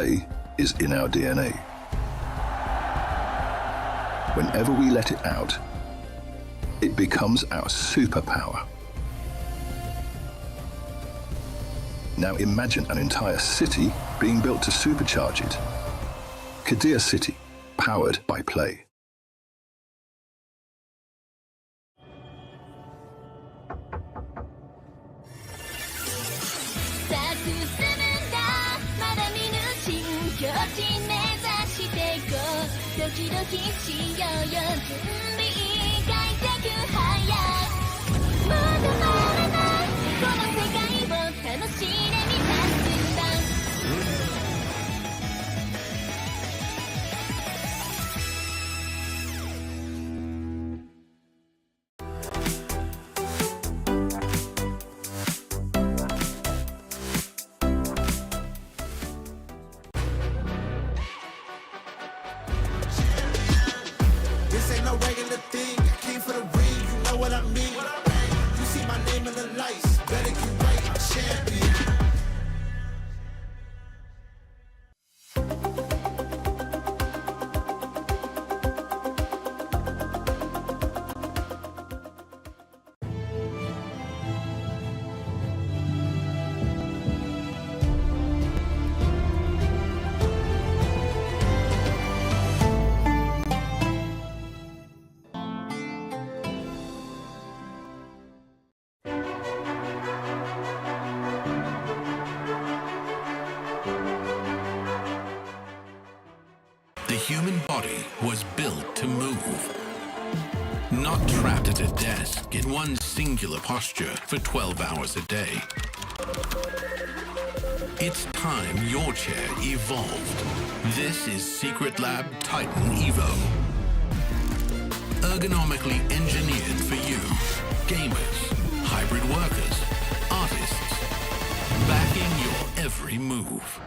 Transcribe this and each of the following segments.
play is in our DNA. Whenever we let it out, it becomes our superpower. Now imagine an entire city being built to supercharge it. Kadir City, powered by play. This ain't no regular thing. I came for the ring, you know what I mean. You see my name in the lights, better get right, I'm champion. The human body was built to move, not trapped at a desk in one singular posture for 12 hours a day. It's time your chair evolved. This is Secret Lab Titan Evo. Ergonomically engineered for you, gamers, hybrid workers, artists, backing your every move.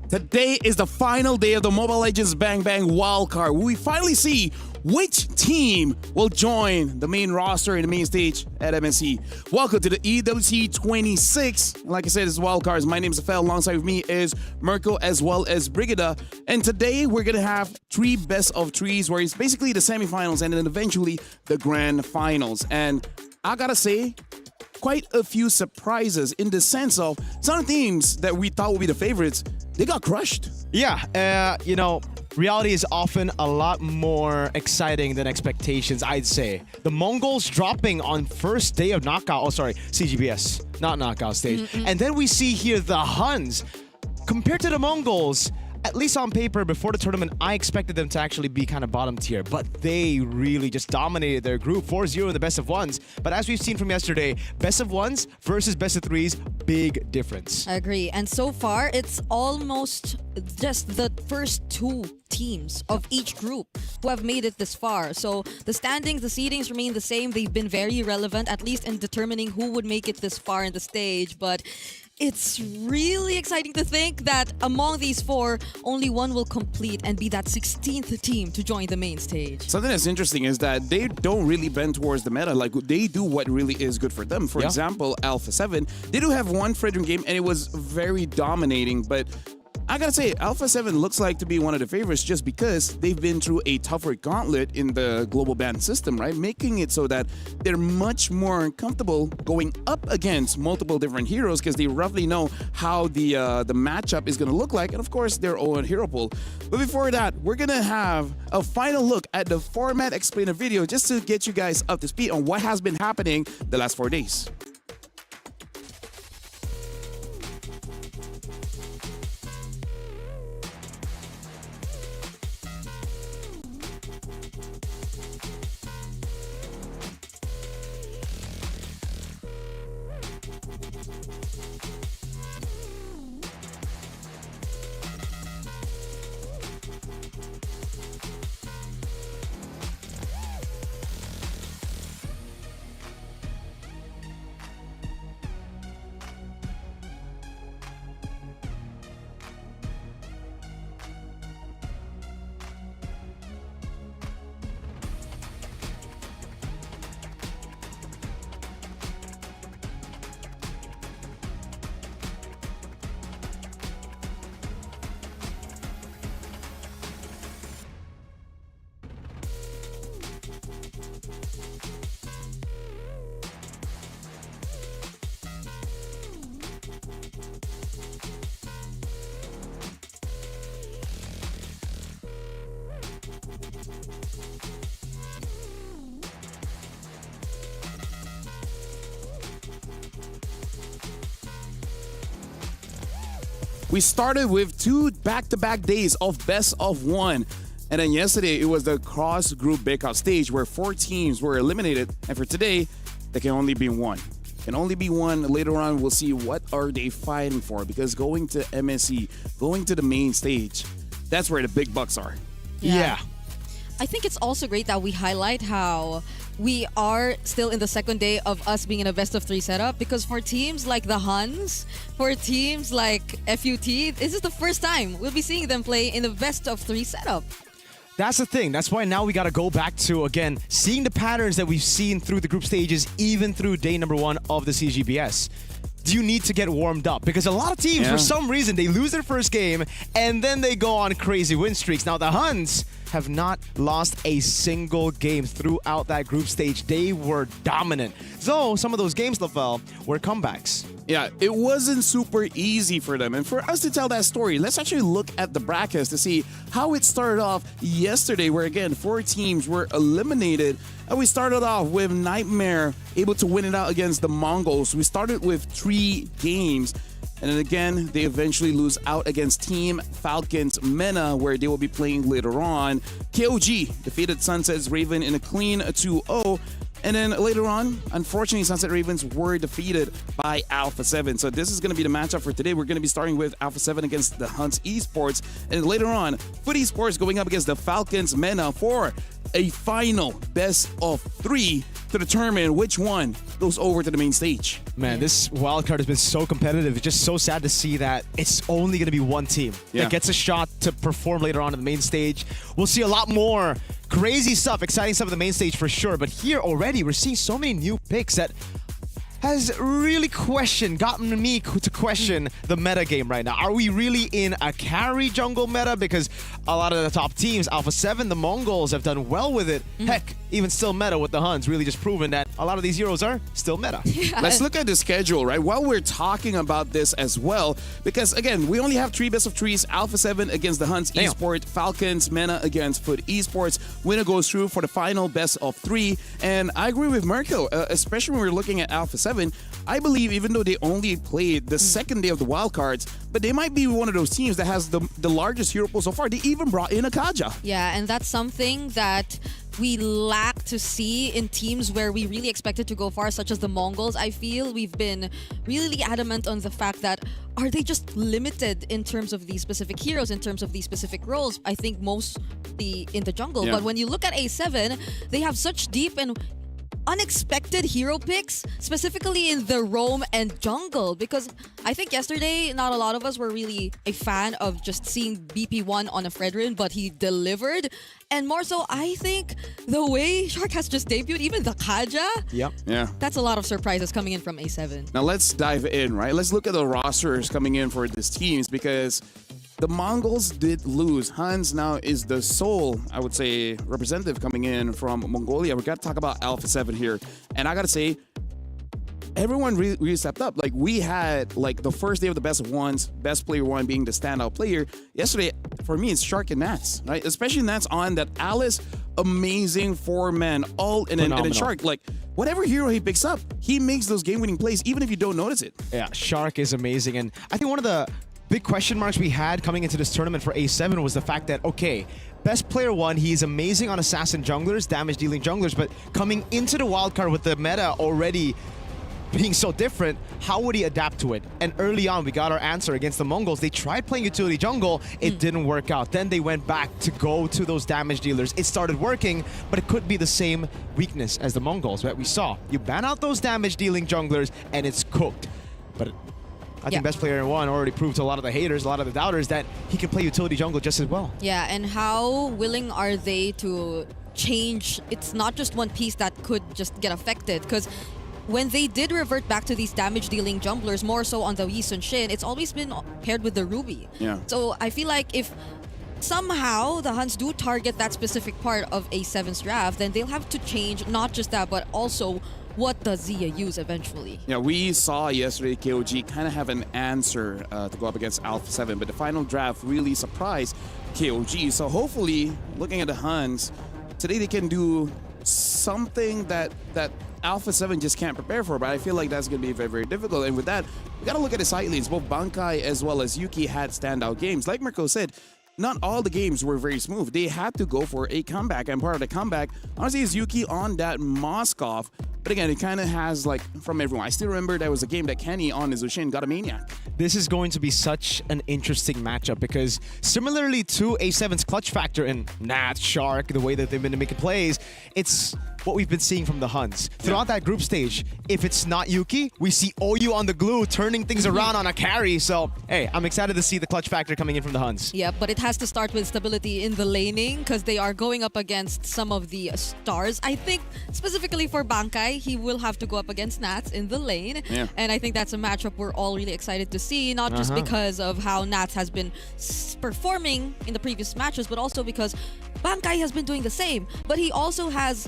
Today is the final day of the Mobile Legends Bang Bang Wildcard. We finally see which team will join the main roster in the main stage at MSC. Welcome to the EWC 26. Like I said, this is Wildcards. My name is Afel. Alongside with me is Mirko as well as Brigida. And today we're going to have 3 best of 3s, where it's basically the semifinals and then eventually the grand finals. And I gotta say, quite a few surprises in the sense of some teams that we thought would be the favorites, they got crushed. Yeah, you know, reality is often a lot more exciting than expectations, I'd say. The Mongols dropping on first day of knockout, CGBS, not knockout stage. And then we see here the Huns. Compared to the Mongols, at least on paper, before the tournament, I expected them to actually be kind of bottom tier, but they really just dominated their group, 4-0 in the best of ones. But as we've seen from yesterday, best of ones versus best of threes, big difference. I agree. And so far, it's almost just the first 2 teams of each group who have made it this far. So the standings, the seedings remain the same. They've been very relevant, at least in determining who would make it this far in the stage. But it's really exciting to think that among these 4, only one will complete and be that 16th team to join the main stage. Something that's interesting is that they don't really bend towards the meta. Like, they do what really is good for them. For example, Alpha 7, they do have one Fredrin game and it was very dominating, but I gotta say, Alpha 7 looks like to be one of the favorites just because they've been through a tougher gauntlet in the global ban system, right? Making it so that they're much more comfortable going up against multiple different heroes because they roughly know how the matchup is gonna look like, and of course their own hero pool. But before that, we're gonna have a final look at the format explainer video just to get you guys up to speed on what has been happening the last 4 days. We started with 2 back-to-back days of best of 1. And then yesterday, it was the cross-group breakout stage where 4 teams were eliminated. And for today, there can only be 1. Can only be 1. Later on, we'll see what are they fighting for. Because going to MSC, going to the main stage, that's where the big bucks are. Yeah. I think it's also great that we highlight how we are still in the second day of us being in a best of 3 setup, because for teams like the Huns, for teams like FUT, this is the first time we'll be seeing them play in the best of 3 setup. That's the thing. That's why now we got to go back to, again, seeing the patterns that we've seen through the group stages, even through day number 1 of the CGBS. Do you need to get warmed up? Because a lot of teams, for some reason, they lose their first game and then they go on crazy win streaks. Now, the Huns have not lost a single game throughout that group stage. They were dominant. So, some of those games, Lavelle, were comebacks. Yeah, it wasn't super easy for them. And for us to tell that story, let's actually look at the brackets to see how it started off yesterday, where again, 4 teams were eliminated. And we started off with Nightmare able to win it out against the Mongols. We started with 3 games. And then again, they eventually lose out against Team Falcons Mena, where they will be playing later on. KOG defeated Sunset's Raven in a clean 2-0. And then later on, unfortunately, Sunset Ravens were defeated by Alpha 7. So this is going to be the matchup for today. We're going to be starting with Alpha 7 against the Huns Esports. And later on, Foot Esports going up against the Falcons Mena for a final best of 3 to determine which one goes over to the main stage. Man, this wildcard has been so competitive. It's just so sad to see that it's only going to be 1 team that gets a shot to perform later on in the main stage. We'll see a lot more crazy stuff, exciting stuff on the main stage for sure. But here already, we're seeing so many new picks that has really gotten me to question the meta game right now. Are we really in a carry jungle meta? Because a lot of the top teams, Alpha 7, the Mongols, have done well with it. Heck, even still meta with the Huns, really just proven that a lot of these heroes are still meta. Let's look at the schedule, right? While we're talking about this as well, because again, we only have 3 best of 3s. Alpha 7 against the Huns Esports, Falcons Mena against Foot Esports. Winner goes through for the final best of 3. And I agree with Mirko, especially when we're looking at Alpha 7. I believe even though they only played the second day of the wildcards, but they might be one of those teams that has the largest hero pool so far. They even brought in a Kaja. Yeah, and that's something that we lack to see in teams where we really expected to go far, such as the Mongols. I feel we've been really adamant on the fact that are they just limited in terms of these specific heroes, in terms of these specific roles? I think mostly in the jungle. Yeah. But when you look at A7, they have such deep and unexpected hero picks, specifically in the roam and jungle, because I think yesterday not a lot of us were really a fan of just seeing BP1 on a Fredrin, but he delivered. And more so, I think the way Shark has just debuted, even the Kaja, Yeah. that's a lot of surprises coming in from A7. Now let's dive in, right? Let's look at the rosters coming in for these teams, because the Mongols did lose. Hans now is the sole, I would say, representative coming in from Mongolia. We got to talk about Alpha 7 here. And I got to say, everyone really stepped up. Like, we had, like, the first day of the best of ones, best player one being the standout player. Yesterday, for me, it's Shark and Nats, right? Especially Nats on that Alice, amazing four-man, all, and then Shark, like, whatever hero he picks up, he makes those game-winning plays, even if you don't notice it. Yeah, Shark is amazing. And I think one of the big question marks we had coming into this tournament for A7 was the fact that, okay, best player one, he's amazing on assassin junglers, damage-dealing junglers, but coming into the wildcard with the meta already being so different, how would he adapt to it? And early on, we got our answer against the Mongols. They tried playing utility jungle, it didn't work out. Then they went back to go to those damage dealers. It started working, but it could be the same weakness as the Mongols, right? We saw, you ban out those damage dealing junglers and it's cooked. But I think best player one already proved to a lot of the haters, a lot of the doubters, that he can play utility jungle just as well. Yeah, and how willing are they to change? It's not just one piece that could just get affected, because when they did revert back to these damage-dealing junglers, more so on the Yi Sun Shin, it's always been paired with the Ruby. Yeah. So I feel like if somehow the Huns do target that specific part of A7's draft, then they'll have to change not just that, but also what does Zia use eventually. Yeah, we saw yesterday KOG kind of have an answer to go up against Alpha 7, but the final draft really surprised KOG. So hopefully, looking at the Huns, today they can do something that Alpha 7 just can't prepare for, but I feel like that's going to be very, very difficult. And with that, we got to look at the side lanes. Both Bankai as well as Yuki had standout games. Like Mirko said, not all the games were very smooth. They had to go for a comeback, and part of the comeback, honestly, is Yuki on that Moskov. But again, it kind of has, like, from everyone. I still remember there was a game that Kenny on his Zushin got a Maniac. This is going to be such an interesting matchup because similarly to A7's clutch factor and Nat, Shark, the way that they've been making plays, it's what we've been seeing from the Huns. Throughout that group stage, if it's not Yuki, we see OU on the glue turning things around on a carry. So, hey, I'm excited to see the clutch factor coming in from the Huns. Yeah, but it has to start with stability in the laning because they are going up against some of the stars. I think specifically for Bankai, he will have to go up against Nats in the lane. Yeah. And I think that's a matchup we're all really excited to see, not just because of how Nats has been performing in the previous matches, but also because Bankai has been doing the same. But he also has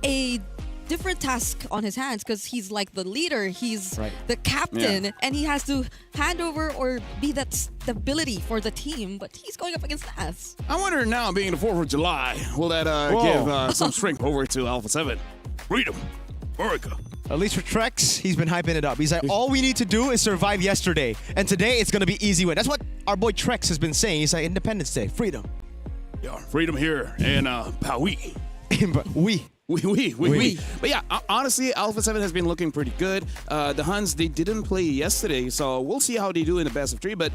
a different task on his hands because he's like the leader, he's the captain, and he has to hand over or be that stability for the team, but he's going up against Nats. I wonder now, being the 4th of July, will that give some strength over to Alpha 7? Freedom. America. At least for Trex, he's been hyping it up. He's like, all we need to do is survive yesterday, and today it's going to be easy win. That's what our boy Trex has been saying. He's like, Independence Day, freedom. Yeah, freedom here in Paui. We. But yeah, honestly, Alpha 7 has been looking pretty good. The Huns, they didn't play yesterday, so we'll see how they do in the best of 3. But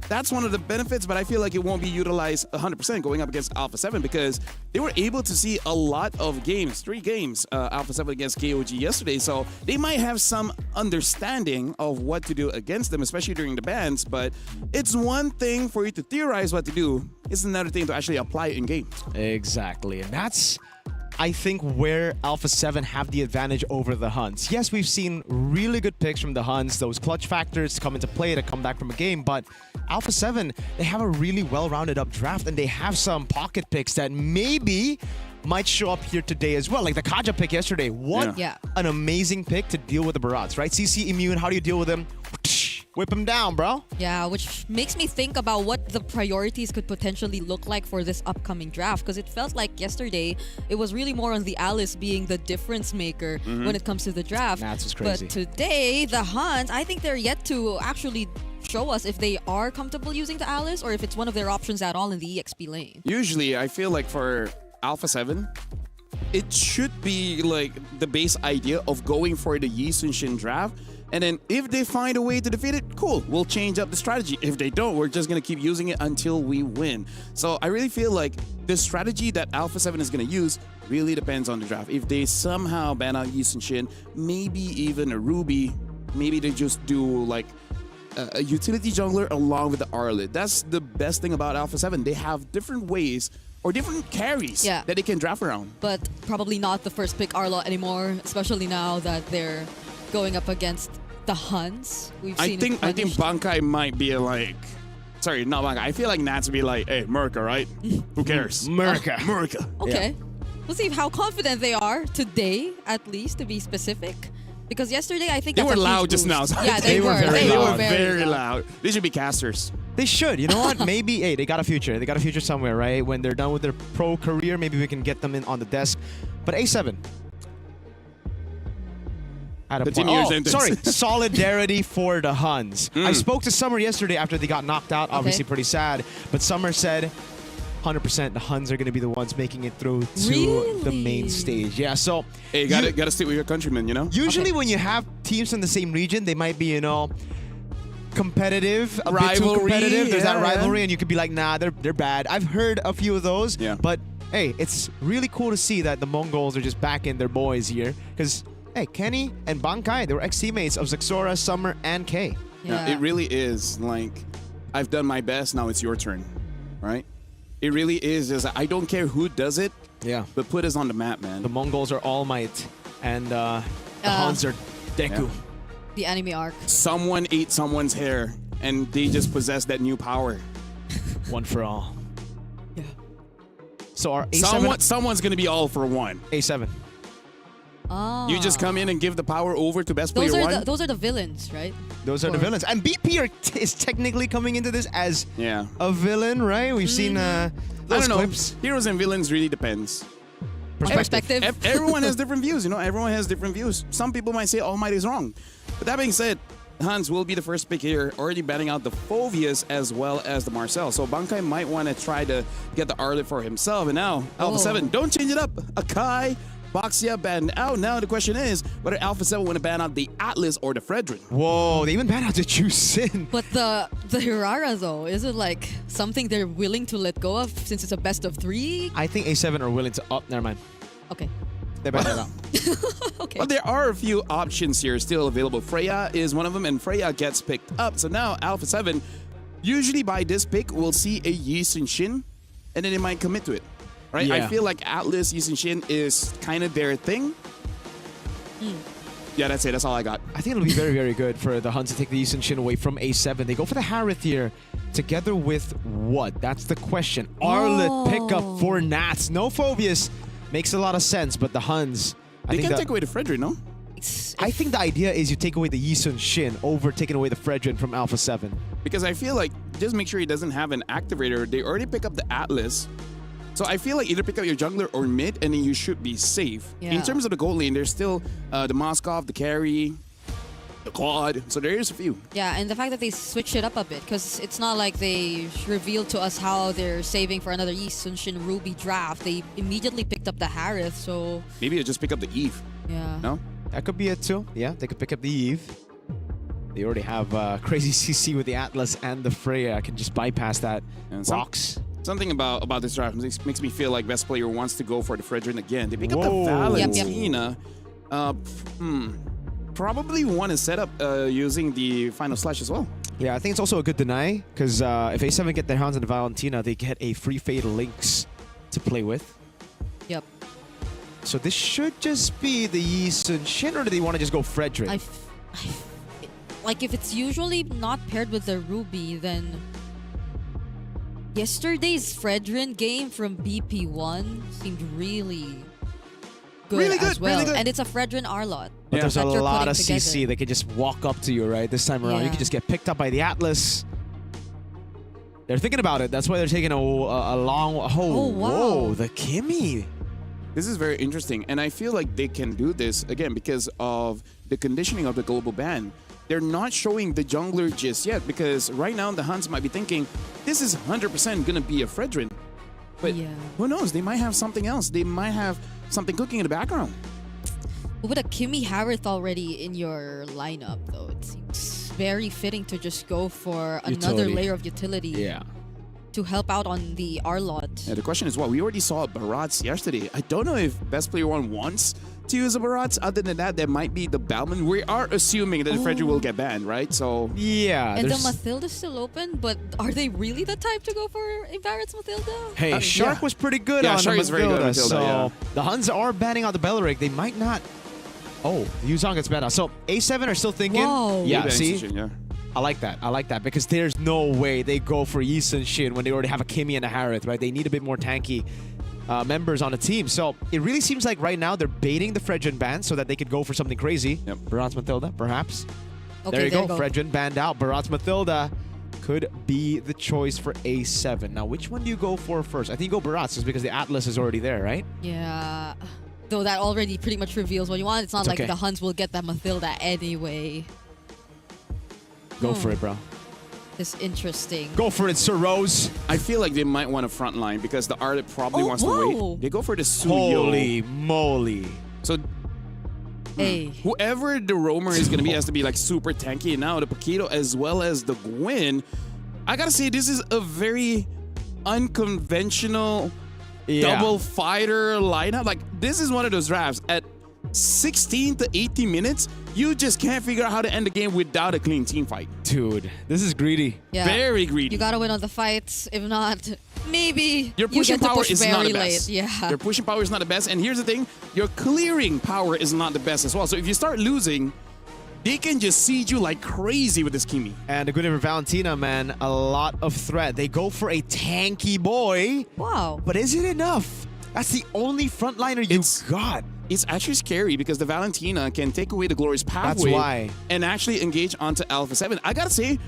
that's one of the benefits, but I feel like it won't be utilized 100% going up against Alpha 7 because they were able to see a lot of games, 3 games, Alpha 7 against KOG yesterday. So they might have some understanding of what to do against them, especially during the bans. But it's one thing for you to theorize what to do. It's another thing to actually apply it in game. Exactly. And that's, I think, where Alpha 7 have the advantage over the Huns. Yes, we've seen really good picks from the Huns, those clutch factors come into play to come back from a game, but Alpha 7, they have a really well-rounded up draft, and they have some pocket picks that maybe might show up here today as well. Like the Kaja pick yesterday. What an amazing pick to deal with the Barats, right? CC immune, how do you deal with them? Whip him down, bro. Yeah, which makes me think about what the priorities could potentially look like for this upcoming draft, because it felt like yesterday it was really more on the Alice being the difference maker when it comes to the draft. That's what's crazy. But today, the Huns, I think they're yet to actually show us if they are comfortable using the Alice or if it's one of their options at all in the EXP lane. Usually, I feel like for Alpha 7, it should be like the base idea of going for the Yi Sun Shin draft. And then if they find a way to defeat it, cool, we'll change up the strategy. If they don't, we're just going to keep using it until we win. So I really feel like the strategy that Alpha 7 is going to use really depends on the draft. If they somehow ban out Yi Sun Shin, maybe even a Ruby, maybe they just do like a utility jungler along with the Arlet. That's the best thing about Alpha 7. They have different ways or different carries that they can draft around. But probably not the first pick Arlo anymore, especially now that they're going up against the Huns. I think Bankai might be like sorry, not Bankai. I feel like Nats would be like, hey, Merca, right? Who cares? Merca. Merca. Okay. We'll see how confident they are today, at least, to be specific. Because yesterday, I think They that's were a huge loud just boost. now. So Yeah, they were. very They loud. were very loud. They should be casters. They should. You know what? Maybe, hey, they got a future. They got a future somewhere, right? When they're done with their pro career, maybe we can get them in on the desk. But A7. At a Continue your sentence. sorry. Solidarity for the Huns. I spoke to Summer yesterday after they got knocked out. Obviously pretty sad. But Summer said 100% the Huns are going to be the ones making it through to the main Really? stage. Yeah, so... Hey, you gotta stick with your countrymen, you know? Usually when you have teams in the same region, they might be, you know, competitive, a bit too Rivalry, competitive. There's that yeah. rivalry, and you could be like, nah, they're bad. I've heard a few of those, Yeah. but hey, it's really cool to see that the Mongols are just backing their boys here. Because, hey, Kenny and Bankai, they were ex-teammates of Zexora, Summer, and Kay. Yeah, it really is. Like, I've done my best, now it's your turn, right? It really is. I don't care who does it, Yeah. but put us on the map, man. The Mongols are All Might, and the Huns are Deku. Yeah. The anime arc. Someone ate someone's hair, and they just possess that new power. One for all. Yeah. So our A7... Someone's gonna be all for one. A7. Ah. You just come in and give the power over to best player one. Those are the villains, right? Those are the villains. And BP is technically coming into this as Yeah. a villain, right? We've seen I those don't know. clips. Heroes and villains really depends. Perspective. Everyone has different views, you know. Everyone has different views. Some people might say All Might is wrong. But that being said, Hans will be the first pick here, already banning out the Phovius as well as the Marcel. So Bankai might want to try to get the Arlet for himself. And now, Alpha 7, don't change it up. Akai, Boxia banned out. Now the question is whether Alpha 7 want to ban out the Atlas or the Fredrin. Whoa, they even banned out the Juicin. But the Hirara though, is it like something they're willing to let go of since it's a best of 3? I think A7 are willing to up. Never mind. Okay. They banned it out. Okay. But there are a few options here still available. Freya is one of them, and Freya gets picked up. So now Alpha 7, usually by this pick, we'll see a Yi Sun Shin, and then they might commit to it. Right? Yeah. I feel like Atlas, Yi Sun Shin is kind of their thing. Yeah, that's it. That's all I got. I think it'll be very, very good for the Huns to take the Yisun Shin away from A7. They go for the Harith here. Together with what? That's the question. Arlet pickup for Nats. No Phobius. Makes a lot of sense, but the Huns... They can take away the Fredrin, no? I think the idea is you take away the Yisun Shin over taking away the Fredrin from Alpha 7. Because I feel like just make sure he doesn't have an activator. They already pick up the Atlas. So I feel like either pick up your jungler or mid, and then you should be safe. Yeah. In terms of the gold lane, there's still the Moskov, the carry, the Claude. So there is a few. Yeah, and the fact that they switched it up a bit, because it's not like they revealed to us how they're saving for another Yi Sun Shin Ruby draft. They immediately picked up the Harith, so Maybe you just pick up the Eve. yeah. No? That could be it too. Yeah, they could pick up the Eve. They already have crazy CC with the Atlas and the Freya. I can just bypass that And box. Something about this draft makes me feel like best player wants to go for the Fredrin again. They pick up Whoa. the Yep, yep. Valentina. Probably want to set up using the Final Slash as well. Yeah, I think it's also a good deny, because if A7 get their hands on the Valentina, they get a free Fade Lynx to play with. Yep. So this should just be the Yi Sun Shin, or do they want to just go Fredrin? Like if it's usually not paired with the Ruby, then yesterday's Fredrin game from BP1 seemed really good, Really good, as well. really good. And it's a Fredrin Arlot. But there's a that you're lot putting of CC. together. They could just walk up to you, right? This time around, you Yeah. could just get picked up by the Atlas. They're thinking about it. That's why they're taking a long... Oh, wow. Whoa, the Kimmy. This is very interesting, and I feel like they can do this, again, because of the conditioning of the global ban. They're not showing the jungler just yet, because right now the Huns might be thinking, this is 100% going to be a Fredrin. But Yeah. who knows? They might have something else. They might have something cooking in the background. With a Kimmy Harith already in your lineup, though, it seems very fitting to just go for another Utility. layer of utility to help out on the Arlot. Yeah, the question is, well, we already saw Barats yesterday. I don't know if Best Player 1 wants to use a Barats. Other than that, there might be the Balman. We are assuming that the Fredrin will get banned, right? So Yeah. And the there's- Mathilda's still open, but are they really the type to go for Barrett's Mathilda? Hey, Shark yeah. was pretty good Yeah, on Shark the is very good on Mathilda, Mathilda, so the Huns are banning out the Belleric. They might not... Oh, Yuzong gets banned out. So A7 are still thinking... Whoa. Yeah, maybe see? Institution, yeah. I like that. I like that because there's no way they go for Yi Sun Shin when they already have a Kimmy and a Harith, right? They need a bit more tanky members on the team. So it really seems like right now they're baiting the Fredrin ban so that they could go for something crazy. Yep. Barat's Matilda, perhaps. Okay, There you go. Fredrin banned out. Barat's Matilda could be the choice for A7. Now, which one do you go for first? I think you go Barat's just because the Atlas is already there, right? Yeah. Though that already pretty much reveals what you want. It's not like okay. the Huns will get that Mathilda anyway. Go for it, bro. It's interesting. Go for it, Sir Rose. I feel like they might want a front line because the Art probably Oh, wants to whoa. wait. They go for the Suyo. Holy moly. So Hey. whoever the roamer is going to be has to be like super tanky. And now the Paquito as well as the Gwyn. I got to say, this is a very unconventional double fighter lineup. Like, this is one of those drafts at 16 to 18 minutes. You just can't figure out how to end the game without a clean team fight. Dude, this is greedy. Yeah. Very greedy. You gotta win on the fights. If not, maybe Your you pushing get to power push is very not the late. best. Yeah. Your pushing power is not the best. And here's the thing, your clearing power is not the best as well. So if you start losing, they can just siege you like crazy with this Kimi. And the Guinevere Valentina, man, a lot of threat. They go for a tanky boy. Wow. But is it enough? That's the only frontliner you got. It's actually scary because the Valentina can take away the Glorious Pathway why. and actually engage onto Alpha 7. I gotta say,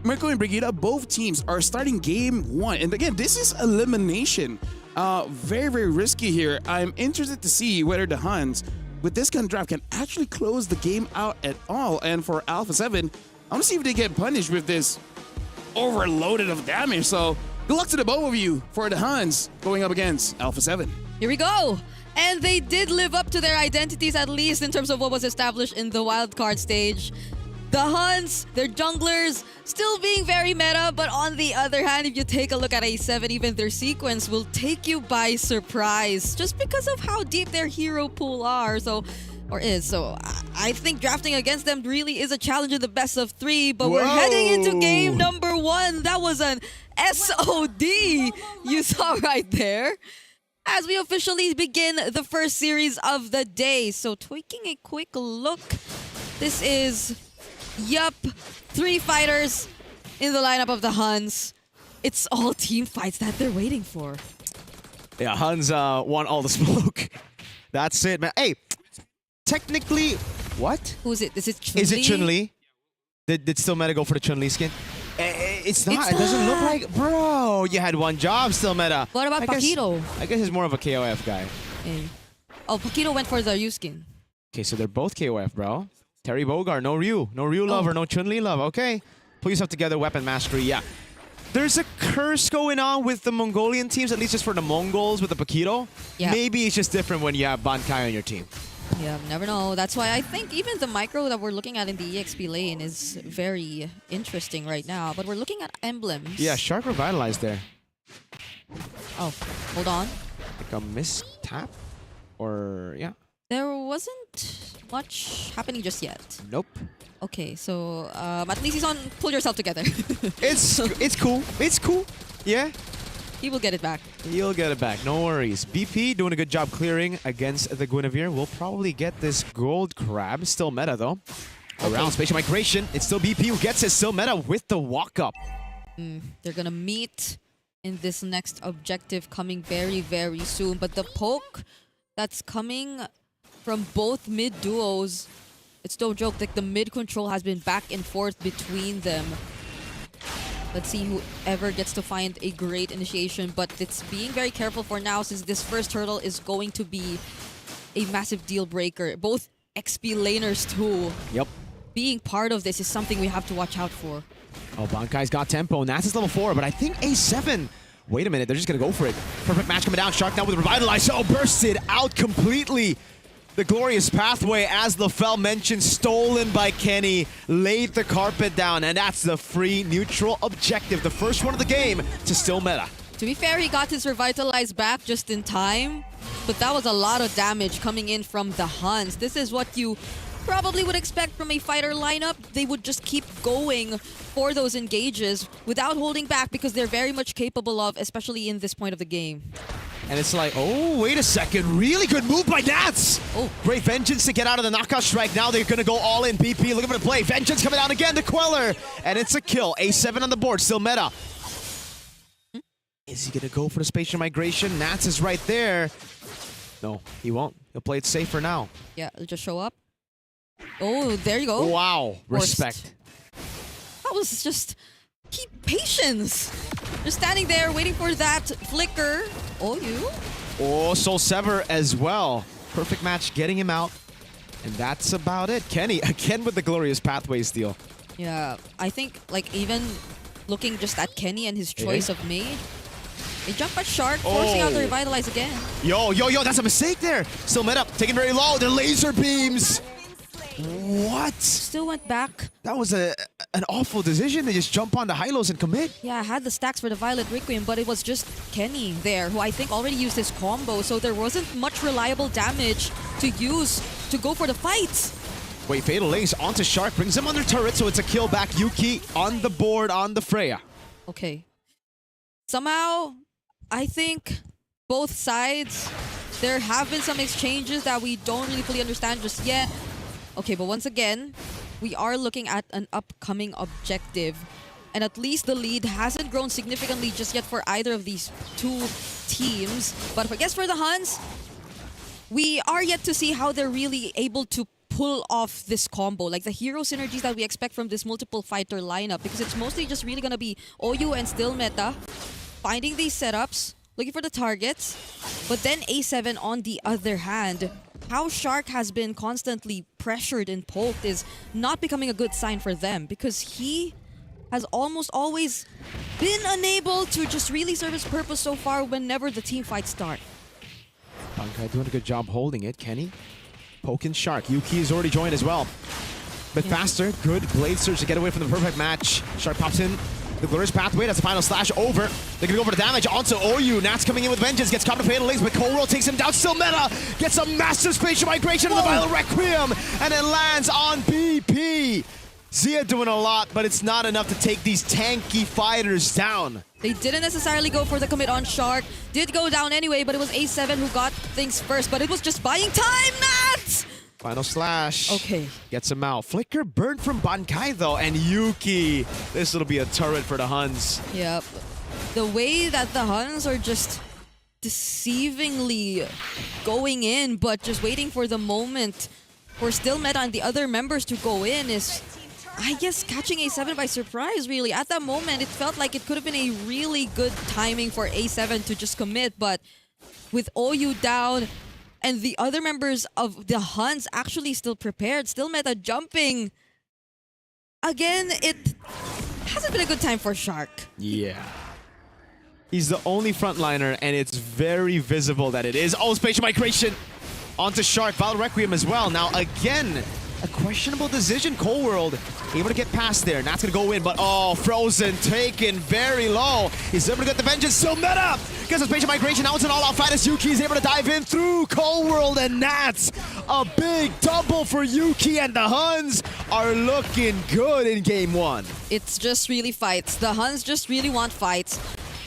Mirko and Brigida, both teams are starting game one. And again, this is elimination. Very, very risky here. I'm interested to see whether the Huns, with this kind of draft, can actually close the game out at all. And for Alpha 7, I want to see if they get punished with this overloaded of damage. So good luck to the both of you for the Huns going up against Alpha 7. Here we go. And they did live up to their identities, at least in terms of what was established in the wildcard stage. The Huns, their junglers, still being very meta, but on the other hand, if you take a look at A7, even their sequence will take you by surprise just because of how deep their hero pool are. So I think drafting against them really is a challenge in the best of three, but we're heading into game number one. That was an SOD you saw right there. As we officially begin the first series of the day. So taking a quick look, this is, yup, 3 fighters in the lineup of the Huns. It's all team fights that they're waiting for. Yeah, Huns want all the smoke. That's it, man. Hey, technically, what? Who's it? Is it Chun-Li? Is it Chun-Li? Did still meta go for the Chun-Li skin? It's not. It's It doesn't look not. like... Bro, you had one job, still meta. What about Paquito? I guess he's more of a KOF guy. Hey. Oh, Paquito went for the Ryu skin. Okay, so they're both KOF, bro. Terry Bogard, no Ryu. No Ryu love or no Chun-Li love. Okay. Pull yourself together, weapon mastery. Yeah. There's a curse going on with the Mongolian teams, at least just for the Mongols with the Paquito. Yeah. Maybe it's just different when you have Bankai on your team. Yeah, never know. That's why I think even the micro that we're looking at in the EXP lane is very interesting right now. But we're looking at emblems. Yeah, Shark revitalized there. Oh, hold on. Like a mistap? Or, yeah. There wasn't much happening just yet. Nope. Okay, so at least he's on pull yourself together. It's cool. It's cool. Yeah. He will get it back. You'll get it back. No worries. BP doing a good job clearing against the Guinevere. We'll probably get this gold crab. Still meta, though. Around spatial migration. It's still BP who gets it. Still meta with the walk-up. They're going to meet in this next objective coming very, very soon. But the poke that's coming from both mid duos, it's no joke. Like, the mid control has been back and forth between them. Let's see whoever gets to find a great initiation, but it's being very careful for now since this first hurdle is going to be a massive deal breaker. Both XP laners too. Yep. Being part of this is something we have to watch out for. Oh, Bankai's got tempo, and that's his level 4, but I think A7... Wait a minute, they're just gonna go for it. Perfect match coming down. Shark now with Revitalize. Oh, bursted out completely. The glorious pathway, as Lafell mentioned, stolen by Kenny, laid the carpet down, and that's the free neutral objective. The first one of the game to still meta. To be fair, he got his Revitalize back just in time, but that was a lot of damage coming in from the Huns. This is what you probably would expect from a fighter lineup. They would just keep going for those engages without holding back because they're very much capable of, especially in this point of the game. And it's like, oh, wait a second. Really good move by Nats. Oh. Great Vengeance to get out of the knockout strike. Now they're going to go all in. BP looking for the play. Vengeance coming down again to Queller. And it's a kill. A7 on the board. Still meta. Is he going to go for the spatial migration? Nats is right there. No, he won't. He'll play it safe for now. Yeah, it'll just show up. Oh, there you go. Wow. Forced. Respect. That was just keep patience. Just standing there waiting for that flicker. Oh, you? Oh, Soul Sever as well. Perfect match getting him out. And that's about it. Kenny, again with the glorious pathway steal. Yeah, I think like even looking just at Kenny and his choice of mage, they jump at Shark, forcing out the Revitalize again. Yo, that's a mistake there. Still mid up, taking very low. The laser beams. What? Still went back. That was an awful decision to just jump on the high-lows and commit. Yeah, I had the stacks for the Violet Requiem, but it was just Kenny there, who I think already used his combo, so there wasn't much reliable damage to use to go for the fights. Wait, Fatal Lace onto Shark, brings him under turret, so it's a kill back. Yuki on the board on the Freya. Okay. Somehow, I think both sides, there have been some exchanges that we don't really fully understand just yet. Okay, but once again, we are looking at an upcoming objective. And at least the lead hasn't grown significantly just yet for either of these two teams. But I guess for the Huns, we are yet to see how they're really able to pull off this combo. Like the hero synergies that we expect from this multiple fighter lineup. Because it's mostly just really going to be OU and still meta. Finding these setups, looking for the targets. But then A7 on the other hand. How Shark has been constantly pressured and poked is not becoming a good sign for them because he has almost always been unable to just really serve his purpose so far whenever the team fights start. Bankai doing a good job holding it. Kenny poking Shark. Yuki is already joined as well. Bit faster. Good Blade Surge to get away from the perfect match. Shark pops in. The glorious pathway, that's the final slash over. They're gonna go for the damage onto OU. Nats coming in with vengeance, gets caught in Fatal Lace, but Coral takes him down, still meta. Gets a massive spatial migration of the Violet Requiem, and it lands on BP. Zia doing a lot, but it's not enough to take these tanky fighters down. They didn't necessarily go for the commit on Shark. Did go down anyway, but it was A7 who got things first, but it was just buying time, Nats! Final slash. Okay. Gets him out. Flicker burned from Bankai though, and Yuki. This will be a turret for the Huns. Yep. The way that the Huns are just deceivingly going in, but just waiting for the moment for still meta and the other members to go in is, I guess, catching A7 by surprise, really. At that moment, it felt like it could have been a really good timing for A7 to just commit, but with OU down, and the other members of the Huns actually still prepared, still meta jumping. Again, it hasn't been a good time for Shark. Yeah. He's the only frontliner, and it's very visible that it is. Oh, spatial migration onto Shark. Violet Requiem as well. Now, again, a questionable decision. Cold World able to get past there. Nat's gonna go in, but oh, Frozen taken very low. He's able to get the vengeance. Still meta. Gets a spatial migration. Now it's an all-out fight as Yuki is able to dive in through Cold World and Nats. A big double for Yuki, and the Huns are looking good in game one. It's just really fights. The Huns just really want fights.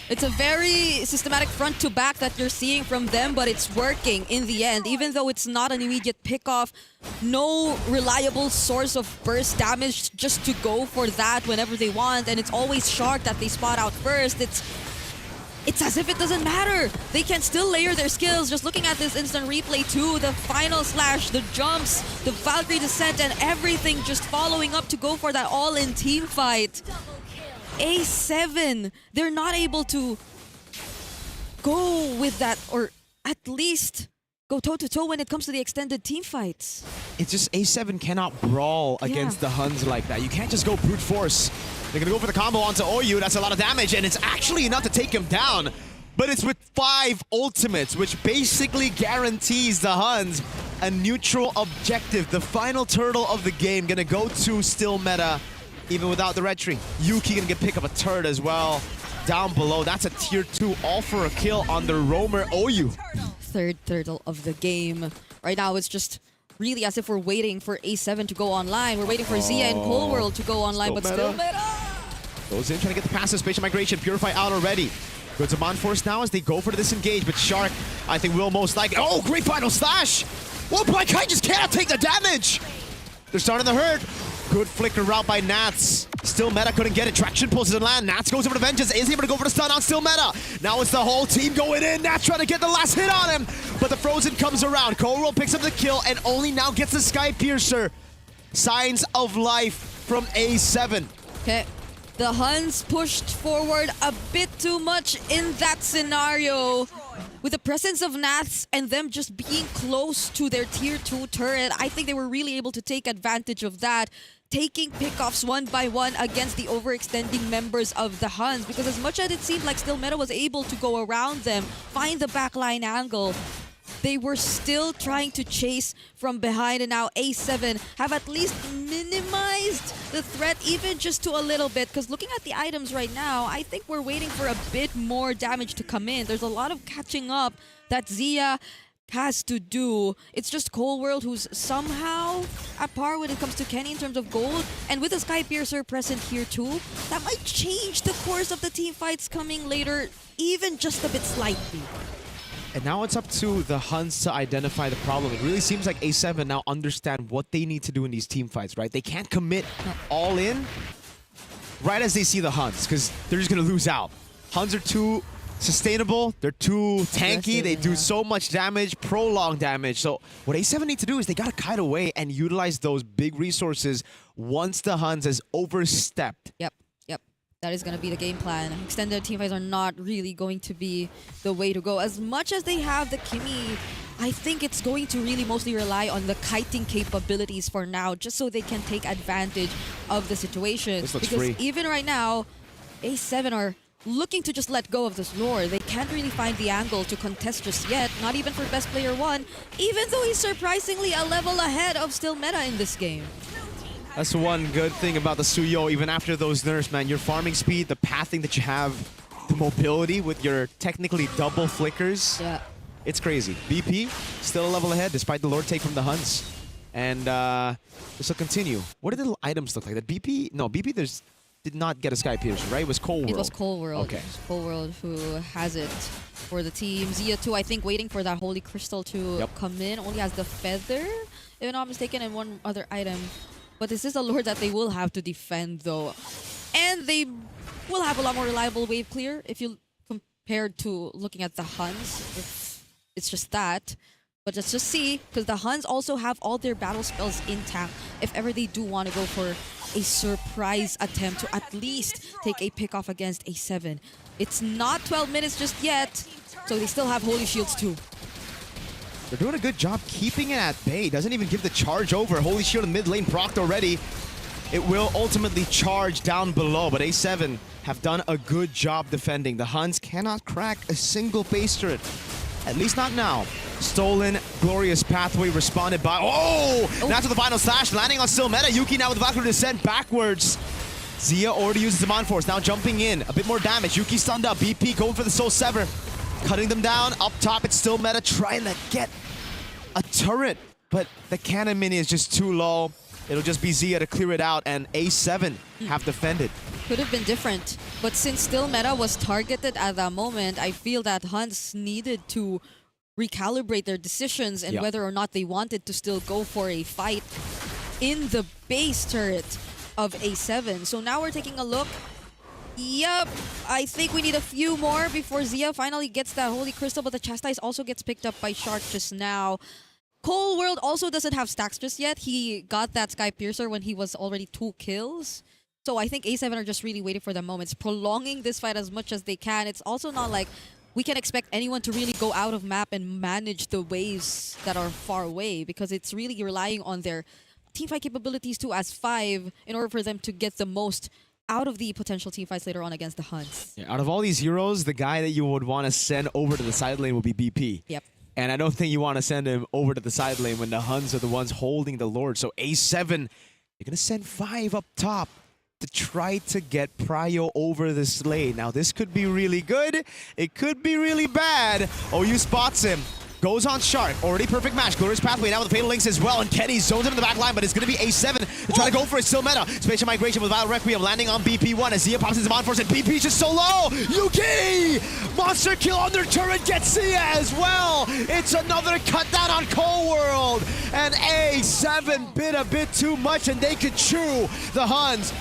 It's a very systematic front to back that you're seeing from them, but it's working in the end. Even though it's not an immediate pickoff, no reliable source of burst damage just to go for that whenever they want, and it's always Shark that they spot out first. It's as if it doesn't matter. They can still layer their skills. Just looking at this instant replay too, the final slash, the jumps, the Valkyrie descent, and everything just following up to go for that all-in team fight. A7, they're not able to go with that, or at least go toe-to-toe when it comes to the extended team fights. It's just A7 cannot brawl against the Huns like that. You can't just go brute force. They're gonna go for the combo onto OU. That's a lot of damage, and it's actually enough to take him down. But it's with 5 ultimates, which basically guarantees the Huns a neutral objective. The final turtle of the game gonna go to still meta. Even without the red tree. Yuki gonna pick up a turret as well. Down below, that's a tier 2, all for a kill on the roamer OU. Third turtle of the game. Right now, it's just really as if we're waiting for A7 to go online. We're waiting for Zia and Cold World to go online, but still meta. Goes in, trying to get the passive spatial migration. Purify out already. Good to Force now as they go for the disengage, but Shark, I think, will most likely. Oh, great final slash! Whoa, Black Kite just cannot take the damage! They're starting to hurt. Good flicker route by Nats. Still Meta couldn't get it. Traction pulls in land. Nats goes over to Vengeance. Is able to go for the stun on Still Meta. Now it's the whole team going in. Nats trying to get the last hit on him. But the Frozen comes around. Coral picks up the kill and only now gets the Sky Piercer. Signs of life from A7. Okay. The Huns pushed forward a bit too much in that scenario. With the presence of Nats and them just being close to their tier 2 turret, I think they were really able to take advantage of that, taking pickoffs one by one against the overextending members of the Huns. Because as much as it seemed like Still Meta was able to go around them, find the backline angle, they were still trying to chase from behind, and now A7 have at least minimized the threat even just to a little bit, because looking at the items right now, I think we're waiting for a bit more damage to come in. There's a lot of catching up that Zia has to do. It's just Cold World who's somehow at par when it comes to Kenny in terms of gold, and with the Sky Piercer present here too, that might change the course of the team fights coming later, even just a bit slightly. And now it's up to the Huns to identify the problem. It really seems like A7 now understand what they need to do in these team fights, right? They can't commit all in right as they see the Huns, because they're just going to lose out. Huns are too sustainable. They're too tanky. They do so much damage, prolonged damage. So what A7 need to do is they got to kite away and utilize those big resources once the Huns has overstepped. Yep. That is going to be the game plan. Extended teamfights are not really going to be the way to go. As much as they have the Kimi, I think it's going to really mostly rely on the kiting capabilities for now, just so they can take advantage of the situation. This looks because free. even right now, A7 are looking to just let go of this lore. They can't really find the angle to contest just yet, not even for Best Player 1, even though he's surprisingly a level ahead of Still Meta in this game. That's one good thing about the Suyo. Even after those nerfs, man, your farming speed, the pathing that you have, the mobility with your technically double flickers, it's crazy. BP still a level ahead despite the Lord take from the Huns. And this will continue. What did the items look like? That BP? No, BP did not get a Sky Piercer, right? It was Cold World. It was Cold World. Okay. It was Cold World who has it for the team. Zia too, I think, waiting for that Holy Crystal to come in. Only has the Feather, if I'm not mistaken, and one other item. But this is a lore that they will have to defend, though. And they will have a lot more reliable wave clear if you compared to looking at the Huns. If it's just that. But let's just see, because the Huns also have all their battle spells intact if ever they do want to go for a surprise attempt to at least take a pick off against A7. It's not 12 minutes just yet, so they still have Holy Shields too. They're doing a good job keeping it at bay. Doesn't even give the charge over. Holy Shield in mid lane procced already. It will ultimately charge down below, but A7 have done a good job defending. The Huns cannot crack a single base turret. At least not now. Stolen, glorious pathway responded by... Oh! That's with the final slash, landing on Still Meta. Yuki now with the Valkyrie descent backwards. Zia already uses the Force, now jumping in. A bit more damage. Yuki stunned up. BP going for the Soul Sever. Cutting them down. Up top, it's Still Meta trying to get a turret. But the cannon mini is just too low. It'll just be Zia to clear it out, and A7 have defended. Could have been different. But since Still Meta was targeted at that moment, I feel that Huns needed to recalibrate their decisions and whether or not they wanted to still go for a fight in the base turret of A7. So now we're taking a look. Yep, I think we need a few more before Zia finally gets that Holy Crystal, but the Chastise also gets picked up by Shark just now. Cold World also doesn't have stacks just yet. He got that Sky Piercer when he was already 2 kills. So I think A7 are just really waiting for the moments, prolonging this fight as much as they can. It's also not like we can expect anyone to really go out of map and manage the waves that are far away, because it's really relying on their teamfight capabilities too as 5 in order for them to get the most out of the potential teamfights later on against the Huns. Yeah, out of all these heroes, the guy that you would want to send over to the side lane will be BP. Yep. And I don't think you want to send him over to the side lane when the Huns are the ones holding the Lord. So A7, you're going to send 5 up top to try to get Prio over this lane. Now, this could be really good. It could be really bad. OU spots him. Goes on Shark. Already perfect match. Glorious Pathway now with the Fatal Links as well. And Kenny zones him in the back line, but it's going to be A7 to try to go for it. Still meta. Spatial Migration with Vile Requiem landing on BP1 as Zia pops into Mod Force and BP's just so low. Yuki! Monster kill on their turret gets Zia as well. It's another cut down on Cold World. And A7 bit a bit too much and they could chew the Huns.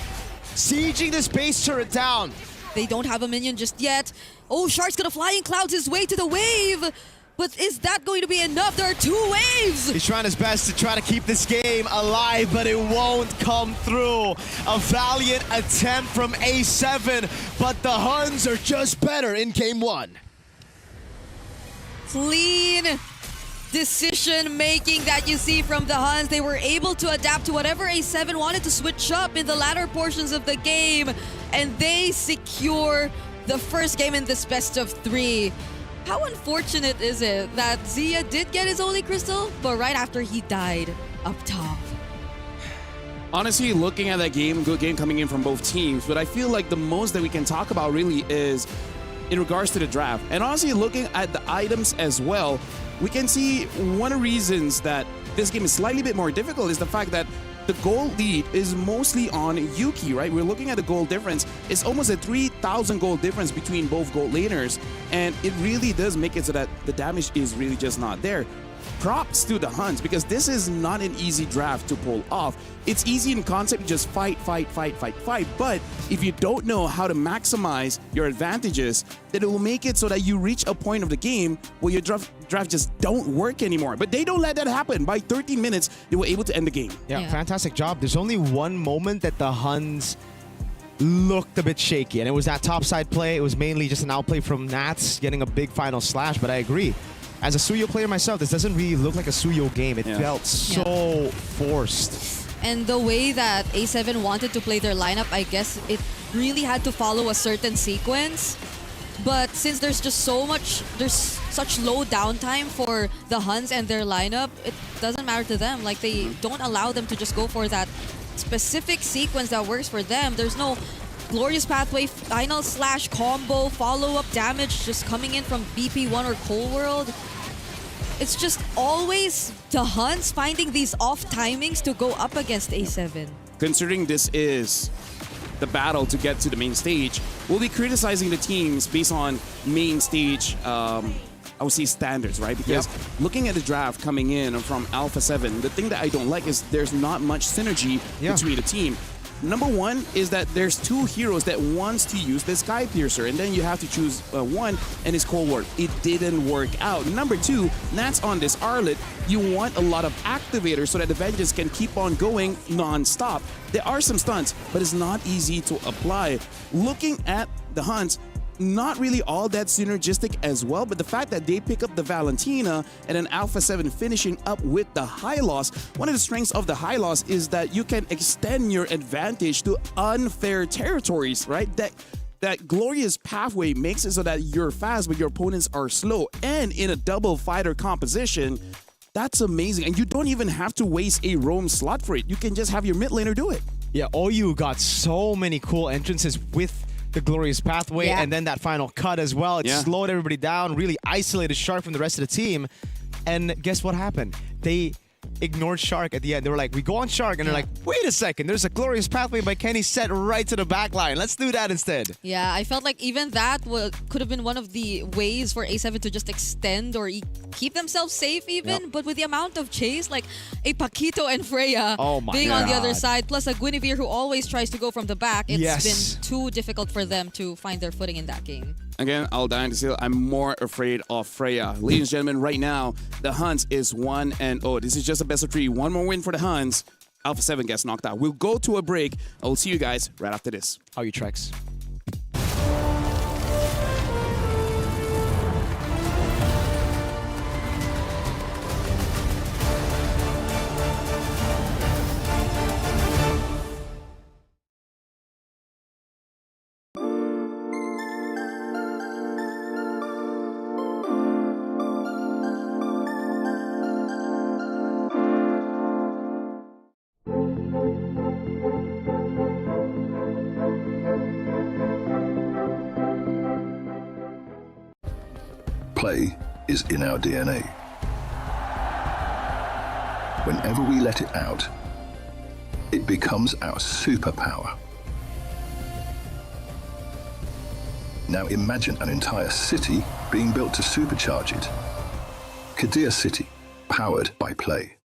Sieging this base turret down. They don't have a minion just yet. Oh, Shark's gonna fly in clouds his way to the wave. But is that going to be enough? There are 2 waves! He's trying his best to try to keep this game alive, but it won't come through. A valiant attempt from A7, but the Huns are just better in game 1. Clean decision making that you see from the Huns. They were able to adapt to whatever A7 wanted to switch up in the latter portions of the game, and they secure the first game in this best of 3. How unfortunate is it that Zia did get his Holy Crystal, but right after he died up top? Honestly, looking at that game, good game coming in from both teams, but I feel like the most that we can talk about really is in regards to the draft. And honestly, looking at the items as well, we can see one of the reasons that this game is slightly bit more difficult is the fact that the gold lead is mostly on Yuki, right? We're looking at the gold difference. It's almost a 3,000 gold difference between both gold laners, and it really does make it so that the damage is really just not there. Props to the Huns, because this is not an easy draft to pull off. It's easy in concept, just fight, but if you don't know how to maximize your advantages, then it will make it so that you reach a point of the game where your draft just don't work anymore. But they don't let that happen. By 13 minutes, they were able to end the game. Yeah, fantastic job. There's only one moment that the Huns looked a bit shaky, and it was that topside play. It was mainly just an outplay from Nats getting a big final slash, but I agree. As a Suyo player myself, this doesn't really look like a Suyo game. It felt so forced. And the way that A7 wanted to play their lineup, I guess it really had to follow a certain sequence. But since there's such low downtime for the Huns and their lineup, it doesn't matter to them. Like, they don't allow them to just go for that specific sequence that works for them. There's no Glorious Pathway, final slash combo, follow-up damage just coming in from BP1 or Cold World. It's just always the Huns finding these off timings to go up against A7. Considering this is the battle to get to the main stage, we'll be criticizing the teams based on main stage, I would say standards, right? Because looking at the draft coming in from Alpha 7, the thing that I don't like is there's not much synergy between the team. Number one is that there's 2 heroes that wants to use the Sky Piercer, and then you have to choose one, and it's Cold War. It didn't work out. Number 2, Nats on this Arlet, you want a lot of activators so that the Vengeance can keep on going non-stop. There are some stunts, but it's not easy to apply. Looking at the Huns, not really all that synergistic as well, but the fact that they pick up the Valentina and then Alpha 7 finishing up with the high loss, one of the strengths of the high loss is that you can extend your advantage to unfair territories, right? That Glorious Pathway makes it so that you're fast, but your opponents are slow. And in a double fighter composition, that's amazing. And you don't even have to waste a roam slot for it. You can just have your mid laner do it. Yeah, OU got so many cool entrances with the Glorious Pathway, and then that final cut as well. It slowed everybody down, really isolated Shark from the rest of the team. And guess what happened? They ignored Shark at the end. They were like, we go on Shark, and they're like, wait a second, there's a Glorious Pathway by Kenny set right to the back line. Let's do that instead. Yeah, I felt like even that could have been one of the ways for A7 to just extend or keep themselves safe even. But with the amount of chase, like a Paquito and Freya being on the other side, plus a Guinevere who always tries to go from the back, it's been too difficult for them to find their footing in that game. Again, I'll die to seal. I'm more afraid of Freya. Ladies and gentlemen, right now, the Huns is 1-0. This is just a best of 3. One more win for the Huns. Alpha 7 gets knocked out. We'll go to a break. I'll see you guys right after this. How you Trex? Play is in our DNA. Whenever we let it out, it becomes our superpower. Now imagine an entire city being built to supercharge it. Qiddiya City, powered by play.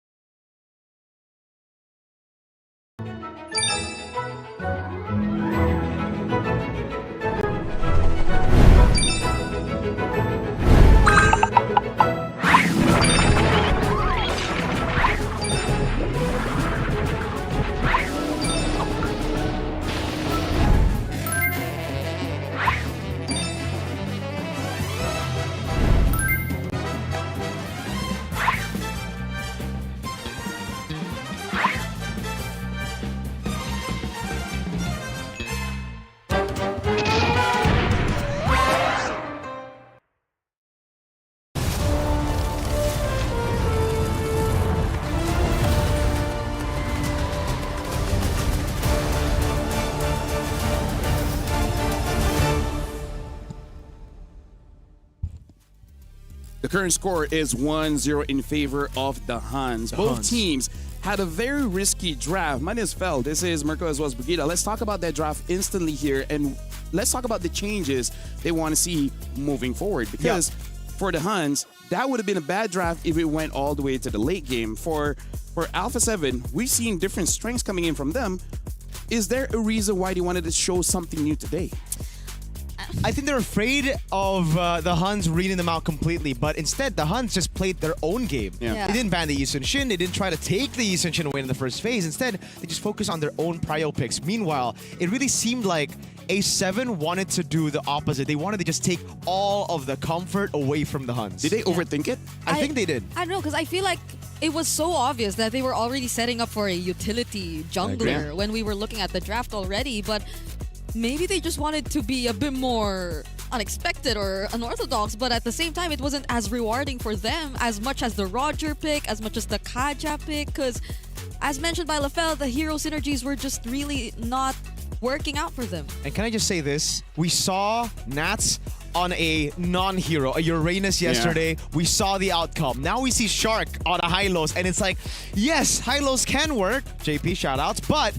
The current score is 1-0 in favor of the Huns. Both teams had a very risky draft. Mine is fell. This is Mirko as well as Brigida. Let's talk about that draft instantly here, and let's talk about the changes they want to see moving forward. Because for the Huns, that would have been a bad draft if it went all the way to the late game. For Alpha 7, we've seen different strengths coming in from them. Is there a reason why they wanted to show something new today? I think they're afraid of the Huns reading them out completely, but instead the Huns just played their own game. Yeah. They didn't ban the Yi Sun-shin, they didn't try to take the Yi Sun-shin away in the first phase. Instead, they just focused on their own prio picks. Meanwhile, it really seemed like A7 wanted to do the opposite. They wanted to just take all of the comfort away from the Huns. Did they overthink it? I think they did. I don't know, because I feel like it was so obvious that they were already setting up for a utility jungler when we were looking at the draft already, but maybe they just wanted to be a bit more unexpected or unorthodox, but at the same time, it wasn't as rewarding for them as much as the Roger pick, as much as the Kaja pick, because as mentioned by Lafelle, the hero synergies were just really not working out for them. And can I just say this? We saw Nats on a non-hero, a Uranus yesterday. We saw the outcome. Now we see Shark on a Hylos, and it's like, yes, Hylos can work, JP shoutouts, but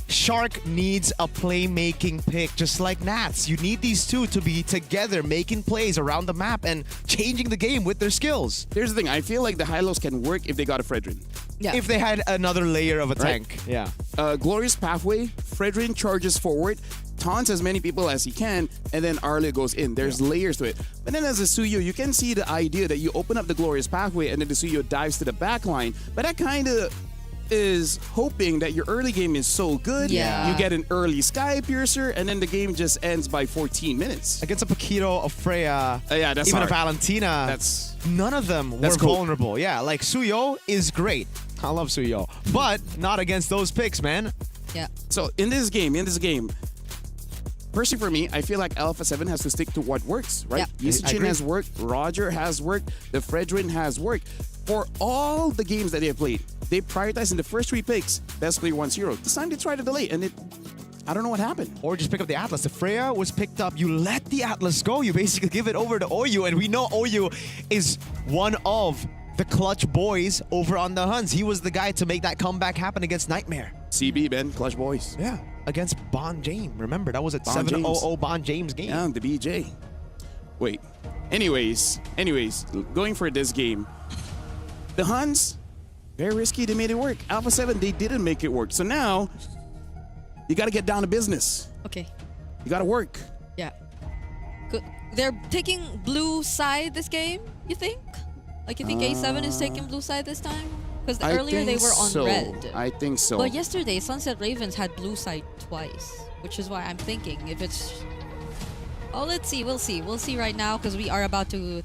Shark needs a playmaking pick, just like Nats. You need these two to be together, making plays around the map and changing the game with their skills. Here's the thing. I feel like the Hylos can work if they got a Fredrin. Yeah. If they had another layer of a Right. tank. Yeah. Glorious Pathway, Fredrin charges forward, taunts as many people as he can, and then Arle goes in. There's layers to it. But then as a Suyo, you can see the idea that you open up the Glorious Pathway and then the Suyo dives to the back line. But that kind of is hoping that your early game is so good, Yeah. you get an early Sky Piercer, and then the game just ends by 14 minutes. Against a Paquito, a Freya, Yeah, that's even hard. a Valentina, That's none of them were That's cool. vulnerable. Yeah, like Suyo is great. I love Suyo. But not against those picks, man. Yeah. So in this game, personally for me, I feel like Alpha 7 has to stick to what works, right? Yeah. Yusichin has worked, Roger has worked, the Fredrin has worked. For all the games that they have played, they prioritized in the first 3 picks, best player 1-0. This time they tried to delay, and I don't know what happened. Or just pick up the Atlas. The Freya was picked up. You let the Atlas go. You basically give it over to Oyu, and we know Oyu is one of the clutch boys over on the Huns. He was the guy to make that comeback happen against Nightmare. CB, Ben, Clutch Boys. Yeah, against Bon James. Remember, that was a Bon 7-0 Bon James game. Yeah, the BJ. Wait. Anyways, going for this game, the Huns, very risky. They made it work. Alpha 7, they didn't make it work. So now, you got to get down to business. Okay. You got to work. Yeah. Good. They're taking blue side this game, you think? Like, you think A7 is taking blue side this time? Because earlier they were on red. I think so. But yesterday, Sunset Ravens had blue side twice, which is why I'm thinking if it's... Oh, let's see. We'll see. We'll see right now because we are about to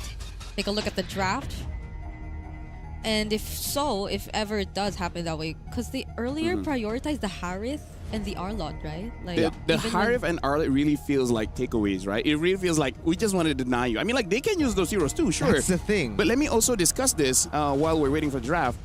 take a look at the draft. And if ever it does happen that way, because they earlier prioritized the Harith and the Arlot, right? Like The even Harith when- and Arlet really feels like takeaways, right? It really feels like we just wanted to deny you. I mean, like, they can use those heroes too, sure. That's the thing. But let me also discuss this while we're waiting for the draft.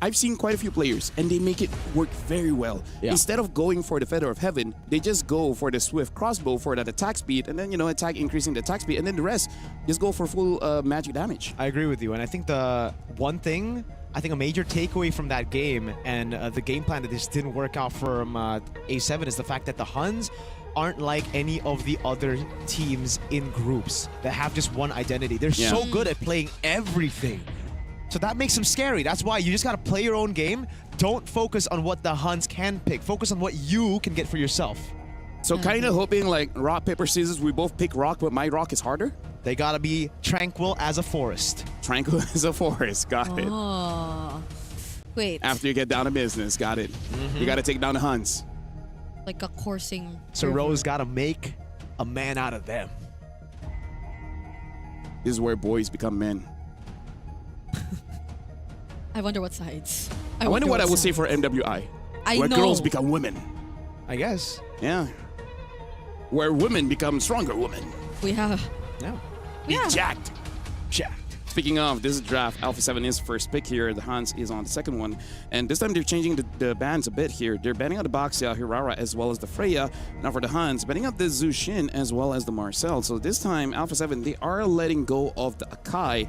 I've seen quite a few players, and they make it work very well. Yeah. Instead of going for the Feather of Heaven, they just go for the Swift Crossbow for that attack speed, and then, attack increasing the attack speed, and then the rest just go for full magic damage. I agree with you. And I think the one thing I think a major takeaway from that game and the game plan that just didn't work out from A7 is the fact that the Huns aren't like any of the other teams in groups that have just one identity. They're so good at playing everything. So that makes them scary. That's why you just got to play your own game. Don't focus on what the Huns can pick. Focus on what you can get for yourself. So kind of hoping like rock, paper, scissors, we both pick rock, but my rock is harder? They got to be tranquil as a forest. Tranquil as a forest, got it. Oh. Wait. After you get down to business, got it. You got to take down the Huns. Like a coursing. So river. Rose got to make a man out of them. This is where boys become men. I wonder what sides. I wonder what I would say for MWI. Where know. girls become women. I guess. Yeah. Where women become stronger women. We have. Yeah. Yeah. Jacked. Jacked. Speaking of, this is draft. Alpha 7 is first pick here. The Hans is on the second one. And this time they're changing the bands a bit here. They're banning out the Baxia, Hirara, as well as the Freya. Now for the Hans, banning out the Zushin as well as the Marcel. So this time, Alpha 7, they are letting go of the Akai.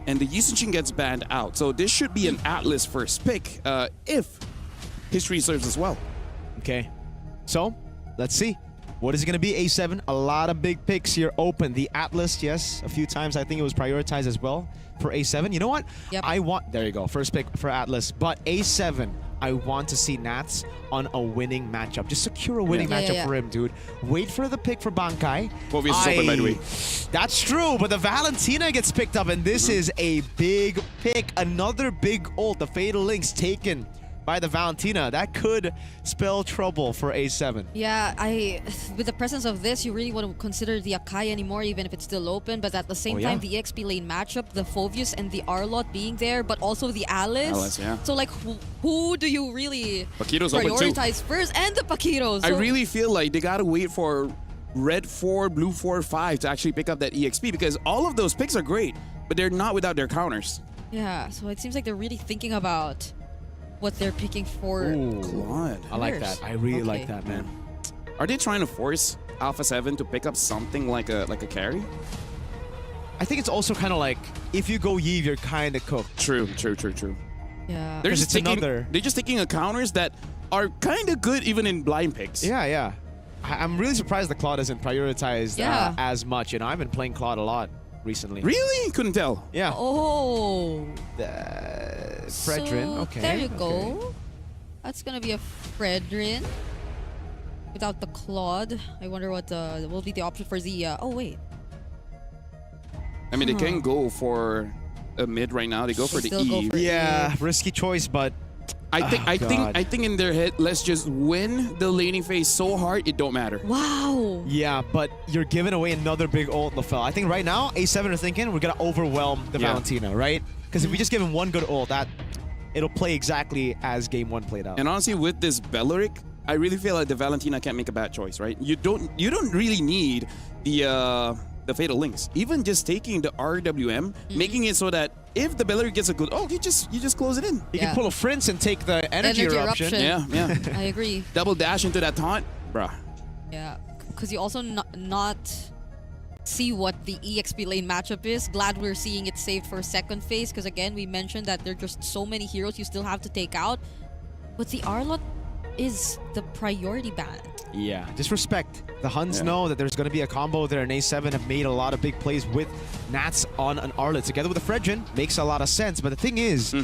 And the Yusenshin gets banned out. So this should be an Atlas first pick if history serves as well. Okay. So, let's see. What is it going to be? A7, a lot of big picks here open. The Atlas, yes, a few times I think it was prioritized as well for A7. You know what? Yep. There you go, first pick for Atlas. But A7, I want to see Nats on a winning matchup. Just secure a winning matchup for him, dude. Wait for the pick for Bankai. Bovius is open, by the way. That's true, but the Valentina gets picked up, and this is a big pick. Another big ult, the Fatal Links taken by the Valentina. That could spell trouble for A7. Yeah, with the presence of this, you really want to consider the Akai anymore, even if it's still open. But at the same time, the EXP lane matchup, the Phovius and the Arlot being there, but also the Alice. So like, who do you really Paquito's open too. prioritize first? And the Paquitos. So I really feel like they gotta wait for red 4, blue 4, 5 to actually pick up that EXP because all of those picks are great, but they're not without their counters. Yeah, so it seems like they're really thinking about what they're picking for. Claude. I like that. I really like that, man. Are they trying to force Alpha 7 to pick up something like a carry? I think it's also kind of like, if you go Yves, you're kind of cooked. True. Yeah. They're just taking another. They're just taking counters that are kind of good even in blind picks. Yeah. I'm really surprised the Claude isn't prioritized as much. You know, I've been playing Claude a lot recently. Really? Couldn't tell. Yeah. Oh. Fredrin. So, Okay. there you go. That's gonna be a Fredrin without the Claude. I wonder what will be the option for the. Oh wait. I mean, they can go for a mid right now. They go for the still go E. for Yeah, risky choice, but I think in their head, let's just win the laning phase so hard it don't matter. Wow. yeah, but you're giving away another big ult, Lafel. I think right now A7 are thinking we're gonna overwhelm the Valentina, right? Because if we just give him one good ult, it'll play exactly as game 1 played out. And honestly, with this Belleric, I really feel like the Valentina can't make a bad choice, right? You don't really need the Fatal Links. Even just taking the RWM, making it so that if the Belleric gets a good you just close it in. You can pull a Prince and take the energy eruption. Yeah. I agree. Double dash into that taunt, bruh. Yeah, because you also not see what the EXP lane matchup is. Glad we're seeing it saved for second phase, because again, we mentioned that there are just so many heroes you still have to take out. But the Arlot is the priority ban. Yeah, just respect. The Huns know that there's going to be a combo there, and A7 have made a lot of big plays with Nats on an Arlet together with a Fredrin. Makes a lot of sense, but the thing is,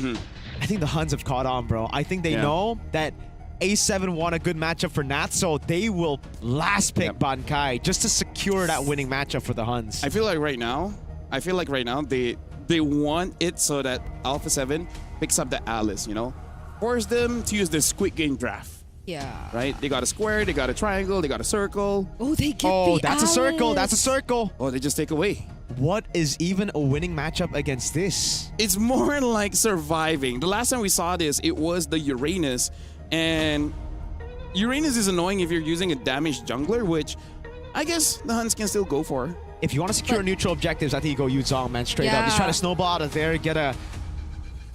I think the Huns have caught on, bro. I think they know that A7 want a good matchup for Nats, so they will last pick Bankai just to secure that winning matchup for the Huns. I feel like right now they want it so that Alpha 7 picks up the Alice, you know? Force them to use the Squid Game draft. Yeah. Right? They got a square, they got a triangle, they got a circle. Oh, they get the that's a circle. Alice. That's a circle. Oh, they just take away. What is even a winning matchup against this? It's more like surviving. The last time we saw this, it was the Uranus. And Uranus is annoying if you're using a damaged jungler, which I guess the Huns can still go for. If you want to secure neutral objectives, I think you go Yuzong, man, straight up. Just try to snowball out of there, get a...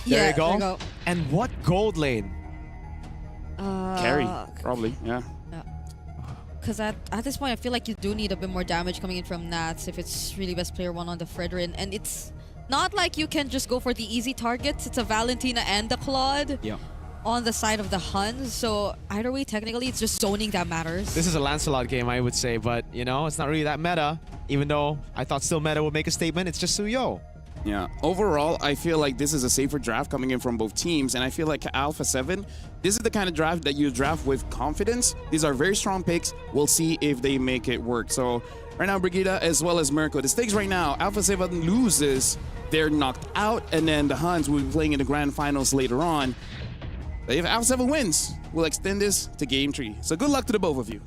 There you go. And what gold lane? Carry, probably, yeah. Because at this point, I feel like you do need a bit more damage coming in from Nats if it's really best player 1 on the Fredrin. And it's not like you can just go for the easy targets. It's a Valentina and the Claude on the side of the Huns. So either way, technically, it's just zoning that matters. This is a Lancelot game, I would say, but you know, it's not really that meta. Even though I thought still meta would make a statement, it's just Suyo. Yeah, overall, I feel like this is a safer draft coming in from both teams, and I feel like Alpha 7, this is the kind of draft that you draft with confidence. These are very strong picks. We'll see if they make it work. So right now, Brigida as well as Mirko. The stakes right now, Alpha 7 loses, they're knocked out, and then the Huns will be playing in the grand finals later on. But if Alpha 7 wins, we'll extend this to Game 3. So good luck to the both of you.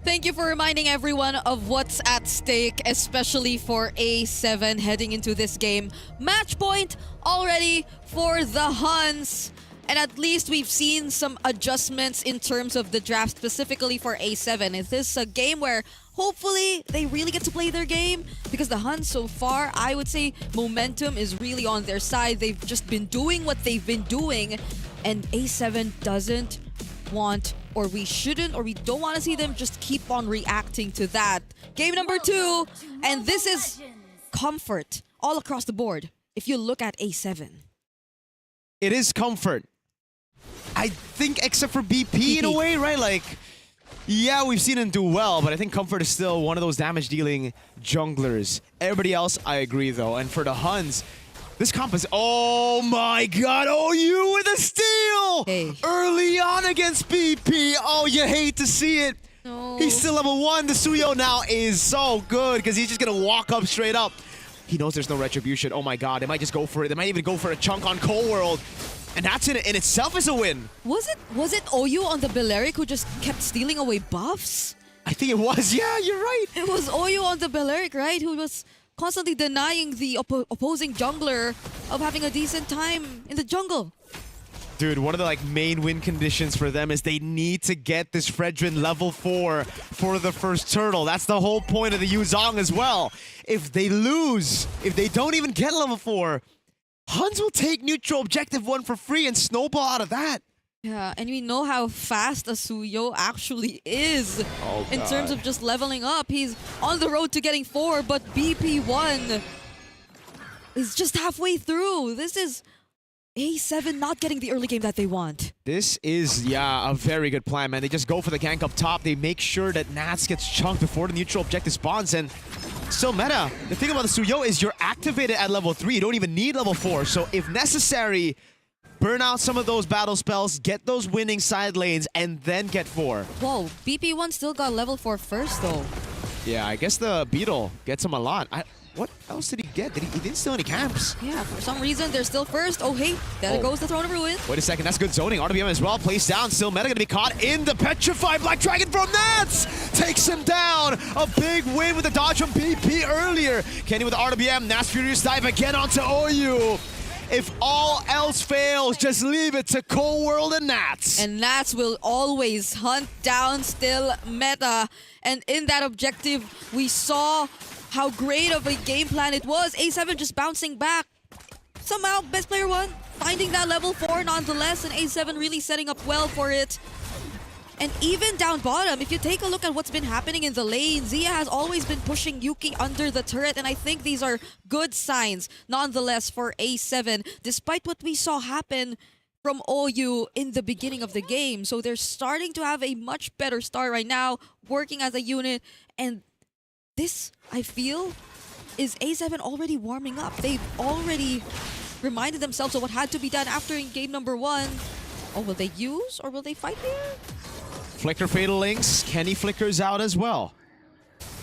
Thank you for reminding everyone of what's at stake, especially for A7 heading into this game. Match point already for the Huns. And at least we've seen some adjustments in terms of the draft, specifically for A7. Is this a game where hopefully they really get to play their game? Because the Huns so far, I would say momentum is really on their side. They've just been doing what they've been doing. And A7 doesn't want, or we shouldn't, or we don't want to see them just keep on reacting to that. Game number 2, and this is comfort all across the board if you look at A7. It is comfort. I think except for BP in a way, right? Like, yeah, we've seen him do well, but I think comfort is still one of those damage-dealing junglers. Everybody else, I agree, though. And for the Huns, this comp is... Oh my god! OU with a steal! Hey. Early on against BP. Oh, you hate to see it. No. He's still level 1. The Suyo now is so good because he's just going to walk up straight up. He knows there's no retribution. Oh my god, they might just go for it. They might even go for a chunk on Cold World. And that's in itself is a win. Was it OU on the Balearic who just kept stealing away buffs? I think it was. Yeah, you're right. It was OU on the Balearic, right? Who was constantly denying the opposing jungler of having a decent time in the jungle. Dude, one of the main win conditions for them is they need to get this Fredrin level 4 for the first turtle. That's the whole point of the Yuzong as well. If they lose, if they don't even get level 4, Huns will take neutral objective 1 for free and snowball out of that. Yeah, and we know how fast a Suyo actually is in terms of just leveling up. He's on the road to getting 4, but BP1 is just halfway through. This is A7 not getting the early game that they want. This is, yeah, a very good plan, man. They just go for the gank up top. They make sure that Nats gets chunked before the neutral objective spawns, and still meta. The thing about the Suyo is you're activated at level 3. You don't even need level 4. So if necessary, burn out some of those battle spells, get those winning side lanes, and then get 4. Whoa, BP1 still got level 4 first, though. Yeah, I guess the Beetle gets him a lot. What else did he get? He didn't steal any camps. Yeah, for some reason, they're still first. Oh, hey, there goes the Throne of Ruin. Wait a second, that's good zoning. RWM as well, placed down. Still meta gonna be caught in the Petrified Black Dragon from Nats! Takes him down! A big win with the dodge from BP earlier. Kenny with the RWM, Nats Furious dive again onto OU. If all else fails, just leave it to Cold World and Nats. And Nats will always hunt down still meta. And in that objective, we saw how great of a game plan it was. A7 just bouncing back. Somehow, best player 1 finding that level 4 nonetheless, and A7 really setting up well for it. And even down bottom, if you take a look at what's been happening in the lane, Zia has always been pushing Yuki under the turret, and I think these are good signs nonetheless for A7, despite what we saw happen from OU in the beginning of the game. So they're starting to have a much better start right now, working as a unit, and this, I feel, is A7 already warming up. They've already reminded themselves of what had to be done after in game number 1. Oh, will they use or will they fight here? Flicker Fatal Links, Kenny flickers out as well.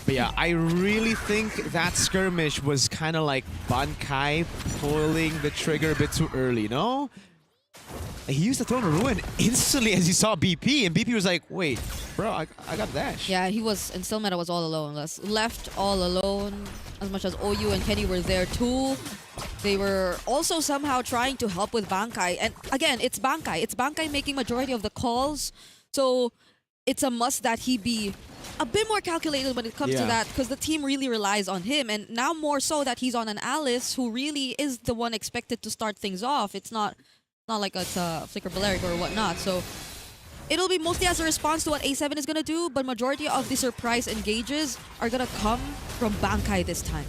But yeah, I really think that skirmish was kind of like Bankai pulling the trigger a bit too early, no? He used the Throne of Ruin instantly as he saw BP, and BP was like, wait, bro, I got dash. Yeah, he was, and still meta was all alone. Left all alone, as much as OU and Kenny were there too. They were also somehow trying to help with Bankai. And again, it's Bankai. It's Bankai making majority of the calls. So it's a must that he be a bit more calculated when it comes to that, because the team really relies on him. And now more so that he's on an Alice who really is the one expected to start things off. It's not like it's a Flicker Balearic or whatnot. So it'll be mostly as a response to what A7 is going to do, but majority of the surprise engages are going to come from Bankai this time.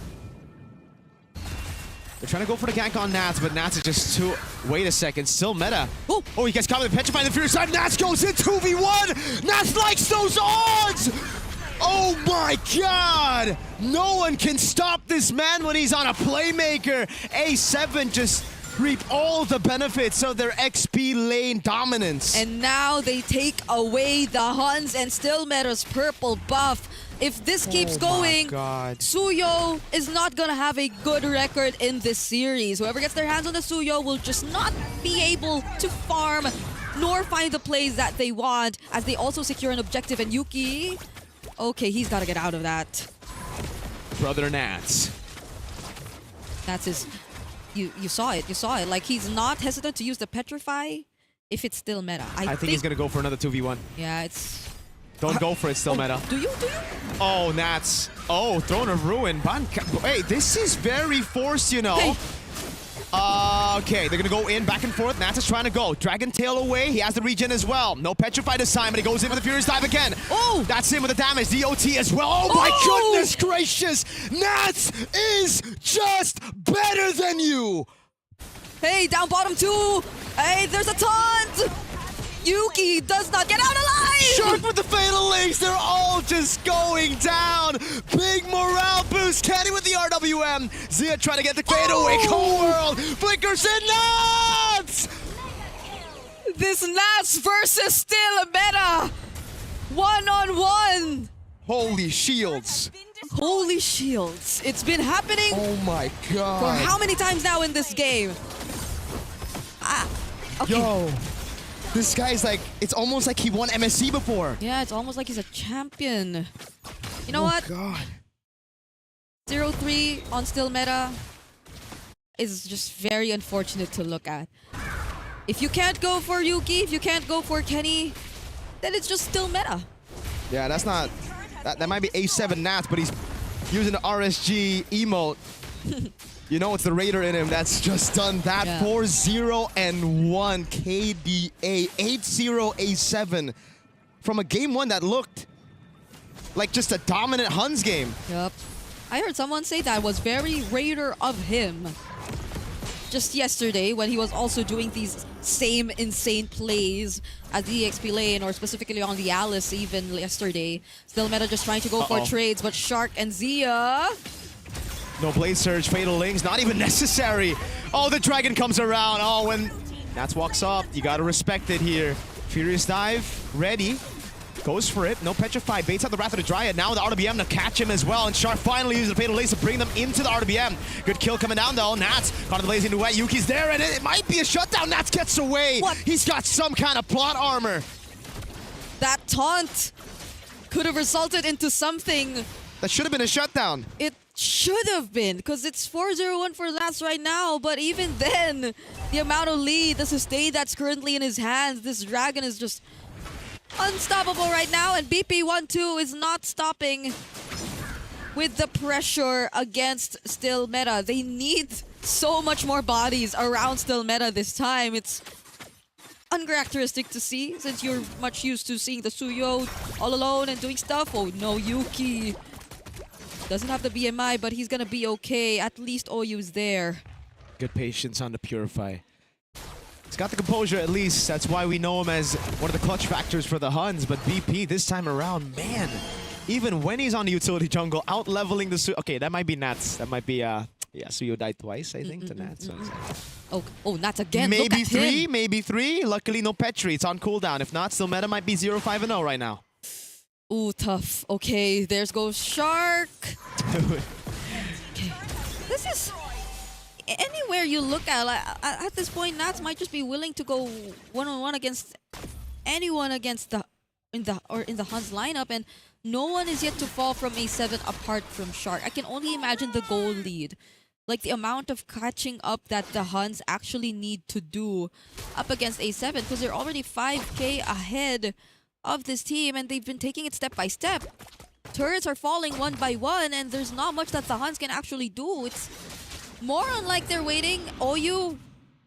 They're trying to go for the gank on Nats, but Nats is just too... Wait a second, still meta. Oh, he gets caught with the Petrify in the Furious side. Nats goes in 2v1. Nats likes those odds. Oh my god! No one can stop this man when he's on a playmaker. A7 just reap all the benefits of their XP lane dominance. And now they take away the Huns and still Meta's purple buff. If this keeps going, Suyo is not gonna have a good record in this series. Whoever gets their hands on the Suyo will just not be able to farm nor find the plays that they want, as they also secure an objective. And Yuki, okay, he's gotta get out of that. Brother Nats. That's his... You saw it. Like, he's not hesitant to use the Petrify if it's still meta. I think he's gonna go for another 2v1. Yeah, it's... Don't go for it, still meta. Do you? Oh, Nats. Oh, Throne of Ruin. Hey, this is very forced, you know. Hey. Okay, they're gonna go in, back and forth. Nats is trying to go. Dragon Tail away. He has the regen as well. No Petrify this time, but he goes in with the Furious Dive again. Oh! That's him with the damage. DOT as well. Oh my goodness gracious! Nats is just better than you! Hey, down bottom 2. Hey, there's a taunt. Yuki does not get out alive! Shark with the Fatal Links, they're all just going down! Big morale boost, Kenny with the RWM! Zia trying to get the fadeaway, Co-World! Flickers and Nats! This Nats versus still a meta! 1-on-1! Holy shields! Holy shields. It's been happening Oh my for god! how many times now in this game? Okay. Yo! This guy's like, it's almost like he won MSC before. Yeah, it's almost like he's a champion. You know what? God. 0-3 on still meta is just very unfortunate to look at. If you can't go for Yuki, if you can't go for Kenny, then it's just still meta. Yeah, that's not... That might be A7 Nats, but he's using the RSG emote. You know it's the Raider in him that's just done that. Yeah. 4-0 and 1 KDA. 8-0 A7 from a game 1 that looked like just a dominant Huns game. Yup. I heard someone say that was very Raider of him. Just yesterday when he was also doing these same insane plays at the EXP lane, or specifically on the Alice even yesterday. Still meta just trying to go for trades, but Shark and Zia... No Blade Surge, Fatal Links, not even necessary. Oh, the Dragon comes around. Oh, when Nats walks up, you gotta respect it here. Furious Dive, ready. Goes for it, no Petrify, baits out the Wrath of the Dryad. Now the RWM to catch him as well, and Shark finally uses the Fatal Links to bring them into the RWM. Good kill coming down though. Nats caught in the blazing duet. Yuki's there, and it might be a shutdown. Nats gets away. What? He's got some kind of plot armor. That taunt could have resulted into something. That should have been a shutdown. It should have been, because it's 4-0-1 for Nats right now, but even then, the amount of lead, the sustain that's currently in his hands, this Dragon is just unstoppable right now, and BP 1-2 is not stopping with the pressure against still meta. They need so much more bodies around still meta this time. It's uncharacteristic to see, since you're much used to seeing the Suyo all alone and doing stuff. Oh no, Yuki doesn't have the BMI, but he's gonna be okay. At least Oyu's there. Good patience on the Purify. He's got the composure at least. That's why we know him as one of the clutch factors for the Huns. But BP this time around, man, even when he's on the utility jungle, out-leveling the Suyo. Okay, that might be Nats. That might be, yeah, Suyo died twice, I think, to Nats. Oh, Nats again. Maybe maybe three. Luckily, no Petri. It's on cooldown. If not, still meta might be 0-5-0 right now. Ooh, tough. Okay, there's goes Shark. Okay. This is... Anywhere you look at, like, at this point, Nats might just be willing to go one-on-one against anyone against in the Huns lineup, and no one is yet to fall from A7 apart from Shark. I can only imagine the goal lead. Like, the amount of catching up that the Huns actually need to do up against A7, because they're already 5k ahead of this team, and they've been taking it step by step. Turrets are falling one by one, and there's not much that the Huns can actually do. It's more on like they're waiting. Oyu,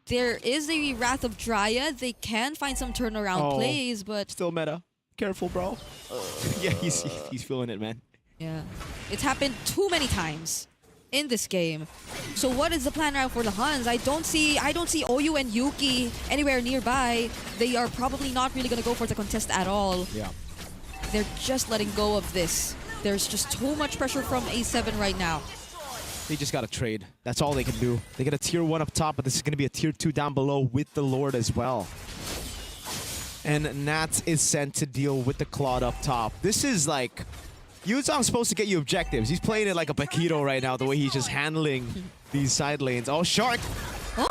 there is a Wrath of Dryad. They can find some turnaround plays, but... Still meta. Careful, bro. Yeah, he's feeling it, man. Yeah. It's happened too many times. in this game. So what is the plan now for the Huns? I don't see Oyu and Yuki anywhere nearby. They are probably not really gonna go for the contest at all. Yeah. They're just letting go of this. There's just too much pressure from A7 right now. They just got to trade. That's all they can do. They get a tier 1 up top, but this is going to be a tier 2 down below with the Lord as well. And Nats is sent to deal with the Claude up top. This is like... Yuzong's supposed to get you objectives. He's playing it like a Paquito right now, the way he's just handling these side lanes. Oh, Shark! Oh.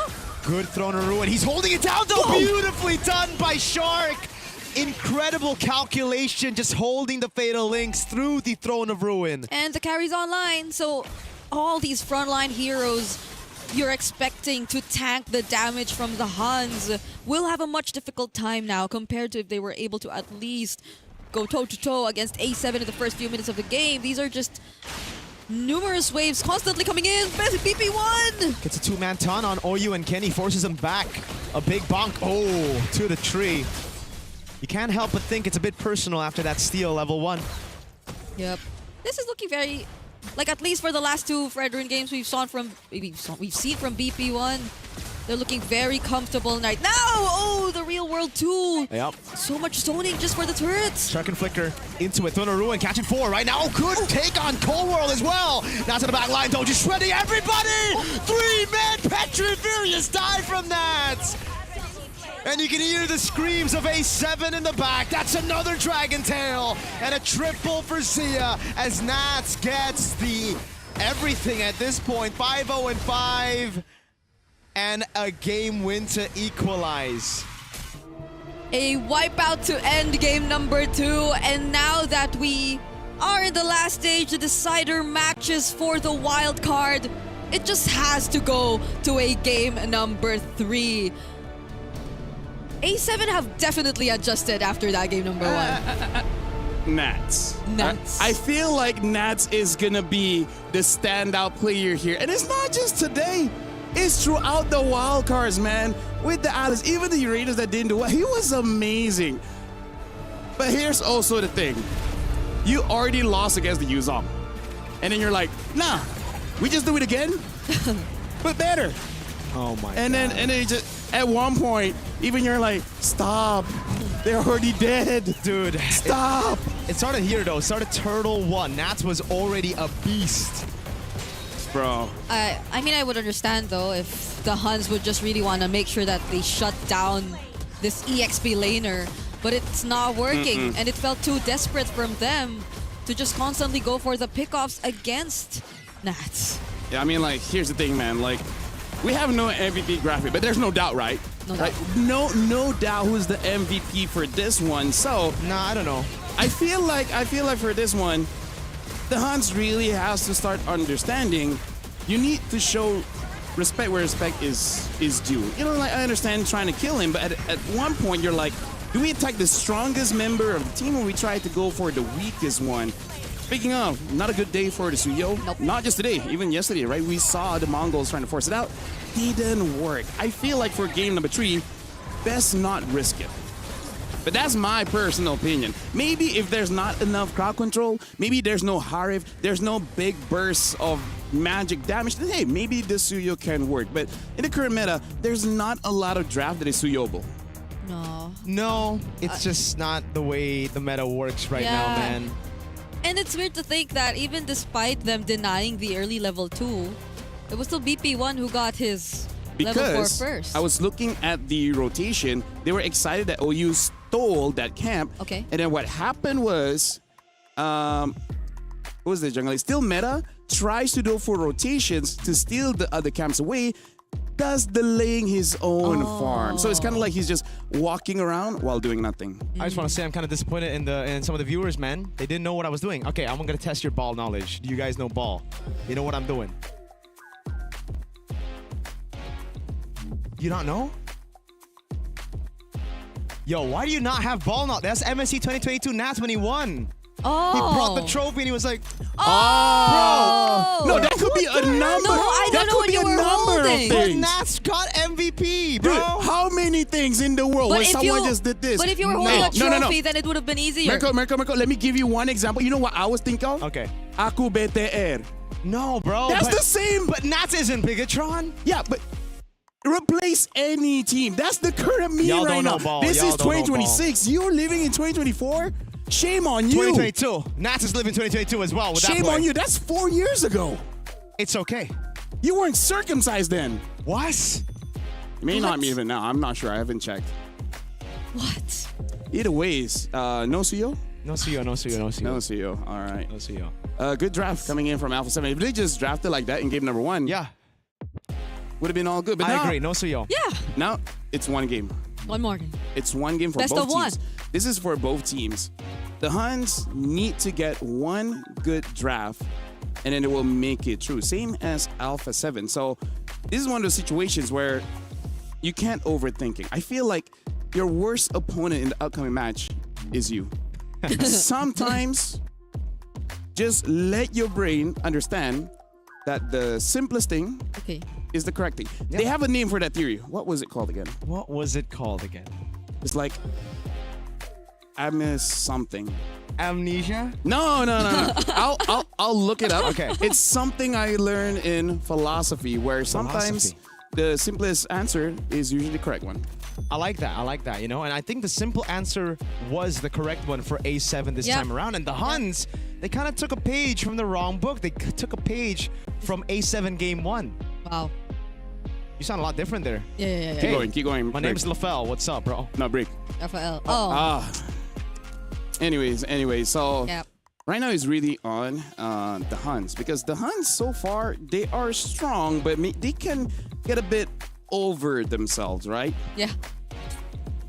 Good throw to ruin. He's holding it down, though! Whoa. Beautifully done by Shark! Incredible calculation, just holding the Fatal Links through the Throne of Ruin. And the carry's online, so all these frontline heroes you're expecting to tank the damage from the Huns will have a much difficult time now compared to if they were able to at least go toe-to-toe against A7 in the first few minutes of the game. These are just numerous waves constantly coming in. BP1! Gets a two-man ton on Oyu and Kenny, forces him back. A big bonk. Oh, to the tree. You can't help but think it's a bit personal after that steal, level 1. Yep. This is looking very... Like, at least for the last two Fredrin games we've seen from BP1, they're looking very comfortable right now. Oh, the real world 2. Yep. So much zoning just for the turrets. Shark and Flicker into it. Throne of Ruin catching 4 right now. Oh, good take on Cold World as well. Now to the back line, though, just shredding everybody. 3-man Petrifurious die from that. And you can hear the screams of A7 in the back. That's another Dragon Tail. And a triple for Zia as Nats gets the everything at this point. 5-0-5. And a game win to equalize. A wipeout to end game number 2. And now that we are in the last stage, the decider matches for the wild card, it just has to go to a game number 3. A7 have definitely adjusted after that game number 1. Nats. I feel like Nats is gonna be the standout player here. And it's not just today. It's throughout the wildcards, man. With the Alice, even the Raiders that didn't do well, he was amazing. But here's also the thing. You already lost against the Yuzong. And then you're like, nah, we just do it again, but better. Oh my and God. then you just, at one point, even you're like, stop. They're already dead. Dude, stop. It started here, though. It started Turtle 1. Nats was already a beast. Bro. I mean, I would understand, though, if the Huns would just really want to make sure that they shut down this EXP laner. But it's not working, and it felt too desperate from them to just constantly go for the pickoffs against Nats. Yeah, I mean, like, here's the thing, man. Like, we have no MVP graphic, but there's no doubt, right? No doubt. Right? No doubt who's the MVP for this one. So, Nah, I don't know. I feel like for this one, the Huns really has to start understanding you need to show respect where respect is due. You know, like, I understand trying to kill him, but at one point you're like, do we attack the strongest member of the team or we try to go for the weakest one? Speaking of, not a good day for the Suyo. Nope. Not just today, even yesterday, right? We saw the Mongols trying to force it out. Didn't work. I feel like for game number 3, best not risk it. But that's my personal opinion. Maybe if there's not enough crowd control, maybe there's no Harif, there's no big bursts of magic damage, then hey, maybe the Suyo can work. But in the current meta, there's not a lot of draft that is Suyoable. No. It's just not the way the meta works right now, man. And it's weird to think that even despite them denying the early level 2, it was still BP1 who got his level 4 first. I was looking at the rotation. They were excited that OU stole that camp. Okay. And then what happened was, what was the jungle? Still meta tries to do for rotations to steal the other camps away, thus delaying his own farm. So it's kind of like he's just walking around while doing nothing. I just want to say I'm kind of disappointed in some of the viewers, man. They didn't know what I was doing. Okay, I'm going to test your ball knowledge. Do you guys know ball? You know what I'm doing? You don't know? Yo, why do you not have ball knowledge? That's MSC 2022 Nats when he won. Oh. He brought the trophy and he was like, Oh! No, that could be a number. No, I don't know what you were holding. but Things. Nats got MVP, bro. Dude, how many things in the world where someone just did this? But if you were holding a trophy, then it would have been easier. Merko, let me give you one example. You know what I was thinking of? Okay. Aku BTR. No, bro. That's but, the same. But Nats isn't Bigatron. Yeah, but replace any team. That's the current meme Y'all right don't now. know ball. This Y'all is don't know 2026. You're living in 2024. Shame on you. 2022. Nats is living 2022 as well. With that Shame play. on you. That's 4 years ago. It's okay. You weren't circumcised then. What? May not What? be even now. I'm not sure. I haven't checked. What? Either ways, no CEO? No CEO, no CEO, no CEO. No CEO. All right. No CEO. Good draft coming in from Alpha 7. If they just drafted like that in game number 1, Yeah, would have been all good. But I now, agree. No CEO. Yeah. now it's one game. One more game. It's one game for Best both of one. teams. This is for both teams. The Huns need to get one good draft, and then it will make it through. Same as Alpha 7. So this is one of those situations where you can't overthink it. I feel like your worst opponent in the upcoming match is you. Sometimes just let your brain understand that the simplest thing Okay. is the correct thing. They have a name for that theory. What was it called again? What was it called again? It's like Amis something. Amnesia? No. I'll look it up. Okay. It's something I learned in philosophy where sometimes Philosophy. the simplest answer is usually the correct one. I like that, you know, and I think the simple answer was the correct one for A7 this Yeah. time around. And the Huns, they kind of took a page from the wrong book. They took a page from A7 Game 1. Wow. You sound a lot different there. Yeah. Keep going. My Break. name's LaFell. What's up, bro? No, break. FL. Oh. Anyways, so Yep. right now is really on the Huns because the Huns so far they are strong, but they can get a bit over themselves, right? Yeah.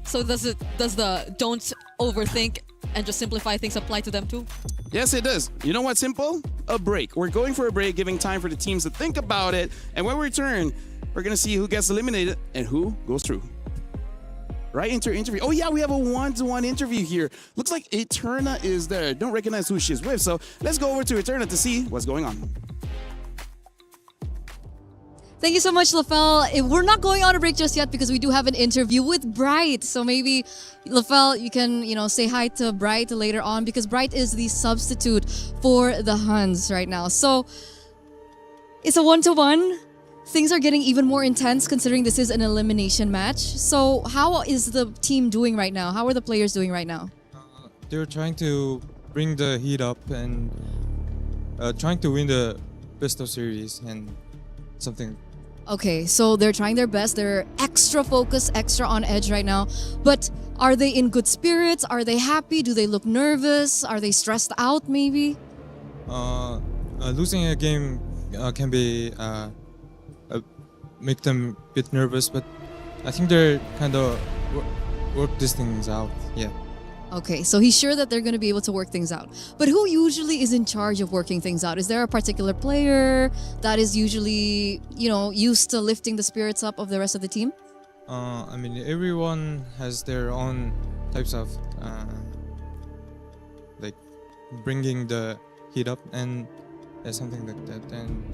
So does the don't overthink and just simplify things apply to them too? Yes, it does. You know what's simple? A break. We're going for a break, giving time for the teams to think about it, and when we return, we're gonna see who gets eliminated and who goes through. Right into interview. Oh yeah, we have a one-to-one interview here. Looks like Eterna is there. Don't recognize who she's with, so let's go over to Eterna to see what's going on. Thank you so much, LaFell. We're not going on a break just yet because we do have an interview with Bright. So maybe, LaFell, you can, say hi to Bright later on because Bright is the substitute for the Huns right now. So it's a one-to-one. Things are getting even more intense considering this is an elimination match. So how is the team doing right now? How are the players doing right now? They're trying to bring the heat up and trying to win the best of series and something. Okay, so they're trying their best. They're extra focused, extra on edge right now. But are they in good spirits? Are they happy? Do they look nervous? Are they stressed out maybe? Losing a game can be make them a bit nervous, but I think they're kind of work these things out. Yeah. Okay, so he's sure that they're going to be able to work things out. But who usually is in charge of working things out? Is there a particular player that is usually, used to lifting the spirits up of the rest of the team? I mean, everyone has their own types of like bringing the heat up and something like that. And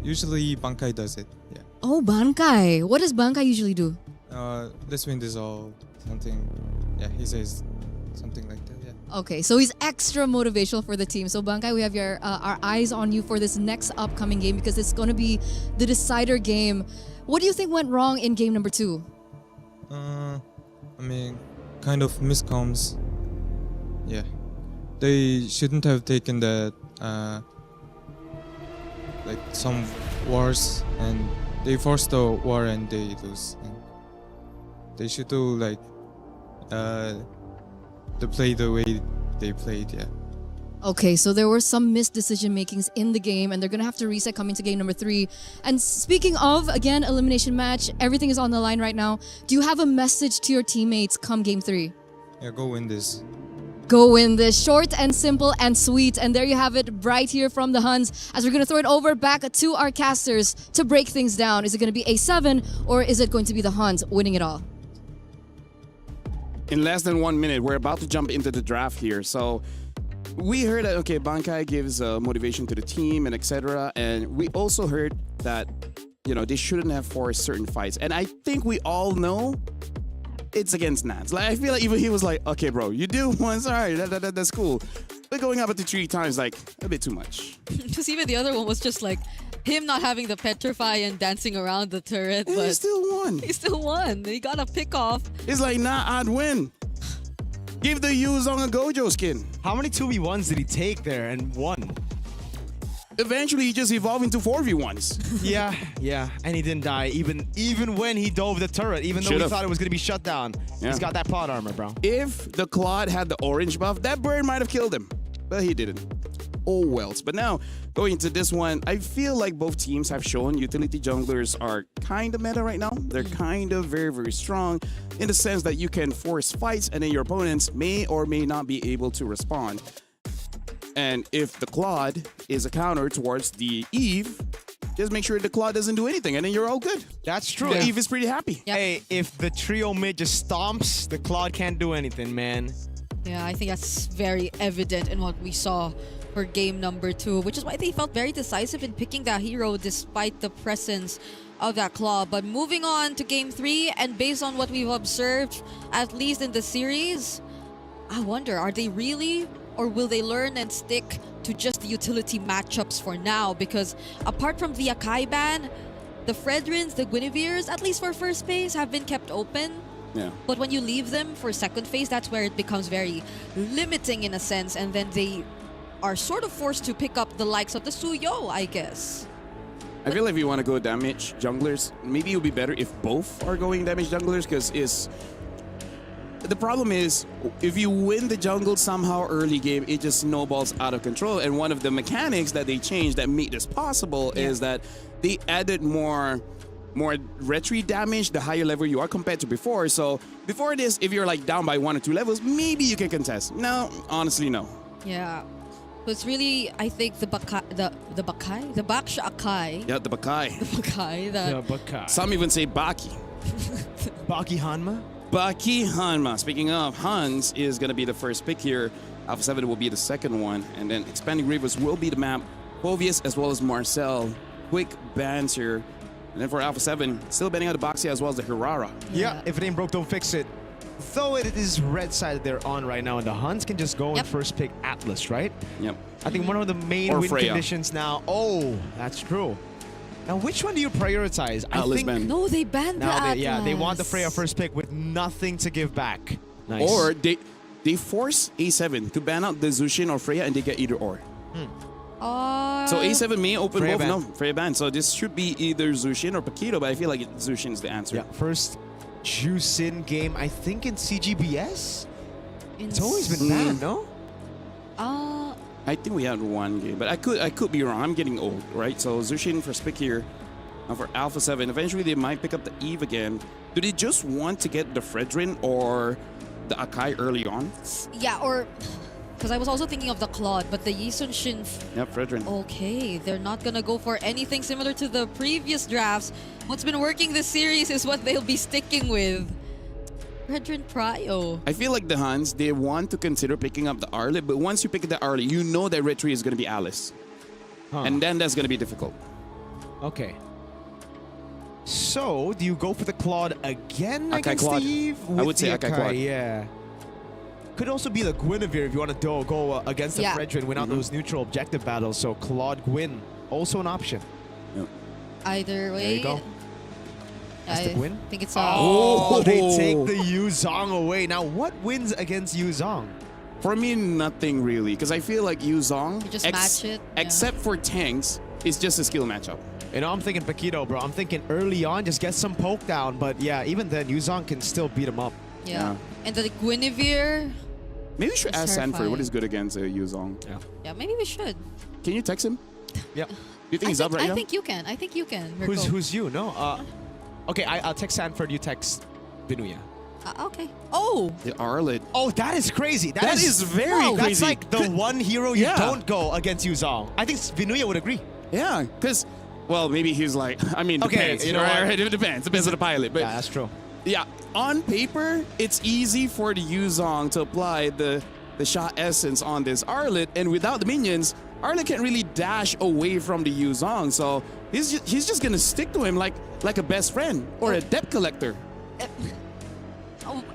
usually Bankai does it. Yeah. Oh, Bankai. What does Bankai usually do? Let's win this all. Something. Yeah, he says something like that. Yeah. Okay, so he's extra motivational for the team. So Bankai, we have our eyes on you for this next upcoming game because it's going to be the decider game. What do you think went wrong in game number 2? I mean, kind of miscoms. Yeah, they shouldn't have taken that. Like some wars, and they forced the war and they lose. And they should do like to play the way they played. Yeah. Okay, so there were some missed decision makings in the game, and they're gonna have to reset coming to game number 3. And speaking of, again, elimination match, everything is on the line right now. Do you have a message to your teammates come game 3? Yeah, go win this. Go win this. Short and simple and sweet. And there you have it, Bright here from the Huns. As we're gonna throw it over back to our casters to break things down. Is it gonna be A7 or is it going to be the Huns winning it all? In less than 1 minute, we're about to jump into the draft here. So we heard that, okay, Bankai gives motivation to the team and etc. And we also heard that, they shouldn't have forced certain fights. And I think we all know it's against Nats. Like, I feel like even he was like, okay, bro, you do once, all right, that's cool. But going up to 3 times, like, a bit too much. Just even the other one was just like him not having the petrify and dancing around the turret, And but he still won. he still won. He got a pick off. It's like, nah, I'd win. Give the Yuzong a Gojo skin. How many 2v1s did he take there and won? Eventually, he just evolved into 4v1s. Yeah, and he didn't die even when he dove the turret, even though we Should've. thought it was gonna be shut down. Yeah. He's got that plot armor, bro. If the Claude had the orange buff, that bird might have killed him. But he didn't. Oh wells. But now, going into this one, I feel like both teams have shown utility junglers are kind of meta right now. They're kind of very, very strong in the sense that you can force fights and then your opponents may or may not be able to respond. And if the Claude is a counter towards the Eve, just make sure the Claude doesn't do anything and then you're all good. That's true. The Eve is pretty happy. Yep. Hey, if the trio mid just stomps, the Claude can't do anything, man. Yeah, I think that's very evident in what we saw for game number 2, which is why they felt very decisive in picking that hero despite the presence of that claw. But moving on to game 3, and based on what we've observed, at least in the series, I wonder, are they really, or will they learn and stick to just the utility matchups for now? Because apart from the Akai ban, the Fredrins, the Guineveres, at least for first phase, have been kept open. Yeah. But when you leave them for second phase, that's where it becomes very limiting in a sense, and then they are sort of forced to pick up the likes of the Suyo, I guess. I feel like if you want to go damage junglers, maybe it would be better if both are going damage junglers, because the problem is if you win the jungle somehow early game, it just snowballs out of control. And one of the mechanics that they changed that made this possible is that they added more retreat damage the higher level you are compared to before. So before this, if you're like down by 1 or 2 levels, maybe you can contest. No, honestly, no. Yeah. So it's really, I think, the Baksha Akai. Yeah, the Bakai. The Bakai. The, Bakai. Some even say Baki. Baki Hanma? Baki Hanma. Speaking of, Hans is going to be the first pick here. Alpha 7 will be the second one. And then Expanding Rivers will be the map. Povius as well as Marcel. Quick bans here. And then for Alpha 7, still banning out the Boxia as well as the Hirara. Yeah, if it ain't broke, don't fix it. Though it is red side they're on right now, and the Huns can just go and first pick Atlas, right? Yep. I think one of the main Or win Freya. conditions now. Oh, that's true. Now, which one do you prioritize? Atlas I think ban. no, they banned the now Atlas. they want the Freya first pick with nothing to give back. Nice. Or they force A7 to ban out the Zushin or Freya and they get either or. So A7 may open Freya both. ban. No, Freya ban. So this should be either Zushin or Paquito, but I feel like Zushin is the answer. yeah, first Jusin game, I think in CGBS? It's always been banned, no? I think we had one game, but I could be wrong. I'm getting old, right? So Zushin for pick here. For Alpha 7, eventually they might pick up the Eve again. Do they just want to get the Fredrin or the Akai early on? Yeah, or... Because I was also thinking of the Claude, but the Yisun Shin... Yep, Fredrin. Okay, they're not gonna go for anything similar to the previous drafts. What's been working this series is what they'll be sticking with. Fredrin Prio. I feel like the Huns, they want to consider picking up the Arlet, but once you pick the Arlet, you know that retreat is going to be Alice. And then that's going to be difficult. Okay. So, do you go for the Claude again Akai against Claude. the Eve? I would say the Akai Claude. Yeah. Could also be the Guinevere if you want to go against the Yeah. Fredrin, win out those neutral objective battles. So, Claude Gwyn, also an option. Either way... There you go. That's the win? I think it's... Oh, they take the Yuzong away. Now, what wins against Yuzong? For me, nothing really, because I feel like Yuzong, You just match it, yeah. except for tanks, is just a skill matchup. You know, I'm thinking Paquito, bro. I'm thinking early on, just get some poke down. But yeah, even then, Yuzong can still beat him up. Yeah. And the Guinevere... Maybe we should It's ask Sanford terrifying. what is good against Yuzong. Yeah. Yeah, maybe we should. Can you text him? Yep. Do you think he's up right I now? think you can. I think you can. Mirko. Who's you? No. Okay, I'll text Sanford. You text Binuya. Okay. Oh! The Arlet. Oh, that is crazy. That is very Whoa. crazy. That's like the one hero you Yeah. don't go against Yuzong. I think Binuya would agree. Yeah, because, well, maybe he's like, I mean, Okay, depends. you know right? what? It depends. Depends on the pilot. But Yeah, that's true. yeah, on paper, it's easy for the Yuzong to apply the shot essence on this Arlet, and without the minions, Arlet can't really dash away from the Yuzong, so he's just gonna stick to him like a best friend or a debt collector.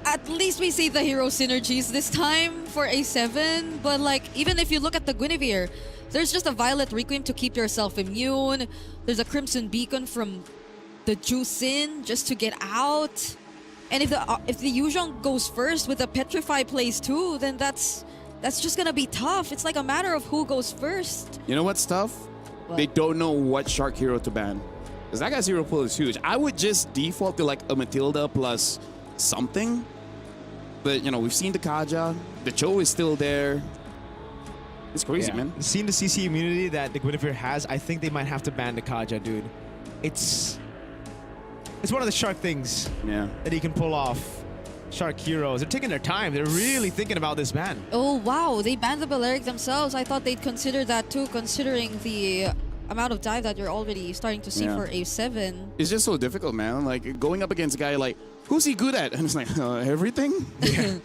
At least we see the hero synergies this time for A7. But like, even if you look at the Guinevere, there's just a Violet Requiem to keep yourself immune. There's a Crimson Beacon from the Juicin just to get out. And if the Yuzhong goes first with the Petrify plays too, then that's just gonna be tough. It's like a matter of who goes first. You know what's tough? What? They don't know what Shark hero to ban. Because that guy's hero pool is huge. I would just default to like a Matilda plus something. But, you know, we've seen the Kaja. The Cho is still there. It's crazy, man. Seeing the CC immunity that the Guinevere has, I think they might have to ban the Kaja, dude. It's one of the Shark things that he can pull off. Shark heroes. They're taking their time. They're really thinking about this ban. Oh, wow. They banned the Balearic themselves. I thought they'd consider that too, considering the amount of dive that you're already starting to see for A7. It's just so difficult, man. Like, going up against a guy like, who's he good at? And it's like, everything? Yeah.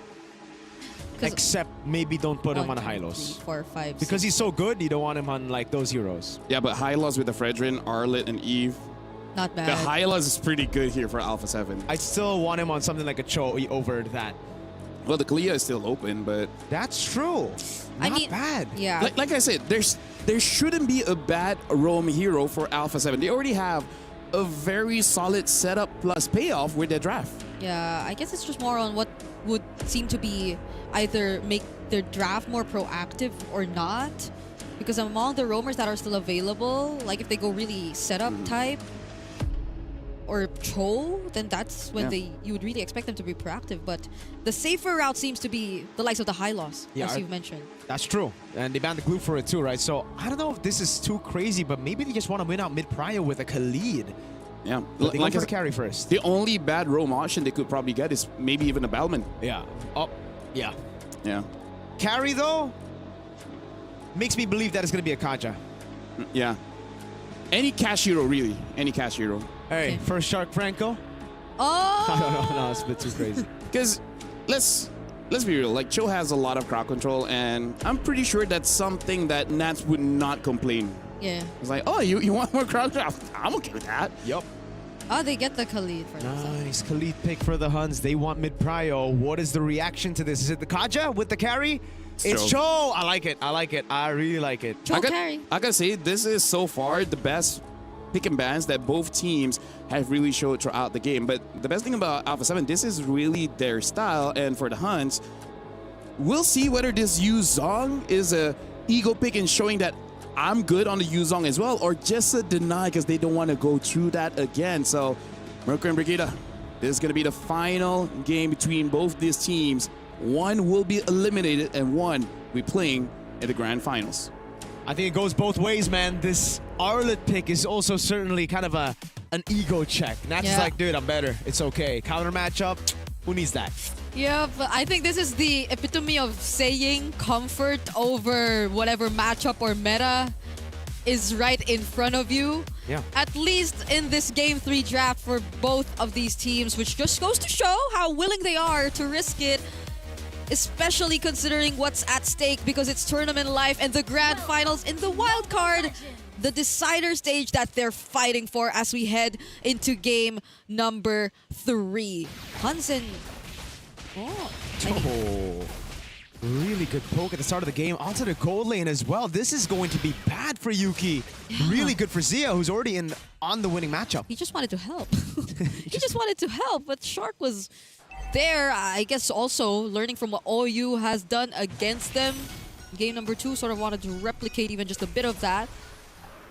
Except maybe don't put him on 1, 2, Hylos. 3, 4, 5, Because 6. he's so good, you don't want him on like those heroes. Yeah, but Hylos with the Fredrin, Arlet, and Eve. Not bad. The Hylos is pretty good here for Alpha 7. I still want him on something like a Cho over that. Well, the Clea is still open, but... That's true. Not bad. Yeah. Like I said, there shouldn't be a bad roam hero for Alpha 7. They already have a very solid setup plus payoff with their draft. Yeah, I guess it's just more on what would seem to be either make their draft more proactive or not. Because among the roamers that are still available, like if they go really setup type or Cho, then that's when you would really expect them to be proactive. But the safer route seems to be the likes of the Hylos, as you've mentioned. That's true. And they banned the glue for it too, right? So I don't know if this is too crazy, but maybe they just want to win out mid-prio with a Khalid. Yeah. But they go for the carry first. The only bad roam option they could probably get is maybe even a Bellman. Yeah. Oh, yeah. Yeah. Carry, though, makes me believe that it's going to be a Kaja. Yeah. Any cash hero, really. Any cash hero. Hey, first Shark Franco? Oh! I don't know. No, it's a bit too crazy. Because let's be real. Like, Cho has a lot of crowd control, and I'm pretty sure that's something that Nats would not complain. Yeah. It's like, oh, you want more crowd control? I'm okay with that. Yup. Oh, they get the Khalid for themselves. Nice. Khalid pick for the Huns. They want mid-prio. What is the reaction to this? Is it the Kaja with the carry? It's Cho. I like it. I like it. I really like it. Cho carry. I gotta say, this is so far the best pick and bans that both teams have really showed throughout the game. But the best thing about Alpha 7, this is really their style. And for the Huns, we'll see whether this Yu Zong is a ego pick and showing that I'm good on the Yu Zong as well, or just a deny because they don't want to go through that again. So, Mercury and Brigida, this is going to be the final game between both these teams. One will be eliminated and one will be playing in the grand finals. I think it goes both ways, man. This Arlet pick is also certainly kind of an ego check. Nats is like, dude, I'm better. It's okay. Counter matchup, who needs that? Yeah, but I think this is the epitome of saying comfort over whatever matchup or meta is right in front of you. Yeah. At least in this Game 3 draft for both of these teams, which just goes to show how willing they are to risk it, especially considering what's at stake because it's tournament life and the grand finals in the wildcard, the decider stage that they're fighting for as we head into game number 3. Hansen. Oh, really good poke at the start of the game onto the gold lane as well. This is going to be bad for Yuki. Yeah. Really good for Zia, who's already on the winning matchup. He just wanted to help. He just wanted to help, but Shark was there, I guess also learning from what OU has done against them. Game number 2 sort of wanted to replicate even just a bit of that.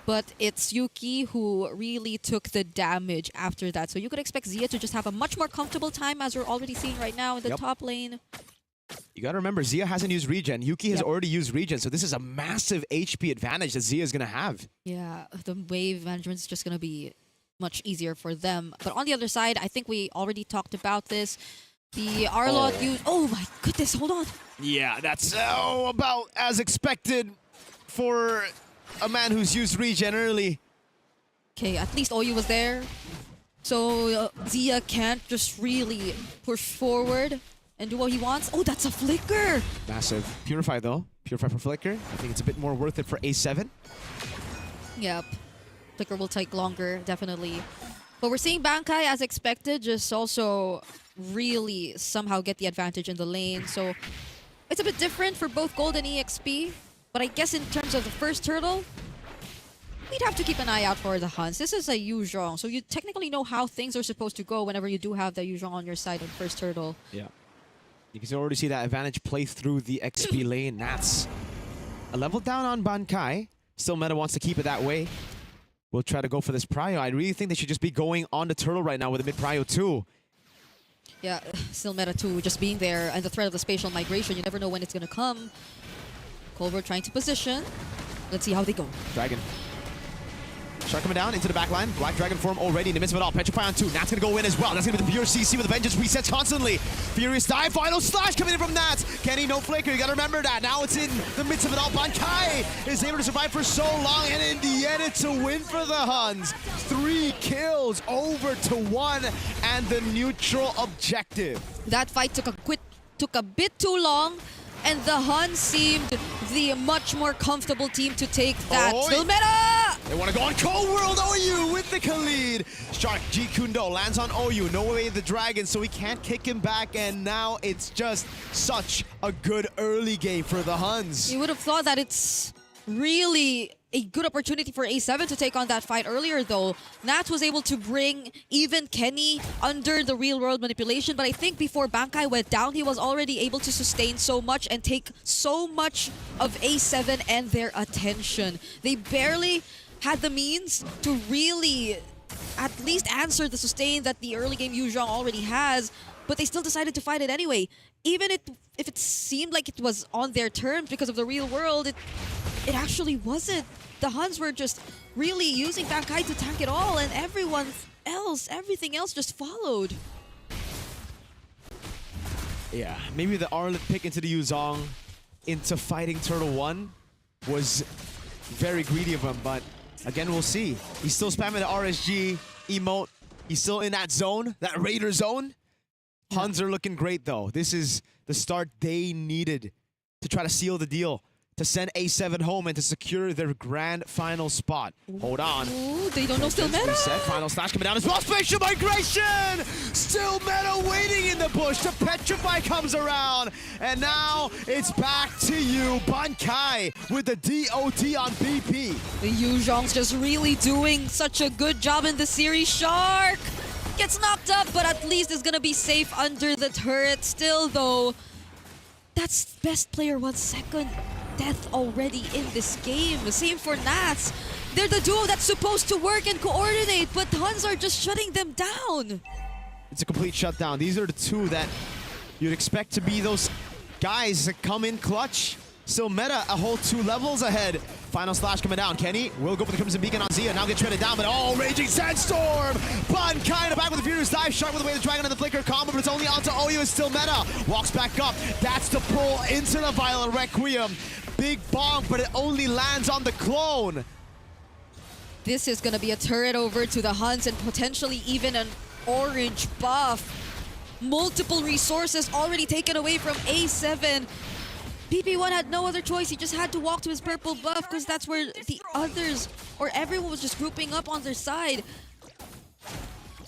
But it's Yuki who really took the damage after that. So you could expect Zia to just have a much more comfortable time as we're already seeing right now in the top lane. You gotta remember, Zia hasn't used regen. Yuki has already used regen, so this is a massive HP advantage that Zia is gonna have. Yeah, the wave management is just gonna be much easier for them. But on the other side, I think we already talked about this. The Arlot used... Oh my goodness, hold on. Yeah, that's about as expected for a man who's used regen early. Okay, at least OU was there. So Zia can't just really push forward and do what he wants. Oh, that's a flicker! Massive. Purify though. Purify for flicker. I think it's a bit more worth it for A7. Yep. Flicker will take longer, definitely. But we're seeing Bankai as expected, just also really somehow get the advantage in the lane. So it's a bit different for both Gold and EXP. But I guess in terms of the first turtle, we'd have to keep an eye out for the Huns. This is a Yuzhong, so you technically know how things are supposed to go whenever you do have the Yuzhong on your side on first turtle. Yeah. You can already see that advantage play through the XP lane. That's a level down on Bankai. Still Meta wants to keep it that way. We'll try to go for this prio. I really think they should just be going on the turtle right now with a mid prio too. Yeah, still Meta too, just being there and the threat of the spatial migration. You never know when it's going to come. Culver trying to position. Let's see how they go. Dragon. Shark coming down into the back line. Black Dragon form already in the midst of it all. Petrify on 2. Nat's gonna go in as well. That's gonna be the pure CC with the Vengeance resets constantly. Furious dive. Final slash coming in from Nat. Kenny, no flicker. You gotta remember that. Now it's in the midst of it all. Bankai is able to survive for so long, and in the end, it's a win for the Huns. 3 kills over to 1, and the neutral objective. That fight took a bit too long, and the Huns seemed the much more comfortable team to take that. Oh, Still Meta! They want to go on Cold World OU with the Khalid. Shark G Kundo lands on OU. No way the Dragon, so he can't kick him back. And now it's just such a good early game for the Huns. You would have thought that it's really a good opportunity for A7 to take on that fight earlier, though. Nat was able to bring even Kenny under the real-world manipulation, but I think before Bankai went down, he was already able to sustain so much and take so much of A7 and their attention. They barely had the means to really at least answer the sustain that the early game Yuzhong already has, but they still decided to fight it anyway. Even if it seemed like it was on their terms because of the real world, it actually wasn't. The Huns were just really using Bankai to tank it all, and everything else just followed. Yeah, maybe the Arlet pick into the Yuzhong into fighting Turtle 1 was very greedy of him, but again, we'll see. He's still spamming the RSG emote. He's still in that zone, that Raider zone. Huns are looking great, though. This is the start they needed to try to seal the deal, to send A7 home and to secure their grand final spot. Hold on. Ooh, they don't know Still Meta. Reset. Final slash coming down as well. Spatial migration! Still Meta waiting in the bush. The Petrify comes around. And now it's back to you. Bankai with the DOT on BP. The Yuzhong's just really doing such a good job in the series. Shark gets knocked up, but at least is gonna be safe under the turret. Still, though, that's best player 1 second death already in this game. Same for Nats. They're the duo that's supposed to work and coordinate, but Huns are just shutting them down. It's a complete shutdown. These are the two that you'd expect to be those guys that come in clutch. Still Meta a whole 2 levels ahead. Final slash coming down. Kenny will go for the Crimson Beacon on Zia. Now gets shredded down, but Raging Sandstorm! Bankai in the back with the Furious Dive. Shark with the way the Dragon and the Flicker combo, but it's only onto OU. It's Still Meta. Walks back up. That's the pull into the Violent Requiem. Big bonk, but it only lands on the clone. This is gonna be a turret over to the Huns and potentially even an orange buff. Multiple resources already taken away from A7. PP1 had no other choice. He just had to walk to his purple buff because that's where the others, or everyone was just grouping up on their side.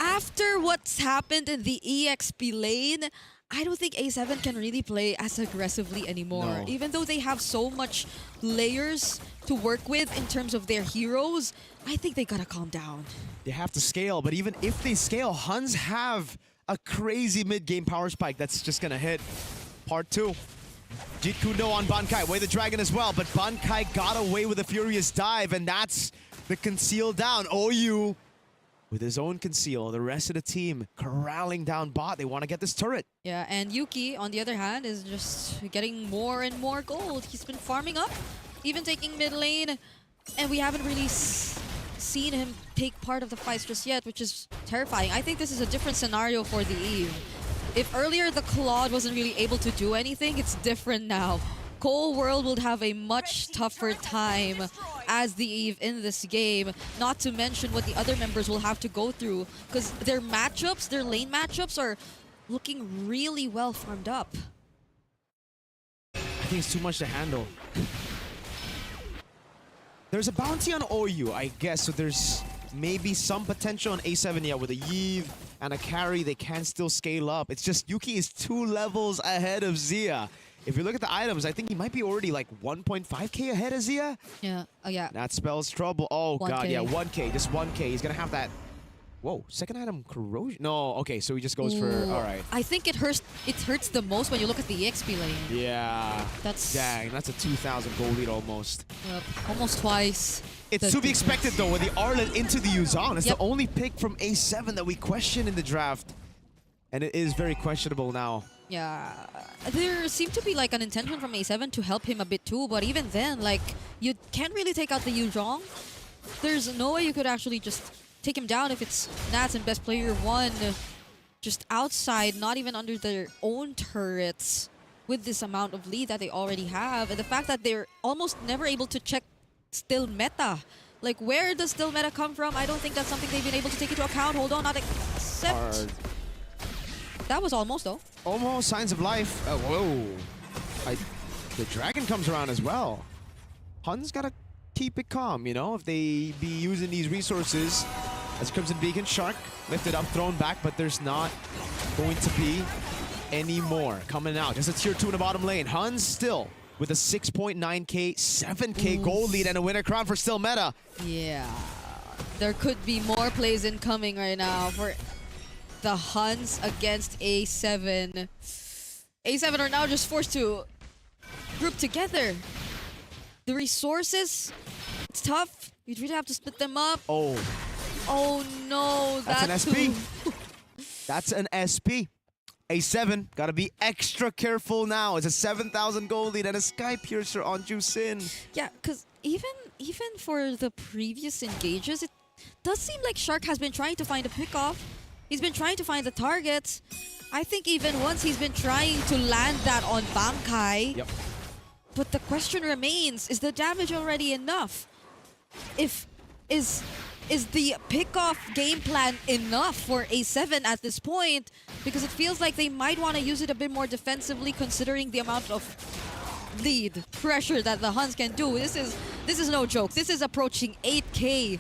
After what's happened in the EXP lane, I don't think A7 can really play as aggressively anymore. No. Even though they have so much layers to work with in terms of their heroes, I think they gotta calm down. They have to scale, but even if they scale, Huns have a crazy mid-game power spike that's just gonna hit. Part 2. Jeet Kundo on Bankai, way the Dragon as well, but Bankai got away with a Furious Dive, and that's the conceal down. OU with his own conceal, the rest of the team corralling down bot. They want to get this turret. Yeah, and Yuki, on the other hand, is just getting more and more gold. He's been farming up, even taking mid lane, and we haven't really seen him take part of the fights just yet, which is terrifying. I think this is a different scenario for the Eve. If earlier the Claude wasn't really able to do anything, it's different now. Cold World will have a much tougher time as the Eve in this game, not to mention what the other members will have to go through, because their matchups, their lane matchups are looking really well farmed up. I think it's too much to handle. There's a bounty on OU, I guess, so there's maybe some potential on A7 yet with a Yves and a carry. They can still scale up. It's just Yuki is 2 levels ahead of Zia. If you look at the items, I think he might be already like 1.5k ahead of Zia. Yeah. Oh, yeah. That spells trouble. Oh, God, 1K. yeah, 1k, just 1k. He's going to have that. Whoa, second item, corrosion. No, okay, so he just goes for, Ooh. all right. I think it hurts the most when you look at the EXP lane. Yeah. That's Dang, that's a 2,000 gold lead almost. almost twice. It's the to be difference. expected, though, with the Arlet into the Yuzan. It's Yep. the only pick from A7 that we question in the draft. And it is very questionable now. Yeah, there seemed to be like an intention from A7 to help him a bit too, but even then, like, you can't really take out the Yuzhong. There's no way you could actually just take him down if it's Nats and best player 1 just outside, not even under their own turrets with this amount of lead that they already have. And the fact that they're almost never able to check still meta. Like, where does still meta come from? I don't think that's something they've been able to take into account. Hold on, not accept. Hard. That was almost though. Almost signs of life. Oh, whoa. The dragon comes around as well. Hun's got to keep it calm, you know, if they be using these resources. As Crimson Beacon, Shark lifted up, thrown back, but there's not going to be any more coming out. Just a tier 2 in the bottom lane. Hun's still with a 6.9k, 7k gold lead and a winner crown for still meta. Yeah, there could be more plays incoming right now for the Huns against A7. A7 are now just forced to group together. The resources, it's tough. You'd really have to split them up. Oh, Oh no, that's an that SP. too. That's an SP. A7, gotta be extra careful now. It's a 7,000 gold lead and a Sky Piercer on Jusin. Yeah, because even for the previous engages, it does seem like Shark has been trying to find a pickoff. He's been trying to find the targets. I think even once he's been trying to land that on Bankai. Yep. But the question remains, is the damage already enough? Is the pickoff game plan enough for A7 at this point? Because it feels like they might want to use it a bit more defensively considering the amount of lead pressure that the Huns can do. This is no joke. This is approaching 8k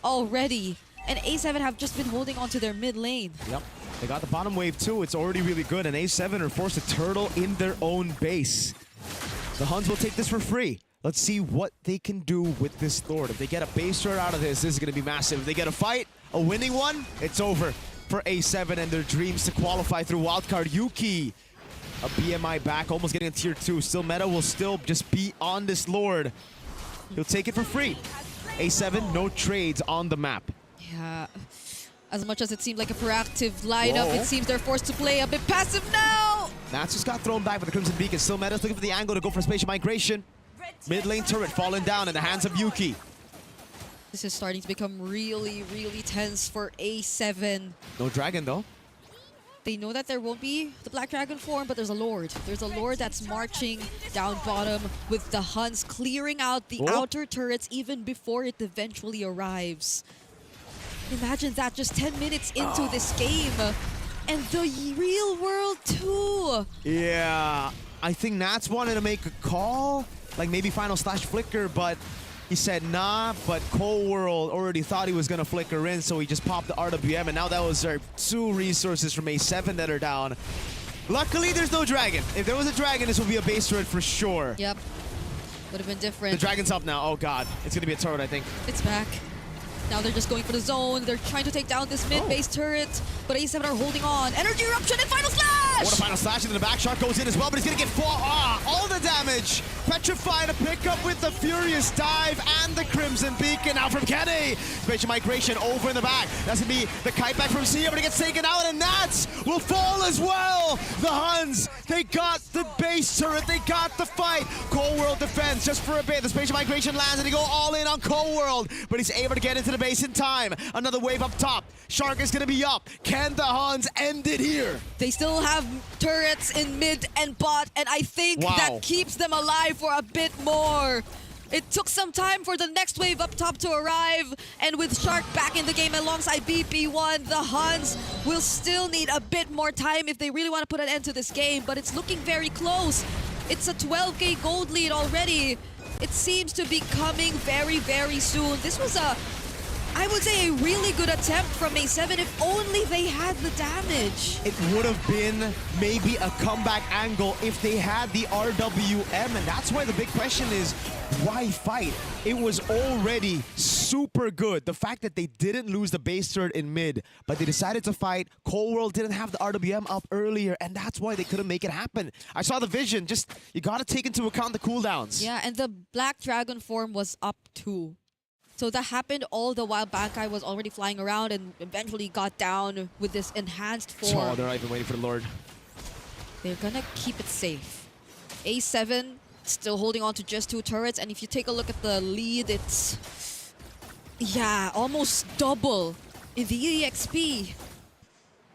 already. And A7 have just been holding on to their mid lane. Yep. They got the bottom wave too. It's already really good. And A7 are forced to turtle in their own base. The Huns will take this for free. Let's see what they can do with this Lord. If they get a base turret out of this is going to be massive. If they get a fight, a winning one, it's over for A7 and their dreams to qualify through Wildcard. Yuki, a BMI back, almost getting a tier 2. Still meta will still just be on this Lord. He'll take it for free. A7, no trades on the map. Yeah. As much as it seemed like a proactive lineup, Whoa. it seems they're forced to play a bit passive now. Nats just got thrown back by the Crimson Beacon. Still meta's looking for the angle to go for spatial migration. Mid lane turret falling down in the hands of Yuki. This is starting to become really, really tense for A7. No dragon though. They know that there won't be the Black Dragon form, but there's a Lord. There's a Lord that's marching down bottom with the Huns clearing out the outer turrets even before it eventually arrives. Imagine that just 10 minutes into this game. And the real world too. Yeah, I think Nats wanted to make a call, like maybe final slash flicker, but he said nah, but Cold World already thought he was gonna flicker in, so he just popped the RWM, and now that was our 2 resources from A7 that are down. Luckily, there's no dragon. If there was a dragon, this would be a base turret for sure. Yep. Would have been The different. dragon's up now. Oh god, it's gonna be a turret, I think. It's back. Now they're just going for the zone. They're trying to take down this mid-base turret, but A7 are holding on. Energy Eruption and Final Slash! What a final slash into the back. Shark goes in as well, but he's gonna get all the damage. Petrified to pick up with the Furious Dive and the Crimson Beacon now from Kenny. Spatial migration over in the back. That's gonna be the kite back from Sia, but it gets taken out, and Nats will fall as well. The Huns, they got the base turret, they got the fight. Cold World defends just for a bit. The spatial migration lands, and they go all in on Cold World, but he's able to get into the base in time. Another wave up top. Shark is gonna be up. Can the Huns end it here? They still have turrets in mid and bot, and I think that keeps them alive for a bit more. It took some time for the next wave up top to arrive, and with Shark back in the game alongside BP1, the Huns will still need a bit more time if they really want to put an end to this game, but it's looking very close. It's a 12k gold lead already. It seems to be coming very, very soon. This was a I would say a really good attempt from A7 if only they had the damage. It would have been maybe a comeback angle if they had the RWM, and that's why the big question is, why fight? It was already super good. The fact that they didn't lose the base turret in mid, but they decided to fight. Cold World didn't have the RWM up earlier, and that's why they couldn't make it happen. I saw the vision. Just, you gotta take into account the cooldowns. Yeah, and the Black Dragon form was up too. So that happened all the while Bankai was already flying around and eventually got down with this enhanced form. Oh, they're not even waiting for the Lord. They're gonna keep it safe. A7 still holding on to just 2 turrets, and if you take a look at the lead, it's... yeah, almost double in the EXP.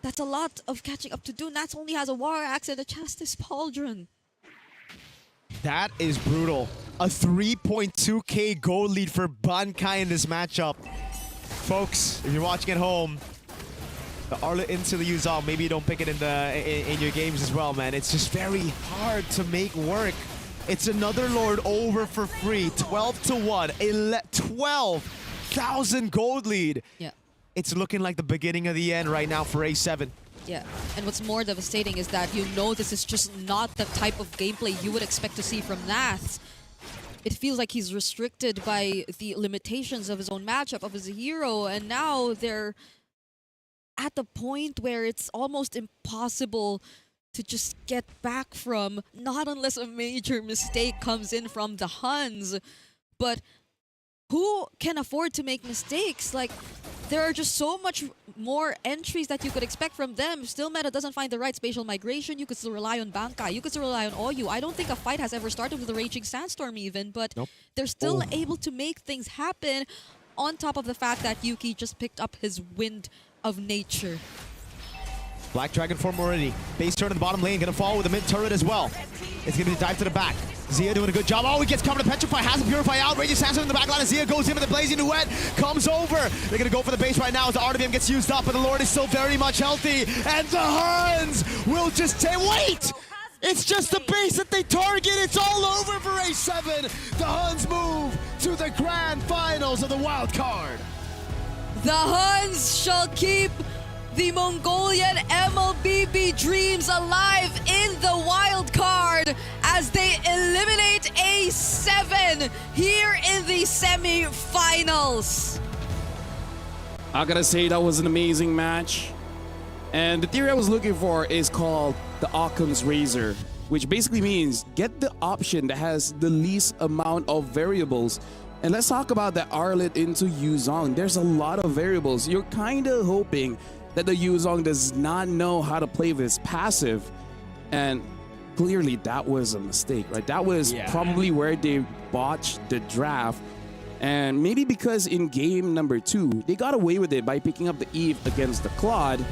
That's a lot of catching up to do. Nats only has a War Axe and a Chastis Pauldron. That is brutal. A 3.2k gold lead for Bankai in this matchup. Folks, if you're watching at home, the Arlet into the Yuzong, maybe you don't pick it in your games as well, man. It's just very hard to make work. It's another Lord over for free. 12-1. 12,000 gold lead. Yeah. It's looking like the beginning of the end right now for A7. Yeah, and what's more devastating is that you know this is just not the type of gameplay you would expect to see from Nath. It feels like he's restricted by the limitations of his own matchup, of his hero, and now they're at the point where it's almost impossible to just get back from, not unless a major mistake comes in from the Huns. But who can afford to make mistakes? Like, there are just so much more entries that you could expect from them. Still, meta doesn't find the right spatial migration. You could still rely on Bankai. You could still rely on Oyu. I don't think a fight has ever started with a Raging Sandstorm even, but they're still able to make things happen on top of the fact that Yuki just picked up his Wind of Nature. Black Dragon form already. Base turn in the bottom lane, gonna fall with a mid turret as well. It's gonna be a dive to the back. Zia doing a good job. Oh, he gets covered to Petrify, has to Purify out. Raging Sandstorm in the back line, and Zia goes in with the Blazing Duet, comes over. They're gonna go for the base right now as the RWM gets used up, but the Lord is still very much healthy. And the Huns will just take, wait! It's just the base that they target. It's all over for A7. The Huns move to the grand finals of the wild card. The Huns shall keep the Mongolian MLBB dreams alive in the wild card as they eliminate A7 here in the semi-finals. I gotta say that was an amazing match. And the theory I was looking for is called the Occam's Razor, which basically means get the option that has the least amount of variables. And let's talk about the Arlet into Yuzong. There's a lot of variables. You're kind of hoping that the Yuzong does not know how to play this passive. And clearly that was a mistake, right? That was probably where they botched the draft. And maybe because in game number 2, they got away with it by picking up the Eve against the Claude.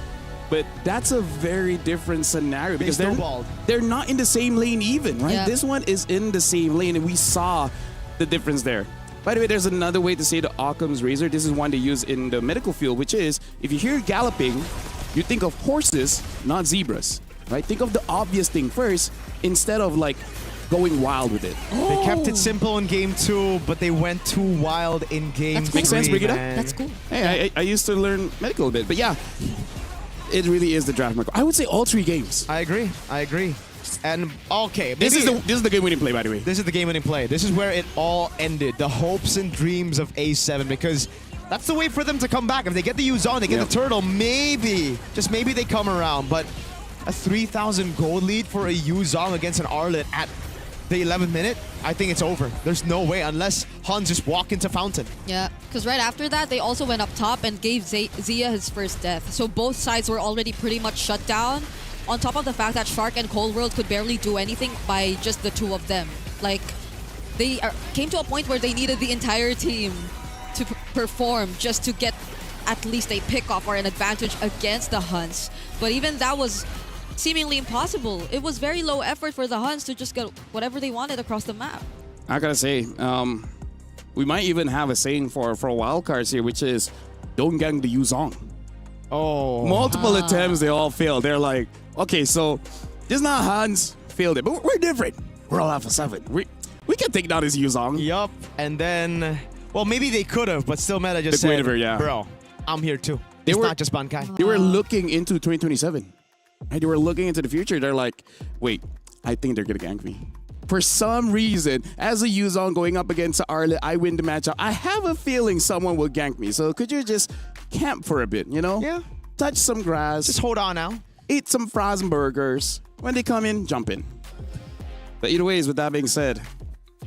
But that's a very different scenario because they're not in the same lane even, right? Yep. This one is in the same lane, and we saw the difference there. By the way, there's another way to say the Occam's Razor. This is one they use in the medical field, which is if you hear galloping, you think of horses, not zebras, right? Think of the obvious thing first instead of like going wild with it. They kept it simple in game 2, but they went too wild in game 3. Makes sense, Brigitte? That's cool. Hey, I used to learn medical a bit, but yeah, it really is the draft marker. I would say all 3 games. I agree. And okay, this is the game-winning play, by the way. This is the game-winning play. This is where it all ended. The hopes and dreams of A7, because that's the way for them to come back. If they get the Yuzong, they get the turtle, maybe, just maybe they come around. But a 3,000 gold lead for a Yuzong against an Arlet at the 11th minute, I think it's over. There's no way unless Huns just walk into Fountain. Yeah, because right after that, they also went up top and gave Zia his first death. So both sides were already pretty much shut down. On top of the fact that Shark and Cold World could barely do anything by just the 2 of them. Like, they came to a point where they needed the entire team to perform just to get at least a pick-off or an advantage against the Huns. But even that was seemingly impossible. It was very low effort for the Huns to just get whatever they wanted across the map. I gotta say, we might even have a saying for wildcards here, which is, don't gang the Yuzong. Oh. Multiple attempts, they all failed. They're like, okay, so this is not Hans failed it, but we're different. We're all Alpha 7. We can take down his Yuzong. Yup. And then Well, maybe they could have, but still Meta just The said, Guinevere, yeah. bro, I'm here too. They It's were- not just Bankai. They were looking into 2027. Right? They were looking into the future. They're like, wait, I think they're going to gank me. For some reason, as a Yuzong going up against Arlet, I win the matchup. I have a feeling someone will gank me. So could you just camp for a bit, you know? Yeah. Touch some grass. Just hold on now. Eat some frozen burgers. When they come in, jump in. But either ways, with that being said,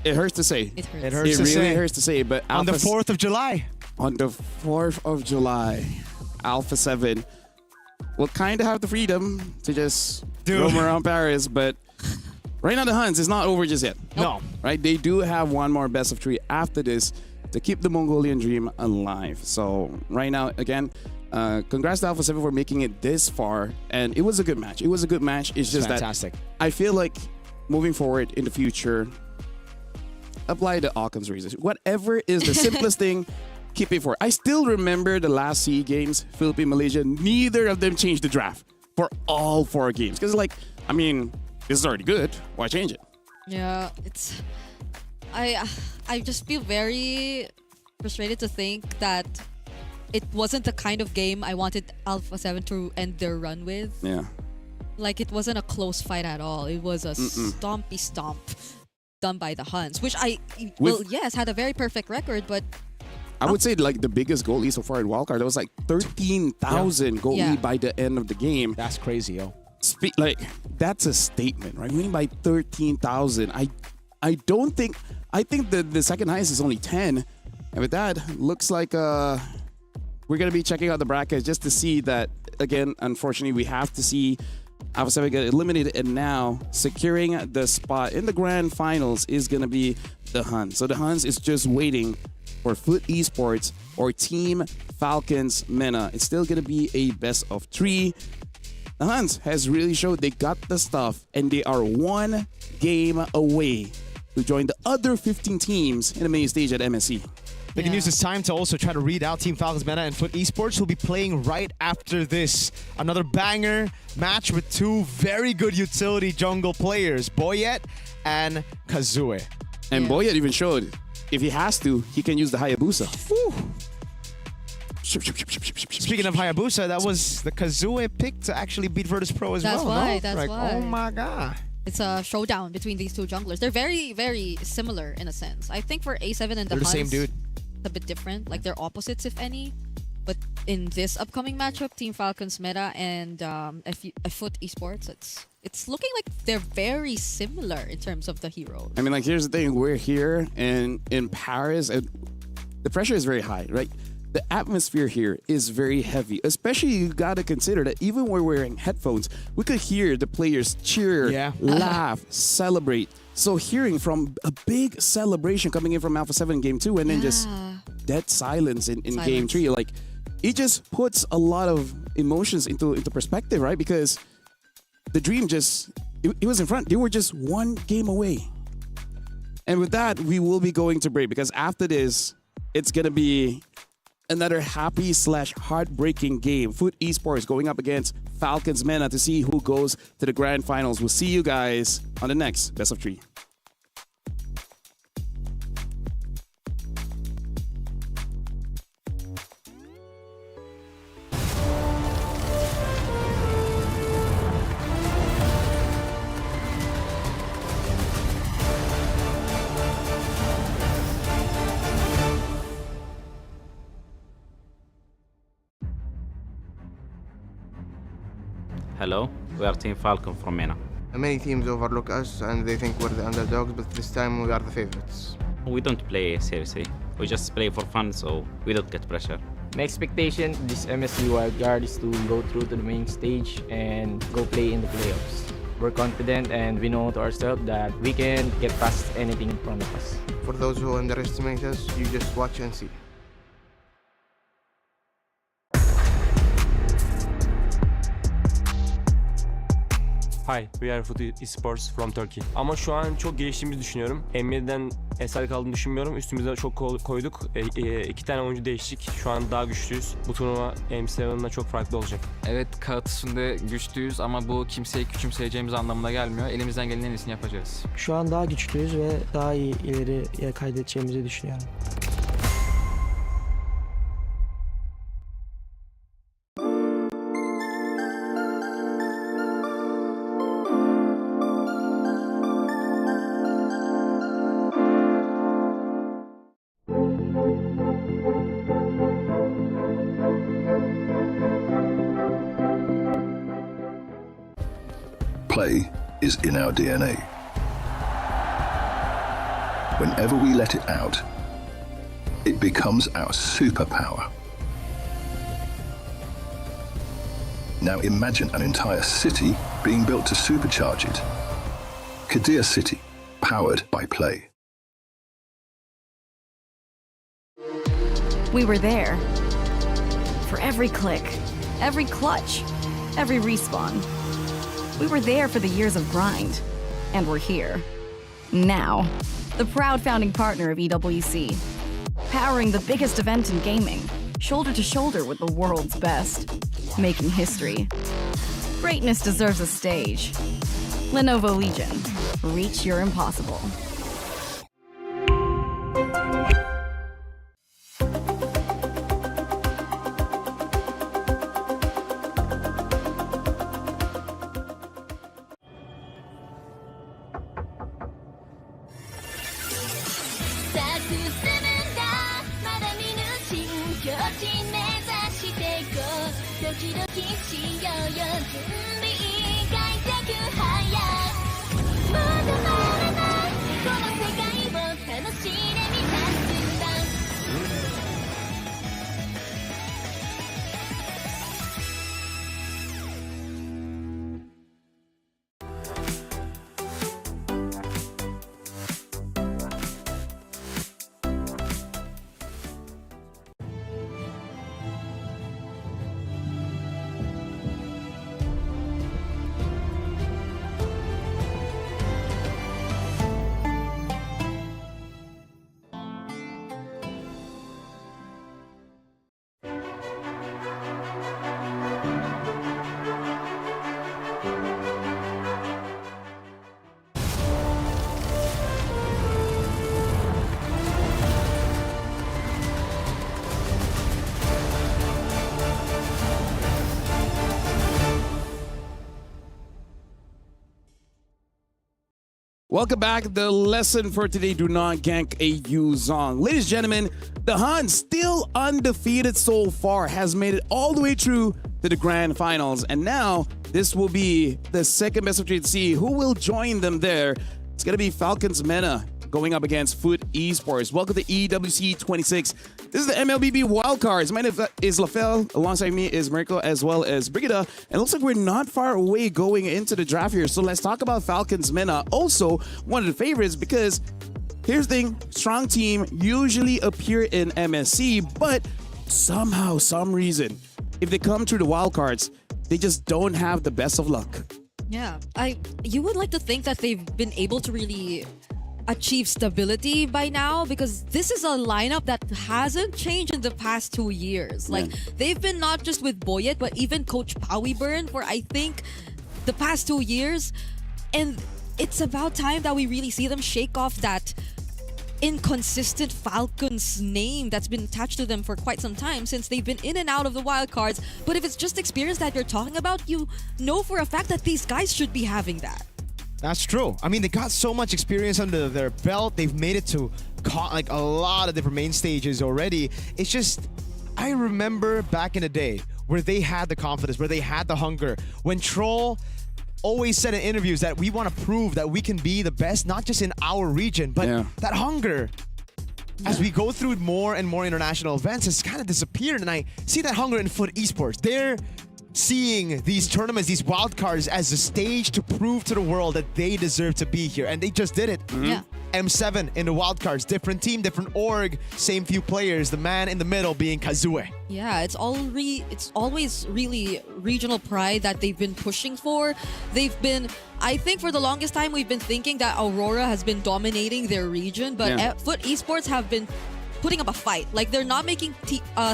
it hurts to say. It hurts. It hurts It to really say. hurts to say, but On the Alpha 4th of July. on the 4th of July, Alpha 7 will kind of have the freedom to just roam around Paris, but right now the Huns is not over just yet. No. Right? They do have one more best of 3 after this to keep the Mongolian dream alive. So right now, again, congrats to Alpha 7 for making it this far, and it was a good match. It was a good match. It's just fantastic. that I feel like moving forward in the future, apply the Occam's razor. Whatever is the simplest thing, keep it for. I still remember the last SEA Games, Philippines, Malaysia. Neither of them changed the draft for all 4 games. Because, like, I mean, this is already good. Why change it? Yeah, it's. I just feel very frustrated to think that it wasn't the kind of game I wanted Alpha 7 to end their run with. Yeah. Like, it wasn't a close fight at all. It was a stompy stomp done by the Huns, which yes, had a very perfect record, but I would say, like, the biggest goal lead so far at Wildcard, that was like 13,000 goal lead by the end of the game. That's crazy, yo. Like, that's a statement, right? Winning by 13,000. I don't think, I think the second highest is only 10. And with that, looks like we're going to be checking out the brackets just to see that, again, unfortunately, we have to see Alpha 7 get eliminated, and now securing the spot in the grand finals is going to be the Huns. So the Huns is just waiting for Foot Esports or Team Falcons MENA. It's still going to be a best of 3. The Huns has really showed they got the stuff, and they are 1 game away to join the other 15 teams in the main stage at MSC. We can use this time to also try to read out Team Falcons MENA and Foot Esports, who'll be playing right after this. Another banger match with 2 very good utility jungle players, Boyet and Kazue. And Boyet even showed if he has to, he can use the Hayabusa. Speaking of Hayabusa, that was the Kazue pick to actually beat Virtus Pro as That's well. why, no? that's like, why. Oh my god. it's a showdown between these 2 junglers. They're very, very similar in a sense. I think for A7 and the They're the Huns, same dude. it's a bit different. Like, they're opposites, if any. But in this upcoming matchup, Team Falcons Meta and Foot Esports, it's looking like they're very similar in terms of the heroes. I mean, like, here's the thing. We're here in Paris, and the pressure is very high, right? The atmosphere here is very heavy, especially you got to consider that even when we're wearing headphones, we could hear the players cheer, laugh, celebrate. So hearing from a big celebration coming in from Alpha 7 in Game 2 and then just dead silence in Game 3, like, it just puts a lot of emotions into perspective, right? Because the dream just, it was in front. They were just 1 game away. And with that, we will be going to break because after this, it's going to be another happy / heartbreaking game. Foot Esports going up against Falcons MENA to see who goes to the grand finals. We'll see you guys on the next Best of 3. Hello, we are Team Falcon from MENA. Many teams overlook us and they think we're the underdogs, but this time we are the favorites. We don't play seriously. We just play for fun, so we don't get pressure. My expectation this MSC Wildcard is to go through to the main stage and go play in the playoffs. We're confident and we know to ourselves that we can get past anything in front of us. For those who underestimate us, you just watch and see. Hi, we are Foot Esports from Turkey. Ama şu an çok geliştiğimizi düşünüyorum. M7'den eser kaldığını düşünmüyorum. Üstümüze çok koyduk. 2 tane oyuncu değiştik. Şu an daha güçlüyüz. Bu turnuva M7'den çok farklı olacak. Evet, kağıt üstünde güçlüyüz ama bu kimseyi küçümseyeceğimiz anlamına gelmiyor. Elimizden gelenin en iyisini yapacağız. Şu an daha güçlüyüz ve daha iyi ileriye kaydedeceğimizi düşünüyorum. play is in our DNA. Whenever we let it out, it becomes our superpower. Now imagine an entire city being built to supercharge it. Kadir City, powered by play. We were there. For every click, every clutch, every respawn. We were there for the years of grind. And we're here. Now. The proud founding partner of EWC. Powering the biggest event in gaming. Shoulder to shoulder with the world's best. Making history. Greatness deserves a stage. Lenovo Legion. Reach your impossible. Welcome back. The lesson for today, do not gank a Yuzong. Ladies and gentlemen, the Han, still undefeated so far, has made it all the way through to the grand finals. And now this will be the second best of three to see who will join them there. It's going to be Falcons Mena going up against Foot Esports. Welcome to EWC 26. This is the MLBB Wildcards. My name is Lafel. Alongside me is Mirko as well as Brigida. And it looks like we're not far away going into the draft here. So let's talk about Falcons Mena. Also, one of the favorites because here's the thing. Strong team usually appear in MSC, but somehow, some reason, if they come through the wildcards, they just don't have the best of luck. Yeah, you would like to think that they've been able to really achieve stability by now, because this is a lineup that hasn't changed in the past 2 years. Like, they've been not just with Boyet, but even Coach Powie Burn for, I think, the past 2 years. And it's about time that we really see them shake off that inconsistent Falcons name that's been attached to them for quite some time, since they've been in and out of the wildcards. But if it's just experience that you're talking about, you know for a fact that these guys should be having that. That's true. I mean, they got so much experience under their belt. They've made it to like a lot of different main stages already. It's just, I remember back in the day where they had the confidence, where they had the hunger. When Troll always said in interviews that we want to prove that we can be the best, not just in our region, but that hunger, as we go through more and more international events, has kind of disappeared. And I see that hunger in Foot Esports. They're seeing these tournaments, these wildcards, as a stage to prove to the world that they deserve to be here. And they just did it. Yeah. M7 in the wildcards, different team, different org, same few players, the man in the middle being Kazue. Yeah, it's always really regional pride that they've been pushing for. They've been, I think for the longest time, we've been thinking that Aurora has been dominating their region, but Foot Esports have been putting up a fight. Like, they're not making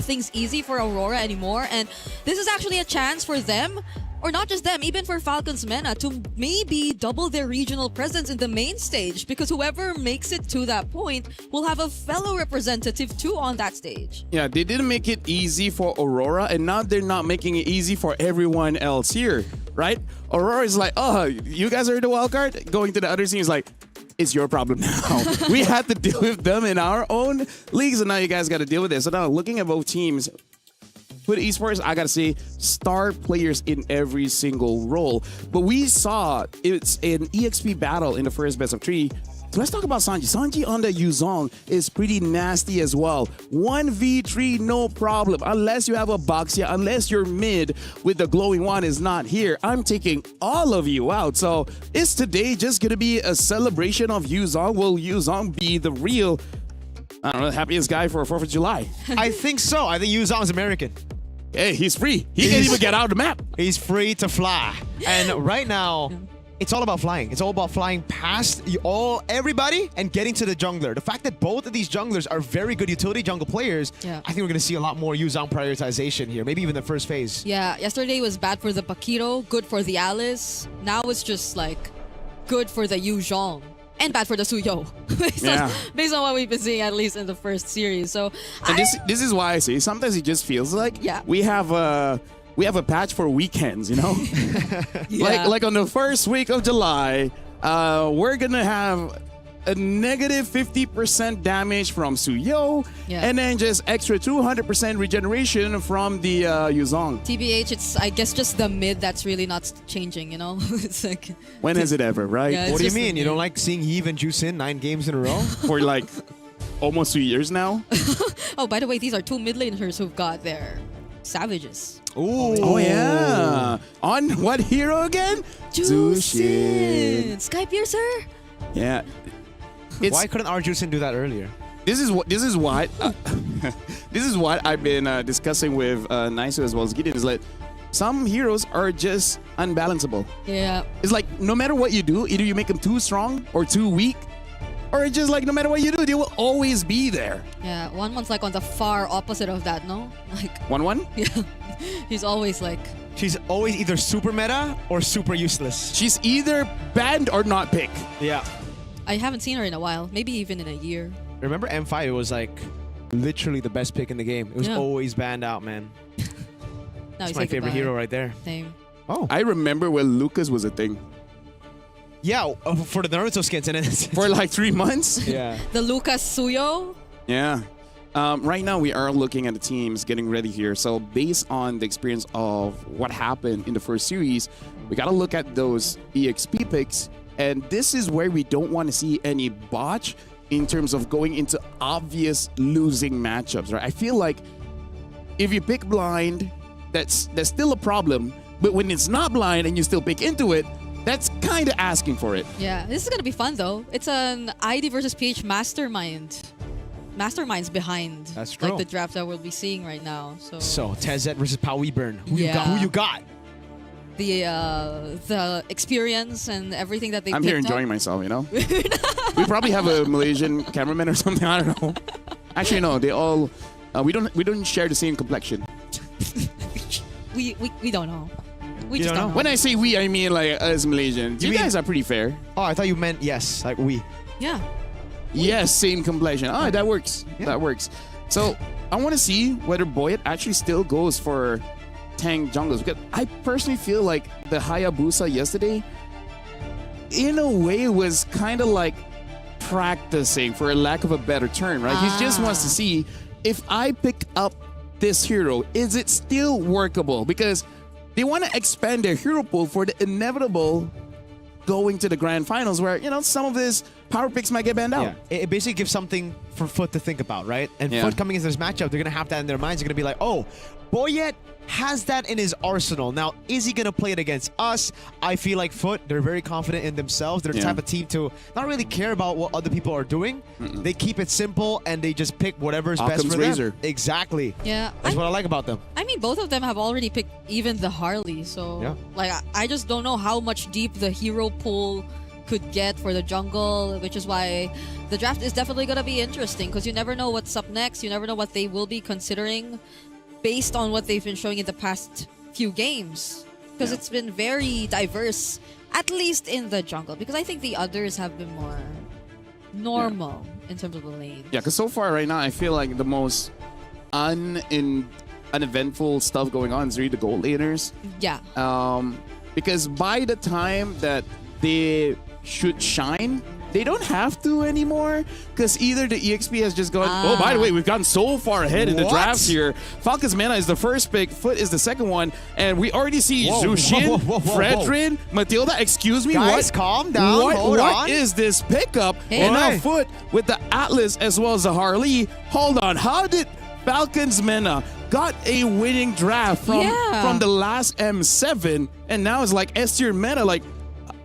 things easy for Aurora anymore, and this is actually a chance for them, or not just them, even for Falcons Mena, to maybe double their regional presence in the main stage, because whoever makes it to that point will have a fellow representative too on that stage. Yeah, they didn't make it easy for Aurora, and now they're not making it easy for everyone else here, right? Aurora is like, oh, you guys are in the wildcard? Going to the other team is like, it's your problem now. We had to deal with them in our own leagues, and now you guys got to deal with it. So now, looking at both teams, with esports, I gotta say, star players in every single role. But we saw it's an EXP battle in the first best of 3. So let's talk about Sanji. Sanji on the Yuzong is pretty nasty as well. 1v3, no problem. Unless you have a Baxia, unless your mid with the glowing one is not here, I'm taking all of you out. So is today just going to be a celebration of Yuzong? Will Yuzong be the real, I don't know, happiest guy for 4th of July? I think so. I think Yuzong's American. Hey, he's free. He can't even get out of the map. He's free to fly. And right now, it's all about flying. It's all about flying past everybody and getting to the jungler. The fact that both of these junglers are very good utility jungle players, I think we're going to see a lot more Yuzong prioritization here. Maybe even the first phase. Yeah, yesterday was bad for the Paquito, good for the Alice. Now it's just like good for the Yuzong. And bad for the Suyo. based on what we've been seeing, at least in the first series. So, and this is why I say sometimes it just feels like we have a patch for weekends, you know? Like on the first week of July, we're gonna have a negative 50% damage from Suyo, and then just extra 200% regeneration from the Yuzong. TBH, it's, I guess, just the mid that's really not changing, you know? It's like... When has it ever, right? Yeah, what do you mean? You don't like seeing Yves and Jusin 9 games in a row? For like almost 2 years now? Oh, by the way, these are 2 mid laners who've got their Savages. Ooh. Oh, yeah. On what hero again? Jushin. Sky Piercer? Yeah. Why couldn't our Jushin do that earlier? This is what this is what I've been discussing with Niso as well as Gideon. Is like some heroes are just unbalanceable. Yeah. It's like no matter what you do, either you make them too strong or too weak, or it's just like no matter what you do, they will always be there. Yeah, one's like on the far opposite of that, no? Like 1-1? Yeah. He's always like... She's always either super meta or super useless. She's either banned or not picked. Yeah. I haven't seen her in a while. Maybe even in a year. Remember M5? It was like literally the best pick in the game. It was always banned out, man. That's my favorite hero right there. Same. Oh. I remember when Lucas was a thing. Yeah, for the Naruto skins. And for like 3 months? Yeah. The Lucas Suyo? Yeah. Right now, we are looking at the teams getting ready here. So based on the experience of what happened in the first series, we got to look at those EXP picks. And this is where we don't want to see any botch in terms of going into obvious losing matchups, right? I feel like if you pick blind, that's still a problem. But when it's not blind and you still pick into it, that's kind of asking for it. Yeah, this is going to be fun, though. It's an ID versus PH mastermind. Masterminds behind like the draft that we'll be seeing right now. So Tezet versus Pao Weburn. Who you got? The experience and everything that they I'm here enjoying myself, you know? We probably have a Malaysian cameraman or something, I don't know. Actually, no, they all we don't share the same complexion. we don't know. We just don't know. When I say we, I mean like us Malaysians. You guys are pretty fair. Oh, I thought you meant yes, like we. Yeah. Yes, same complexion. Oh, that works. Yeah. That works. So I want to see whether Boyet actually still goes for tank junglers, because I personally feel like the Hayabusa yesterday, in a way, was kind of like practicing, for a lack of a better term, right? He just wants to see if I pick up this hero, is it still workable? Because they want to expand their hero pool for the inevitable going to the grand finals where, you know, some of his power picks might get banned out. Yeah. It basically gives something for Foot to think about, right? And Foot coming into this matchup, they're going to have that in their minds. They're going to be like, oh, Boyet has that in his arsenal. Now, is he going to play it against us? I feel like Foot, they're very confident in themselves. They're the type of team to not really care about what other people are doing. They keep it simple and they just pick whatever's best for them. Exactly. Yeah. That's what I like about them. I mean, both of them have already picked even the Harley. So, like, I just don't know how much deep the hero pool could get for the jungle, which is why the draft is definitely going to be interesting, because you never know what's up next. You never know what they will be considering based on what they've been showing in the past few games, because it's been very diverse, at least in the jungle, because I think the others have been more normal in terms of the lane. Yeah, because so far right now, I feel like the most uneventful stuff going on is really the gold laners. Yeah. Because by the time that they should shine, they don't have to anymore because either the EXP has just gone. Oh, by the way, we've gotten so far ahead in the drafts here. Falcons Mena is the first pick, Foot is the second one, and we already see Zushin, Fredrin, Matilda. Excuse me, guys, calm down. What is this pickup? And now Foot with the Atlas as well as the Harley. Hold on, how did Falcons Mena got a winning draft from the last M7, and now it's like S-tier meta? Like,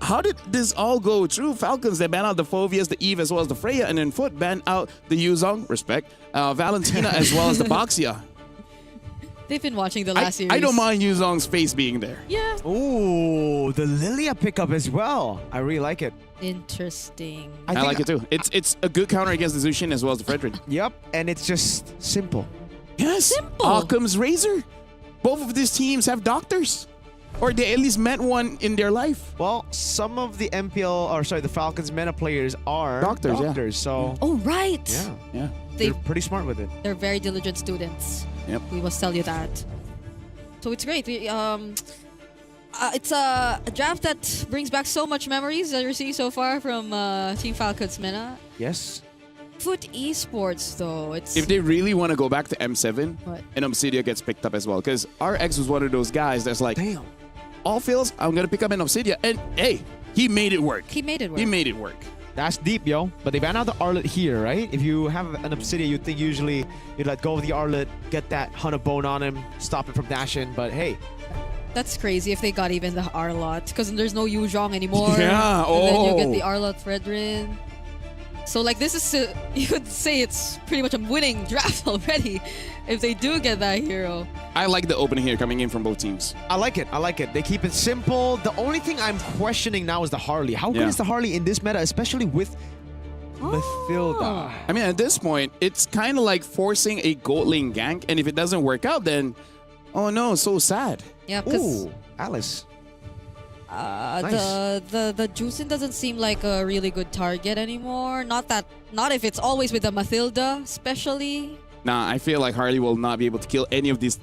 how did this all go through? Falcons, they ban out the Phovias, the Eve, as well as the Freya, and then Foot ban out the Yuzong, respect, Valentina, as well as the Boxia. They've been watching the last series. I don't mind Yuzong's face being there. Yeah. Ooh, the Lilia pickup as well. I really like it. Interesting. I like it too. It's a good counter against the Zushin as well as the Fredrin. Yep, and it's just simple. Yes. Simple. Occam's Razor. Both of these teams have doctors. Or they at least met one in their life. Well, some of the the Falcons Mena players are doctors, so... Oh, right. Yeah. They're pretty smart with it. They're very diligent students. Yep. We must tell you that. So it's great. It's a draft that brings back so much memories that we're seeing so far from Team Falcons Mena. Yes. Foot Esports, though, it's... If they really want to go back to M7, What? and Obsidia gets picked up as well. Because RX was one of those guys that's like, damn, all fails, I'm going to pick up an Obsidia. And hey, he made it work. He made it work. He made it work. That's deep, yo. But they ban out the Arlet here, right? If you have an Obsidia, you'd think usually you'd let go of the Arlet, get that hunt of bone on him, stop it from dashing. But hey. That's crazy if they got even the Arlot. Because there's no Yuzhong anymore. Yeah, And then you get the Arlot Fredrin. So, like, this is, you could say it's pretty much a winning draft already if they do get that hero. I like the opening here coming in from both teams. I like it. They keep it simple. The only thing I'm questioning now is the Harley. How good is the Harley in this meta, especially with Mathilda? I mean, at this point, it's kind of like forcing a gold lane gank. And if it doesn't work out, then, oh no, so sad. Yeah, because... Ooh, Alice. The Juicin doesn't seem like a really good target anymore. Not if it's always with the Mathilda, especially. Nah, I feel like Harley will not be able to kill any of these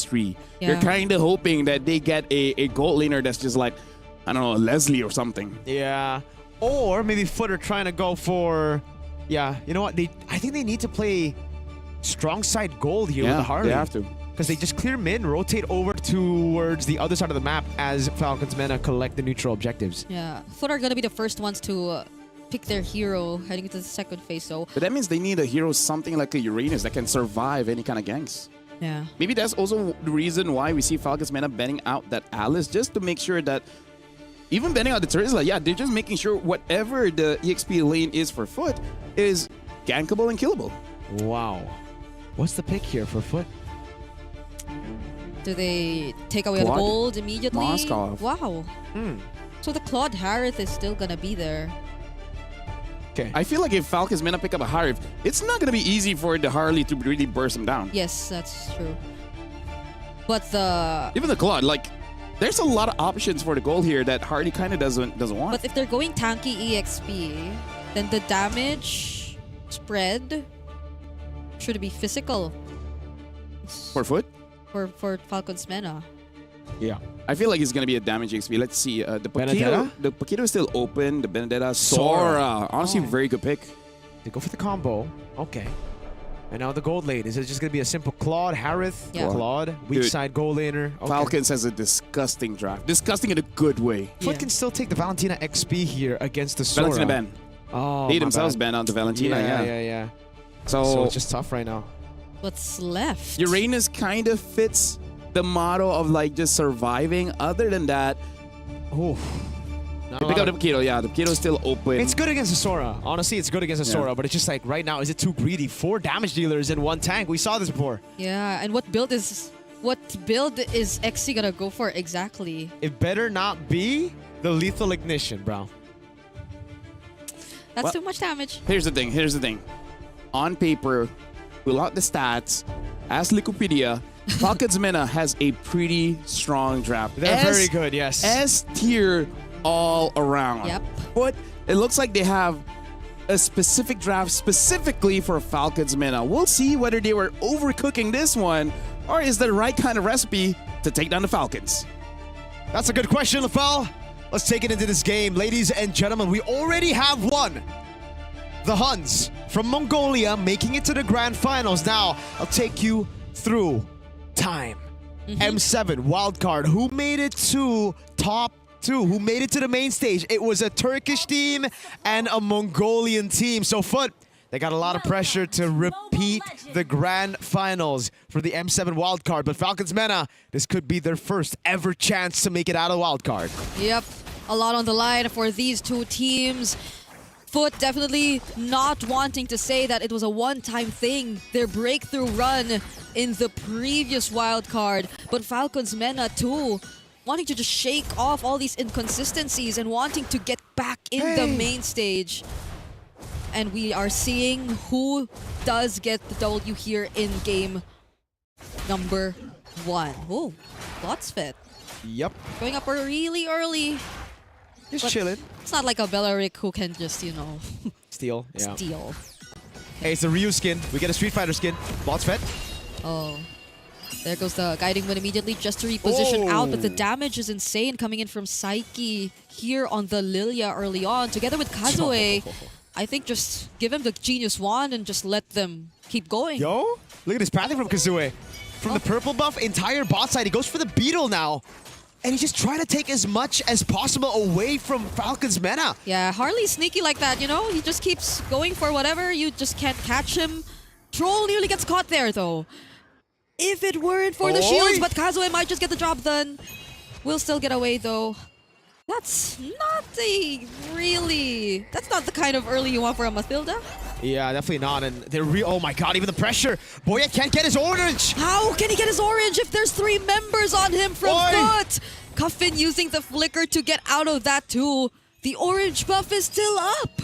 three. Yeah. You're kind of hoping that they get a gold laner that's just like, I don't know, Leslie or something. Yeah. Or maybe Footer trying to go for, you know what? I think they need to play strong side gold here with the Harley. They have to. Because they just clear mid, rotate over towards the other side of the map as Falcons Mena collect the neutral objectives. Yeah, Foot are going to be the first ones to pick their hero heading into the second phase. So, but that means they need a hero something like a Uranus that can survive any kind of ganks. Yeah. Maybe that's also the reason why we see Falcons Mena banning out that Alice, just to make sure that even banning out the Terizla, they're just making sure whatever the EXP lane is for Foot is gankable and killable. Wow. What's the pick here for Foot? Do they take away the gold immediately? Moskov. Wow. So the Claude Harith is still going to be there. Okay. I feel like if Falcons Mena pick up a Harith, it's not going to be easy for the Harley to really burst him down. Yes, that's true. But even the Claude, like, there's a lot of options for the gold here that Harley kind of doesn't want. But if they're going tanky EXP, then the damage spread should be physical. For Foot? For Falcons Mena. Yeah. I feel like it's going to be a damage XP. Let's see. The Benedetta? Paquito is still open. The Benedetta. Sora. Honestly, very good pick. They go for the combo. Okay. And now the gold lane. Is it just going to be a simple Claude, Harith, Claude, weak side gold laner? Okay. Falcons has a disgusting draft. Disgusting in a good way. Foot can still take the Valentina XP here against the Sora. Valentina ban. Oh, They themselves ban out the Valentina. Yeah. So it's just tough right now. What's left? Uranus kind of fits the motto of like just surviving. Other than that, they pick up the Paquito. Yeah, the Paquito is still open. It's good against the Sora. Honestly, it's good against the Sora, but it's just like right now, is it too greedy? 4 damage dealers in 1 tank. We saw this before. Yeah, and what build is XC gonna go for exactly? It better not be the lethal ignition, bro. That's too much damage. Here's the thing. On paper, pull out the stats, ask Liquipedia, Falcons Mena has a pretty strong draft. They're very good, yes. S tier all around. Yep. But it looks like they have a specific draft specifically for Falcons Mena. We'll see whether they were overcooking this one or is the right kind of recipe to take down the Falcons. That's a good question, LaFell. Let's take it into this game. Ladies and gentlemen, we already have won. The Huns from Mongolia making it to the grand finals. Now, I'll take you through time. M7 Wildcard, who made it to top 2, who made it to the main stage. It was a Turkish team and a Mongolian team. So Foot, they got a lot of pressure to repeat the grand finals for the M7 Wildcard. But Falcons MENA, this could be their first ever chance to make it out of Wildcard. Yep, a lot on the line for these two teams. Foot definitely not wanting to say that it was a one-time thing, their breakthrough run in the previous wildcard. But Falcons MENA too, wanting to just shake off all these inconsistencies and wanting to get back in the main stage. And we are seeing who does get the W here in game number 1. Oh, lots fit. Yep. Going up really early. Just chilling. It's not like a Belaric who can just, you know, Steal. Yeah. steal. Hey, it's a Ryu skin. We get a Street Fighter skin. Lots fed. Oh. There goes the guiding wind immediately just to reposition out, but the damage is insane coming in from Psyche here on the Lilia early on, together with Kazue. I think just give him the Genius Wand and just let them keep going. Yo, look at this pathing from Kazue. From the purple buff, entire bot side, he goes for the Beetle now. And he's just trying to take as much as possible away from Falcons MENA. Yeah, Harley's sneaky like that, you know? He just keeps going for whatever, you just can't catch him. Troll nearly gets caught there, though. If it weren't for the shields, but Kazue might just get the job done. Will still get away, though. That's not that's not the kind of early you want for a Mathilda. Yeah, definitely not. And they're oh my god, even the pressure. Boyet can't get his orange. How can he get his orange if there's 3 members on him from Foot? Cuffin using the flicker to get out of that too. The orange buff is still up.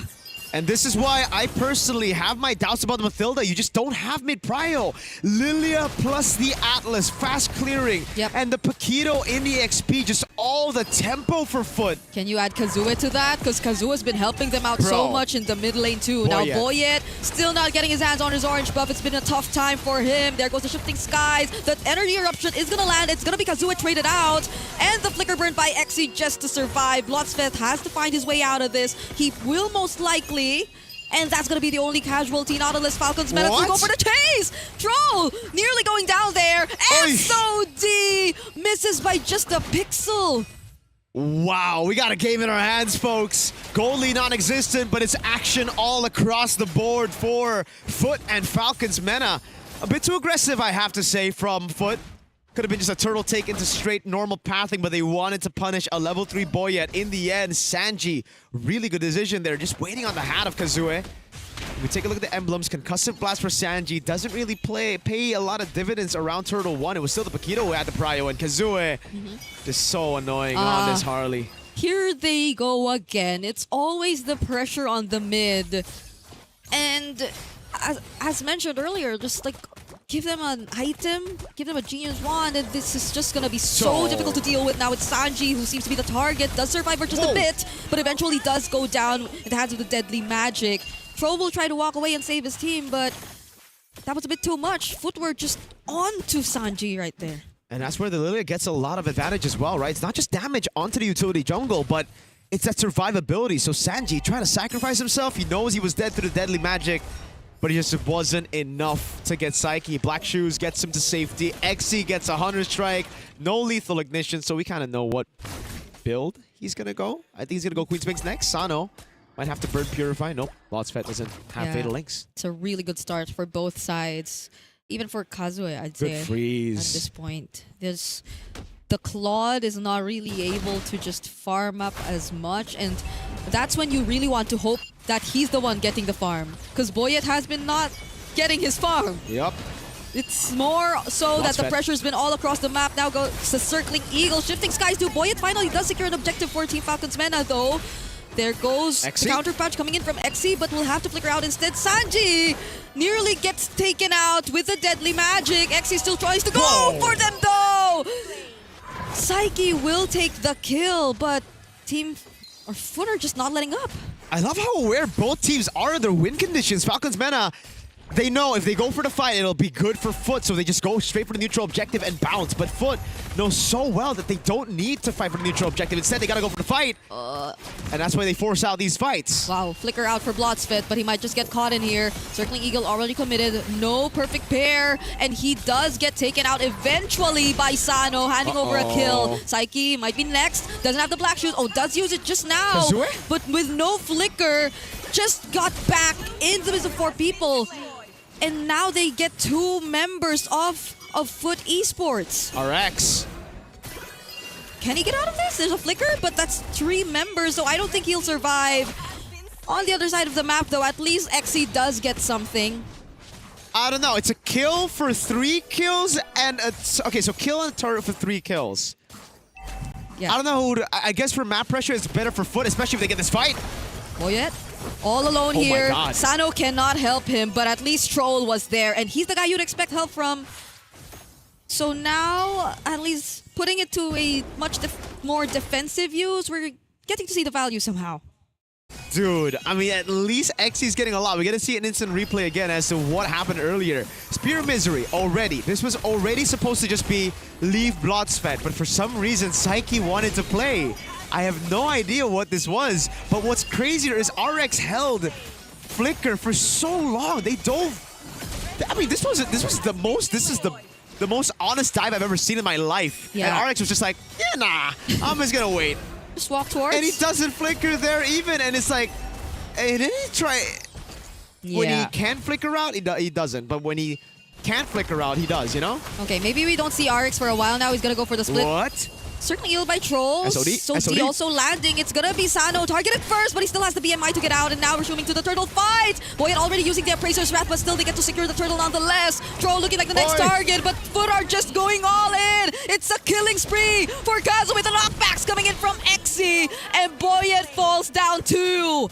And this is why I personally have my doubts about the Mathilda. You just don't have mid-prio. Lilia plus the Atlas, fast clearing. Yep. And the Paquito in the XP, just all the tempo for Foot. Can you add Kazue to that? Because Kazue's been helping them out so much in the mid lane too. Now Boyet still not getting his hands on his orange buff. It's been a tough time for him. There goes the shifting skies. The energy eruption is going to land. It's going to be Kazue traded out. And the flicker burn by Exi just to survive. Blotsfeth has to find his way out of this. He will most likely. And that's going to be the only casualty. Nautilus Falcons MENA to go for the chase. Troll nearly going down there. SOD misses by just a pixel. Wow, we got a game in our hands, folks. Goalie non-existent, but it's action all across the board for Foot and Falcons MENA. A bit too aggressive, I have to say, from Foot. Could have been just a turtle take into straight normal pathing, but they wanted to punish a level 3 Boyet. In the end, Sanji, really good decision there, just waiting on the hat of Kazue. If we take a look at the emblems, Concussive Blast for Sanji doesn't really pay a lot of dividends around Turtle 1. It was still the Paquito who had the prio, and Kazue just so annoying on this Harley. Here they go again. It's always the pressure on the mid. And as mentioned earlier, just like give them an item, give them a Genius Wand, and this is just gonna be so difficult to deal with. Now it's Sanji who seems to be the target, does survive for just a bit, but eventually does go down in the hands of the deadly magic. Tro will try to walk away and save his team, but that was a bit too much. Footwork just onto Sanji right there. And that's where the Lilia gets a lot of advantage as well, right? It's not just damage onto the utility jungle, but it's that survivability. So Sanji trying to sacrifice himself. He knows he was dead through the deadly magic, but it just wasn't enough to get Psyche. Black Shoes gets him to safety. Exi gets a Hunter Strike. No lethal ignition, so we kind of know what build he's going to go. I think he's going to go Queen's Wings next. Sano might have to Bird Purify. Nope, Lotsfet doesn't have Fatal Links. It's a really good start for both sides. Even for Kazue, I'd say. Good freeze. At this point. The Claude is not really able to just farm up as much, and that's when you really want to hope that he's the one getting the farm, because Boyet has been not getting his farm. Yep. It's more so that the pressure's been all across the map. Now goes the circling eagle, shifting skies to Boyet. Finally does secure an objective for Team Falcons MENA though. There goes the counter punch coming in from Exi, but will have to flicker out instead. Sanji nearly gets taken out with the deadly magic. Exi still tries to go for them though. Psyche will take the kill, but Foot are just not letting up. I love how aware both teams are of their win conditions. Falcons MENA They know if they go for the fight, it'll be good for Foot, so they just go straight for the neutral objective and bounce. But Foot knows so well that they don't need to fight for the neutral objective. Instead, they gotta go for the fight. And that's why they force out these fights. Wow, flicker out for Blotsfit, but he might just get caught in here. Circling Eagle already committed. No perfect pair. And he does get taken out eventually by Sano, handing over a kill. Psyche might be next. Doesn't have the black shoes. Oh, does use it just now. Kazue? But with no flicker, just got back in the midst of 4 people. And now they get 2 members of Foot Esports. RX. Can he get out of this? There's a flicker, but that's 3 members, so I don't think he'll survive. On the other side of the map, though, at least XC does get something. I don't know. It's a kill for 3 kills and okay, so kill and turret for 3 kills. Yeah. I don't know who to, I guess for map pressure, it's better for Foot, especially if they get this fight. Boyet, all alone Oh my here. God. Sano cannot help him, but at least Troll was there, and he's the guy you'd expect help from. So now, at least putting it to a much more defensive use, we're getting to see the value somehow. Dude, I mean, at least XC's getting a lot. We're going to see an instant replay again as to what happened earlier. Spear of Misery, already. This was already supposed to just be leave Blotsfed, but for some reason, Psyche wanted to play. I have no idea what this was, but what's crazier is RX held Flicker for so long. They dove. I mean, this is the most honest dive I've ever seen in my life. Yeah. And RX was just like, yeah, nah, I'm just gonna wait. Just walk towards. And he doesn't flicker there even, and it's like, hey, didn't he try? When he can flicker out, he doesn't. But when he can't flicker out, he does, you know? Okay, maybe we don't see RX for a while now. He's gonna go for the split. What? Certainly ill by Trolls. SOD? So SOD? D also landing. It's gonna be Sano targeted first, but he still has the BMI to get out. And now we're zooming to the turtle fight. Boyet already using the Appraiser's Wrath, but still they get to secure the turtle nonetheless. Troll looking like the next target, but Foot are just going all in. It's a killing spree for Kazu with the knockbacks coming in from XC. And Boyet falls down 2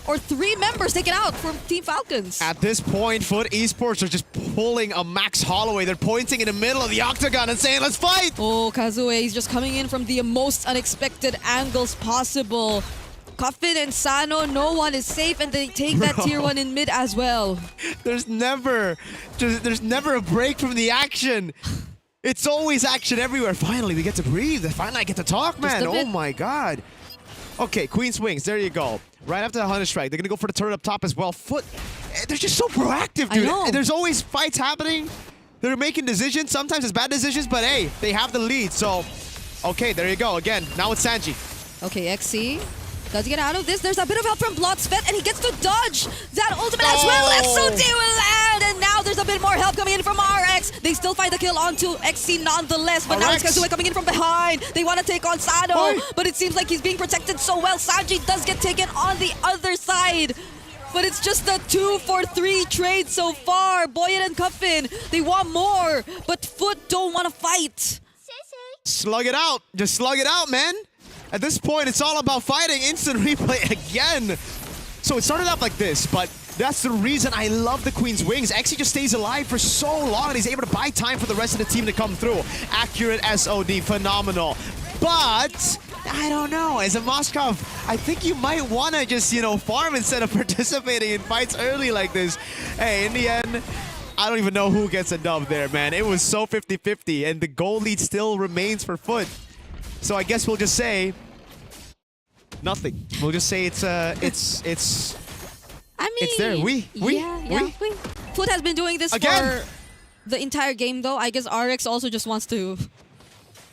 or 3 members taken out from Team Falcons. At this point, Foot Esports are just pulling a Max Holloway. They're pointing in the middle of the octagon and saying, let's fight! Oh, Kazue is just coming in from the most unexpected angles possible. Coffin and Sano, no one is safe, and they take that tier 1 in mid as well. There's never a break from the action. It's always action everywhere. Finally, we get to breathe. Finally, I get to talk, man. Oh my God. Okay, Queen's Wings, there you go. Right after the Hunter Strike, they're going to go for the turret up top as well. Foot, they're just so proactive, dude. I know. There's always fights happening. They're making decisions. Sometimes it's bad decisions, but hey, they have the lead. So, okay, there you go. Again, now it's Sanji. Okay, XC does get out of this. There's a bit of help from Blotsfet, and he gets to dodge that ultimate as well. SOD will land, and now there's a bit more help coming in from RX. They still find the kill onto XC nonetheless, but now it's Kazue coming in from behind. They want to take on Sano, but it seems like he's being protected so well. Sanji does get taken on the other side. But it's just a 2-for-3 trade so far. Boyet and Cuffin, they want more, but Foot don't want to fight. Slug it out. Just slug it out, man. At this point, it's all about fighting. Instant replay again. So it started out like this, but that's the reason I love the Queen's Wings. XC just stays alive for so long, and he's able to buy time for the rest of the team to come through. Accurate SOD, phenomenal. But I don't know. As a Moskov, I think you might want to just, farm instead of participating in fights early like this. Hey, in the end, I don't even know who gets a dub there, man. It was so 50-50, and the goal lead still remains for Foot. So I guess we'll just say nothing. We'll just say it's I mean, it's there. We. Foot has been doing this for the entire game, though. I guess RX also just wants to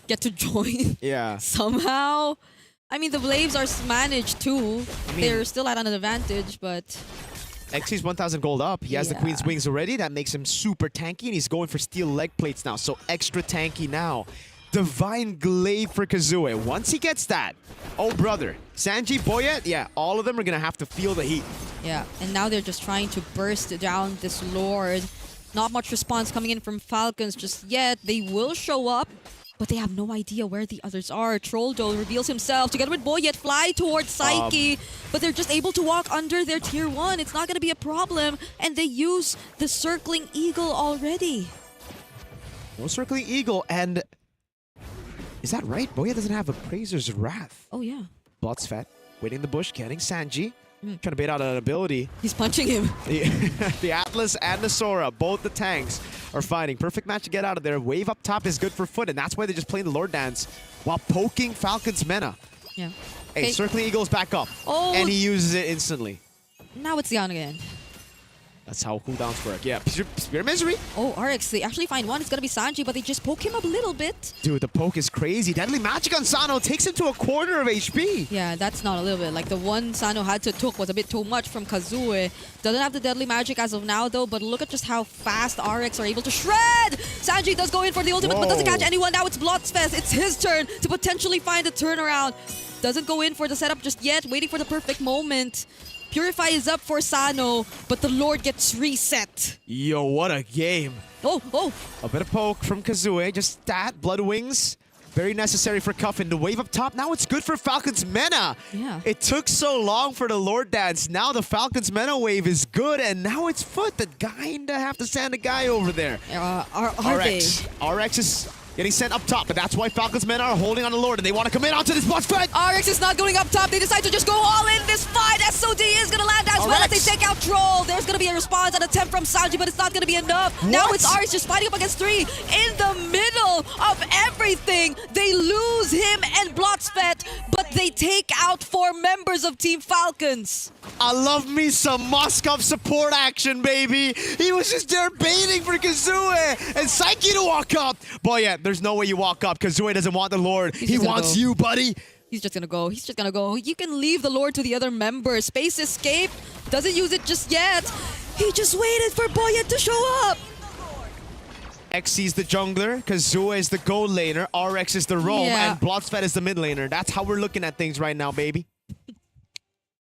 get to join. Yeah. Somehow. I mean, the Blaves are managed too. They're still at an advantage, but XC's 1,000 gold up. He has the Queen's Wings already. That makes him super tanky, and he's going for steel leg plates now. So extra tanky now. Divine Glaive for Kazue. Once he gets that, oh brother, Sanji, Boyet, yeah, all of them are gonna have to feel the heat. Yeah, and now they're just trying to burst down this Lord. Not much response coming in from Falcons just yet. They will show up, but they have no idea where the others are. Trolldo reveals himself together with Boyet, fly towards Psyche, but they're just able to walk under their tier 1. It's not gonna be a problem, and they use the Circling Eagle already. No Circling Eagle, and is that right? Boyet doesn't have Appraiser's Wrath. Oh, yeah. Blotsfet, waiting in the bush, getting Sanji. Trying to bait out an ability. He's punching him. The Atlas and the Sora, both the tanks, are fighting. Perfect match to get out of there. Wave up top is good for Foot, and that's why they're just playing the Lord Dance while poking Falcon's Mena. Yeah. Hey, Okay. Circling Eagle's back up. Oh. And he uses it instantly. Now it's Yan again. That's how cooldowns work. Yeah, Spear Misery. Oh, RX, they actually find one. It's going to be Sanji, but they just poke him up a little bit. Dude, the poke is crazy. Deadly Magic on Sano takes him to a quarter of HP. Yeah, that's not a little bit. Like, the one Sano had to took was a bit too much from Kazue. Doesn't have the Deadly Magic as of now, though, but look at just how fast RX are able to shred! Sanji does go in for the ultimate, but doesn't catch anyone. Now it's Blotsfest. It's his turn to potentially find a turnaround. Doesn't go in for the setup just yet, waiting for the perfect moment. Purify is up for Sano, but the Lord gets reset. Yo, what a game. Oh. A bit of poke from Kazue, just that. Blood Wings, very necessary for Cuffin. The wave up top, now it's good for Falcon's Mena. Yeah. It took so long for the Lord Dance. Now the Falcon's Mena wave is good, and now it's Foot that kinda have to send a guy over there. Are RX. RX is getting sent up top, but that's why Falcon's men are holding on the Lord, and they want to come in onto this boss fight. RX is not going up top. They decide to just go all in this fight. SOD is going to land as well as they take out Troll. There's going to be a response, an attempt from Sanji, but it's not going to be enough. What? Now it's RX just fighting up against 3. In the middle of everything, they lose him and Blotsfet, but they take out 4 members of Team Falcons. I love me some Moskov support action, baby. He was just there baiting for Kazue and Psyche to walk up. Boy, yeah, there's no way you walk up. Kazue doesn't want the Lord. He wants you, buddy. He's just gonna go. He's just gonna go. You can leave the Lord to the other members. Space Escape doesn't use it just yet. He just waited for Boyet to show up. XC's the jungler, Kazue is the gold laner, RX is the roam, Yeah. and Blotsfet is the mid laner. That's how we're looking at things right now, baby.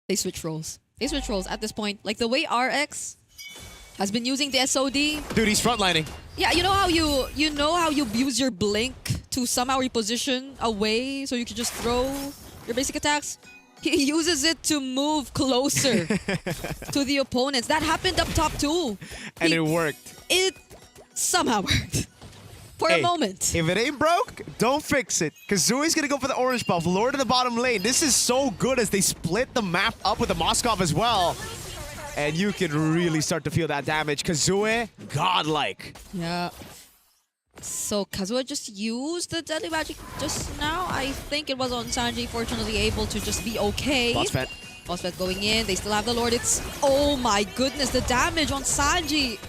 They switch roles. They switch roles at this point. Like the way RX has been using the SOD. Dude, he's frontlining. Yeah, you know how you use your blink to somehow reposition away so you can just throw your basic attacks? He uses it to move closer to the opponents. That happened up top too. And it worked. It somehow worked. For a moment. If it ain't broke, don't fix it. Kazui's gonna go for the orange buff. Lord in the bottom lane. This is so good as they split the map up with the Moskov as well. And you can really start to feel that damage. Kazue, godlike. Yeah. So Kazue just used the Deadly Magic just now. I think it was on Sanji, fortunately able to just be okay. Blotsfet going in. They still have the Lord. It's, oh my goodness, the damage on Sanji.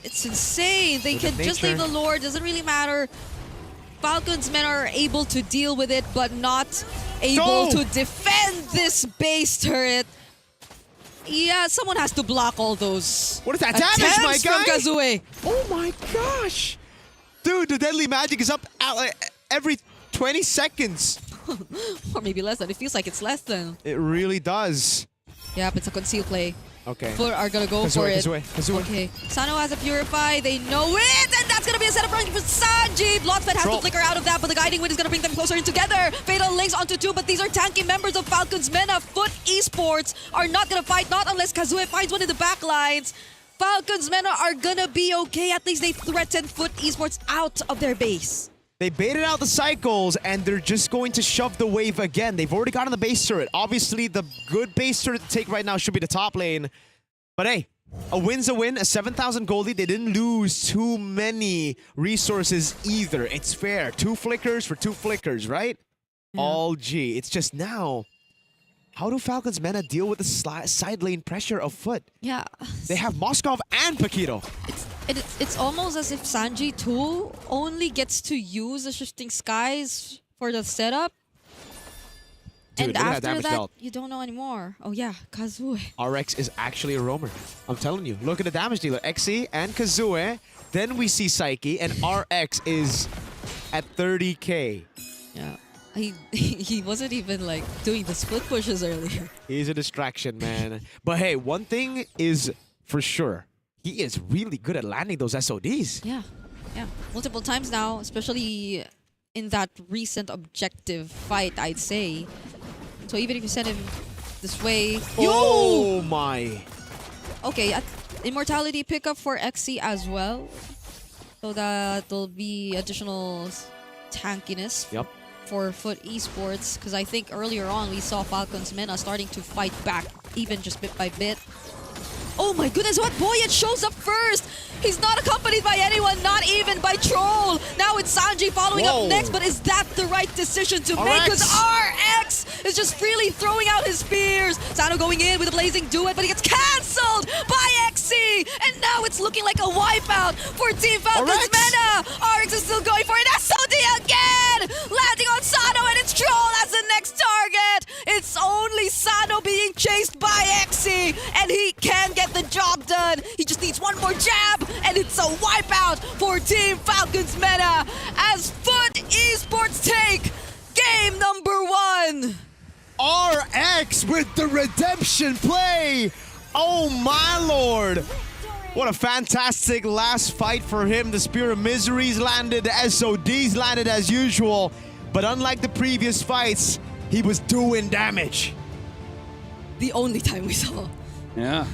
It's insane. They can just leave the Lord. Doesn't really matter. Falcon's men are able to deal with it, but not able to defend this base turret. Yeah, someone has to block all those. What is that damage, my guy? From Kazue. Oh my gosh. Dude, the Deadly Magic is up every 20 seconds. Or maybe less than. It feels like it's less than. It really does. Yep, it's a conceal play. Okay. Foot are gonna go for it. Kazue. Okay. Sano has a Purify. They know it, and that's gonna be a setup running for Sanji. Blotsfet has to flicker out of that, but the Guiding Wind is gonna bring them closer in together. Fatal links onto 2, but these are tanky members of Falcon's Mena. Foot Esports are not gonna fight, not unless Kazue finds one in the back lines. Falcon's Mena are gonna be okay. At least they threaten Foot Esports out of their base. They baited out the cycles, and they're just going to shove the wave again. They've already gotten the base turret. Obviously, the good base turret to take right now should be the top lane. But hey, a win's a win, a 7,000 gold lead. They didn't lose too many resources either. It's fair. 2 flickers for 2 flickers, right? Yeah. All G. It's just now, how do Falcon's Mena deal with the side lane pressure of Foot? Yeah. They have Moskov and Paquito. It's almost as if Sanji too only gets to use the Shifting Skies for the setup. Dude, and after that, you don't know anymore. Oh yeah, Kazue. RX is actually a roamer. I'm telling you. Look at the damage dealer. XC and Kazue. Then we see Psyche, and RX is at 30k. Yeah. He wasn't even like doing the split pushes earlier. He's a distraction, man. But hey, one thing is for sure. He is really good at landing those SODs. Yeah. Yeah. Multiple times now, especially in that recent objective fight, I'd say. So even if you send him this way... Oh my! Okay, Immortality pickup for XC as well. So that will be additional tankiness. Yep. for Foot Esports, because I think earlier on we saw Falcons Mena starting to fight back, even just bit by bit. Oh my goodness, what Boyet shows up first! He's not accompanied by anyone, not even by Troll! Now it's Sanji following up next, but is that the right decision to make? Because RX is just freely throwing out his spears! Sano going in with a blazing duet, but he gets cancelled by XC! And now it's looking like a wipeout for Team Falcons Mena! RX is still going for it, SOD again! Landing on Sano, and it's Troll as the next target! It's only Sano being chased by XC, and he can get the job done! He just needs one more jab, and it's a wipeout for Team Falcons Mena as Foot Esports take game number 1. RX with the redemption play. Oh my lord. What a fantastic last fight for him. The Spear of Miseries landed, the SODs landed as usual. But unlike the previous fights, he was doing damage. The only time we saw. Yeah.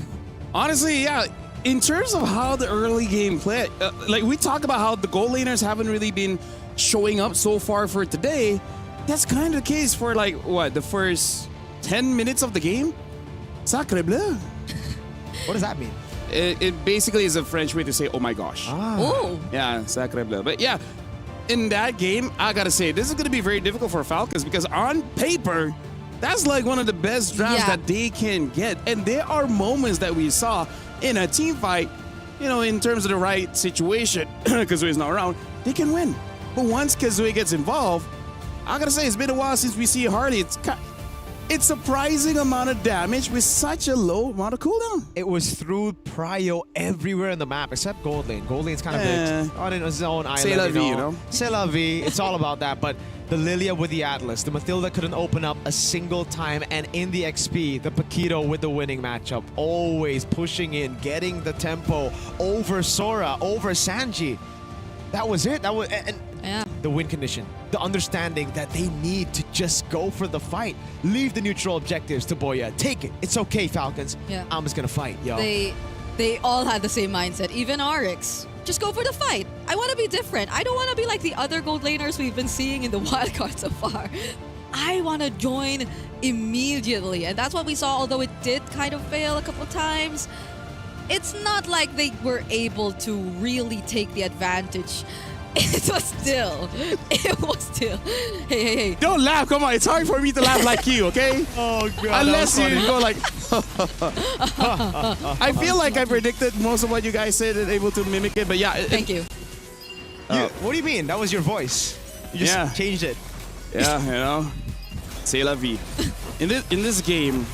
Honestly, yeah. In terms of how the early game played, like we talk about how the goal laners haven't really been showing up so far for today. That's kind of the case for like, what, the first 10 minutes of the game? Sacre bleu. What does that mean? It basically is a French way to say, oh my gosh. Oh. Yeah, sacre bleu. But yeah, in that game, I gotta say, this is gonna be very difficult for Falcons because on paper, that's like one of the best drafts that they can get. And there are moments that we saw in a team fight, you know, in terms of the right situation, Kazue's not around, they can win. But once Kazue gets involved, I gotta say, it's been a while since we see Harley. It's surprising amount of damage with such a low amount of cooldown. It was through prio everywhere in the map except Gold Lane. Gold Lane's kind of on his own island. C'est la vie, you know? C'est la vie. It's all about that. But the Lilia with the Atlas, the Matilda couldn't open up a single time, and in the XP, the Paquito with the winning matchup, always pushing in, getting the tempo over Sora, over Sanji. That was it. That was the win condition. The understanding that they need to just go for the fight. Leave the neutral objectives to Boya. Take it. It's okay, Falcons. Yeah. I'm just gonna fight, yo. They all had the same mindset. Even RX. Just go for the fight. I want to be different. I don't want to be like the other gold laners we've been seeing in the wildcard so far. I want to join immediately. And that's what we saw, although it did kind of fail a couple times. It's not like they were able to really take the advantage. It was still. Hey. Don't laugh, come on. It's hard for me to laugh like you, okay? Oh, God. Unless you go like... I feel like I predicted most of what you guys said and able to mimic it, but yeah. Thank you. What do you mean? That was your voice. You just changed it. Yeah, you know. C'est la vie. In this game,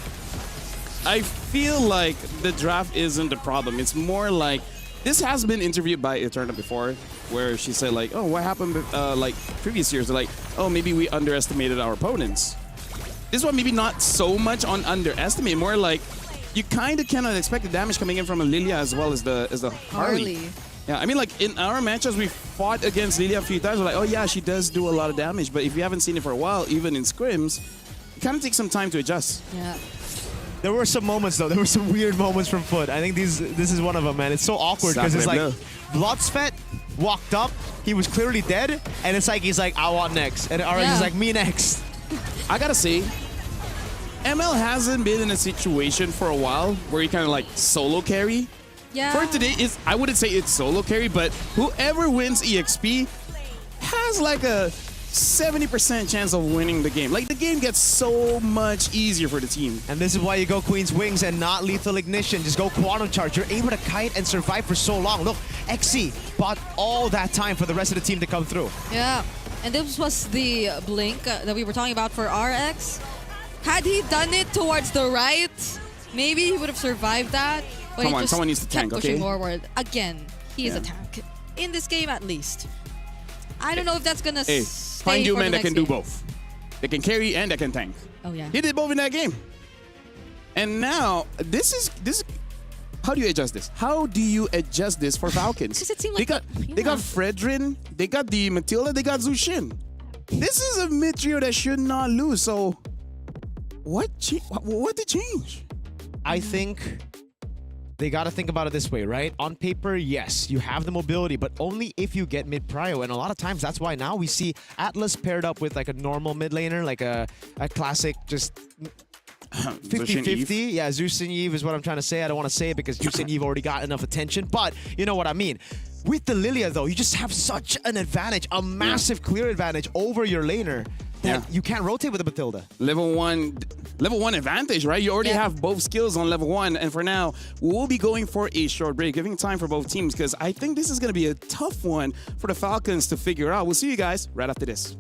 I feel like the draft isn't the problem. It's more like... This has been interviewed by Eterna before, where she said like, oh, what happened like previous years? They're like, oh, maybe we underestimated our opponents. This one maybe not so much on underestimate, more like you kind of cannot expect the damage coming in from a Lilia as well as the Harley. Yeah, I mean like in our matches we fought against Lilia a few times. We're like, oh yeah, she does do a lot of damage, but if you haven't seen it for a while, even in scrims, it kind of takes some time to adjust. Yeah. There were some moments, though. There were some weird moments from Foot. I think this is one of them, man. It's so awkward because it's like Bloodsfet walked up, he was clearly dead, and it's like he's like, I want next. And RX is like, me next. I gotta say, ML hasn't been in a situation for a while where he kind of like solo carry. Yeah. For today, I wouldn't say it's solo carry, but whoever wins EXP has like a 70% chance of winning the game. Like, the game gets so much easier for the team. And this is why you go Queen's Wings and not Lethal Ignition. Just go Quantum Charge. You're able to kite and survive for so long. Look, XC bought all that time for the rest of the team to come through. Yeah, and this was the blink that we were talking about for RX. Had he done it towards the right, maybe he would have survived that. But Come on, someone needs to tank, pushing okay? forward. Again, he is a tank. In this game, at least. I don't know if that's gonna stay find you for men the that can next do game. both. They can carry and they can tank. Oh yeah. He did both in that game. And now this is how do you adjust this? How do you adjust this for Falcons? Because it seemed like they got Fredrin, they got the Matilda, they got Zushin. This is a mid trio that should not lose. So what did change? I think they got to think about it this way, right? On paper, yes, you have the mobility, but only if you get mid-prio. And a lot of times, that's why now we see Atlas paired up with like a normal mid laner, like a classic just 50-50. Yeah, Zeus and Eve is what I'm trying to say. I don't want to say it because Zeus and Eve already got enough attention, but you know what I mean. With the Lilia, though, you just have such an advantage, a massive clear advantage over your laner that you can't rotate with a Matilda. Level one advantage, right? You already have both skills on level 1, and for now, we'll be going for a short break, giving time for both teams, because I think this is going to be a tough one for the Falcons to figure out. We'll see you guys right after this.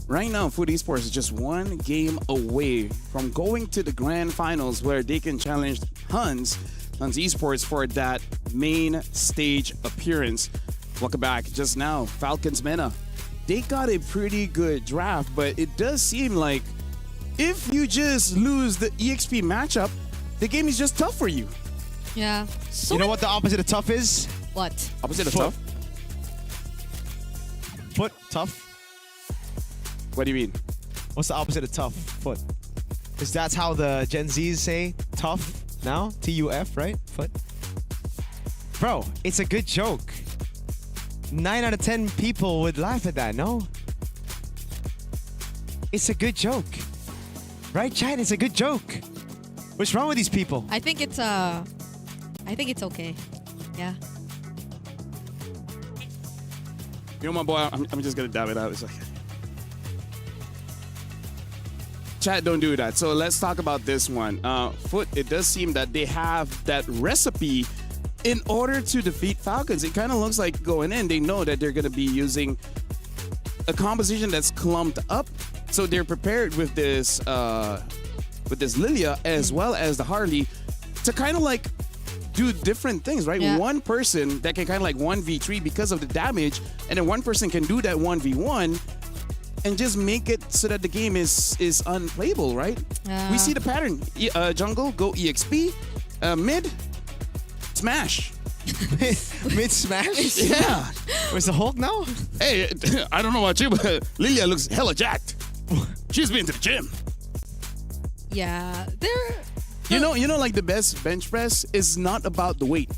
Right now, Food Esports is just one game away from going to the grand finals where they can challenge Hans Esports for that main stage appearance. Welcome back. Just now, Falcons Mena. They got a pretty good draft, but it does seem like if you just lose the EXP matchup, the game is just tough for you. Yeah. So you know what the opposite of tough is? What? Opposite of tough? Foot, tough. What do you mean? What's the opposite of tough? Foot. Because that's how the Gen Zs say tough now. T-U-F, right? Foot. Bro, it's a good joke. 9 out of 10 people would laugh at that, no? It's a good joke. Right, Chad? It's a good joke. What's wrong with these people? I think it's okay. Yeah. You know, my boy, I'm just gonna dab it out. It's like, chat, don't do that. So let's talk about this one. Foot, it does seem that they have that recipe in order to defeat Falcons. It kind of looks like going in, they know that they're gonna be using a composition that's clumped up. So they're prepared with this Lilia as well as the Harley to kind of like do different things, right? Yeah. One person that can kind of like 1v3 because of the damage, and then one person can do that 1v1 and just make it so that the game is unplayable, right? We see the pattern. Jungle, go EXP. Mid, smash. Mid smash? Yeah. Where's the Hulk now? Hey, I don't know about you, but Lilia looks hella jacked. She's been to the gym. Yeah. You know, like the best bench press is not about the weight.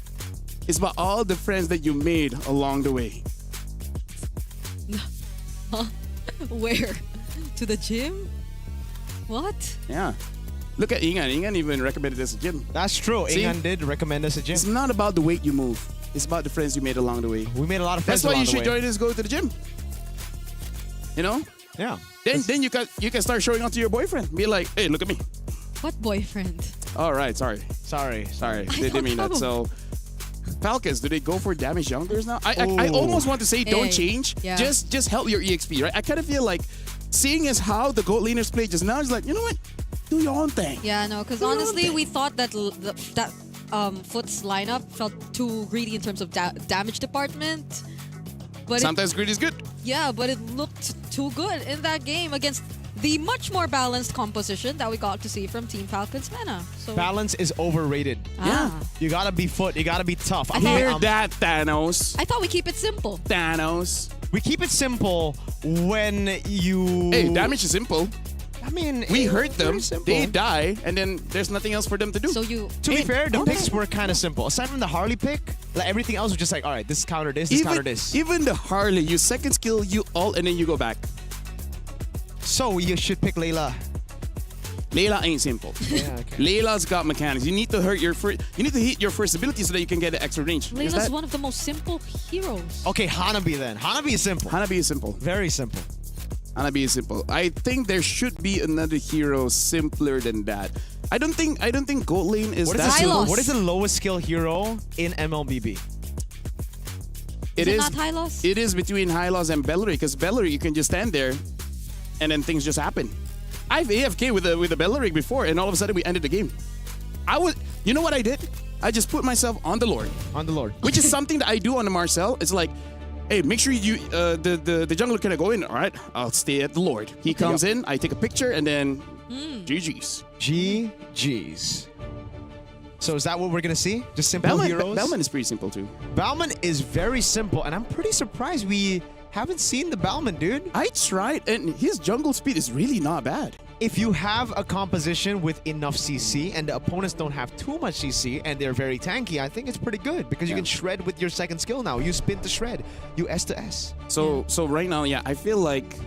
It's about all the friends that you made along the way. Where? To the gym? What? Yeah. Look at Ingan. Ingan even recommended us a gym. That's true. See? Ingan did recommend us a gym. It's not about the weight you move. It's about the friends you made along the way. We made a lot of friends. That's why you along should the way. join us. Go to the gym. You know? Yeah. Then you can start showing off to your boyfriend. Be like, hey, look at me. What boyfriend? All right, sorry. Sorry. They didn't mean that. So, Falcons, do they go for damage youngers now? I almost want to say don't change. Yeah. Just help your EXP, right? I kind of feel like seeing as how the gold laners play just now is like, you know what? Do your own thing. Yeah, no, because honestly, we thought that Foot's lineup felt too greedy in terms of damage department. But sometimes greedy is good. Yeah, but it looked too good in that game against the much more balanced composition that we got to see from Team Falcons Mena. So Balance is overrated. Yeah. You gotta be foot. You gotta be tough. Hear that, Thanos. I thought we keep it simple. Thanos. We keep it simple when you. Hey, damage is simple. I mean, we it's hurt them, very simple. they die, and then there's nothing else for them to do. So you. To be fair, the picks were kind of simple. Aside from the Harley pick, like everything else was just like, all right, this counter this, counter this. Even the Harley, you second skill, you ult, and then you go back. So you should pick Layla. Layla ain't simple. Yeah, okay. Layla's got mechanics. You need to hit your first ability so that you can get the extra range. Layla's one of the most simple heroes. Okay, Hanabi then. Hanabi is simple. Hanabi is simple. Very simple. Hanabi is simple. I think there should be another hero simpler than that. I don't think Gold Lane is What that is, simple. what is the lowest skill hero in MLBB? Is it not Hylos? It is between Hylos and Bellary, because Bellary you can just stand there and then things just happen. I've AFK with a Bellary before, and all of a sudden we ended the game. You know what I did? I just put myself on the Lord. On the Lord. Which is something that I do on the Marcel. It's like, hey, make sure you the jungler can go in. All right, I'll stay at the Lord. He comes in, I take a picture, and then GG's. GG's. So is that what we're gonna see? Just simple heroes? Bellman is pretty simple too. Bellman is very simple, and I'm pretty surprised we haven't seen the Bellman, dude. I tried, and his jungle speed is really not bad. If you have a composition with enough CC and the opponents don't have too much CC and they're very tanky, I think it's pretty good because you can shred with your second skill now. You spin to shred. You S to S. So right now, I feel like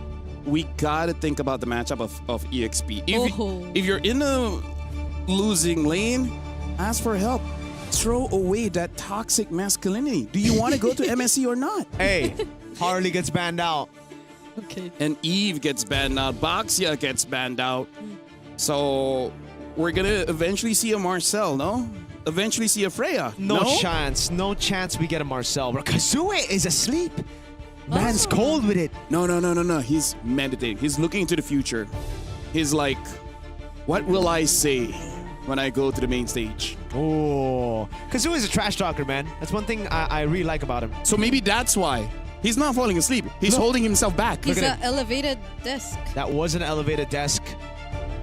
we gotta think about the matchup of EXP. If you're in a losing lane, ask for help. Throw away that toxic masculinity. Do you want to go to MSC or not? Hey, Harley gets banned out. Okay. And Eve gets banned out. Baxia gets banned out. So we're gonna eventually see a Marcel, no? Eventually see a Freya. No chance. No chance we get a Marcel. Bro, Kazue is asleep. Man's cold with it. No. He's meditating. He's looking into the future. He's like, what will I say when I go to the main stage? Oh, Kazue is a trash talker, man. That's one thing I really like about him. So maybe that's why. He's not falling asleep. He's holding himself back. He's an elevated desk. That was an elevated desk.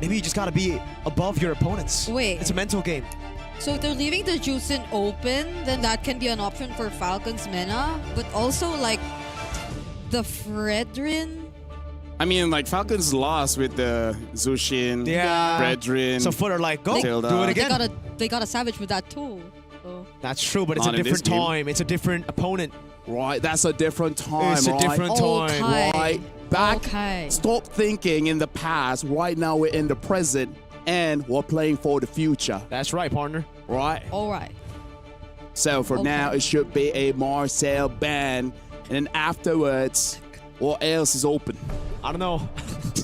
Maybe you just gotta be above your opponents. Wait. It's a mental game. So if they're leaving the Juicin open, then that can be an option for Falcons Mena. But also, like, the Fredrin. I mean, like, Falcons lost with the Zushin, Fredrin. So Footer like, go, Tilda. do it again. They got a Savage with that too. So. That's true, but it's a different time. It's a different opponent. Right, that's a different time, It's a different time. Right, back, stop thinking in the past. Right now we're in the present, and we're playing for the future. That's right, partner. Right. All right. So for now, it should be a Marcel ban, and then afterwards, what else is open? I don't know.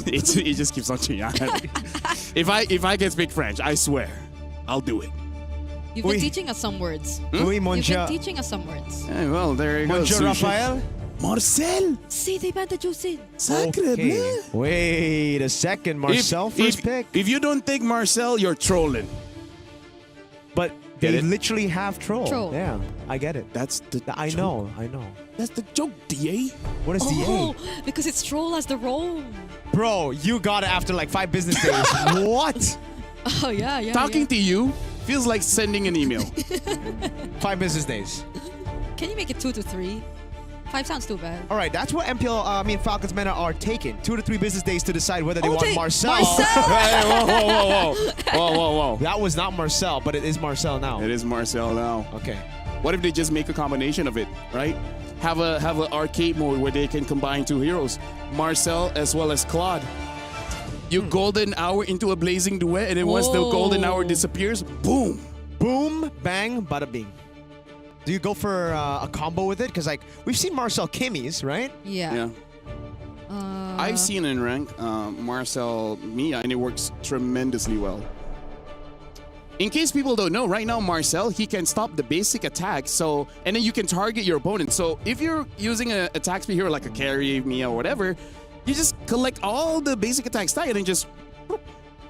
it just keeps on changing. If I can speak French, I swear, I'll do it. You've been teaching us some words. Oui, You've been teaching us some words. Hey, well, there you go. Monsieur Raphael? Marcel? See, they banned the Juicin. Sacre bleu. Wait a second, Marcel first pick. If you don't think Marcel, you're trolling. But they literally have troll. Troll. Yeah, I get it. That's the I know. That's the joke, DA. What is Oh, because it's troll as the role. Bro, you got it after like 5 business days. What? Oh, yeah. Talking to you feels like sending an email. 5 business days. Can you make it 2 to 3? 5 sounds too bad. All right, that's what Falcons Mena are taking. 2 to 3 business days to decide whether they want Marcel. Hey, whoa. That was not Marcel, but it is Marcel now. It is Marcel now. Okay. What if they just make a combination of it, right? Have a arcade mode where they can combine 2 heroes, Marcel as well as Claude. You golden hour into a blazing duet, and then once the golden hour disappears, boom. Boom, bang, bada bing. Do you go for a combo with it? Because like we've seen Marcel Kimmy's, right? Yeah. I've seen in rank Marcel Mia, and it works tremendously well. In case people don't know, right now Marcel, he can stop the basic attack, so and then you can target your opponent. So if you're using an attack speed hero like a carry, Mia, or whatever, you just collect all the basic attack stack and then just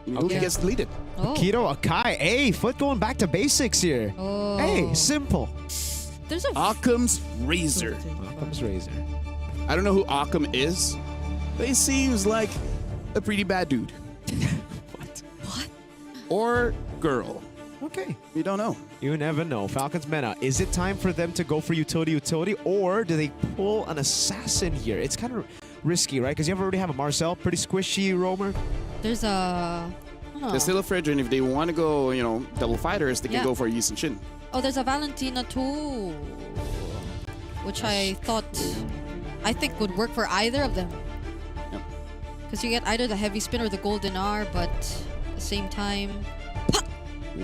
it gets deleted. Kiro Akai. Hey, Foot going back to basics here. Oh. Hey, simple. There's a Occam's Razor. Occam's Razor. I don't know who Occam is, but it seems like a pretty bad dude. What? Or girl. Okay. You don't know. You never know. Falcons meta. Is it time for them to go for utility, or do they pull an assassin here? It's kind of risky, right? Because you already have a Marcel, pretty squishy roamer. There's a... There's still a Fredrin, and if they want to go, you know, double fighters, they can go for Yi and Shin. Oh, there's a Valentina too, which I think would work for either of them. Because you get either the heavy spin or the golden R, but at the same time...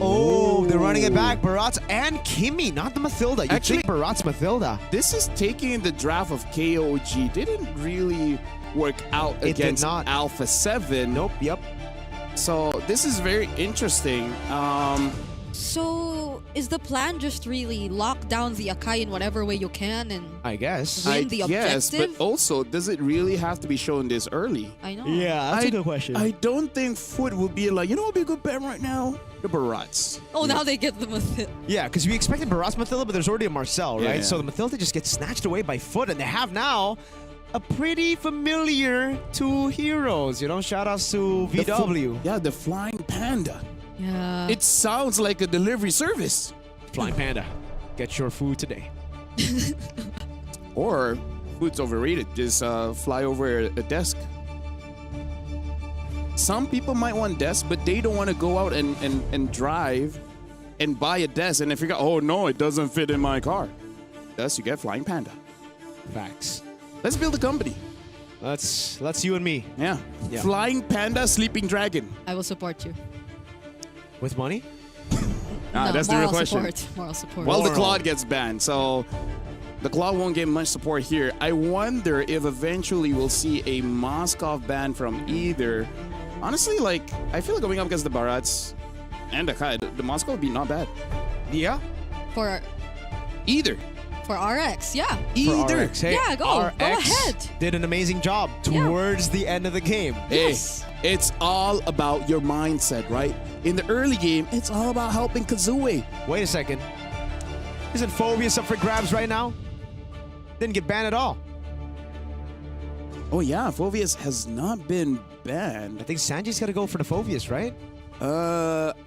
Oh, they're running it back. Barats and Kimmy, not the Mathilda. You think Barats Mathilda. This is taking the draft of KOG. Didn't really work out against Alpha 7. Nope, yep. So this is very interesting. So is the plan just really lock down the Akai in whatever way you can and I guess win the objective? But also, does it really have to be shown this early? I know. Yeah, that's a good question. I don't think Foot will be like, you know what would be a good bet right now? The Barats. Oh, now they get the Mathilda. Yeah, because we expected Barats Mathilda, but there's already a Marcel, right? Yeah. So the Mathilda just gets snatched away by Foot, and they have now a pretty familiar two heroes. You know, shout outs to VW. Yeah, the Flying Panda. Yeah. It sounds like a delivery service. Flying Panda, get your food today. Or food's overrated. Just fly over a desk. Some people might want desk, but they don't want to go out and drive and buy a desk and then figure out, oh no, it doesn't fit in my car. Thus, you get Flying Panda. Facts. Let's build a company. Let's you and me. Yeah. Flying Panda, Sleeping Dragon. I will support you. With money? No, that's the real question. Moral support. Well, the Claude gets banned, so the Claude won't get much support here. I wonder if eventually we'll see a Moskov ban from either. Honestly, like, I feel like going up against the Barats and the Kai, the Moskov would be not bad. Yeah? For either. For RX, yeah. For RX. Hey, yeah, go RX ahead. did an amazing job towards the end of the game. Yes. Hey, it's all about your mindset, right? In the early game, it's all about helping Kazooie. Wait a second. Isn't Phobius up for grabs right now? Didn't get banned at all. Oh yeah, Phobius has not been banned. I think Sanji's got to go for the Phobius, right?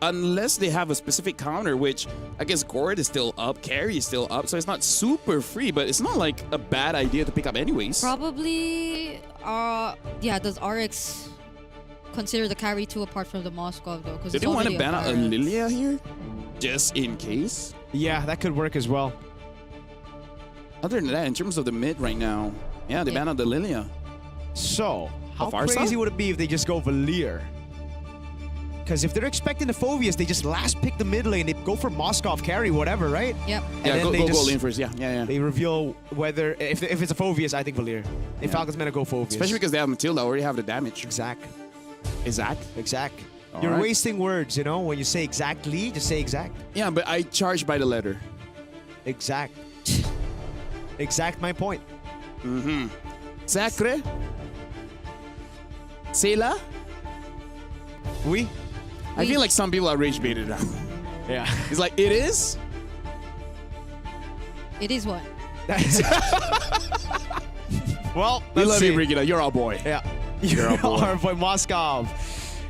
Unless they have a specific counter, which I guess Gord is still up, Carry is still up, so it's not super free, but it's not like a bad idea to pick up anyways. Probably, yeah, does RX consider the carry too apart from the Moskov though? Do they want to ban out a Lilia here? Just in case? Yeah, that could work as well. Other than that, in terms of the mid right now, yeah, they ban out the Lilia. So, how Farsa? crazy would it be if they just go Valir? Because if they're expecting the Phobius, they just last pick the mid lane. They go for Moskov carry, whatever, right? Yep. And Yeah, then go lane first. Yeah. They reveal whether if it's a Phobius, I think Valir. If Falcons meant to go Phobius, Especially because they have Matilda, already have the damage. exact. Exact? All You're right. wasting words, you know. When you say exactly, just say exact. Yeah, but I charge by the letter. Exact. Exact. My point. Mm-hmm. Sacre? Sela? Oui. I feel like some people are rage baited now. Yeah. It's like, it is? It is what? Well, We let's love see. you, Brigida. You're our boy. Yeah. You're our boy. Our boy Moskov.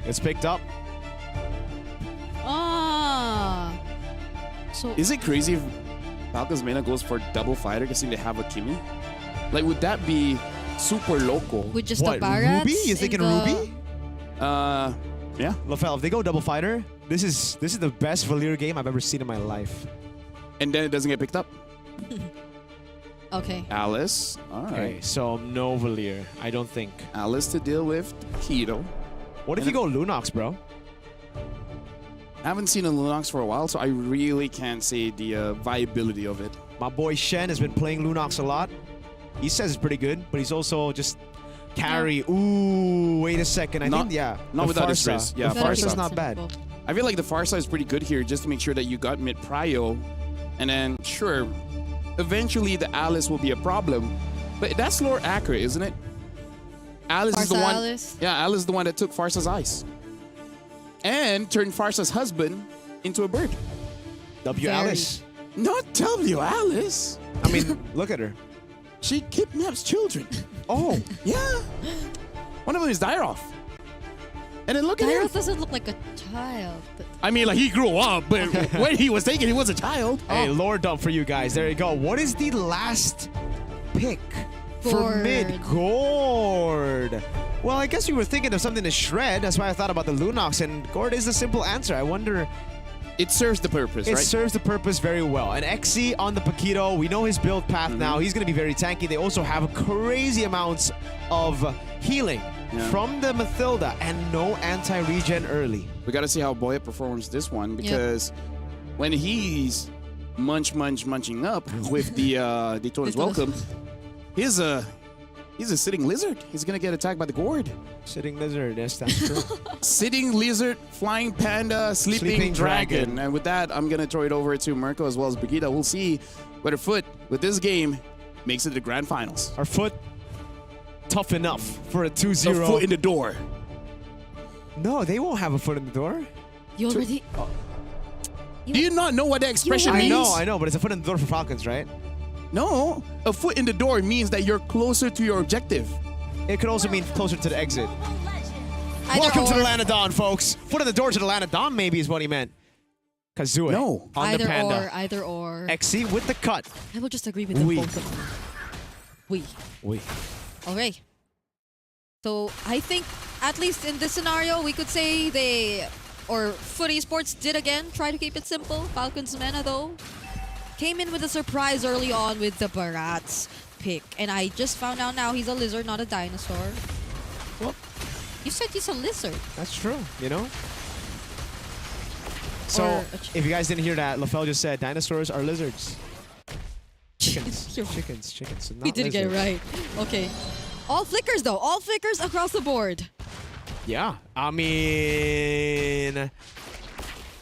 It's picked up. So Is it crazy if Falcons Mena goes for double fighter because they have a Kimi? Like, would that be super local? with just What, the Barats? Ruby? You thinking Ruby? Yeah. LaFell, if they go double fighter, this is the best Valir game I've ever seen in my life. And then it doesn't get picked up. Okay. Alice. All right. Okay, so no Valir, I don't think. Alice to deal with Keto. What if you go Lunox, bro? I haven't seen a Lunox for a while, so I really can't say the viability of it. My boy Shen has been playing Lunox a lot. He says it's pretty good, but he's also just carry. Ooh, wait a second. I think, yeah. Not the without the Farsa. stress. Yeah, the Farsa's Farsa. not bad. I feel like the Farsa is pretty good here just to make sure that you got mid prio. And then, sure, eventually the Alice will be a problem. But that's lore accurate, isn't it? Alice is the Farsa one. Alice? Yeah, Alice is the one that took Farsa's eyes. And turned Farsa's husband into a bird. W. Very. Alice. Not W. Alice. I mean, look at her. She kidnaps children. Oh, Yeah. One of them is Dairoff. And then look at him. Dairos doesn't look like a child. I mean, like, he grew up, but when he was taken, he was a child. Hey, lore dump for you guys. There you go. What is the last pick for Gord. mid? Gord. Well, I guess you were thinking of something to shred. That's why I thought about the Lunox, and Gord is the simple answer. I wonder... It serves the purpose, It right? serves the purpose very well. An XC on the Paquito. We know his build path now. He's going to be very tanky. They also have crazy amounts of healing from the Mathilda and no anti-regen early. We got to see how Boya performs this one, because when he's munching up with the Daytona's Welcome, he's a sitting lizard. He's going to get attacked by the Gord. Sitting lizard, yes, that's true. Sitting lizard, flying panda, sleeping dragon. And with that, I'm going to throw it over to Mirko as well as Brigitte. We'll see whether Foot, with this game, makes it to the grand finals. Our Foot tough enough for a 2-0. A foot in the door. No, they won't have a foot in the door. You already... Do you not know what that expression means? I know, but it's a foot in the door for Falcons, right? No, a foot in the door means that you're closer to your objective. It could also mean closer to the exit. Either Welcome to or. the Land of Dawn, folks. Foot in the door to the Land of Dawn, maybe, is what he meant. Kazue. No. On the Panda. Either or. XC with the cut. I will just agree with the both of them. We. Okay. So I think, at least in this scenario, we could say Foot Esports did again try to keep it simple. Falcons Mena, though, came in with a surprise early on with the Barats pick. And I just found out now he's a lizard, not a dinosaur. Well, you said he's a lizard. That's true, you know? So, if you guys didn't hear that, LaFell just said dinosaurs are lizards. Chickens. Chickens. So not We didn't get it right. Okay. All flickers, though. All flickers across the board. Yeah. I mean...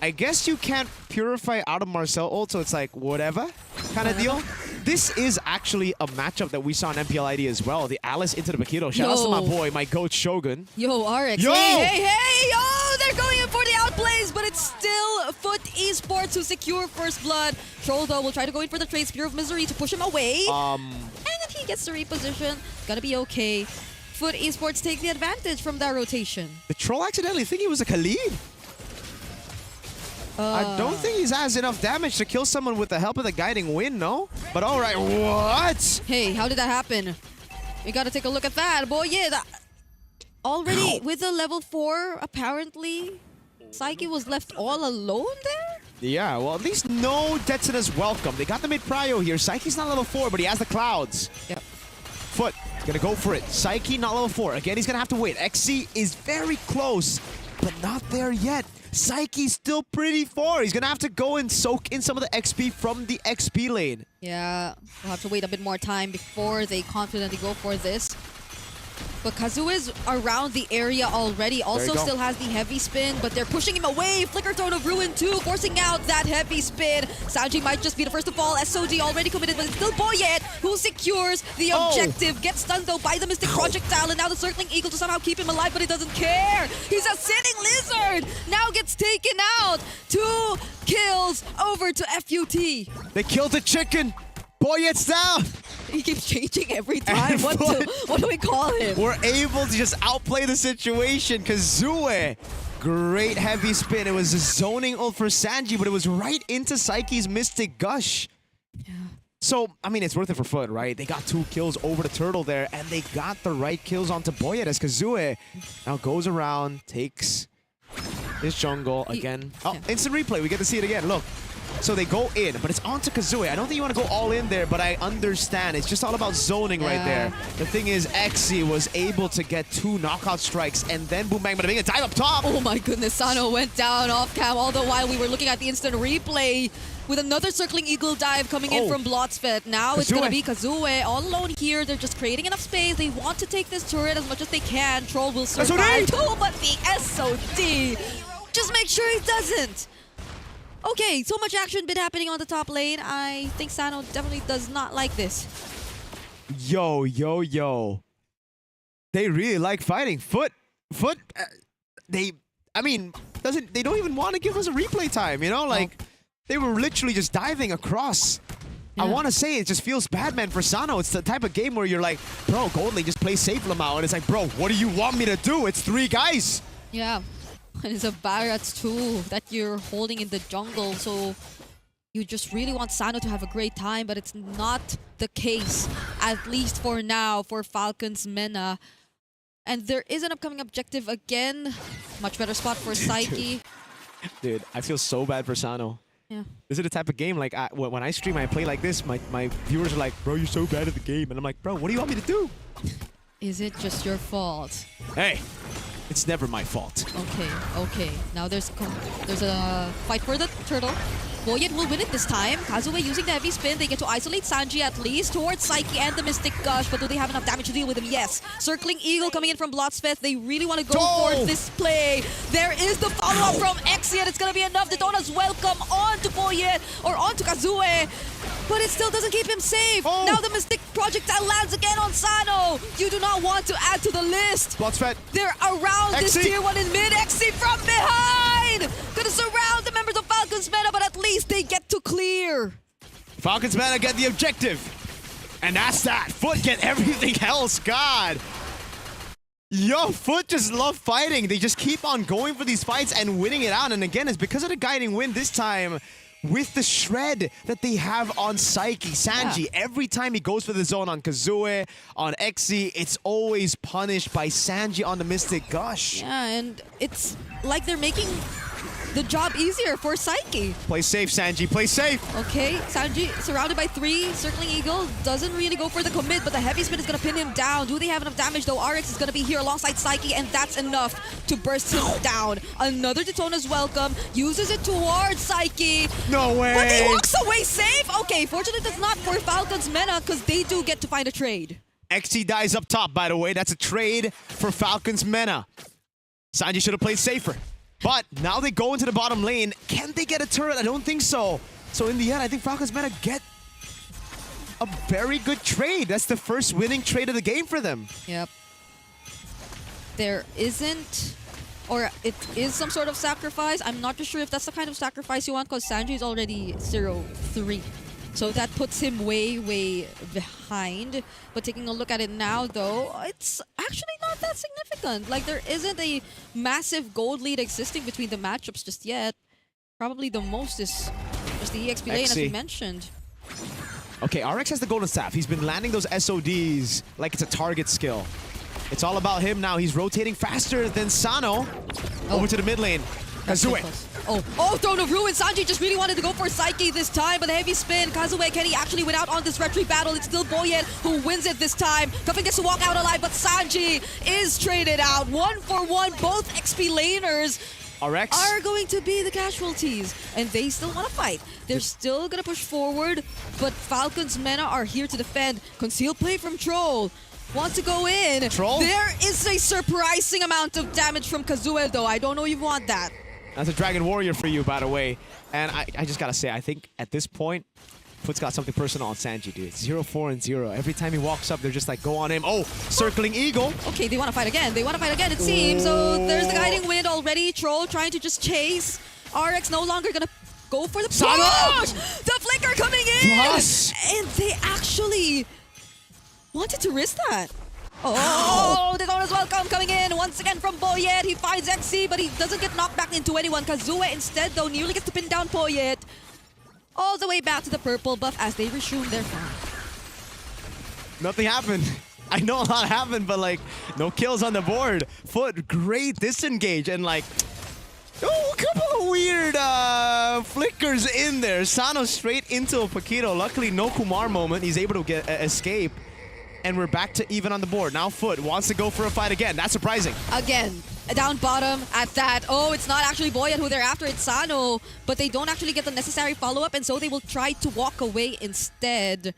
I guess you can't purify out of Marcel ult, so it's like, whatever kind of deal. This is actually a matchup that we saw in MPLID as well. The Alice into the Paquito. Shout out to my boy, my goat Shogun. Yo, RX. Yo! Hey! Yo! They're going in for the outplays, but it's still Foot Esports who secure first blood. Troll, though, will try to go in for the trade Spear of Misery to push him away. And if he gets the reposition, gonna be okay. Foot Esports take the advantage from that rotation. The Troll accidentally think he was a Khalid. I don't think he has enough damage to kill someone with the help of the Guiding Wind, no? But alright, what? Hey, how did that happen? We gotta take a look at that. Boy, yeah, that... Already with the level 4, apparently, Psyche was left all alone there? Yeah, well, at least no Detsuna's welcome. They got the mid-prio here. Psyche's not level 4, but he has the clouds. Yep. Foot, gonna go for it. Psyche, not level 4. Again, he's gonna have to wait. XC is very close, but not there yet. Psyche's still pretty far. He's gonna have to go and soak in some of the XP from the XP lane. Yeah, we'll have to wait a bit more time before they confidently go for this. But Kazue is around the area already. Also still has the heavy spin, but they're pushing him away. Flicker Throne of Ruin too, forcing out that heavy spin. Sanji might just be the first to fall. SOD already committed, but it's still Boyet who secures the objective. Gets stunned though by the Mystic Projectile, and now the Circling Eagle to somehow keep him alive, but he doesn't care. He's a sitting lizard. Now gets taken out. 2 kills over to FUT. They killed the chicken. Boyet's down. He keeps changing every time. What do we call him? We're able to just outplay the situation. Kazue, great heavy spin. It was a zoning ult for Sanji, but it was right into Psyche's Mystic Gush. Yeah. So, I mean, it's worth it for Foot, right? They got 2 kills over the turtle there, and they got the right kills onto Boyet as Kazue now goes around, takes his jungle again. Oh, instant replay. We get to see it again. Look. So they go in, but it's onto Kazue. I don't think you want to go all in there, but I understand. It's just all about zoning right there. The thing is, XC was able to get 2 knockout strikes, and then Boom Bang Bada Bing, a dive up top. Oh my goodness, Sano went down off cam, all the while we were looking at the instant replay with another Circling Eagle dive coming in from Blotsfet. Now it's going to be Kazue all alone here. They're just creating enough space. They want to take this turret as much as they can. Troll will survive too, but the SOD, just make sure he doesn't. Okay, so much action been happening on the top lane. I think Sano definitely does not like this. Yo. They really like fighting. Foot, they don't even want to give us a replay time, you know? Like, they were literally just diving across. Yeah. I want to say it just feels bad, man, for Sano. It's the type of game where you're like, bro, Gold Lane, just play safe, Lamau. And it's like, bro, what do you want me to do? It's 3 guys. Yeah, and it's a Barret too that you're holding in the jungle, so you just really want Sano to have a great time, but it's not the case, at least for now, for Falcons Mena. And there is an upcoming objective again. Much better spot for Psyche. Dude, I feel so bad for Sano. Yeah. This is the type of game, like, when I stream, I play like this, my viewers are like, bro, you're so bad at the game. And I'm like, bro, what do you want me to do? Is it just your fault? Hey, it's never my fault. Okay. Now there's a fight for the turtle. Boyet will win it this time. Kazue using the heavy spin. They get to isolate Sanji at least towards Psyche and the Mystic Gush. But do they have enough damage to deal with him? Yes. Circling Eagle coming in from Bloodspeth. They really want to go for this play. There is the follow-up from Exi, and it's going to be enough. Detona's welcome onto Boyet or onto Kazue. But it still doesn't keep him safe. Now the Mystic Projectile lands again on Sano. You do not want to add to the list. Bloodspeth. They're around this tier 1 in mid. Exi from behind. Gonna surround the members of Falcons Meta, but at least they get to clear. Falcons Meta get the objective. And that's that. Foot get everything else. God. Yo, Foot just love fighting. They just keep on going for these fights and winning it out. And again, it's because of the guiding wind this time. With the shred that they have on Psyche. Sanji, every time he goes for the zone on Kazue, on Exi, it's always punished by Sanji on the Mystic Gush. Yeah, and it's like they're making the job easier for Psyche. Play safe, Sanji. Play safe. Okay, Sanji surrounded by 3. Circling Eagle doesn't really go for the commit, but the heavy spin is going to pin him down. Do they have enough damage though? RX is going to be here alongside Psyche, and that's enough to burst him down. Another Detona's welcome. Uses it towards Psyche. No way. But he walks away safe. Okay, fortunately that's not for Falcons Mena because they do get to find a trade. XT dies up top, by the way. That's a trade for Falcons Mena. Sanji should have played safer. But now they go into the bottom lane. Can they get a turret? I don't think so. So in the end, I think Falcons Meta get a very good trade. That's the first winning trade of the game for them. Yep. There isn't, or it is some sort of sacrifice. I'm not too sure if that's the kind of sacrifice you want because Sanji is already 0-3. So that puts him way behind. But taking a look at it now, though, it's actually not that significant. Like, there isn't a massive gold lead existing between the matchups just yet. Probably the most is just the EXP lane, as we mentioned. Okay, RX has the golden staff. He's been landing those SODs like it's a target skill. It's all about him now. He's rotating faster than Sano. Over to the mid lane. Kazue. Oh, Throne of Ruin. Sanji just really wanted to go for Psyche this time, but the heavy spin. Kazue, can he actually win out on this retreat battle? It's still Boyet who wins it this time. Cuffin gets to walk out alive, but Sanji is traded out. 1-for-1. Both XP laners RX are going to be the casualties, and they still want to fight. They're still going to push forward, but Falcons Mena are here to defend. Concealed play from Troll. Want to go in. Troll? There is a surprising amount of damage from Kazue, though. I don't know if you want that. That's a Dragon Warrior for you, by the way. And I just gotta say, I think at this point, Foot's got something personal on Sanji, dude. 0-4-0. Every time he walks up, they're just like, go on him. Oh, circling Eagle. Okay, they want to fight again. They want to fight again, it seems. So there's the guiding wind already. Troll trying to just chase. RX no longer gonna go for the push. The flicker coming in. Plus. And they actually wanted to risk that. Oh, Detona's welcome coming in once again from Boyet. He finds XC, but he doesn't get knocked back into anyone. Kazue instead, though, nearly gets to pin down Boyet. All the way back to the purple buff as they resume their farm. Nothing happened. I know a lot happened, but like, no kills on the board. Foot, great disengage, and like, oh, a couple of weird flickers in there. Sano straight into a Paquito. Luckily, no Kumar moment. He's able to get escape. And we're back to even on the board. Now Foot wants to go for a fight again. That's surprising. Again, down bottom at that. Oh, it's not actually Boyet who they're after. It's Sano. But they don't actually get the necessary follow-up, and so they will try to walk away instead.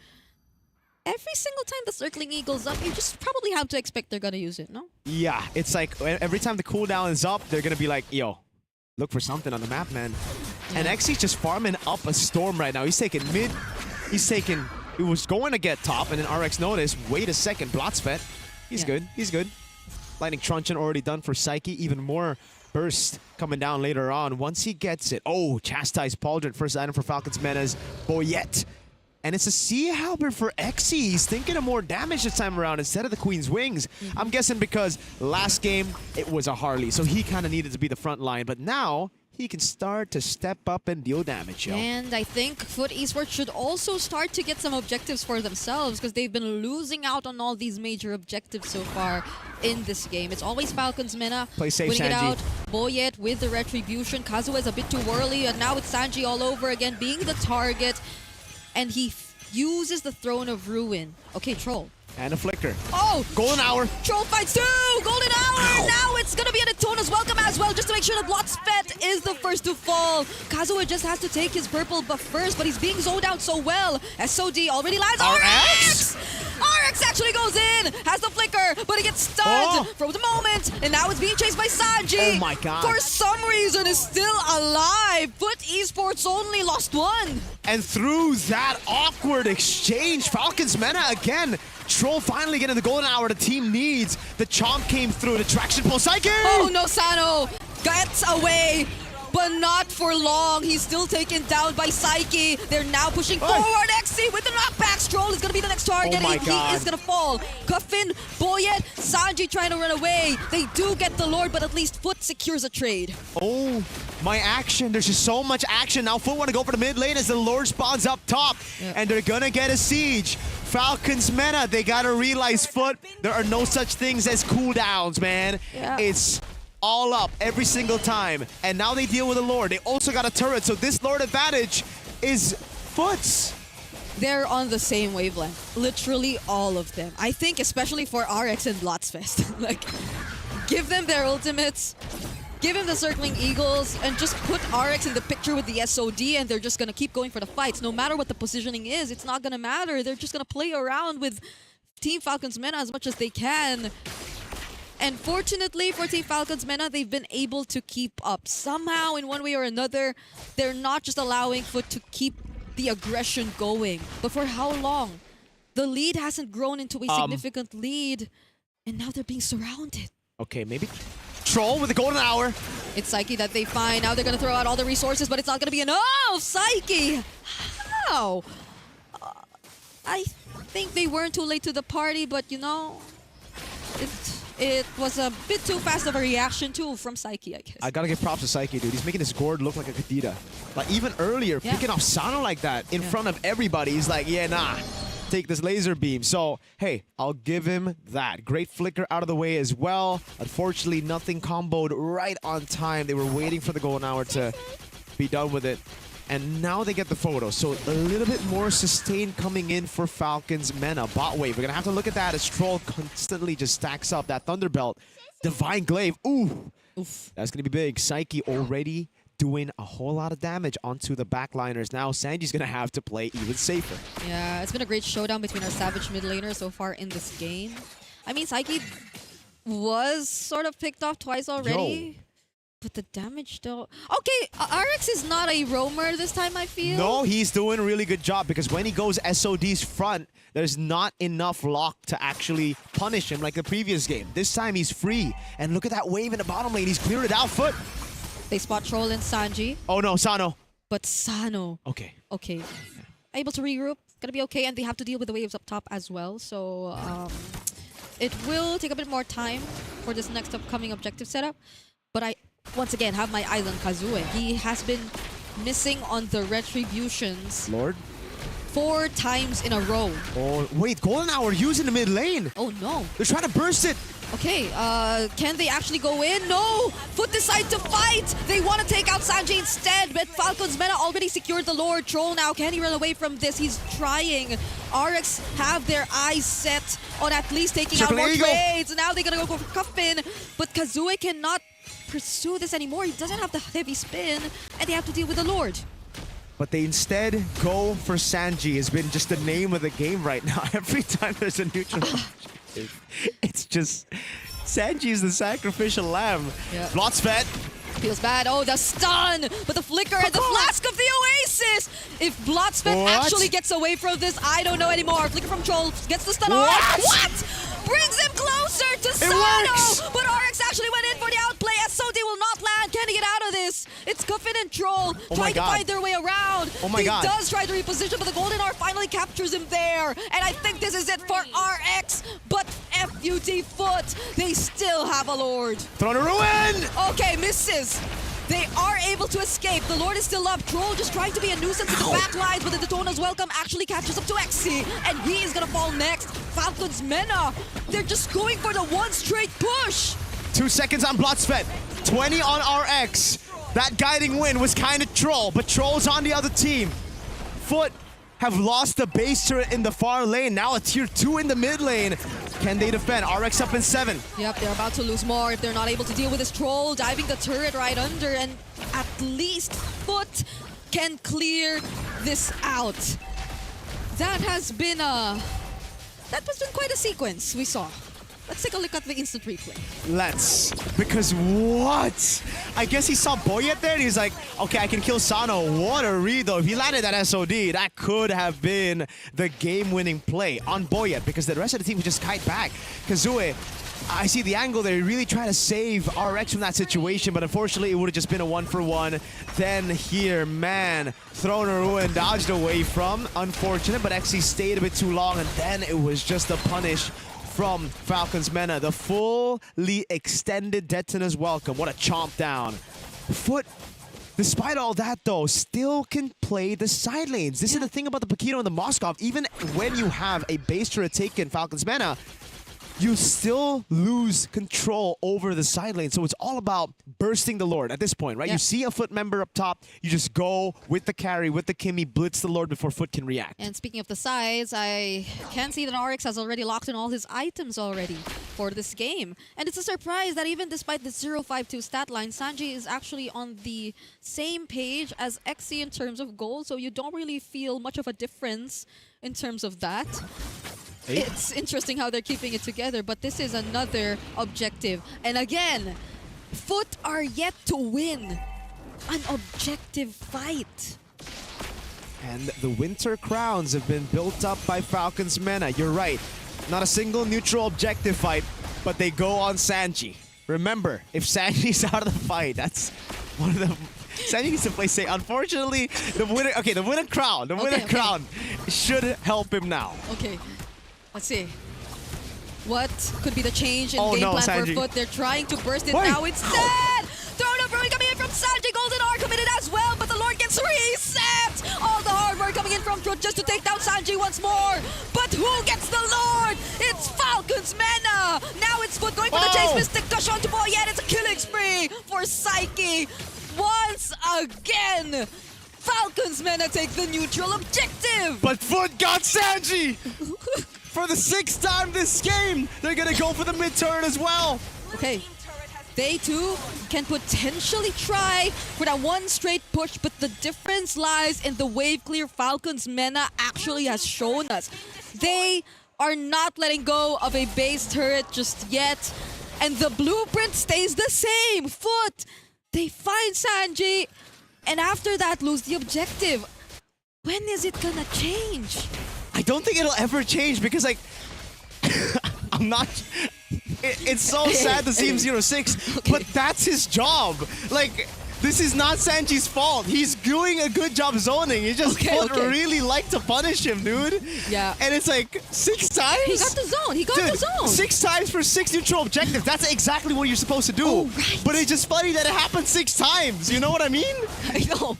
Every single time the circling Eagle's up, you just probably have to expect they're going to use it, no? Yeah, it's like every time the cooldown is up, they're going to be like, yo, look for something on the map, man. Yeah. And XC's just farming up a Storm right now. He's taking mid. He's taking... He was going to get top, and then RX noticed, wait a second, Blotsvet. He's good. He's good. Lightning Truncheon already done for Psyche. Even more burst coming down later on once he gets it. Oh, Chastised Pauldron. First item for Falcons Mena's Boyet. And it's a Sea Halberd for Exy. He's thinking of more damage this time around instead of the Queen's Wings. I'm guessing because last game, it was a Harley, so he kind of needed to be the front line. But now, he can start to step up and deal damage, yo. And I think Foot Esports should also start to get some objectives for themselves because they've been losing out on all these major objectives so far in this game. It's always Falcons Mena Play safe, winning it Sanji. out. Boyet with the Retribution. Kazuha is a bit too early, and now it's Sanji all over again being the target. And he uses the Throne of Ruin. Okay, Troll. And a flicker. Oh! Golden Hour. Troll fights too! Golden Hour! Now it's gonna be an Atona's welcome as well, just to make sure that Blotsfet is the first to fall. Kazuha just has to take his purple buff first, but he's being zoned out so well. SOD already lands. RX! RX actually goes in, has the flicker, but he gets stunned for the moment, and now it's being chased by Sanji. Oh my god. For some reason, is still alive. Foot Esports only lost one. And through that awkward exchange, Falcons Mena again. Troll finally getting the golden hour the team needs. The chomp came through. The traction pull. Psyche! Oh no, Sano gets away, but not for long. He's still taken down by Psyche. They're now pushing forward. Exy with the knockback. Troll is going to be the next target. Oh my He God. is going to fall. Cuffin, Boyet, Sanji trying to run away. They do get the Lord, but at least Foot secures a trade. Oh, my action. There's just so much action. Now Foot want to go for the mid lane as the Lord spawns up top. And they're going to get a siege. Falcons Mena, they got to realize, Foot, there are no such things as cooldowns, man. Yeah. It's all up every single time. And now they deal with the Lord. They also got a turret, so this Lord advantage is Foot's. They're on the same wavelength. Literally all of them. I think especially for RX and Blotsfest. Like, give them their ultimates. Give him the Circling Eagles and just put RX in the picture with the SOD, and they're just going to keep going for the fights. No matter what the positioning is, it's not going to matter. They're just going to play around with Team Falcons Mena as much as they can. And fortunately for Team Falcons Mena, they've been able to keep up. Somehow, in one way or another, they're not just allowing Foot to keep the aggression going. But for how long? The lead hasn't grown into a significant lead, and now they're being surrounded. Okay, maybe Troll with the golden hour. It's Psyche that they find. Now they're going to throw out all the resources, but it's not going to be enough. Psyche! How? I think they weren't too late to the party, but you know, it was a bit too fast of a reaction too from Psyche, I guess. I gotta give props to Psyche, dude. He's making his gourd look like a Kadita. Like even earlier, picking off Sano like that in front of everybody. He's like, yeah, nah. Take this laser beam. So, hey, I'll give him that. Great flicker out of the way as well. Unfortunately, nothing comboed right on time. They were waiting for the golden hour to be done with it. And now they get the photo. So a little bit more sustain coming in for Falcons Mena. Bot wave. We're going to have to look at that as Troll constantly just stacks up that Thunderbelt. Divine Glaive. Ooh. Oof. That's going to be big. Psyche already doing a whole lot of damage onto the backliners. Now Sanji's gonna have to play even safer. Yeah, it's been a great showdown between our Savage mid laner so far in this game. I mean, Psyche was sort of picked off twice already. Yo. But the damage though... Okay, RX is not a roamer this time, I feel. No, he's doing a really good job because when he goes SOD's front, there's not enough lock to actually punish him like the previous game. This time he's free. And look at that wave in the bottom lane. He's cleared it out, Foot. They spot Troll and Sanji. Oh no, Sano. But Sano. Okay. Okay. Able to regroup. Gonna be okay. And they have to deal with the waves up top as well. So it will take a bit more time for this next upcoming objective setup. But I, once again, have my eyes on Kazuha. He has been missing on the Retributions. Lord? 4 times in a row. Oh, wait. Golden Hour using the mid lane. Oh no. They're trying to burst it. Okay, can they actually go in? No! Foot decide to fight! They want to take out Sanji instead, but Falcons Mena already secured the Lord. Troll now, can he run away from this? He's trying. RX have their eyes set on at least taking out more trades. Now they're gonna go for Cuffin, but Kazuha cannot pursue this anymore. He doesn't have the heavy spin, and they have to deal with the Lord. But they instead go for Sanji. Has been just the name of the game right now. Every time there's a neutral... It's just Sanji is the sacrificial lamb. Yeah. Blotsfet. Feels bad. Oh, the stun! But the flicker and the flask of the Oasis! If Blotsfet actually gets away from this, I don't know anymore. Flicker from Troll gets the stun off. What? Brings him closer to Sano! But RX actually went in for the outplay. SOD will not land. getting it out of this. It's Cuffin and Troll trying to God. find their way around. Oh my God. He does try to reposition, but the Golden R finally captures him there. And I think this is it for RX. But FUT Foot, they still have a Lord. Throne of Ruin! Okay, misses. They are able to escape. The Lord is still up. Troll just trying to be a nuisance in the back lines, but the Daytona's Welcome actually catches up to XC, and he is gonna fall next. Falcons Mena, they're just going for the one straight push. 2 seconds on Bloodsfed. 20 on RX. That guiding win was kind of Troll, but Troll's on the other team. Foot have lost the base turret in the far lane. Now a tier 2 in the mid lane. Can they defend? RX up in 7. Yep, they're about to lose more if they're not able to deal with this Troll diving the turret right under, and at least Foot can clear this out. That has been quite a sequence we saw. Let's take a look at the instant replay. Let's. Because what? I guess he saw Boyet there and he's like, okay, I can kill Sano. What a read though. If he landed that SOD, that could have been the game-winning play on Boyet because the rest of the team could just kite back. Kazue, I see the angle there. He really trying to save RX from that situation, but unfortunately it would have just been a 1-for-1. Then here, man, Throne of Ruin dodged away from. Unfortunate, but XC stayed a bit too long, and then it was just a punish from Falcons Mena. The fully extended Detona's Welcome. What a chomp down. Foot, despite all that though, still can play the side lanes. This is the thing about the Paquito and the Moskov. Even when you have a base turret taken, Falcons Mena, you still lose control over the side lane. So it's all about bursting the Lord at this point, right? Yeah. You see a Foot member up top, you just go with the carry, with the Kimmy, blitz the Lord before Foot can react. And speaking of the sides, I can see that RX has already locked in all his items already for this game. And it's a surprise that even despite the 0.52 stat line, Sanji is actually on the same page as XC in terms of gold, so you don't really feel much of a difference in terms of that. It's interesting how they're keeping it together, but this is another objective. And again, Foot are yet to win an objective fight. And the Winter Crowns have been built up by Falcons Mena. You're right. Not a single neutral objective fight, but they go on Sanji. Remember, if Sanji's out of the fight, that's one of the... Sanji needs to play safe. Unfortunately, the winner crown should help him now. Okay, let's see. What could be the change in game plan Sanji. for Foot? They're trying to burst it now instead! Throne of Ruin coming in from Sanji. Golden R committed as well, but the Lord gets reset! All the hard work coming in from Foot just to take down Sanji once more. But who gets the Lord? It's Falcons Mena! Now it's Foot going for the chase. Mystic Gush onto Boyet. It's a killing spree for Psyche. Once again, Falcons Mena take the neutral objective! But Foot got Sanji! For the 6th time this game, they're gonna go for the mid turn as well. Okay, they too can potentially try for that one straight push, but the difference lies in the wave clear Falcons Mena actually has shown us. They are not letting go of a base turret just yet, and the blueprint stays the same. Foot, they find Sanji, and after that lose the objective. When is it gonna change? I don't think it'll ever change because, like, I'm not... It's so sad to see him 0-6, but that's his job. Like, this is not Sanji's fault. He's doing a good job zoning. He just really like to punish him, dude. Yeah. And it's like 6 times? He got the zone. He got the zone. 6 times for 6 neutral objectives. That's exactly what you're supposed to do. Oh, right. But it's just funny that it happened 6 times. You know what I mean? I know.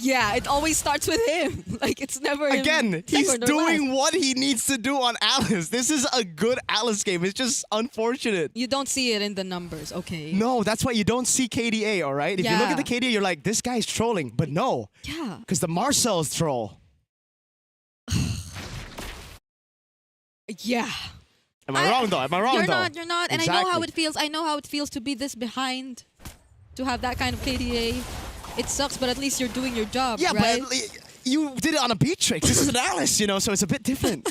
Yeah, it always starts with him. Like, it's never him. Again, he's doing what he needs to do on Alice. This is a good Alice game. It's just unfortunate. You don't see it in the numbers, okay? No, that's why you don't see KDA, all right? If you look at the KDA, you're like, this guy's trolling. But no. Yeah. Because the Marcel's troll. Yeah. Am I wrong, though? Am I wrong, You're though? not, you're not. And I know how it feels. I know how it feels to be this behind, to have that kind of KDA. It sucks, but at least you're doing your job, yeah, right? But you did it on a Beatrix. This is an Alice, you know, so it's a bit different.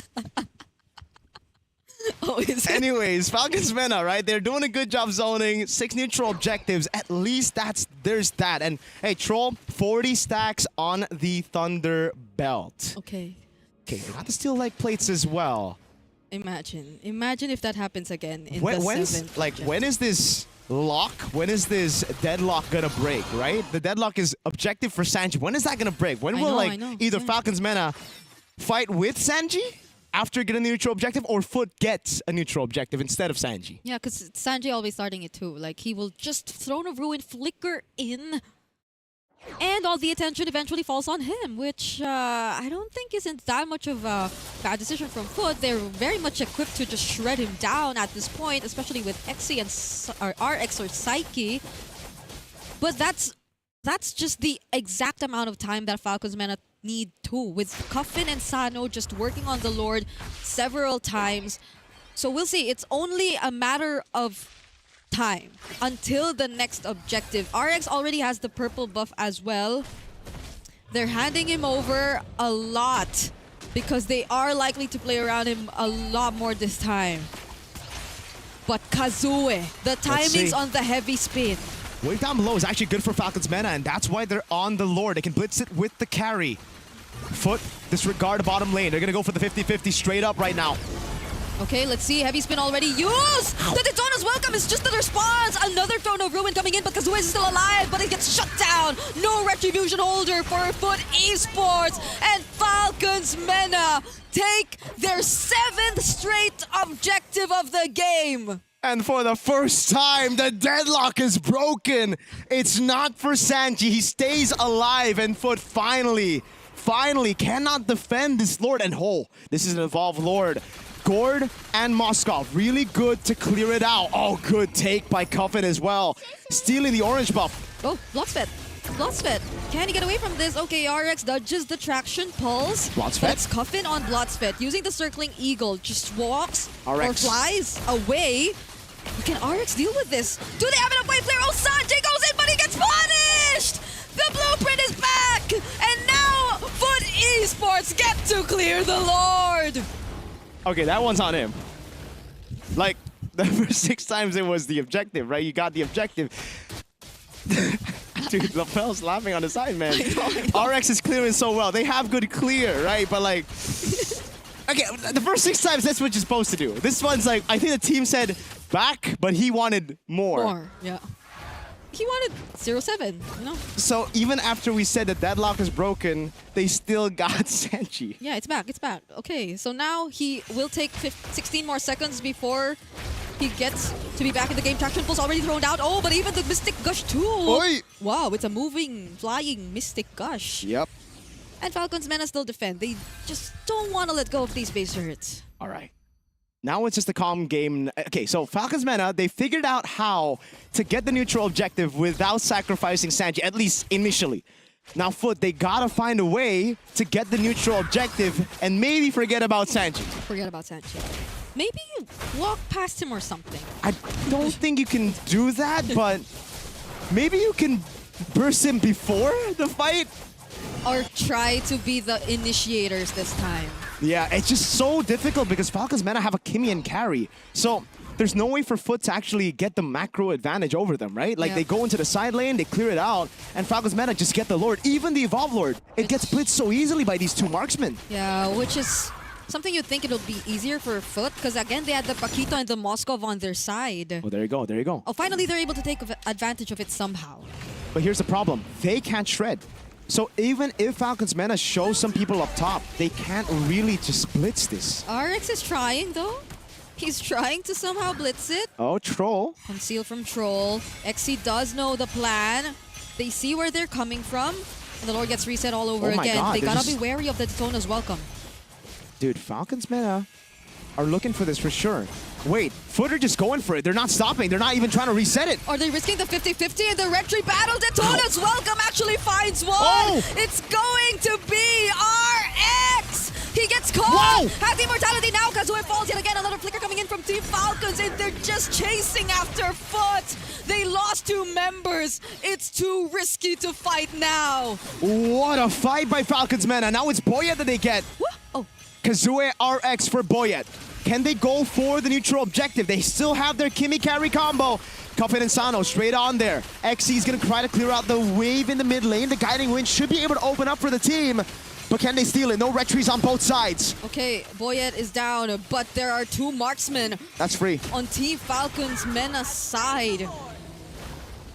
Anyways, Falcons Mena, right? They're doing a good job zoning. 6 neutral objectives. At least there's that. And hey, Troll, 40 stacks on the Thunder Belt. Okay. Okay, they got the steel leg plates as well. Imagine if that happens again in the 7th. When is this lock? When is this deadlock gonna break, right? The deadlock is objective for Sanji. When is that gonna break? When will either Falcons Mena fight with Sanji after getting the neutral objective, or Foot gets a neutral objective instead of Sanji? Yeah, because Sanji always starting it too. Like, he will just Throne of Ruin flicker in, and all the attention eventually falls on him, which I don't think isn't that much of a bad decision from Foot. They're very much equipped to just shred him down at this point, especially with Xe and RX or Psyche. But that's just the exact amount of time that Falcons Mena need too, with Coffin and Sano just working on the Lord several times. So we'll see. It's only a matter of time until the next objective. RX already has the purple buff as well. They're handing him over a lot because they are likely to play around him a lot more this time. But Kazue, the timings on the heavy spin. Wave down below is actually good for Falcons Mena, and that's why they're on the Lord. They can blitz it with the carry. Foot, disregard the bottom lane. They're gonna go for the 50-50 straight up right now. Okay, let's see. Heavy spin already used! The Daytona's welcome is just the response! Another Throne of Ruin coming in, but Kazue is still alive, but it gets shut down! No Retribution holder for Foot Esports! And Falcons Mena take their 7th straight objective of the game! And for the first time, the deadlock is broken! It's not for Sanji, he stays alive, and Foot finally cannot defend this Lord. And this is an evolved Lord. Gord and Moskov, really good to clear it out. Oh, good take by Coffin as well. Stealing the orange buff. Oh, Blotsfed. Can he get away from this? Okay, RX dodges the traction pulse. Blotsfed. That's Coffin on Blotsfed. Using the circling eagle, just walks or RX flies away. Can RX deal with this? Do they have enough wave flare? Oh, Sanjay goes in, but he gets punished! The blueprint is back! And now, Foot Esports get to clear the Lord! Okay, that one's on him. Like, the first 6 times it was the objective, right? You got the objective. Dude, LaFell's laughing on the side, man. I know. RX is clearing so well. They have good clear, right? But like, okay, the first 6 times, that's what you're supposed to do. This one's like, I think the team said back, but he wanted more. Yeah. He wanted 0-7, you know? So even after we said that deadlock is broken, they still got Sanji. Yeah, it's back. Okay, so now he will take 16 more seconds before he gets to be back in the game. Traction pulse already thrown out. Oh, but even the Mystic Gush too. Oi. Wow, it's a moving, flying Mystic Gush. Yep. And Falcons Mena still defend. They just don't want to let go of these base turrets. All right. Now it's just a calm game. Okay, so Falcons Mena, they figured out how to get the neutral objective without sacrificing Sanji, at least initially. Now Foot, they gotta find a way to get the neutral objective and maybe forget about Sanji. Maybe walk past him or something. I don't think you can do that, but maybe you can burst him before the fight? Or try to be the initiators this time. Yeah, it's just so difficult because Falcons Mena have a Kimian carry. So there's no way for Foot to actually get the macro advantage over them, right? Like they go into the side lane, they clear it out, and Falcons Mena just get the Lord. Even the Evolve Lord, it gets blitzed so easily by these 2 marksmen. Yeah, which is something you'd think it would be easier for Foot because again, they had the Paquito and the Moskov on their side. Oh, there you go, there you go. Oh, finally they're able to take advantage of it somehow. But here's the problem. They can't shred. So even if Falcons Mena show some people up top, they can't really just blitz this. RX is trying though. He's trying to somehow blitz it. Oh, Troll. Conceal from Troll. Xe does know the plan. They see where they're coming from. And the Lord gets reset all over again. God, they gotta be wary of the Daytona's welcome. Dude, Falcons Mena are looking for this for sure. Wait, Foot are just going for it. They're not stopping. They're not even trying to reset it. Are they risking the 50-50 in the retry battle? Daytona's welcome actually finds one. Oh. It's going to be RX. He gets caught. Has the immortality now. Kazue falls yet again. Another flicker coming in from Team Falcons, and they're just chasing after Foot. They lost 2 members. It's too risky to fight now. What a fight by Falcons Mena. Now it's Boyet that they get. Oh. Kazue RX for Boyet. Can they go for the neutral objective? They still have their Kimi carry combo. Coffin and Sano straight on there. Xe is going to try to clear out the wave in the mid lane. The Guiding Wind should be able to open up for the team. But can they steal it? No retries on both sides. Okay, Boyet is down, but there are 2 marksmen. That's free. On Team Falcons Mena's side.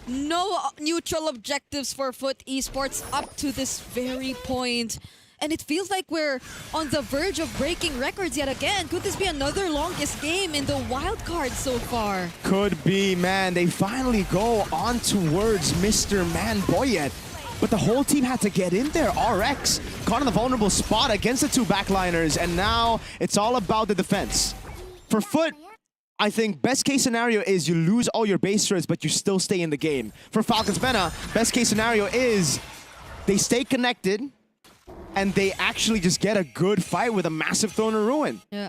No neutral objectives for Foot Esports up to this very point. And it feels like we're on the verge of breaking records yet again. Could this be another longest game in the wildcard so far? Could be, man. They finally go on towards Mr. Manboyet. But the whole team had to get in there. RX caught in the vulnerable spot against the two backliners, and now it's all about the defense. For Foot, I think best case scenario is you lose all your base turrets, but you still stay in the game. For Falcons Mena, best case scenario is they stay connected, and they actually just get a good fight with a massive Throne of Ruin. Yeah.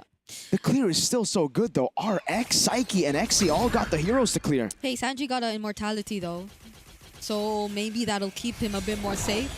The clear is still so good, though. RX, Psyche, and Xe all got the heroes to clear. Hey, Sanji got an immortality though. So maybe that'll keep him a bit more safe.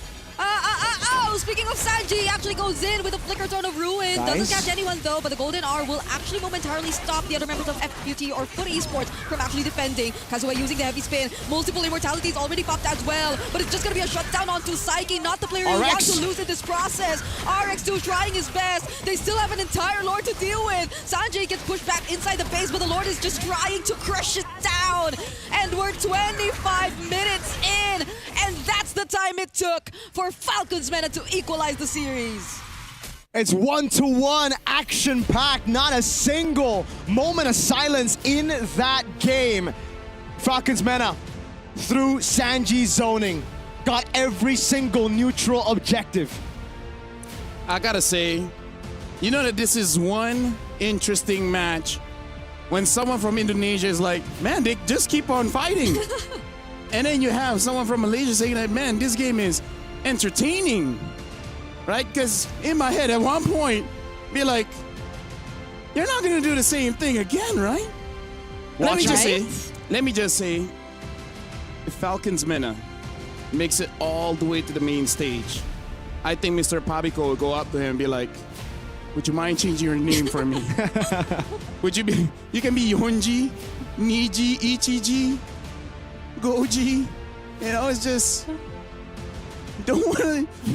Speaking of Sanji, he actually goes in with a Flicker Throne of Ruin. Nice. Doesn't catch anyone though, but the Golden R will actually momentarily stop the other members of FQT or Foot Esports from actually defending. Kazuya using the heavy spin. Multiple immortalities already popped as well, but it's just going to be a shutdown onto Psyche, not the player who wants to lose in this process. RX2 trying his best. They still have an entire Lord to deal with. Sanji gets pushed back inside the base, but the Lord is just trying to crush it down. And we're 25 minutes in, and that's the time it took for Falcons Mena to equalize the series. It's 1-to-1 action-packed, not a single moment of silence in that game. Falcons Mena, through Sanji's zoning, got every single neutral objective. I gotta say, you know that this is one interesting match when someone from Indonesia is like, man, they just keep on fighting. And then you have someone from Malaysia saying that, man, this game is entertaining. Right? Because in my head, at one point, be like, you're not going to do the same thing again, right? Let me just say, if Falcons Mena makes it all the way to the main stage, I think Mr. Pabiko will go up to him and be like, would you mind changing your name for me? Would you be, you can be Yonji, Niji, Ichiji, Goji. You know, it's just, you don't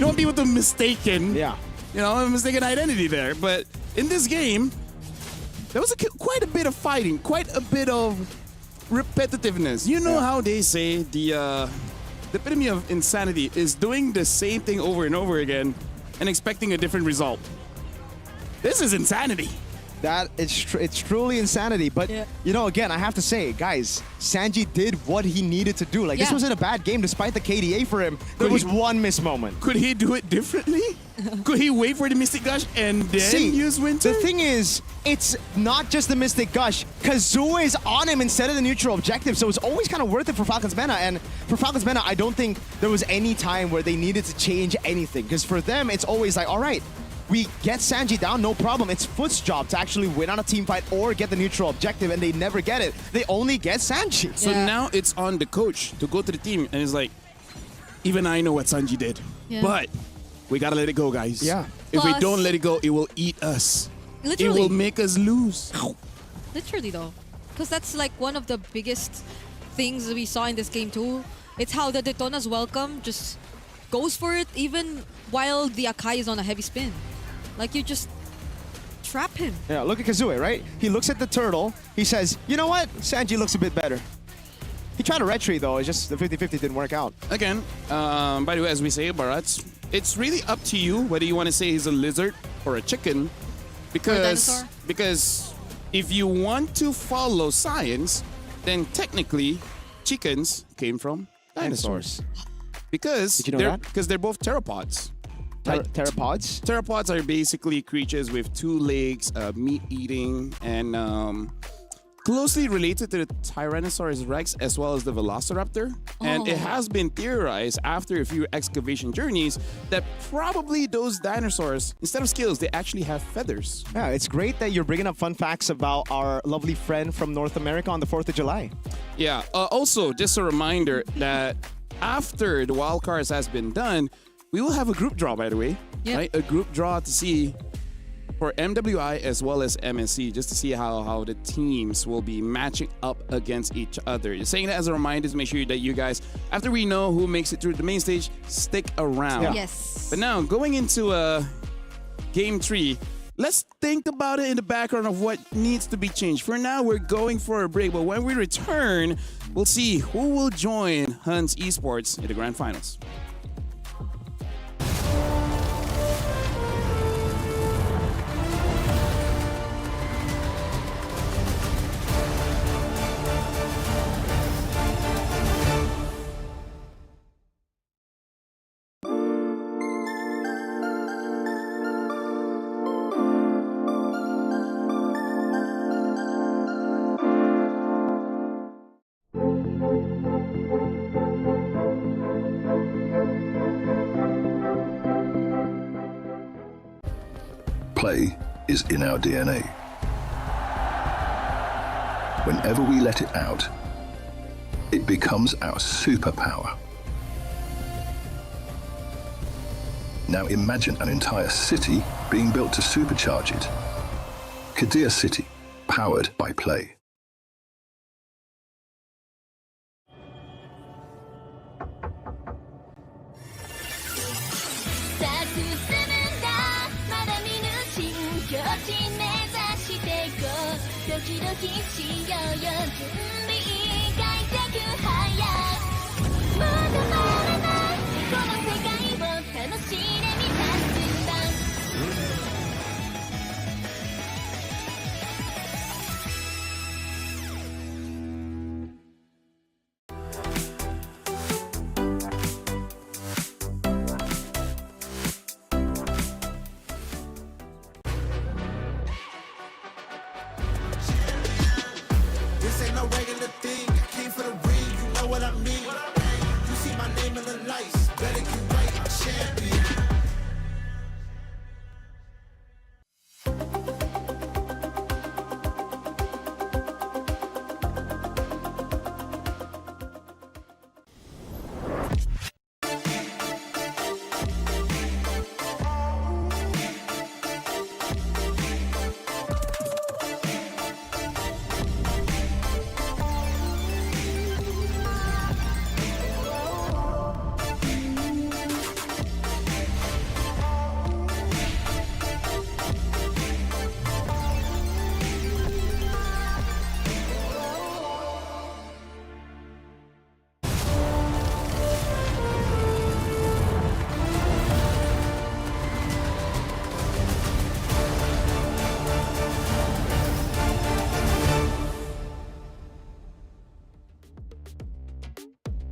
want people to mistaken, a mistaken identity there. But in this game, there was quite a bit of fighting, quite a bit of repetitiveness. You know how they say the epitome of insanity is doing the same thing over and over again and expecting a different result. This is insanity. It's truly insanity. But, you know, again, I have to say, guys, Sanji did what he needed to do. Like, this wasn't a bad game despite the KDA for him. There was one miss moment. Could he do it differently? Could he wait for the Mystic Gush and then use Winter? The thing is, it's not just the Mystic Gush. Kazuya is on him instead of the neutral objective, so it's always kind of worth it for Falcons Mena. And for Falcons Mena, I don't think there was any time where they needed to change anything. Because for them, it's always like, all right, we get Sanji down, no problem. It's Foot's job to actually win on a team fight or get the neutral objective, and they never get it. They only get Sanji. So now it's on the coach to go to the team, and it's like, even I know what Sanji did, but we gotta let it go, guys. Yeah. If we don't let it go, it will eat us. Literally. It will make us lose. Literally though, because that's like one of the biggest things we saw in this game too. It's how the Daytona's welcome just goes for it even while the Akai is on a heavy spin. Like, you just trap him. Yeah, look at Kazuya, right? He looks at the turtle. He says, you know what? Sanji looks a bit better. He tried a retreat, though. It's just the 50-50 didn't work out. Again, by the way, as we say, Barats, it's really up to you whether you want to say he's a lizard or a chicken. Because if you want to follow science, then technically chickens came from dinosaurs. Because Did you know that? Because they're both pteropods. Pteropods? Pteropods are basically creatures with 2 legs, meat eating, and closely related to the Tyrannosaurus Rex as well as the Velociraptor. And it has been theorized after a few excavation journeys that probably those dinosaurs, instead of scales, they actually have feathers. Yeah, it's great that you're bringing up fun facts about our lovely friend from North America on the 4th of July. Yeah, also, just a reminder that after the wildcards has been done, we will have a group draw, by the way. Yep. Right? A group draw to see for MWI as well as MSC, just to see how the teams will be matching up against each other. Just saying that as a reminder to make sure that you guys, after we know who makes it through the main stage, stick around. Yes. But now, going into Game 3, let's think about it in the background of what needs to be changed. For now, we're going for a break, but when we return, we'll see who will join Hans Esports in the Grand Finals. Play is in our DNA. Whenever we let it out, it becomes our superpower. Now imagine an entire city being built to supercharge it. Kadir City, powered by play. This ain't no regular thing. I came for the ring, you know what I mean. You see my name in the lights, better get right, I'm champion.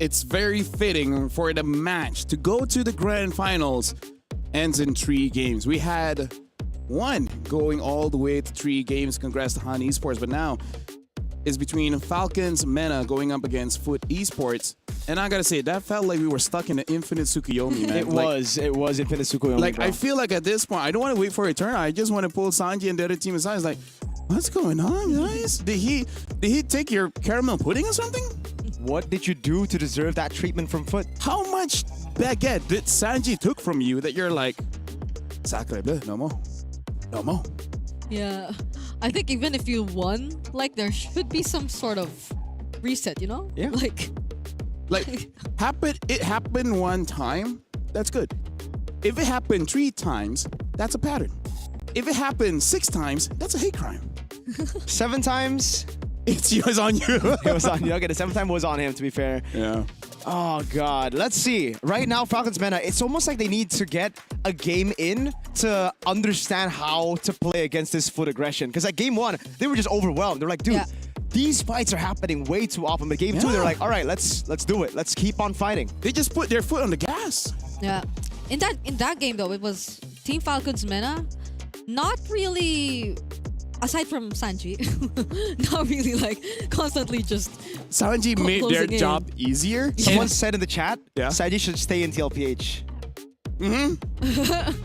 It's very fitting for the match to go to the Grand Finals. Ends in 3 games. We had one going all the way to 3 games. Congrats to Han Esports. But now it's between Falcons, Mena going up against Foot Esports. And I gotta say, that felt like we were stuck in an infinite Tsukuyomi, man. It was infinite Tsukuyomi. Like, bro. I feel like at this point, I don't want to wait for a turn. I just want to pull Sanji and the other team aside. It's like, what's going on, guys? Did he take your caramel pudding or something? What did you do to deserve that treatment from Foot? How much baguette did Sanji took from you that you're like, Sakura, no more, no more? Yeah, I think even if you won, like there should be some sort of reset, you know? Yeah. Like it happened one time, that's good. If it happened 3 times, that's a pattern. If it happened 6 times, that's a hate crime. 7 times? It was on you. It was on you. Okay, the 7th time was on him, to be fair. Yeah. Oh, God. Let's see. Right now, Falcons Mena, it's almost like they need to get a game in to understand how to play against this Foot aggression. Because at game 1, they were just overwhelmed. They're like, dude, these fights are happening way too often. But game 2, they're like, all right, let's do it. Let's keep on fighting. They just put their foot on the gas. Yeah. In that game, though, it was Team Falcons Mena. Not really... Aside from Sanji, not really like constantly just Sanji made their job easier. Someone said in the chat, yeah, Sanji should stay in TLPH.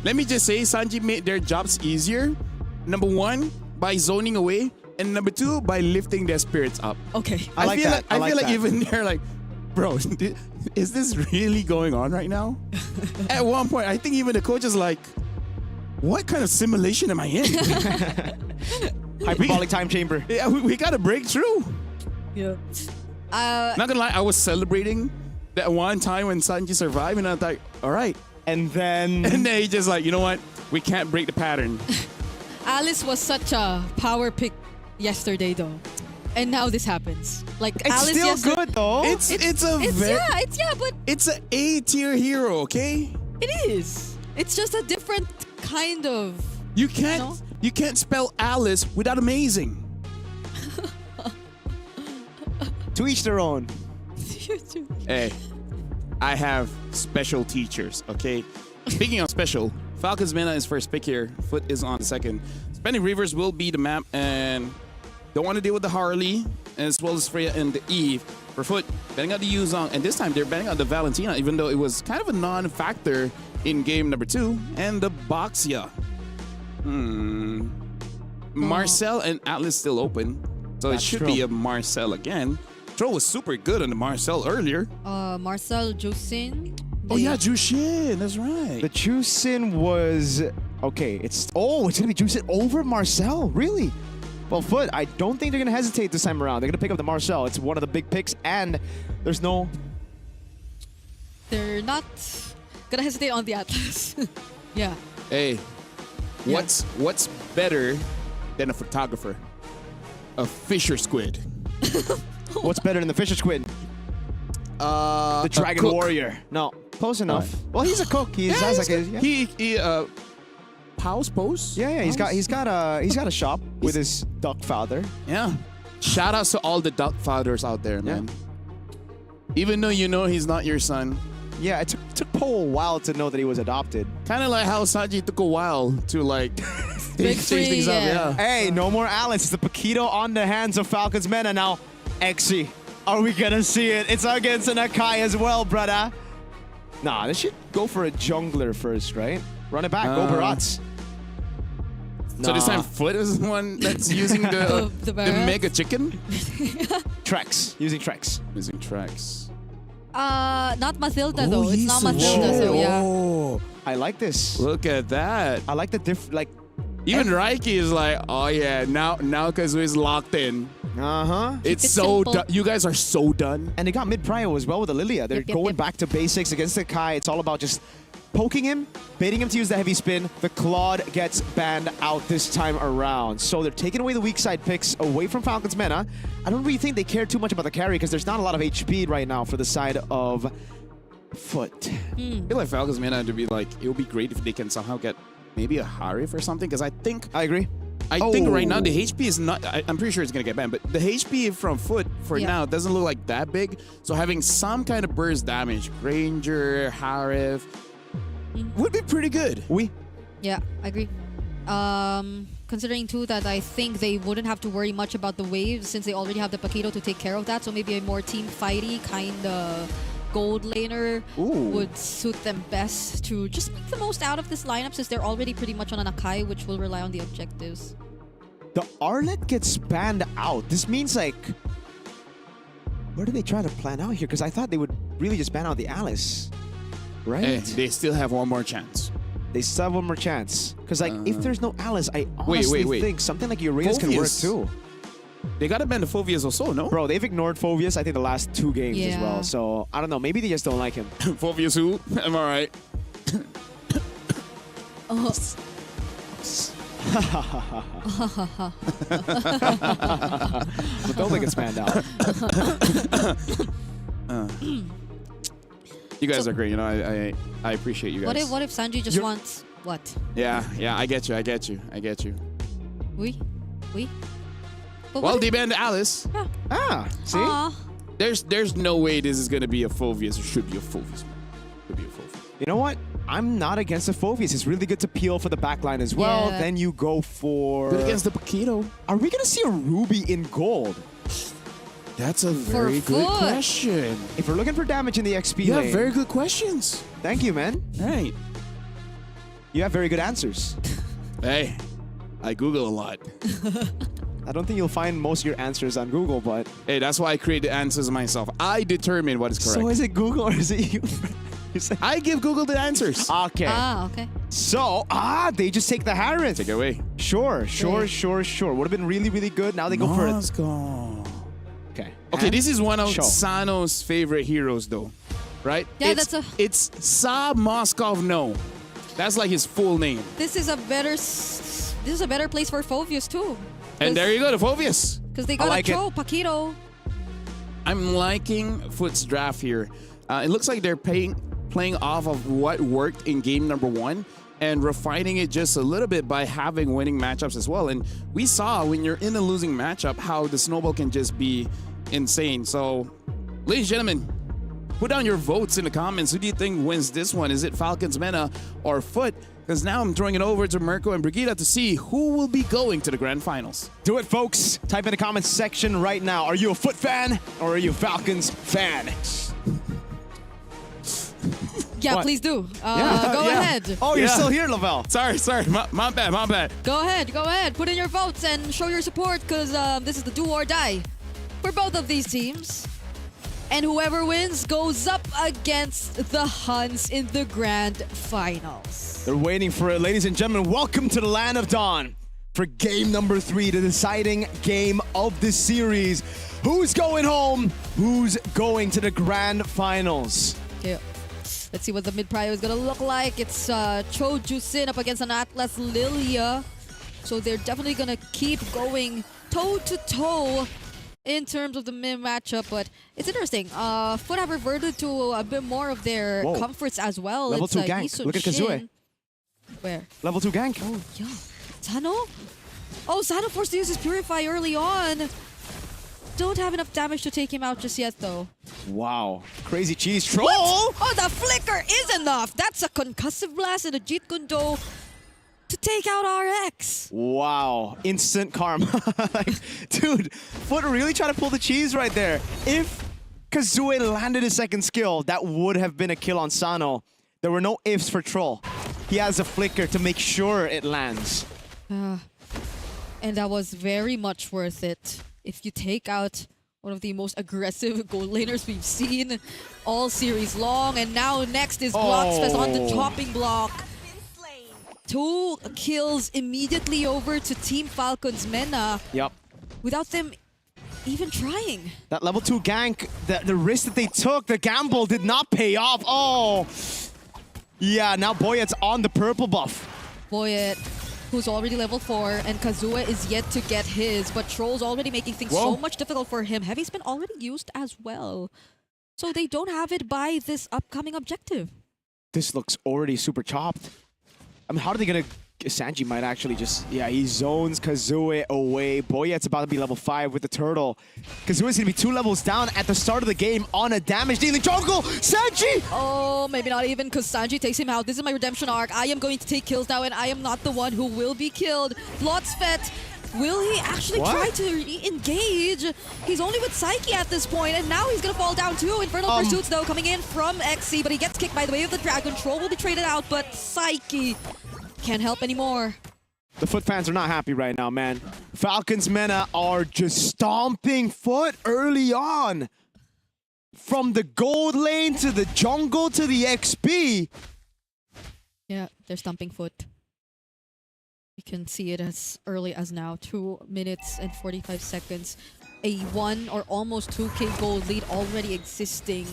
Let me just say, Sanji made their jobs easier. Number 1, by zoning away, and number 2, by lifting their spirits up. Okay, I feel like even they're like, bro, is this really going on right now? At one point, I think even the coach is like, what kind of simulation am I in? Hyperbolic time chamber. Yeah, we got to break through. Yeah. Not gonna lie, I was celebrating that one time when Sanji survived, and I was like, all right. And then he just like, you know what? We can't break the pattern. Alice was such a power pick yesterday, though. And now this happens. Like It's Alice still yesterday, good though. but It's an A-tier hero, okay? it is. It's just a different kind of. You can't spell Alice without amazing. To each their own. Hey, I have special teachers, okay? Speaking of special, Falcons Mena is first pick here. Foot is on second. Spending Rivers will be the map, and don't want to deal with the Harley, as well as Freya and the Eve. For Foot, betting on the Yuzong, and this time they're betting on the Valentina, even though it was kind of a non-factor in game number 2, and the Boxia. Marcel and Atlas still open, so That's it should true. be a Marcel again. Throw was super good on the Marcel earlier. Marcel Jusin. Oh yeah, Jushin, that's right. The Jusin was okay. It's gonna be Jusin over Marcel, really? Well, Foot, I don't think they're gonna hesitate this time around. They're gonna pick up the Marcel. It's one of the big picks, and there's no. They're not gonna hesitate on the Atlas. Yeah. Hey, what's better than a photographer? A fisher squid. What's better than the Fisher Squid? The Dragon cook. Warrior. No, close enough. Well, he's a cook. He sounds like he Pause post. Yeah, he's got a shop with his duck father. Yeah. Shout outs to all the duck fathers out there, man. Even though you know he's not your son. Yeah, it took Poe a while to know that he was adopted. Kind of like how Saji took a while to like change things up. Yeah. Hey, no more Alice. It's the Paquito on the hands of Falcons Mena now. Exi, are we gonna see it? It's against an Akai as well, brother. Nah, they should go for a jungler first, right? Run it back, go Barats. So this time Foot is the one that's using the mega chicken? Trex, using Trex. Using Trex. Not Mathilda though. It's not Mathilda, so yeah. Oh, I like this. Look at that. I like the even Raiki is like, oh yeah, now Kazui's locked in. It's so done. You guys are so done. And they got mid prio as well with the Lilia. They're going back to basics against the Kai. It's all about just poking him, baiting him to use the heavy spin. The Claude gets banned out this time around. So they're taking away the weak side picks away from Falcons Mena. I don't really think they care too much about the carry because there's not a lot of HP right now for the side of Foot. I feel like Falcons Mena to be like, it would be great if they can somehow get maybe a Harif or something, because I think right now the HP is not. I'm pretty sure it's gonna get banned, but the HP from Foot for now doesn't look like that big. So having some kind of burst damage, Granger, Harif, would be pretty good. Yeah, I agree. Considering too that I think they wouldn't have to worry much about the waves since they already have the Paquito to take care of that. So maybe a more team fighty kind of gold laner would suit them best to just make the most out of this lineup since they're already pretty much on an Akai, which will rely on the objectives. The Arlet gets banned out. This means like, where do they try to plan out here? Because I thought they would really just ban out the Alice, right? Hey, they still have one more chance. They still have one more chance. Because like, if there's no Alice, I honestly think something like Uranus can work too. They gotta ban the Phoveus also, no? Bro, they've ignored Phoveus, I think, the last 2 games as well. So, I don't know. Maybe they just don't like him. Phoveus who? Am I right? But don't think it's banned out. You guys are great. You know, I appreciate you guys. What if Sanji just wants what? Yeah, I get you. We? But Well, they banned Alice. Ah, see? There's no way this is gonna be a Phoveus. It should be a Phoveus. Should be a Phoveus. You know what? I'm not against the Phoveus. It's really good to peel for the backline as well. Yeah. Then you go for... Good against the Paquito. Are we going to see a Ruby in gold? That's a very good question. If we're looking for damage in the XP You lane... have very good questions. Thank you, man. Right. You have very good answers. Hey, I Google a lot. I don't think you'll find most of your answers on Google, but... Hey, that's why I create the answers myself. I determine what is correct. So is it Google or is it you? I give Google the answers. Okay. Okay. So, they just take the Harris. Take it away. Sure. Would have been really, really good. Now they go for it. Okay. Okay, this is one of Sano's favorite heroes, though. Right? Yeah, It's Sa Moskov No. That's like his full name. This is a better this is a better place for Phovius too. And there you go, the Phovius. Because they got a throw, Paquito. I'm liking Foot's draft here. It looks like they're playing off of what worked in game number 1 and refining it just a little bit by having winning matchups as well. And we saw when you're in a losing matchup how the snowball can just be insane. So, ladies and gentlemen, put down your votes in the comments. Who do you think wins this one? Is it Falcons Mena or Foot? Because now I'm throwing it over to Mirko and Brigida to see who will be going to the grand finals. Do it, folks. Type in the comments section right now. Are you a Foot fan or are you a Falcons fan? Yeah, What? please do. Go Yeah. ahead. Oh, you're still here, Lavelle. Sorry. My bad. Go ahead. Put in your votes and show your support because this is the do or die for both of these teams. And whoever wins goes up against the Huns in the grand finals. They're waiting for it. Ladies and gentlemen, welcome to the Land of Dawn for game number 3, the deciding game of the series. Who's going home? Who's going to the grand finals? Okay, let's see what the mid-prio is going to look like. It's Cho Jusin up against an Atlas Lilia. So they're definitely going to keep going toe-to-toe in terms of the mid matchup, but it's interesting. Foot have reverted to a bit more of their comforts as well. Level it's 2 gank. Look at Kazue. Where? Level 2 gank. Oh, yeah. Sano? Oh, Sano forced to use his Purify early on. Don't have enough damage to take him out just yet, though. Wow. Crazy cheese troll. What? Oh, the flicker is enough. That's a concussive blast and a Jeet Kune Do to take out RX. Wow. Instant karma. Dude, Foot really trying to pull the cheese right there. If Kazue landed his second skill, that would have been a kill on Sano. There were no ifs for Troll. He has a flicker to make sure it lands. And that was very much worth it. If you take out one of the most aggressive gold laners we've seen all series long. And now next is Bloxfest on the chopping block. 2 kills immediately over to Team Falcons Mena. Yep. Without them even trying. That level 2 gank, the risk that they took, the gamble did not pay off. Oh. Yeah, now Boyet's on the purple buff. Boyet, who's already level 4, and Kazue is yet to get his, but Troll's already making things so much difficult for him. Heavy's been already used as well. So they don't have it by this upcoming objective. This looks already super chopped. I mean, how are they gonna... Sanji might actually just... Yeah, he zones Kazue away. Boyet's about to be level 5 with the turtle. Kazue's gonna be 2 levels down at the start of the game on a damage-dealing jungle. Sanji! Oh, maybe not even, because Sanji takes him out. This is my redemption arc. I am going to take kills now, and I am not the one who will be killed. Blotsfet, will he actually try to re-engage? He's only with Psyche at this point, and now he's gonna fall down too. Infernal Pursuits, though, coming in from XC, but he gets kicked by the way of the Dragon. Troll will be traded out, but Psyche can't help anymore. The Foot fans are not happy right now, man. Falcons Mena are just stomping Foot early on. From the gold lane to the jungle to the XP. Yeah, they're stomping Foot. You can see it as early as now. 2 minutes and 45 seconds. A 1 or almost 2k gold lead already existing.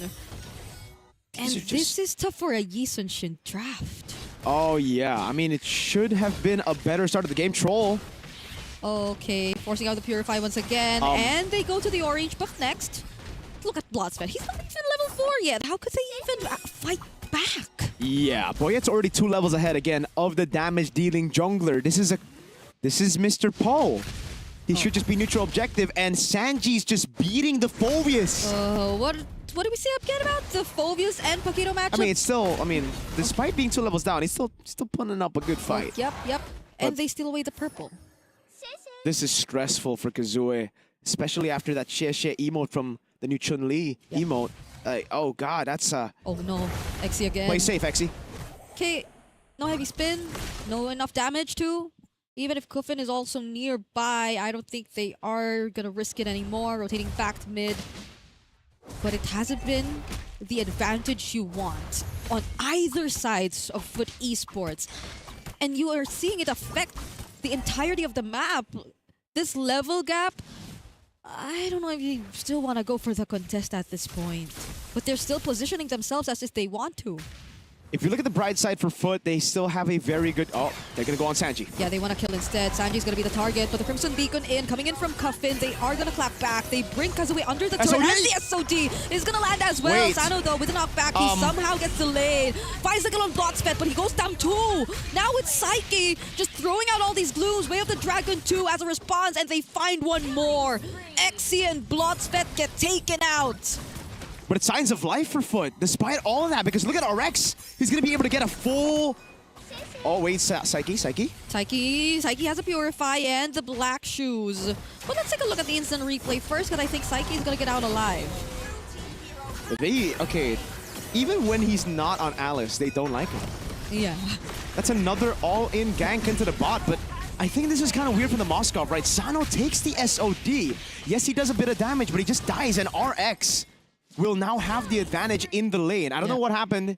And this is tough for a Yi Sun-shin draft. Oh, yeah. I mean, it should have been a better start of the game. Troll. Okay, forcing out the Purify once again. And they go to the orange buff next. Look at Bloodsfed. He's not even level 4 yet. How could they even fight back? Yeah, Boyet's already 2 levels ahead again of the damage-dealing jungler. This is Mr. Poe. He should just be neutral objective, and Sanji's just beating the Phovius. What did we say again about the Phovius and Paquito matchup? I mean, it's still, despite being 2 levels down, he's still putting up a good fight. Yep. And they steal away the purple. This is stressful for Kazue, especially after that Xie emote from the new Chun-Li emote. Oh god, that's Oh no, Exy again. Play safe, Exy. Okay, no heavy spin, no enough damage too. Even if Kuffin is also nearby, I don't think they are gonna risk it anymore. Rotating back to mid. But it hasn't been the advantage you want on either sides of Foot Esports. And you are seeing it affect the entirety of the map. This level gap, I don't know if you still want to go for the contest at this point. But they're still positioning themselves as if they want to. If you look at the bright side for Foot, they still have a very good... Oh, they're going to go on Sanji. Yeah, they want to kill instead. Sanji's going to be the target, but the Crimson Beacon coming in from Coffin. They are going to clap back. They bring Kazue under the turret, and the SOD is going to land as well. Wait. Sano, though, with a knockback, he somehow gets delayed. Finds the kill on Bloodspet, but he goes down 2. Now it's Psyche just throwing out all these glues. Way of the Dragon 2 as a response, and they find one more. Exi and Bloodspet get taken out. But it's signs of life for Foot, despite all of that, because look at RX. He's going to be able to get a full... Oh, wait, Psyche. Psyche has a Purify and the black shoes. But let's take a look at the instant replay first, because I think Psyche is going to get out alive. Okay, even when he's not on Alice, they don't like him. Yeah. That's another all-in gank into the bot, but I think this is kind of weird from the Moskov, right? Sano takes the SOD. Yes, he does a bit of damage, but he just dies, and RX will now have the advantage in the lane. I don't know what happened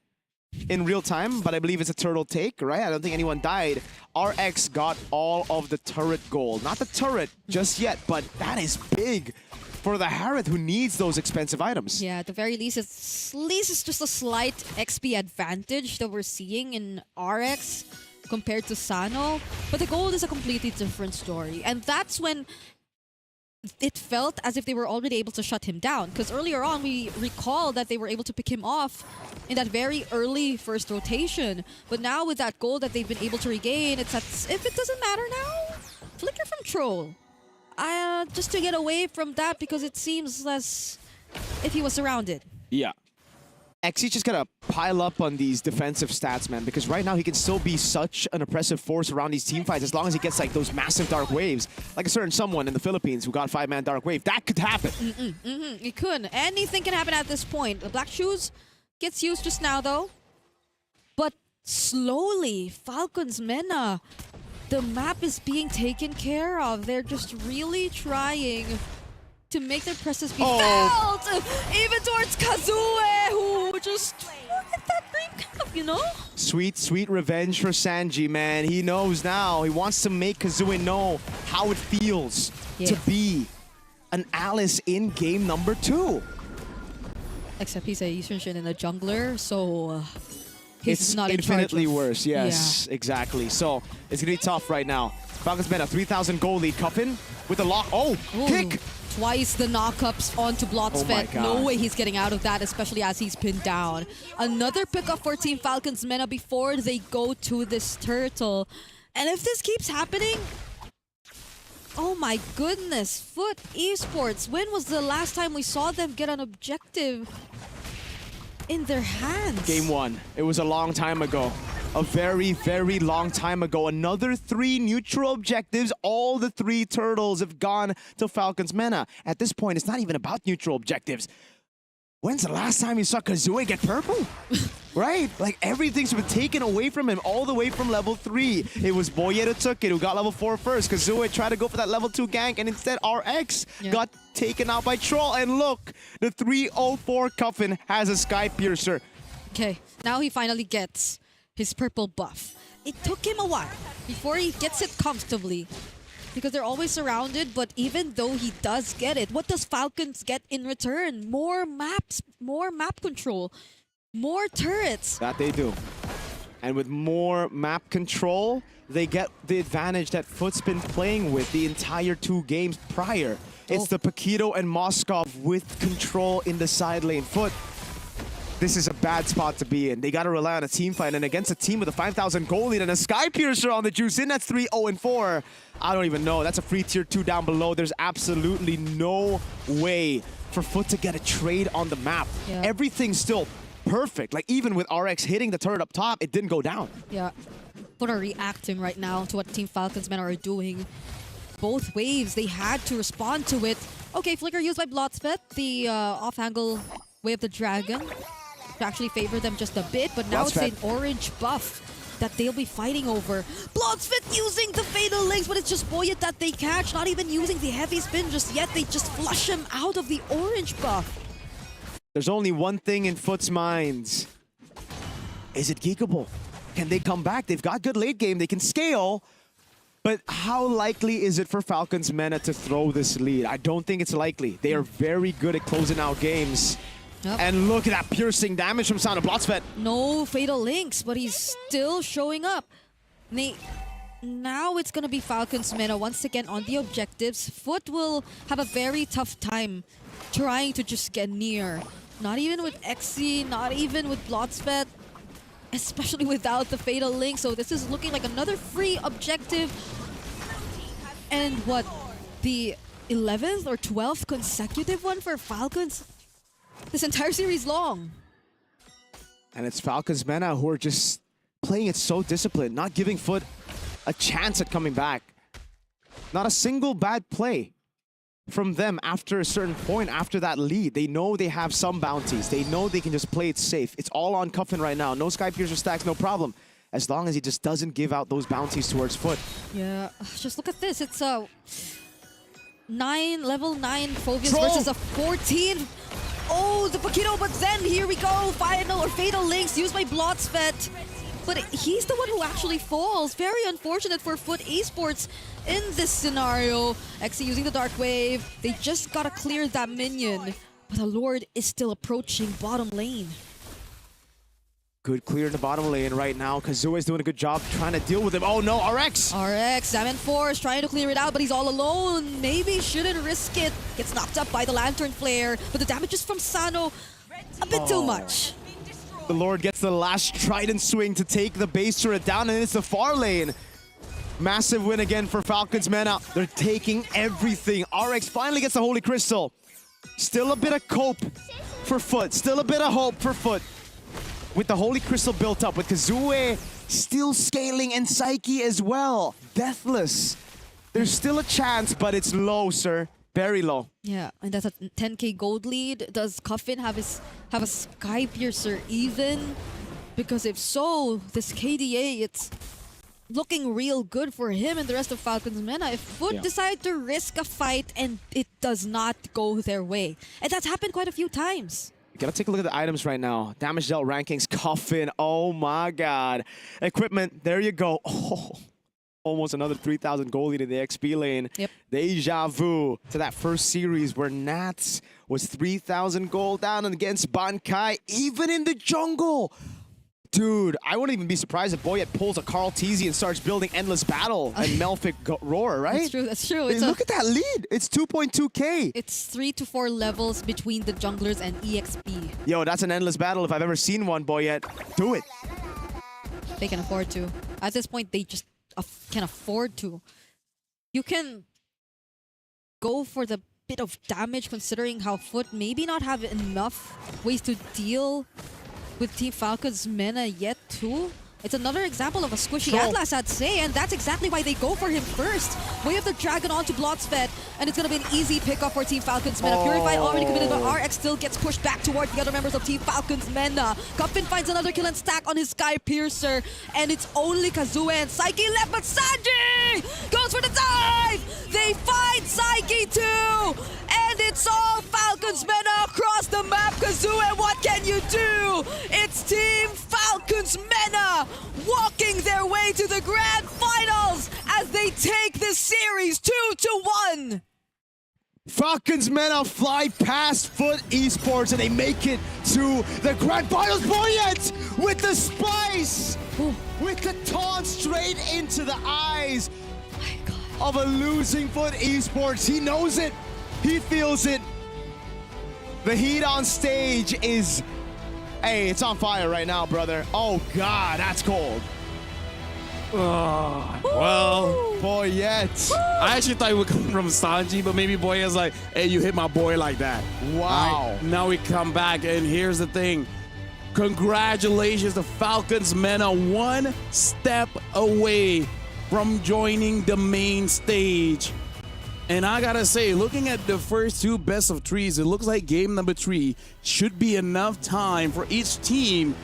in real time, but I believe it's a turtle take, right? I don't think anyone died. RX got all of the turret gold. Not the turret just yet, but that is big for the Harith, who needs those expensive items. Yeah, at the very least, it's just a slight XP advantage that we're seeing in RX compared to Sano. But the gold is a completely different story. And that's when it felt as if they were already able to shut him down. Because earlier on, we recall that they were able to pick him off in that very early first rotation. But now with that gold that they've been able to regain, it's as if it doesn't matter now. Flicker from Troll. Just to get away from that, because it seems as if he was surrounded. Yeah. Exi just gotta pile up on these defensive stats, man, because right now he can still be such an oppressive force around these team fights as long as he gets like those massive dark waves. Like a certain someone in the Philippines who got 5-man dark wave. That could happen. It could. Anything can happen at this point. The Black Shoes gets used just now, though. But slowly, Falcon's Mena, the map is being taken care of. They're just really trying to make their presence be felt, even towards Kazue, who just hit that dream cap, you know? Sweet, sweet revenge for Sanji, man. He knows now. He wants to make Kazue know how it feels to be an Alice in game number 2. Except he's a Eastern Shin and a jungler, so he's not in charge. It's infinitely worse, yes, exactly. So it's gonna be tough right now. Falcons made a 3,000 goal lead. Coffin with the lock. Kick! Twice the knockups onto Bloodspet. No way he's getting out of that, especially as he's pinned down. Another pickup for Team Falcons Mena before they go to this turtle. And if this keeps happening, oh my goodness, Foot Esports, when was the last time we saw them get an objective in their hands? Game 1. It was a long time ago. A very, very long time ago. Another 3 neutral objectives. All the 3 turtles have gone to Falcons Mena. At this point, it's not even about neutral objectives. When's the last time you saw Kazue get purple? Right? Like, everything's been taken away from him all the way from level 3. It was Boyet who took it, who got level 4 first. Kazue tried to go for that level 2 gank, and instead RX got taken out by Troll. And look, the 304 Coffin has a Sky Piercer. Okay, now he finally gets his purple buff. It took him a while before he gets it comfortably, because they're always surrounded, but even though he does get it, what does Falcons get in return? More maps, more map control, more turrets. That they do. And with more map control, they get the advantage that Foot's been playing with the entire 2 games prior. It's the Paquito and Moskov with control in the side lane. Foot, this is a bad spot to be in. They got to rely on a team fight, and against a team with a 5,000 goal lead and a Sky Piercer on the juice in, that's 3-0-4. I don't even know. That's a free tier 2 down below. There's absolutely no way for Foot to get a trade on the map. Everything's still perfect. Like, even with RX hitting the turret up top, it didn't go down. Yeah. Foot are reacting right now to what Team Falcons Men are doing. Both waves, they had to respond to it. Okay, Flicker used by Bloodspet, the off-angle Way of the Dragon, to actually favor them just a bit, but now it's an orange buff that they'll be fighting over. Bloodspet using the Fatal Links, but it's just Boyet that they catch, not even using the heavy spin just yet. They just flush him out of the orange buff. There's only one thing in Foot's minds. Is it geekable? Can they come back? They've got good late game. They can scale. But how likely is it for Falcons Mena to throw this lead? I don't think it's likely. They are very good at closing out games. Yep. And look at that piercing damage from Sano Blotsvet. No fatal links, but he's still showing up. Now it's going to be Falcons Mena once again on the objectives. Foot will have a very tough time trying to just get near. Not even with XC, not even with Blotsvet, especially without the fatal link. So this is looking like another free objective. And what, the 11th or 12th consecutive one for Falcons this entire series long. And it's Falcons Mena who are just playing it so disciplined, not giving Foot a chance at coming back. Not a single bad play from them after a certain point, after that lead. They know they have some bounties. They know they can just play it safe. It's all on Cuffin right now. No Sky Piercer stacks, no problem. As long as he just doesn't give out those bounties towards Foot. Yeah, just look at this. It's a level 9 Phobius versus a 14. Oh, the Paquito, but then here we go. Final or fatal links used by Blotsvet. But he's the one who actually falls. Very unfortunate for Foot Esports in this scenario. XC using the Dark Wave. They just gotta clear that minion. But the Lord is still approaching bottom lane. Good clear in the bottom lane right now. Kazuya is doing a good job trying to deal with him. Oh no, RX! RX, Zaman Force trying to clear it out, but he's all alone. Maybe shouldn't risk it. Gets knocked up by the Lantern Flare, but the damage is from Sano a bit too much. The Lord gets the last Trident swing to take the base turret down, and it's the far lane. Massive win again for Falcons Mena. They're taking everything. RX finally gets the Holy Crystal. Still a bit of cope for Foot. Still a bit of hope for Foot. With the Holy Crystal built up, with Kazuya still scaling and Psyche as well. Deathless. There's still a chance, but it's low, sir. Very low. Yeah, and that's a 10k gold lead. Does Cuffin have a Sky Piercer even? Because if so, this KDA, it's looking real good for him and the rest of Falcons Mena. If Foot decide to risk a fight and it does not go their way. And that's happened quite a few times. Gotta take a look at the items right now. Damage dealt rankings, Cuffin. Oh my god. Equipment, there you go. Oh, almost another 3,000 gold lead in the XP lane. Yep. Deja vu to that first series where Nats was 3,000 gold down against Bankai, even in the jungle. Dude, I wouldn't even be surprised if Boyet pulls a Carl Teasy and starts building Endless Battle and Melfic Roar, right? That's true, that's true. Hey, look at that lead. It's 2.2k. It's 3 to 4 levels between the junglers and EXP. Yo, that's an Endless Battle if I've ever seen one, Boyet. Do it. They can afford to. At this point, they just can afford to. You can go for the bit of damage considering how Foot maybe not have enough ways to deal with Team Falcons Mena yet too. It's another example of a squishy Atlas, I'd say, and that's exactly why they go for him first. Way of the Dragon onto Blotsvet, and it's going to be an easy pickup for Team Falcons Mena. Purified already committed, but RX still gets pushed back towards the other members of Team Falcons Mena. Cuffin finds another kill and stack on his Sky Piercer, and it's only Kazuya and Psyche left, but Sanji goes for the dive! They find Psyche too! And it's all Falcons Mena across the map. Kazuya, what can you do? It's Team Falcons Mena walking their way to the grand finals as they take this series 2-1. Falcons Mena fly past Foot Esports and they make it to the grand finals. Boyet with the spice! With the taunt straight into the eyes of a losing Foot Esports. He knows it. He feels it. The heat on stage is... Hey, it's on fire right now, brother. Oh, God, that's cold. Well, Boyet. I actually thought it would come from Sanji, but maybe Boyet's like, hey, you hit my boy like that. Wow. Right, now we come back, and here's the thing. Congratulations, the Falcons Mena one step away from joining the main stage. And I gotta say, looking at the first two best of threes, it looks like game number 3 should be enough time for each team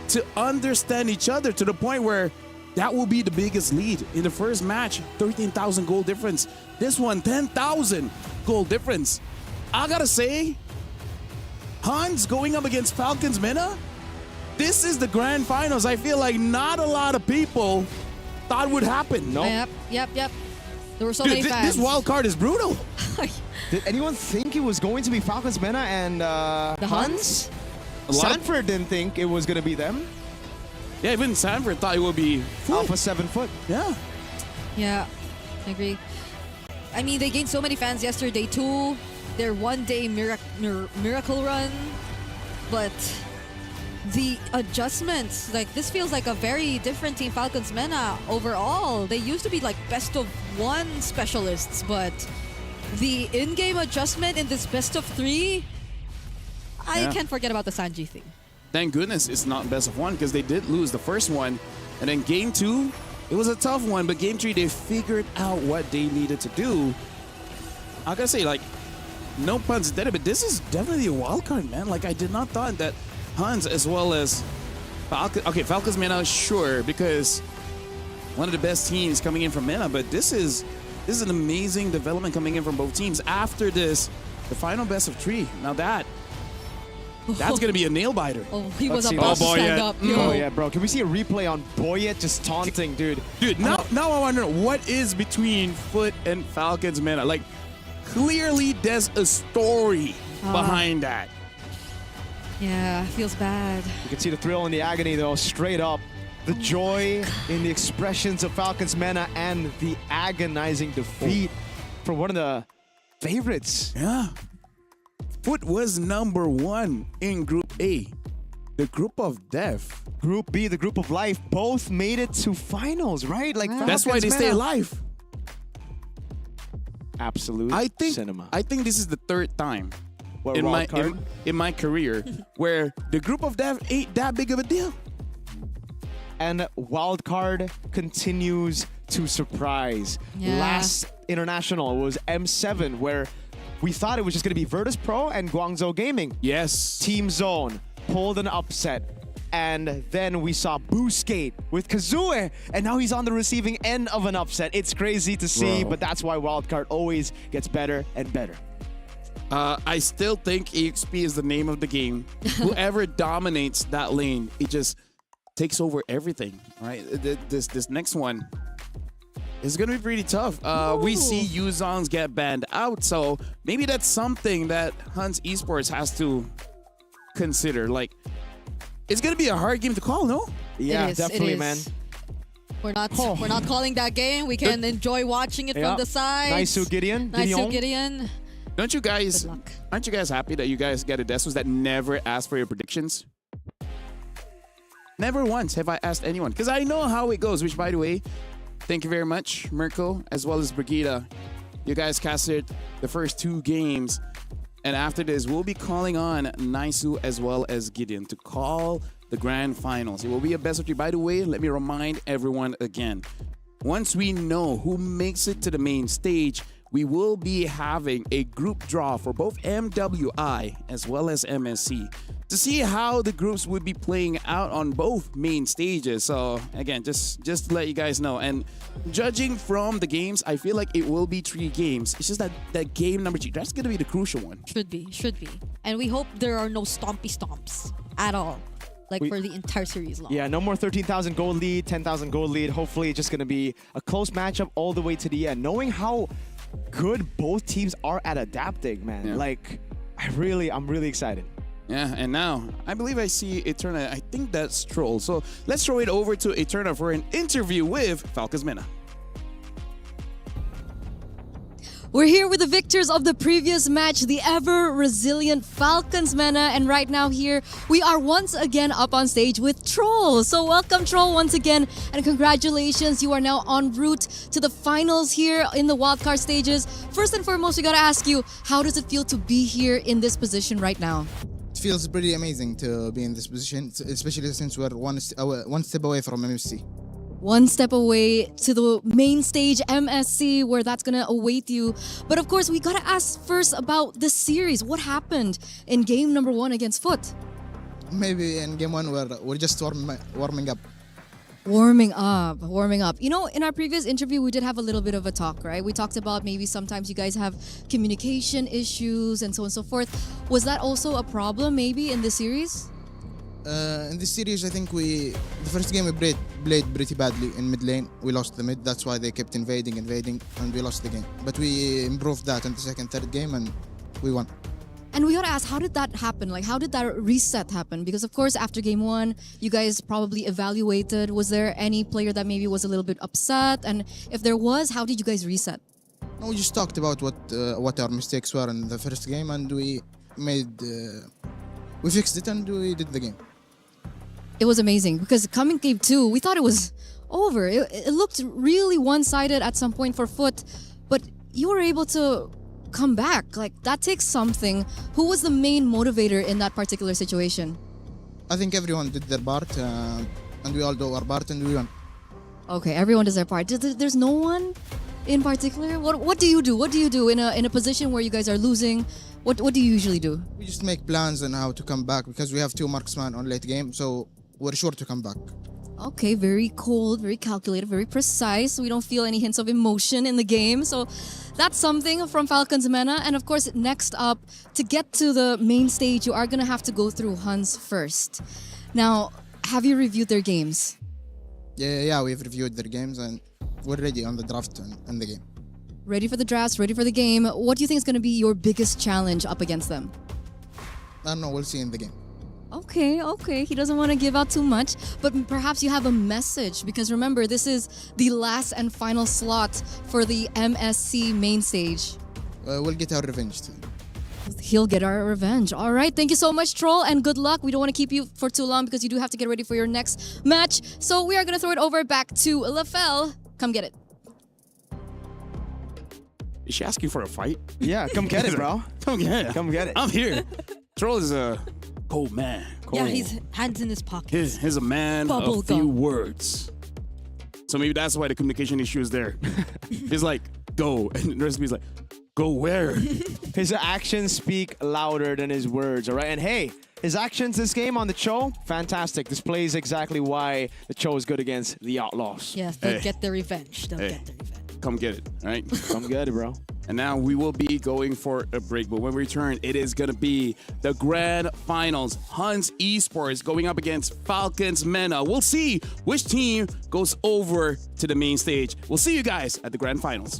to understand each other to the point where that will be the biggest lead. In the first match, 13,000 gold difference. This one, 10,000 gold difference. I gotta say, Hans going up against Falcons Mena, this is the grand finals. I feel like not a lot of people thought would happen. Yep. There were so Dude, many fans. this wild card is brutal. Did anyone think it was going to be Falcons Mena and The Huns? Sanford didn't think it was going to be them. Yeah, even Sanford thought it would be Alpha 7 foot. Yeah. Yeah, I agree. I mean, they gained so many fans yesterday too. Their one-day miracle run, but the adjustments, like this feels like a very different team Falcons Mena overall. They used to be like best of one specialists, but the in-game adjustment in this best of three, I can't forget about the Sanji thing. Thank goodness it's not best of one because they did lose the first one. And then game 2, it was a tough one, but game 3, they figured out what they needed to do. I gotta say, like, no puns intended, but this is definitely a wild card, man. Like, I did not thought that Huns as well as Falcons Mena, sure, because one of the best teams coming in from Mena, but this is an amazing development coming in from both teams. After this, the final best of 3. Now that's gonna be a nail biter. Oh, he was about to stand up. Oh yeah, bro. Can we see a replay on Boyet just taunting, dude? Dude, now I wonder what is between Foot and Falcons Mena. Like, clearly there's a story behind that. Yeah, feels bad. You can see the thrill and the agony, though, straight up. The joy in the expressions of Falcons Mena and the agonizing defeat for one of the favorites. Yeah. Foot was number 1 in Group A, the group of death. Group B, the group of life, both made it to finals, right? Like that's why they stay alive. Absolute cinema. I think this is the 3rd time What, in my career where the group of death ain't that big of a deal. And Wildcard continues to surprise. Yeah. Last international was M7, where we thought it was just going to be Virtus Pro and Guangzhou Gaming. Yes. Team Zone pulled an upset. And then we saw Booskate with Kazue, and now he's on the receiving end of an upset. It's crazy to see, but that's why Wildcard always gets better and better. I still think EXP is the name of the game. Whoever dominates that lane, it just takes over everything, right? This next one is going to be pretty tough. We see Yuzongs get banned out, so maybe that's something that Huns Esports has to consider. Like, it's going to be a hard game to call, no? Yeah, definitely, man. We're not calling that game. We can enjoy watching it from the side. Nice Gideon. Gideon. Aren't you guys happy that you guys get a Desus that never asked for your predictions? Never once have I asked anyone, because I know how it goes, which, by the way, thank you very much, Mirko, as well as Brigida. You guys casted the first 2 games, and after this, we'll be calling on Naisu as well as Gideon to call the grand finals. It will be a best of 3. By the way, let me remind everyone again, once we know who makes it to the main stage, we will be having a group draw for both MWI as well as MSC to see how the groups would be playing out on both main stages. So again, just to let you guys know. And judging from the games, I feel like it will be 3 games. It's just that game number 3, that's going to be the crucial one. Should be. And we hope there are no stompy stomps at all. Like for the entire series long. Yeah, no more 13,000 gold lead, 10,000 gold lead. Hopefully it's just going to be a close matchup all the way to the end. Knowing how good both teams are at adapting, man. Yeah. Like, I'm really excited. Yeah, and now I believe I see Eterna. I think that's Troll. So let's throw it over to Eterna for an interview with Falcons Mena. We're here with the victors of the previous match, the ever-resilient Falcons Mena, and right now here, we are once again up on stage with Troll. So welcome, Troll, once again, and congratulations, you are now en route to the finals here in the wildcard stages. First and foremost, we gotta ask you, how does it feel to be here in this position right now? It feels pretty amazing to be in this position, especially since we're one step away from MSC. One step away to the main stage, MSC, where that's gonna await you. But of course, we gotta ask first about the series. What happened in game number 1 against Foot? Maybe in game 1 we're just warming up. Warming up. You know, in our previous interview, we did have a little bit of a talk, right? We talked about maybe sometimes you guys have communication issues and so on and so forth. Was that also a problem maybe in this series? In this series, I think the first game we played pretty badly in mid lane. We lost the mid. That's why they kept invading, and we lost the game. But we improved that in the second, third game, and we won. And we gotta ask, how did that happen? Like, how did that reset happen? Because of course, after game one, you guys probably evaluated. Was there any player that maybe was a little bit upset? And if there was, how did you guys reset? No, we just talked about what our mistakes were in the first game, and we fixed it, and we did the game. It was amazing because coming game two, we thought it was over. It looked really one-sided at some point for Foot, but you were able to come back. Like, that takes something. Who was the main motivator in that particular situation? I think everyone did their part, and we all do our part, and we won. Okay, everyone does their part. There's no one in particular? What do you do? What do you do in a position where you guys are losing? What do you usually do? We just make plans on how to come back because we have 2 marksmen on late game, so we're sure to come back. Okay, very cold, very calculated, very precise. We don't feel any hints of emotion in the game. So that's something from Falcons Mena. And of course, next up, to get to the main stage, you are going to have to go through Huns first. Now, have you reviewed their games? Yeah, we've reviewed their games and we're ready on the draft and the game. Ready for the drafts, ready for the game. What do you think is going to be your biggest challenge up against them? I don't know, we'll see in the game. Okay. He doesn't want to give out too much, but perhaps you have a message because remember, this is the last and final slot for the MSC main stage. We'll get our revenge too. He'll get our revenge. All right, thank you so much, Troll, and good luck. We don't want to keep you for too long because you do have to get ready for your next match. So we are going to throw it over back to Lafel. Come get it. Is she asking for a fight? Yeah, come get it, bro. Come get it. Come get it. I'm here. Troll is a cold man. Cold. Yeah, he's hands in his pockets. He's a man Bubble of few gum. words. So maybe that's why the communication issue is there. He's like, go. And the rest of me is like, go where? His actions speak louder than his words, all right? And hey, his actions this game on the Cho, fantastic. Displays exactly why the Cho is good against the Outlaws. Yes, they'll get their revenge. They'll get their revenge. Come get it, all right? Come get it, bro. And now we will be going for a break, but when we return, it is going to be the grand finals. Huns Esports going up against Falcons Mena. We'll see which team goes over to the main stage. We'll see you guys at the grand finals.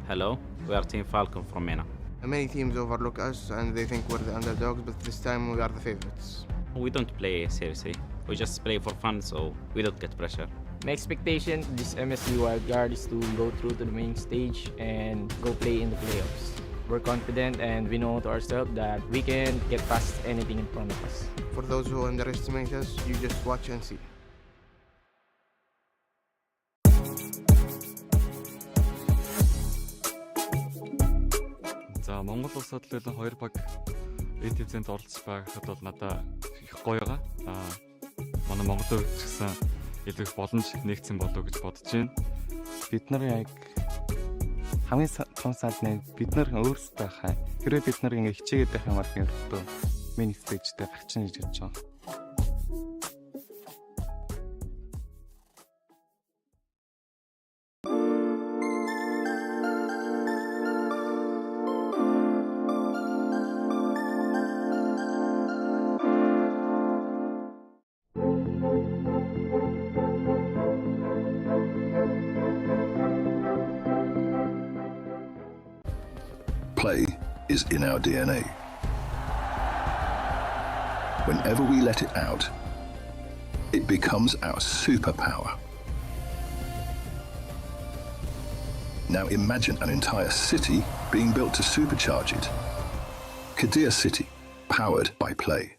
Hello, we are Team Falcon from MENA. Many teams overlook us and they think we're the underdogs, but this time we are the favorites. We don't play seriously. We just play for fun, so we don't get pressure. My expectation this MSC Wildcard is to go through to the main stage and go play in the playoffs. We're confident and we know to ourselves that we can get past anything in front of us. For those who underestimate us, you just watch and see. За Монгол улсад л 2 баг EWC-нд оролцож байхад бол надад их гоё байгаа. Манай Монголын хувьд ч гэсэн илүү их боломж нэгцэн болов гэж бодож байна. Бид нар яг хамгийн том санал бид нар өөрсдөө хаа. Хэрвээ бид нар ингэ хичээгээд байх юм бол ердөө миний стейжтэй гарчин гэж бодож байгаа. Play is in our DNA. Whenever we let it out, it becomes our superpower. Now imagine an entire city being built to supercharge it. Kadir City, powered by play.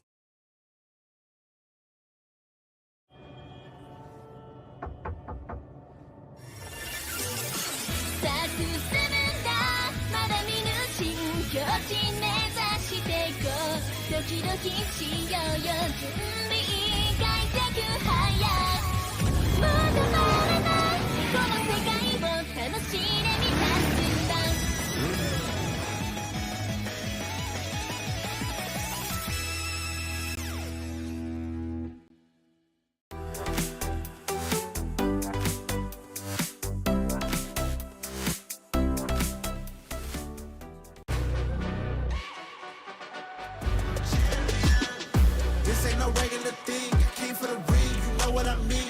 ain't no regular thing. I came for the ring, you know what I mean.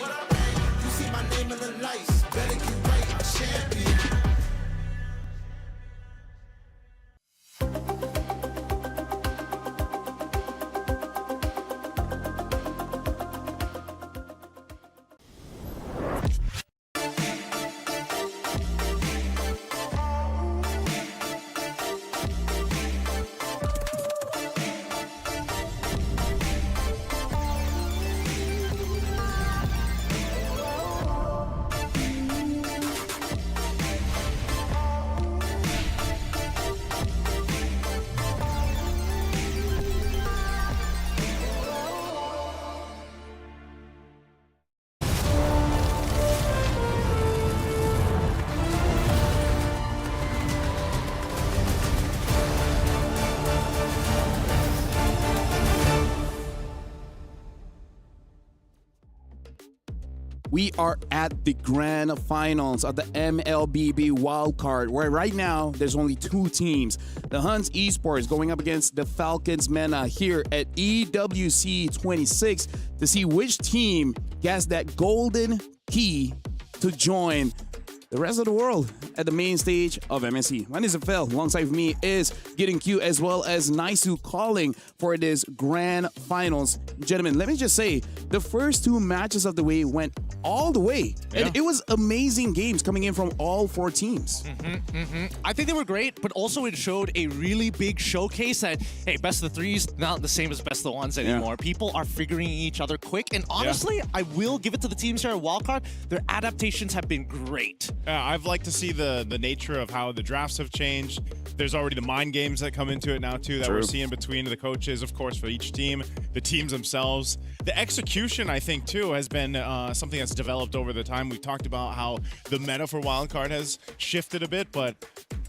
You see my name in the lights, better get right, I'm champion. We are at the grand finals of the MLBB Wildcard, where right now there's only two teams. The Huns Esports going up against the Falcons MENA here at EWC 26 to see which team gets that golden key to join the rest of the world at the main stage of MSC. My name is Phil. Alongside me is Getting Q as well as Naisu calling for this grand finals. Gentlemen, let me just say, the first two matches of the way went all the way. Yeah. And it was amazing games coming in from all four teams. I think they were great, but also it showed a really big showcase that, hey, best of the threes, not the same as best of the ones anymore. People are figuring each other quick, and honestly, I will give it to the teams here at Wildcard. Their adaptations have been great. I've liked to see the nature of how the drafts have changed. There's already the mind games that come into it now, too, that we're seeing between the coaches, of course, for each team, the teams themselves. The execution, I think, too, has been something that's developed over the time. We talked about how the meta for Wildcard has shifted a bit, but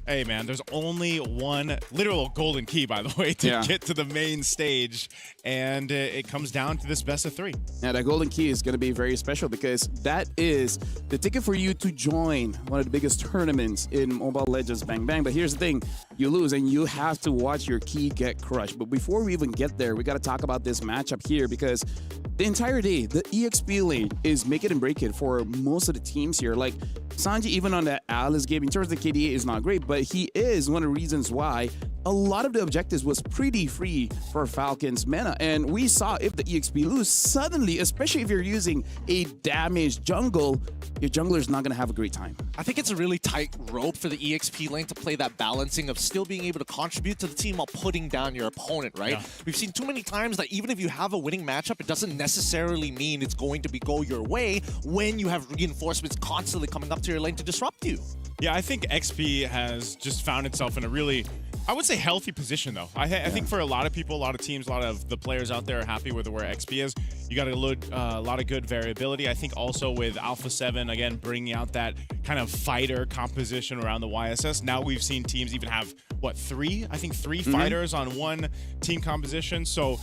hey, man, there's only one literal golden key, by the way, to get to the main stage, and it comes down to this best of three. Yeah, that golden key is going to be very special because that is the ticket for you to join one of the biggest tournaments in Mobile Legends Bang Bang. But here's the thing, you lose and you have to watch your key get crushed. But before we even get there, we got to talk about this matchup here because the entire day, the EXP lane is make it and break it for most of the teams here. Like Sanji, even on that Alice game, in terms of the KDA is not great, but he is one of the reasons why a lot of the objectives was pretty free for Falcons MENA. And we saw if the EXP lose, suddenly, especially if you're using a damaged jungle, your jungler is not going to have a great time. I think it's a really tight rope for the EXP lane to play that balancing of still being able to contribute to the team while putting down your opponent, right? Yeah. We've seen too many times that even if you have a winning matchup, it doesn't necessarily mean it's going to go your way when you have reinforcements constantly coming up to your lane to disrupt you. Yeah, I think XP has just found itself in a really, I would say, healthy position, though. I think for a lot of people, a lot of teams, a lot of the players out there are happy with where XP is. You got a lot of good variability. I think also with Alpha 7, again, bringing out that kind of fighter composition around the YSS. Now we've seen teams even have, what, three fighters on one team composition. So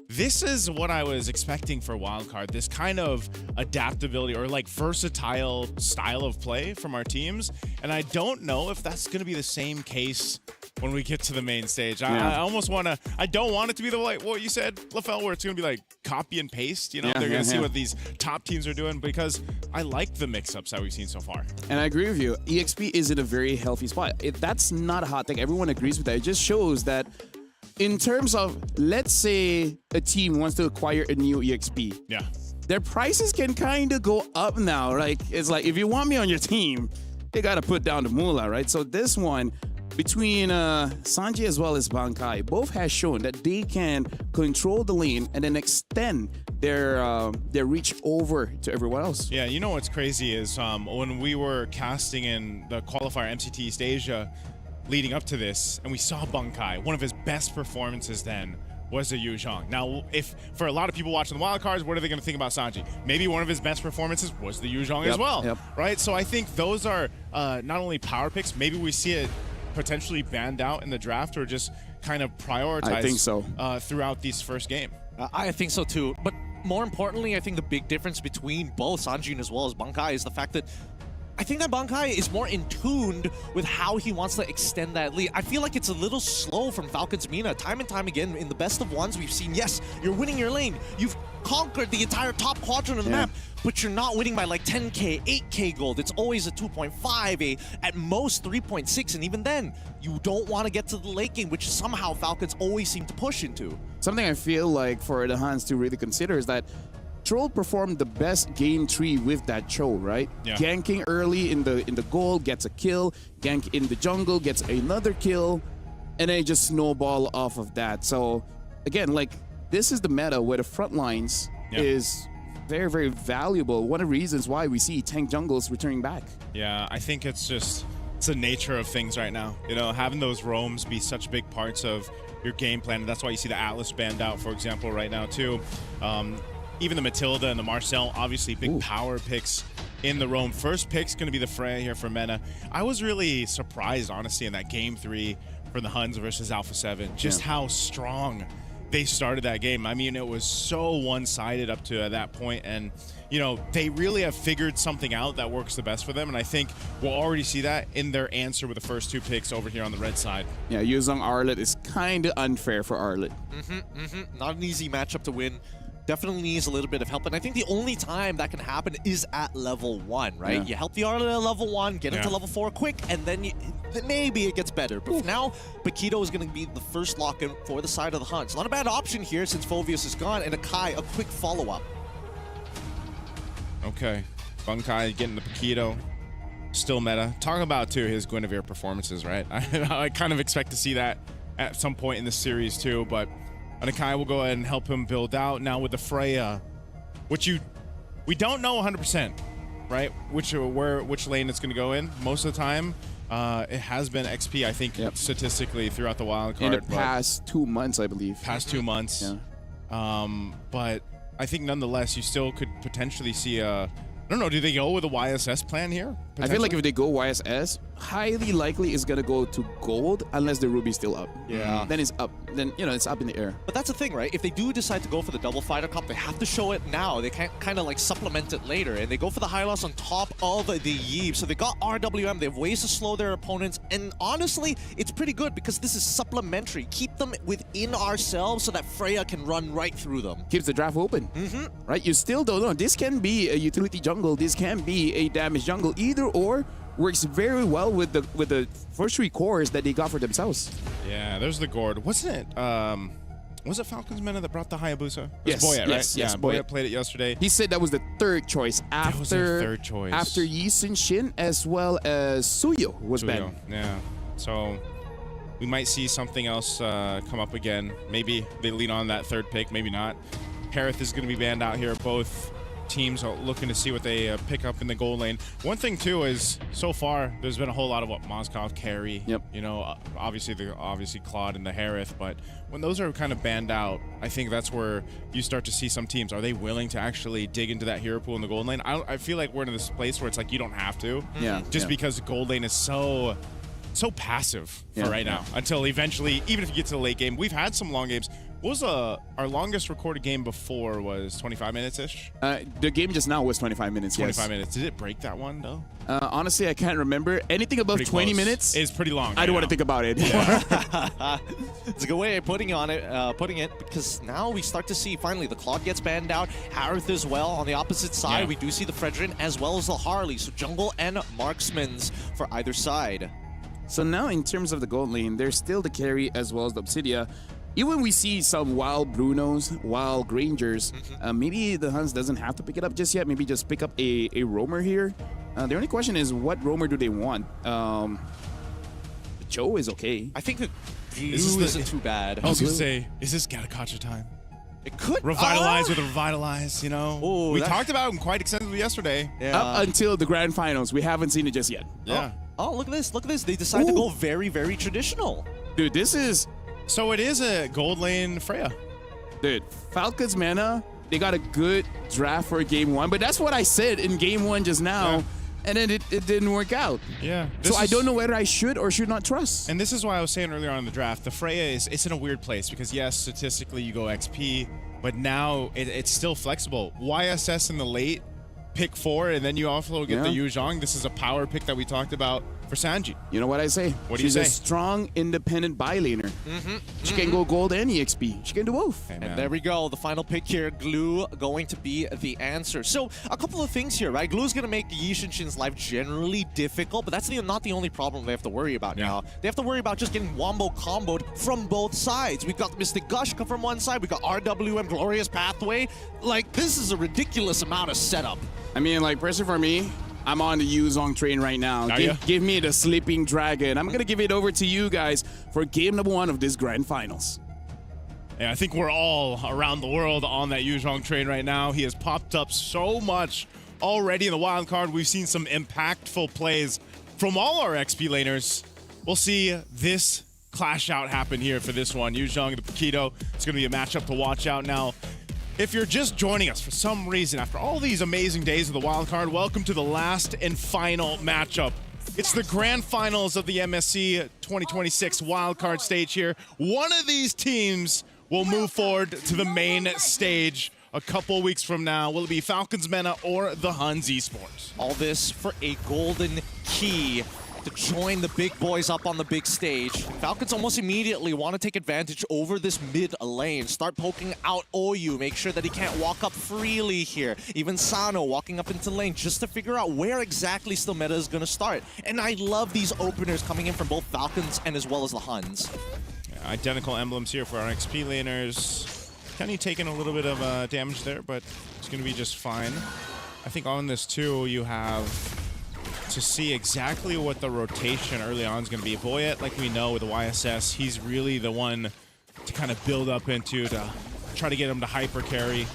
this is what I was expecting for Wildcard, this kind of adaptability or like versatile style of play from our teams. And I don't know if that's going to be the same case when we get to the main stage. I almost want to, I don't want it to be the like what you said, LaFell, where it's going to be like copy and paste. You know, they're going to see what these top teams are doing, because I like the mix-ups that we've seen so far. And I agree with you. EXP is in a very healthy spot. That's not a hot take. Everyone agrees with that. It just shows that in terms of, let's say a team wants to acquire a new EXP. Yeah. Their prices can kind of go up now. Like, it's like, if you want me on your team, you got to put down the moolah, right? So this one, between Sanji as well as Bankai, both has shown that they can control the lane and then extend their reach over to everyone else. Yeah, you know what's crazy is when we were casting in the qualifier MCT East Asia leading up to this, and we saw Bankai, one of his best performances then was the Yu Zhang. Now, if for a lot of people watching the wildcards, what are they going to think about Sanji? Maybe one of his best performances was the Yu Zhang as well, right? So I think those are not only power picks, maybe we see it potentially banned out in the draft or just kind of prioritized I think so. Throughout this first game. I think so too. But more importantly, I think the big difference between both Sanjin as well as Bankai is the fact that I think that Bankai is more in tuned with how he wants to extend that lead. I feel like it's a little slow from Falcons Mina. Time and time again, in the best of ones, we've seen, yes, you're winning your lane. You've conquered the entire top quadrant of the map, but you're not winning by like 10k, 8k gold. It's always a 2.5, at most 3.6, and even then, you don't want to get to the late game, which somehow Falcons always seem to push into. Something I feel like for the Hans to really consider is that Troll performed the best game 3 with that Cho, right? Yeah. Ganking early in the goal, gets a kill. Gank in the jungle, gets another kill. And then just snowball off of that. So, again, like, this is the meta where the front lines is very, very valuable. One of the reasons why we see tank jungles returning back. Yeah, I think it's the nature of things right now. You know, having those roams be such big parts of your game plan. That's why you see the Atlas banned out, for example, right now, too. Even the Matilda and the Marcel, obviously big power picks in the roam. First pick's going to be the Freya here for Mena. I was really surprised, honestly, in that game 3 for the Huns versus Alpha 7, just how strong they started that game. I mean, it was so one-sided up to that point, and you know, they really have figured something out that works the best for them, and I think we'll already see that in their answer with the first 2 picks over here on the red side. Yeah, Yuzong Arlet is kind of unfair for Arlet. Not an easy matchup to win. Definitely needs a little bit of help, and I think the only time that can happen is at level 1, right? You help the Arlet at level 1, get into level 4 quick, and then maybe it gets better. But for now, Paquito is going to be the first lock-in for the side of the Huns. Not a bad option here since Phoveus is gone, and Akai, a quick follow-up. Okay, Bunkai getting the Paquito. Still meta. Talk about, too, his Guinevere performances, right? I kind of expect to see that at some point in this series, too, but Akai will go ahead and help him build out. Now with the Freya, which we don't know 100%, right? Which lane it's going to go in. Most of the time, it has been XP, I think, statistically throughout the wildcard. In the past 2 months, I believe. Past 2 months. Yeah. But I think nonetheless, you still could potentially see a... I don't know, do they go with a YSS plan here? I feel like if they go YSS, highly likely it's gonna go to gold unless the ruby's still up. Yeah. Then it's up. Then, you know, it's up in the air. But that's the thing, right? If they do decide to go for the double fighter comp, they have to show it now. They can't kind of like supplement it later. And they go for the high loss on top of the Yeeb. So they got RWM. They have ways to slow their opponents. And honestly, it's pretty good because this is supplementary. Keep them within ourselves so that Freya can run right through them. Keeps the draft open. Right? You still don't know. This can be a utility jungle. This can be a damage jungle. Either or works very well with the first 3 cores that they got for themselves. Yeah, there's the gourd. Wasn't it? Was it Falcons Mena that brought the Hayabusa? Yes, Boyet, right? yes, Yeah, Boyet. Boyet played it yesterday. He said that was the 3rd choice after That was their 3rd choice. after Yi Sun Shin as well as Suyo was banned. Yeah. So we might see something else come up again. Maybe they lean on that 3rd pick. Maybe not. Harith is going to be banned out here. Both teams are looking to see what they pick up in the goal lane. One thing too is so far there's been a whole lot of what Moskov carry. You know, obviously Claude and the Harith, but when those are kind of banned out, I think that's where you start to see some teams. Are they willing to actually dig into that hero pool in the gold lane? I feel like we're in this place where it's like you don't have to. Just because the gold lane is so passive for right now until eventually, even if you get to the late game. We've had some long games. What was our longest recorded game before was 25 minutes-ish? The game just now was 25 minutes, 25 minutes. Did it break that one, though? Honestly, I can't remember. Anything above Pretty 20 close. minutes is pretty long. I don't want to think about it. It's a good way of putting it because now we start to see finally the Claude gets banned out, Harith as well. On the opposite side, we do see the Fredrin as well as the Harley. So jungle and marksmans for either side. So now in terms of the gold lane, there's still the carry as well as the Obsidia. Even we see some wild Brunos, wild Grangers, maybe the Huns doesn't have to pick it up just yet. Maybe just pick up a roamer here. The only question is, what roamer do they want? Joe is okay. I think the glue isn't too bad. I was going to say, is this Gatakacha time? It could. Revitalize with a Revitalize, you know? Ooh, we talked about him quite extensively yesterday. Up until the grand finals, we haven't seen it just yet. Yeah. Oh, look at this. Look at this. They decided to go very, very traditional. Dude, this is... So it is a gold lane Freya. Dude, Falcons Mana, they got a good draft for game 1, but that's what I said in game 1 just now, and then it didn't work out. Yeah. So I don't know whether I should or should not trust. And this is why I was saying earlier on in the draft, the Freya it's in a weird place because yes, statistically you go XP, but now it's still flexible. YSS in the late pick 4, and then you also get the Yeah. Yu Zhang. This is a power pick that we talked about for Sanji. You know what I say? What do you She's say? a strong, independent buy laner. She can go gold and EXP. She can do both. And there we go. The final pick here, Glue, going to be the answer. So a couple of things here, right? Glue's going to make Yi Shinshin's life generally difficult, but that's not the only problem they have to worry about now. They have to worry about just getting wombo comboed from both sides. We've got Mystic Gush from one side. We've got RWM, Glorious Pathway. Like, this is a ridiculous amount of setup. I mean, like, personally for me, I'm on the Yu Zhong train right now. Give me the Sleeping Dragon. I'm going to give it over to you guys for game number 1 of this grand finals. Yeah, I think we're all around the world on that Yu Zhang train right now. He has popped up so much already in the wild card. We've seen some impactful plays from all our XP laners. We'll see this clash out happen here for this one. Yu Zhang, the Paquito. It's going to be a matchup to watch out now. If you're just joining us for some reason after all these amazing days of the wild card, welcome to the last and final matchup. It's the grand finals of the MSC 2026 wildcard stage here. One of these teams will move forward to the main stage a couple weeks from now. Will it be Falcons Mena or the Huns Esports? All this for a golden key to join the big boys up on the big stage. Falcons almost immediately want to take advantage over this mid lane. Start poking out OU. Make sure that he can't walk up freely here. Even Sano walking up into lane just to figure out where exactly still meta is going to start. And I love these openers coming in from both Falcons and as well as the Huns. Yeah, identical emblems here for our XP laners. Kenny taking a little bit of damage there, but it's going to be just fine. I think on this too, you have to see exactly what the rotation early on is going to be. Boyet, like we know with the YSS, he's really the one to kind of build up into, to try to get him to hyper carry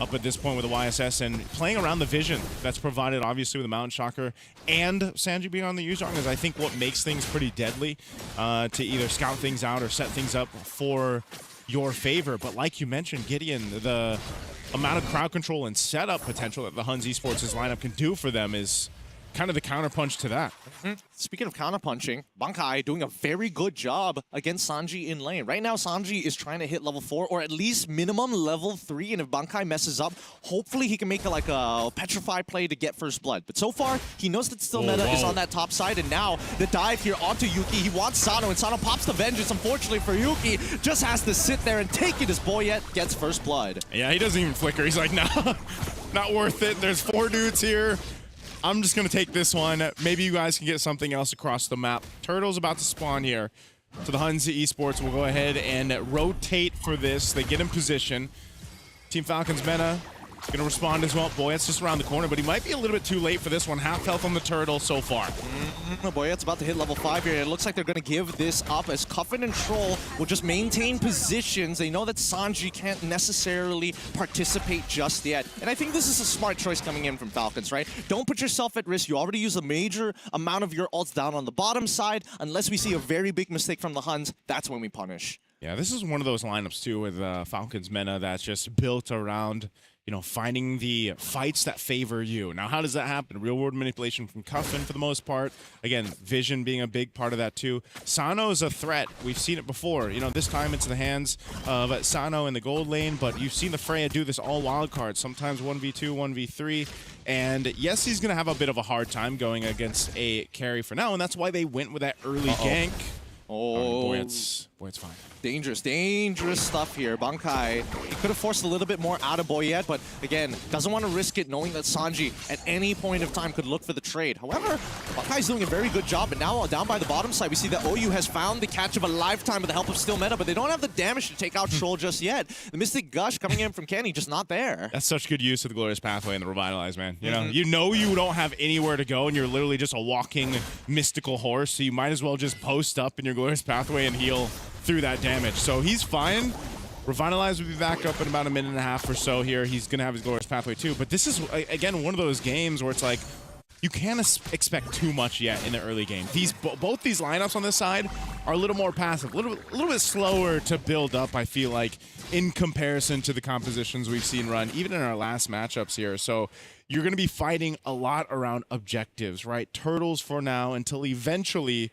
up at this point with the YSS, and playing around the vision that's provided obviously with the Mountain Shocker and Sanji being on the Yu Zhang is I think what makes things pretty deadly to either scout things out or set things up for your favor. But like you mentioned, Gideon, the amount of crowd control and setup potential that the Huns Esports' lineup can do for them is kind of the counterpunch to that. Speaking of counterpunching, Bankai doing a very good job against Sanji in lane. Right now, Sanji is trying to hit level 4 or at least minimum level 3, and if Bankai messes up, hopefully he can make like a petrify play to get first blood. But so far, he knows that still meta is on that top side, and now the dive here onto Yuki. He wants Sano, and Sano pops the vengeance. Unfortunately for Yuki, just has to sit there and take it as Boyet gets first blood. Yeah, he doesn't even flicker. He's like, nah, not worth it. There's 4 dudes here. I'm just going to take this one. Maybe you guys can get something else across the map. Turtle's about to spawn here. So the Huns Esports will go ahead and rotate for this. They get in position. Team Falcons Meta going to respond as well. Boyet's just around the corner, but he might be a little bit too late for this one. Half health on the Turtle so far. Boyet's about to hit level 5 here. It looks like they're going to give this up as Cuffin and Troll will just maintain positions. They know that Sanji can't necessarily participate just yet. And I think this is a smart choice coming in from Falcons, right? Don't put yourself at risk. You already use a major amount of your ults down on the bottom side. Unless we see a very big mistake from the Huns, that's when we punish. Yeah, this is one of those lineups too with Falcons Meta that's just built around, you know, finding the fights that favor you. Now, how does that happen? Real world manipulation from Cuffin for the most part. Again, vision being a big part of that too. Sano is a threat. We've seen it before. You know, this time it's in the hands of Sano in the gold lane, but you've seen the Freya do this all wild cards, sometimes 1v2, 1v3. And yes, he's going to have a bit of a hard time going against a carry for now, and that's why they went with that early gank. Boy, it's fine. Dangerous stuff here. Bankai, he could have forced a little bit more out of Boyet, but again, doesn't want to risk it knowing that Sanji at any point of time could look for the trade. However, Bankai's doing a very good job, and now down by the bottom side, we see that OU has found the catch of a lifetime with the help of Still Meta, but they don't have the damage to take out Troll just yet. The Mystic Gush coming in from Kenny, just not there. That's such good use of the Glorious Pathway and the Revitalize, man. You know you don't have anywhere to go, and you're literally just a walking mystical horse, so you might as well just post up in your Glorious Pathway and heal through that damage. So he's fine. Revitalize will be back up in about a minute and a half or so here. He's going to have his Glorious Pathway too. But this is, again, one of those games where it's like, you can't expect too much yet in the early game. Both these lineups on this side are a little more passive, a little bit slower to build up, I feel like, in comparison to the compositions we've seen run, even in our last matchups here. So you're going to be fighting a lot around objectives, right? Turtles for now until eventually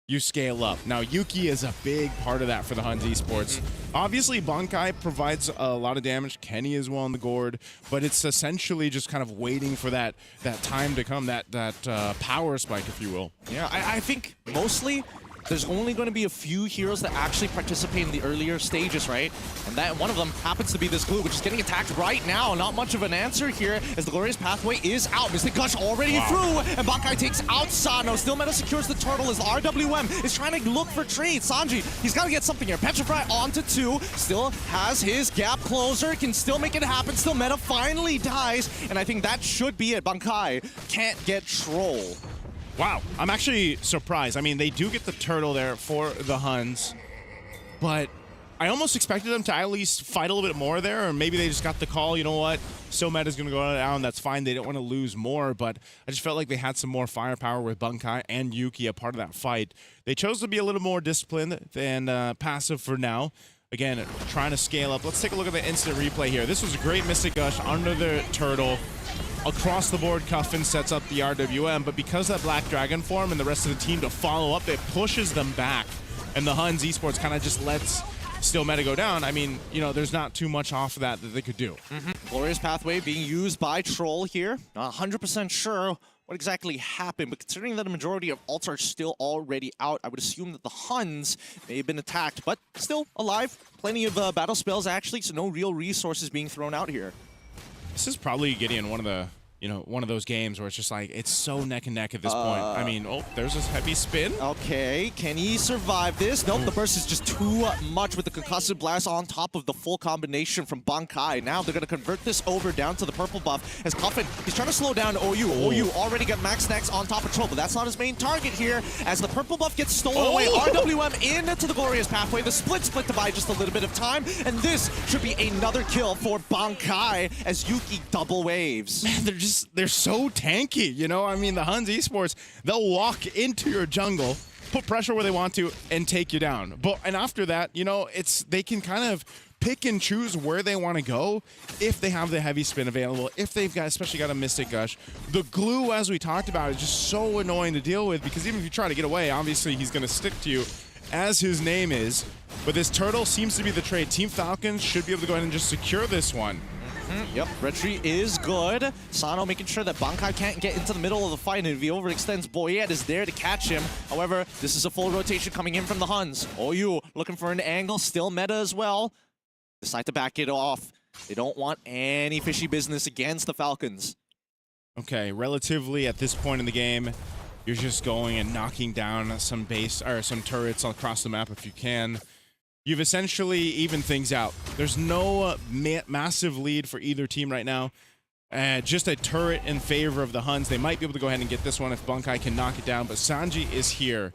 you scale up. Now, Yuki is a big part of that for the Huns Esports. Obviously, Bankai provides a lot of damage. Kenny is well on the gourd, but it's essentially just kind of waiting for that time to come, that power spike, if you will. Yeah, I think mostly there's only going to be a few heroes that actually participate in the earlier stages, right? And that one of them happens to be this Glue, which is getting attacked right now. Not much of an answer here as the Glorious Pathway is out. Mystic Gush already through, and Bankai takes out Sano. Still Meta secures the turtle as the RWM is trying to look for trades. Sanji, he's got to get something here. Petrify onto 2, still has his gap closer, can still make it happen. Still Meta finally dies, and I think that should be it. Bankai can't get Troll. Wow, I'm actually surprised. I mean, they do get the turtle there for the Huns, but I almost expected them to at least fight a little bit more there, or maybe they just got the call, you know what, still Meta's going to go down, that's fine, they don't want to lose more, but I just felt like they had some more firepower with Bankai and Yuki a part of that fight. They chose to be a little more disciplined than passive for now. Again, trying to scale up. Let's take a look at the instant replay here. This was a great Mystic Gush under the turtle. Across the board, Cuffin sets up the RWM, but because of that Black Dragon form and the rest of the team to follow up, it pushes them back. And the Huns Esports kind of just lets Still Meta go down. I mean, you know, there's not too much off of that they could do. Glorious Pathway being used by Troll here. Not 100% sure what exactly happened, but considering that a majority of ults are still already out, I would assume that the Huns may have been attacked, but still alive. Plenty of battle spells actually, so no real resources being thrown out here. This is probably Gideon one of those games where it's just like it's so neck and neck at this point. I mean, oh, there's this heavy spin. Okay, can he survive this? Nope, the burst is just too much with the concussive blast on top of the full combination from Bankai. Now they're going to convert this over down to the purple buff as Cuffin, he's trying to slow down OU. OU already got max stacks on top of Troll, but that's not his main target here as the purple buff gets stolen away. RWM into the Glorious Pathway. The split to buy just a little bit of time, and this should be another kill for Bankai as Yuki double waves. Man, they're so tanky, you know? I mean, the Huns Esports, they'll walk into your jungle, put pressure where they want to, and take you down. And after that, you know, they can kind of pick and choose where they want to go if they have the heavy spin available, if they've got, especially got a Mystic Gush. The glue, as we talked about, is just so annoying to deal with because even if you try to get away, obviously he's going to stick to you, as his name is. But this turtle seems to be the trade. Team Falcons should be able to go ahead and just secure this one. Yep, retreat is good. Sano making sure that Bankai can't get into the middle of the fight, and if he overextends, Boyette is there to catch him. However, this is a full rotation coming in from the Huns. OU looking for an angle, still meta as well. Decide to back it off. They don't want any fishy business against the Falcons. Okay, relatively at this point in the game, you're just going and knocking down some base or some turrets across the map if you can. You've essentially evened things out. There's no massive lead for either team right now. Just a turret in favor of the Huns. They might be able to go ahead and get this one if Bankai can knock it down, but Sanji is here.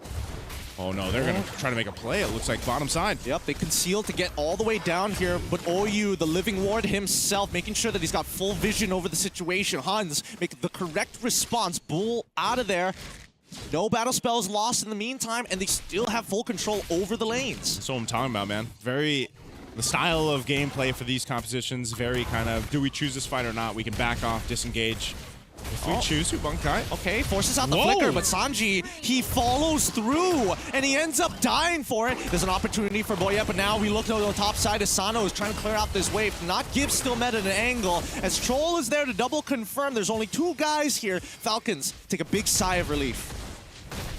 Oh no, they're going to try to make a play. It looks like bottom side. Yep, they conceal to get all the way down here, but OU, the Living Ward himself, making sure that he's got full vision over the situation. Huns make the correct response. Bull out of there. No battle spells lost in the meantime, and they still have full control over the lanes. That's what I'm talking about, man. The style of gameplay for these compositions, very kind of, do we choose this fight or not? We can back off, disengage. If we choose to, Bankai. Okay, forces out the flicker, but Sanji, he follows through, and he ends up dying for it. There's an opportunity for Boyette, but now we look to the top side as Sano is trying to clear out this wave, not give Still Meta an angle, as Troll is there to double confirm. There's only 2 guys here. Falcons take a big sigh of relief.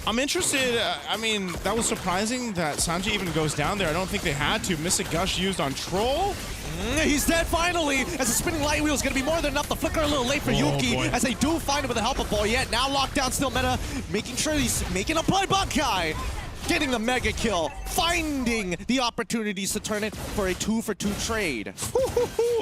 I'm interested. I mean, that was surprising that Sanji even goes down there. I don't think they had to. Mystic Gush used on Troll. He's dead finally, as the spinning light wheel is going to be more than enough. The flicker a little late for Yuki, as they do find him with the help of Boyette. Now locked down, Still Meta, making sure he's making a play. Bankai getting the mega kill, finding the opportunities to turn it for a 2-for-2 trade.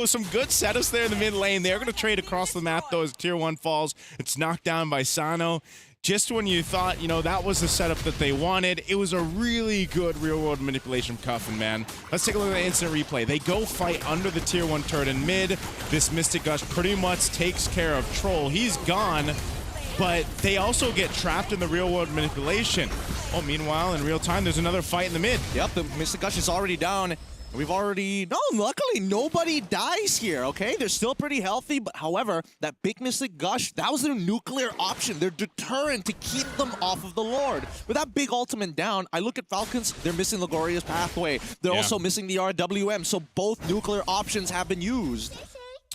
Some good setups there in the mid lane. They're going to trade across the map, though, as Tier 1 falls. It's knocked down by Sano. Just when you thought, you know, that was the setup that they wanted, it was a really good real-world manipulation from Cuffin, man. Let's take a look at the instant replay. They go fight under the Tier 1 turret in mid. This Mystic Gush pretty much takes care of Troll. He's gone, but they also get trapped in the real-world manipulation. Oh, meanwhile, in real time, there's another fight in the mid. Yep, the Mystic Gush is already down. We've already... No, luckily nobody dies here, okay? They're still pretty healthy, but however, that big Mystic Gush, that was their nuclear option, their deterrent to keep them off of the Lord. With that big ultimate down, I look at Falcons, they're missing the Glorious Pathway. They're also missing the RWM, so both nuclear options have been used.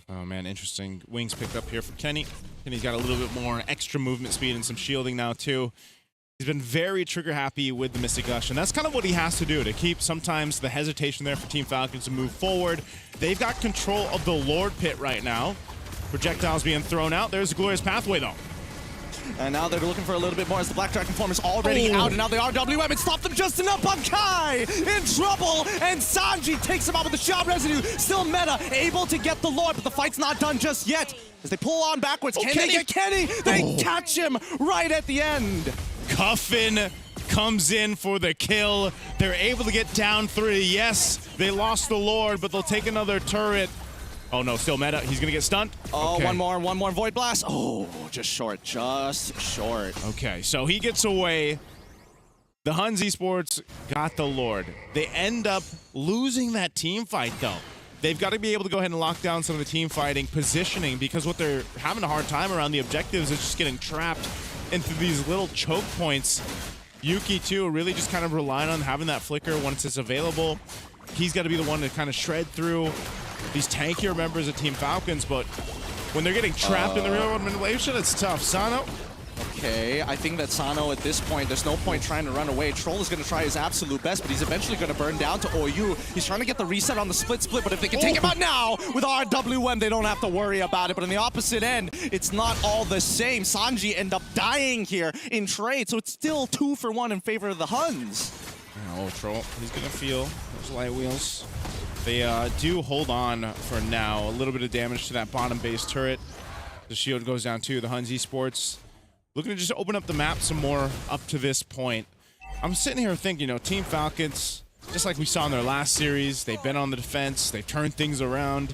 Oh man, interesting. Wings picked up here for Kenny. Kenny's got a little bit more extra movement speed and some shielding now too. He's been very trigger happy with the Mystic Gush, and that's kind of what he has to do to keep sometimes the hesitation there for Team Falcons to move forward. They've got control of the Lord Pit right now. Projectiles being thrown out. There's the Glorious Pathway though. And now they're looking for a little bit more as the Black Dragon form is already out, and now the RWM, it stopped them just enough. Bankai in trouble, and Sanji takes him out with the shot residue. Still meta, able to get the Lord, but the fight's not done just yet. As they pull on backwards, can they get Kenny? They catch him right at the end. Cuffin comes in for the kill. They're able to get down 3. Yes, they lost the Lord, but they'll take another turret. Oh no, still meta. He's gonna get stunned. Oh, okay. one more Void Blast. Oh, just short. Okay, so he gets away. The Huns Esports got the Lord. They end up losing that team fight though. They've got to be able to go ahead and lock down some of the team fighting, positioning, because what they're having a hard time around the objectives is just getting trapped into these little choke points. Yuki too, really just kind of relying on having that flicker once it's available. He's got to be the one to kind of shred through these tankier members of Team Falcons, but when they're getting trapped in the real world manipulation, it's tough. Sano. Okay, I think that Sano at this point, there's no point trying to run away. Troll is going to try his absolute best, but he's eventually going to burn down to OU. He's trying to get the reset on the split, but if they can take him out now with RWM, they don't have to worry about it. But on the opposite end, it's not all the same. Sanji end up dying here in trade, so it's still 2 for 1 in favor of the Huns. Oh, Troll, he's going to feel those light wheels. They do hold on for now. A little bit of damage to that bottom base turret. The shield goes down too. The Huns Esports looking to just open up the map some more up to this point. I'm sitting here thinking, you know, Team Falcons, just like we saw in their last series, they've been on the defense, they've turned things around.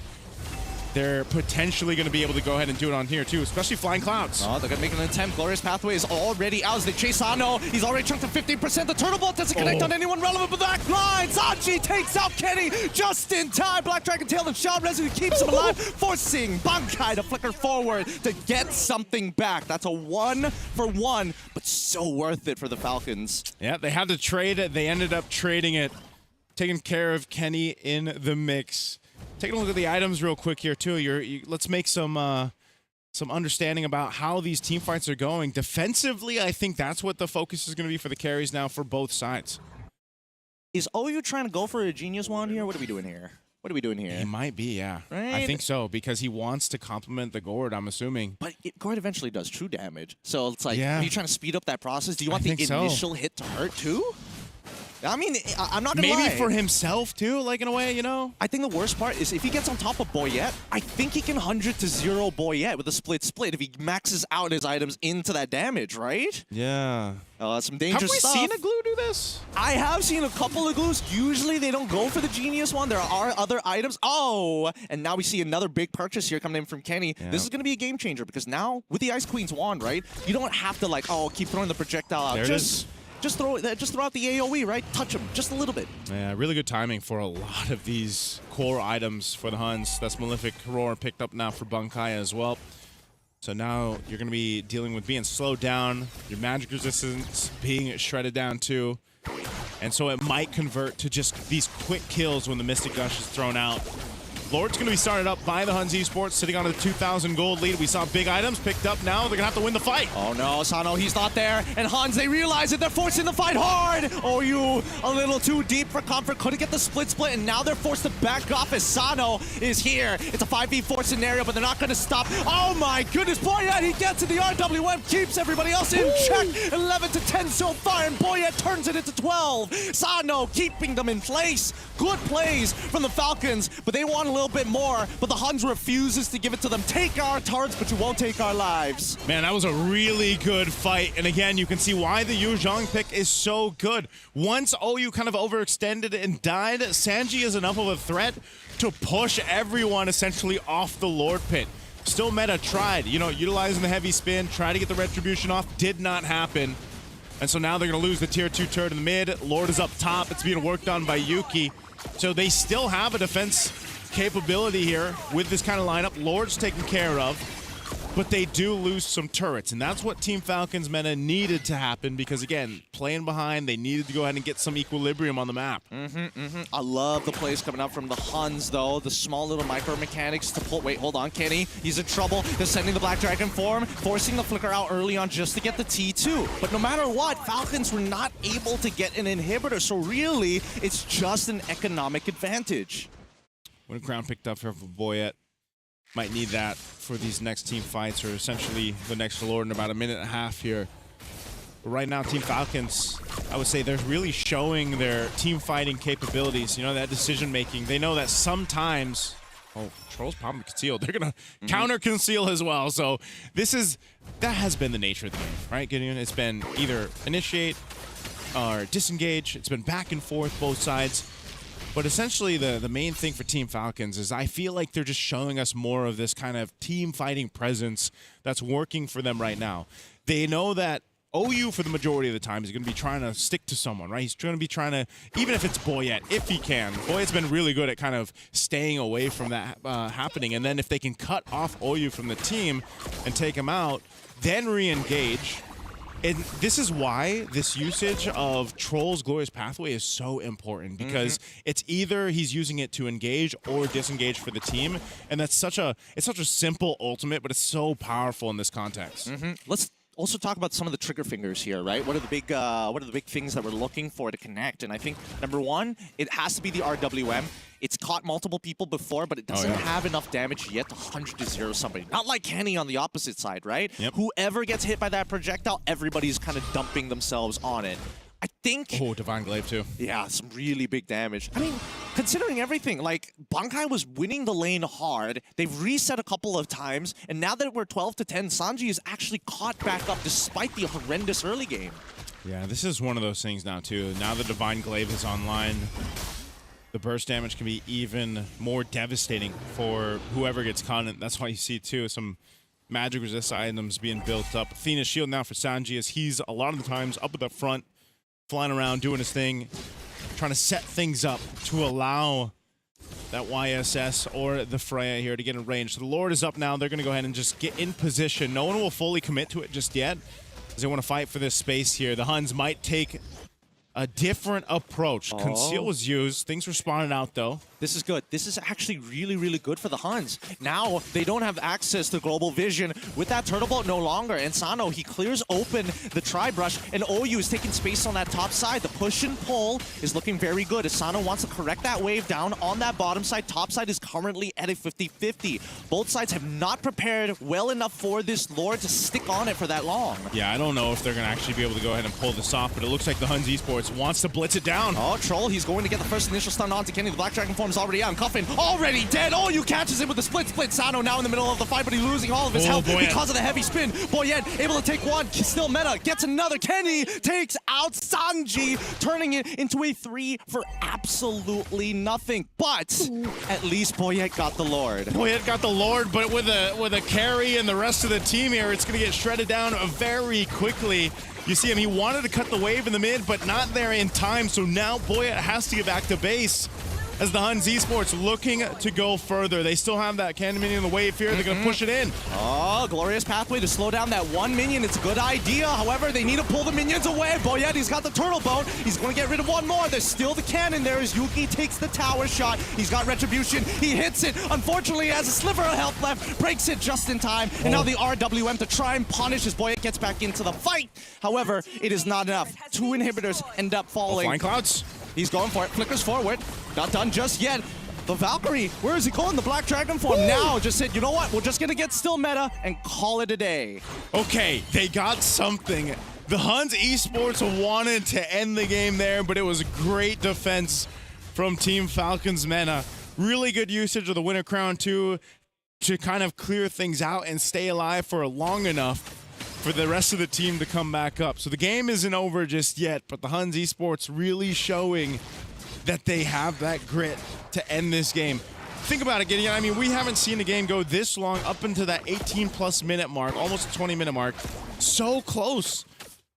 They're potentially going to be able to go ahead and do it on here too, especially Flying Clouds. Oh, they're going to make an attempt. Glorious Pathway is already out as they chase Sano. He's already chunked to 15%. The Turtle Bolt doesn't connect on anyone relevant, but that line. Sanji takes out Kenny just in time. Black Dragon Tail and Shot Residue keeps him alive, forcing Bankai to flicker forward to get something back. That's a 1 for 1, but so worth it for the Falcons. Yeah, they had to trade it. They ended up trading it, taking care of Kenny in the mix. Taking a look at the items real quick here too. Let's make some understanding about how these team fights are going. Defensively, I think that's what the focus is going to be for the carries now for both sides. Is OU trying to go for a Genius Wand here? What are we doing here? What are we doing here? He might be, yeah. Right? I think so, because he wants to complement the Gord, I'm assuming. But Gord eventually does true damage. So it's like, yeah. Are you trying to speed up that process? Do you want the initial hit to hurt too? I mean, I'm not gonna lie. Maybe for himself too, like in a way, you know? I think the worst part is if he gets on top of Boyette, I think he can 100-0 Boyette with a split if he maxes out his items into that damage, right? Yeah. Some dangerous stuff. Have we seen a glue do this? I have seen a couple of glues. Usually they don't go for the Genius one. There are other items. Oh, and now we see another big purchase here coming in from Kenny. Yeah. This is going to be a game changer because now with the Ice Queen's wand, right? You don't have to like, keep throwing the projectile out. There it is. Just throw out the AoE, right? Touch him just a little bit. Yeah, really good timing for a lot of these core items for the Huns. That's Malefic Roar picked up now for Bankai as well. So now you're going to be dealing with being slowed down, your magic resistance being shredded down too. And so it might convert to just these quick kills when the Mystic Gush is thrown out. Lord's going to be started up by the Huns Esports, sitting on a 2,000 gold lead. We saw big items picked up. Now they're going to have to win the fight. Oh no, Sano, he's not there. And Huns, they realize it. They're forcing the fight hard. OU, a little too deep for comfort. Couldn't get the split. And now they're forced to back off as Sano is here. It's a 5v4 scenario, but they're not going to stop. Oh my goodness, Boyette, he gets it. The RWM keeps everybody else in check. 11-10 so far, and Boyette turns it into 12. Sano keeping them in place. Good plays from the Falcons, but they want a little bit more, but the Huns refuses to give it to them. Take our turrets, but you won't take our lives. Man, that was a really good fight. And again, you can see why the Yu Zhang pick is so good. Once OU kind of overextended and died, Sanji is enough of a threat to push everyone essentially off the Lord Pit. Still meta tried, utilizing the heavy spin, try to get the retribution off, did not happen. And so now they're going to lose the tier 2 turret in the mid. Lord is up top. It's being worked on by Yuki. So they still have a defense capability here with this kind of lineup. Lord's taken care of, but they do lose some turrets, and that's what Team Falcons meta needed to happen because, again, playing behind, they needed to go ahead and get some equilibrium on the map. I love the plays coming up from the Huns, though. The small little micro mechanics to pull. Wait, hold on, Kenny. He's in trouble. They're sending the Black Dragon form, forcing the flicker out early on just to get the T2. But no matter what, Falcons were not able to get an inhibitor, so really, it's just an economic advantage. When a crown picked up here for Boyette. Might need that for these next team fights, or essentially the next Lord in about a minute and a half here. But right now, Team Falcons, I would say they're really showing their team fighting capabilities. You know, that decision making. They know that sometimes, oh, Troll's probably concealed. They're gonna counter conceal as well. So that has been the nature of the game, right, Gideon? It's been either initiate or disengage. It's been back and forth, both sides. But essentially, the main thing for Team Falcons is I feel like they're just showing us more of this kind of team fighting presence that's working for them right now. They know that OU, for the majority of the time, is going to be trying to stick to someone, right? He's going to be trying to, even if it's Boyette, if he can. Boyette's been really good at kind of staying away from that happening. And then if they can cut off OU from the team and take him out, then re-engage. And this is why this usage of Troll's Glorious Pathway is so important, because it's either he's using it to engage or disengage for the team, and that's such a simple ultimate, but it's so powerful in this context. Let's also talk about some of the trigger fingers here, right? What are the big things that we're looking for to connect? And I think number one, it has to be the RWM. It's caught multiple people before, but it doesn't have enough damage yet to 100-0 somebody. Not like Kenny on the opposite side, right? Whoever gets hit by that projectile, everybody's kind of dumping themselves on it. I think... Oh, Divine Glaive too. Yeah, some really big damage. I mean, considering everything, like, Bankai was winning the lane hard. They've reset a couple of times, and now that we're 12-10, Sanji is actually caught back up despite the horrendous early game. Yeah, this is one of those things now, too. Now the Divine Glaive is online, the burst damage can be even more devastating for whoever gets caught. That's why you see, too, some magic resist items being built up. Athena's shield now for Sanji, as he's a lot of the times up at the front, flying around, doing his thing, trying to set things up to allow that YSS or the Freya here to get in range. So the Lord is up now. They're going to go ahead and just get in position. No one will fully commit to it just yet, as they want to fight for this space here. The Huns might take a different approach. Conceal was used. Things were spawning out, though. This is good. This is actually really, really good for the Huns. Now, they don't have access to global vision. With that turtle boat no longer, and Sano, he clears open the tri-brush, and OU is taking space on that top side. The push and pull is looking very good. As Sano wants to correct that wave down on that bottom side. Top side is currently at a 50-50. Both sides have not prepared well enough for this Lord to stick on it for that long. Yeah, I don't know if they're going to actually be able to go ahead and pull this off, but it looks like the Huns Esports wants to blitz it down. Oh, Troll, he's going to get the first initial stun onto Kenny. The Black Dragon form is already out. And Cuffin already dead. Oh, you catches him with the split. Sano now in the middle of the fight, but he's losing all of his health because of the heavy spin. Boyette able to take one. Still meta. Gets another. Kenny takes out Sanji, turning it into a 3 for absolutely nothing. But at least Boyette got the Lord. Boyette got the Lord, but with a carry and the rest of the team here, it's going to get shredded down very quickly. You see him, he wanted to cut the wave in the mid, but not there in time, so now Boyette has to get back to base as the Huns Esports looking to go further. They still have that cannon minion in the wave here. They're going to push it in. Oh, glorious pathway to slow down that one minion. It's a good idea. However, they need to pull the minions away. Boyette, he's got the turtle boat. He's going to get rid of one more. There's still the cannon there as Yuki takes the tower shot. He's got retribution. He hits it. Unfortunately, has a sliver of health left. Breaks it just in time. And now the RWM to try and punish as Boyette gets back into the fight. However, it is not enough. 2 inhibitors end up falling. Flying clouds. He's going for it. Flickers forward. Not done just yet. The Valkyrie, where is he calling the Black Dragon form? Now just said, you know what? We're just going to get still meta and call it a day. Okay, they got something. The Huns Esports wanted to end the game there, but it was great defense from Team Falcons meta. Really good usage of the Winter Crown too, to kind of clear things out and stay alive for long enough for the rest of the team to come back up. So the game isn't over just yet, but the Huns Esports really showing that they have that grit to end this game. Think about it, Gideon. I mean, we haven't seen a game go this long, up into that 18+ minute mark, almost 20-minute mark. So close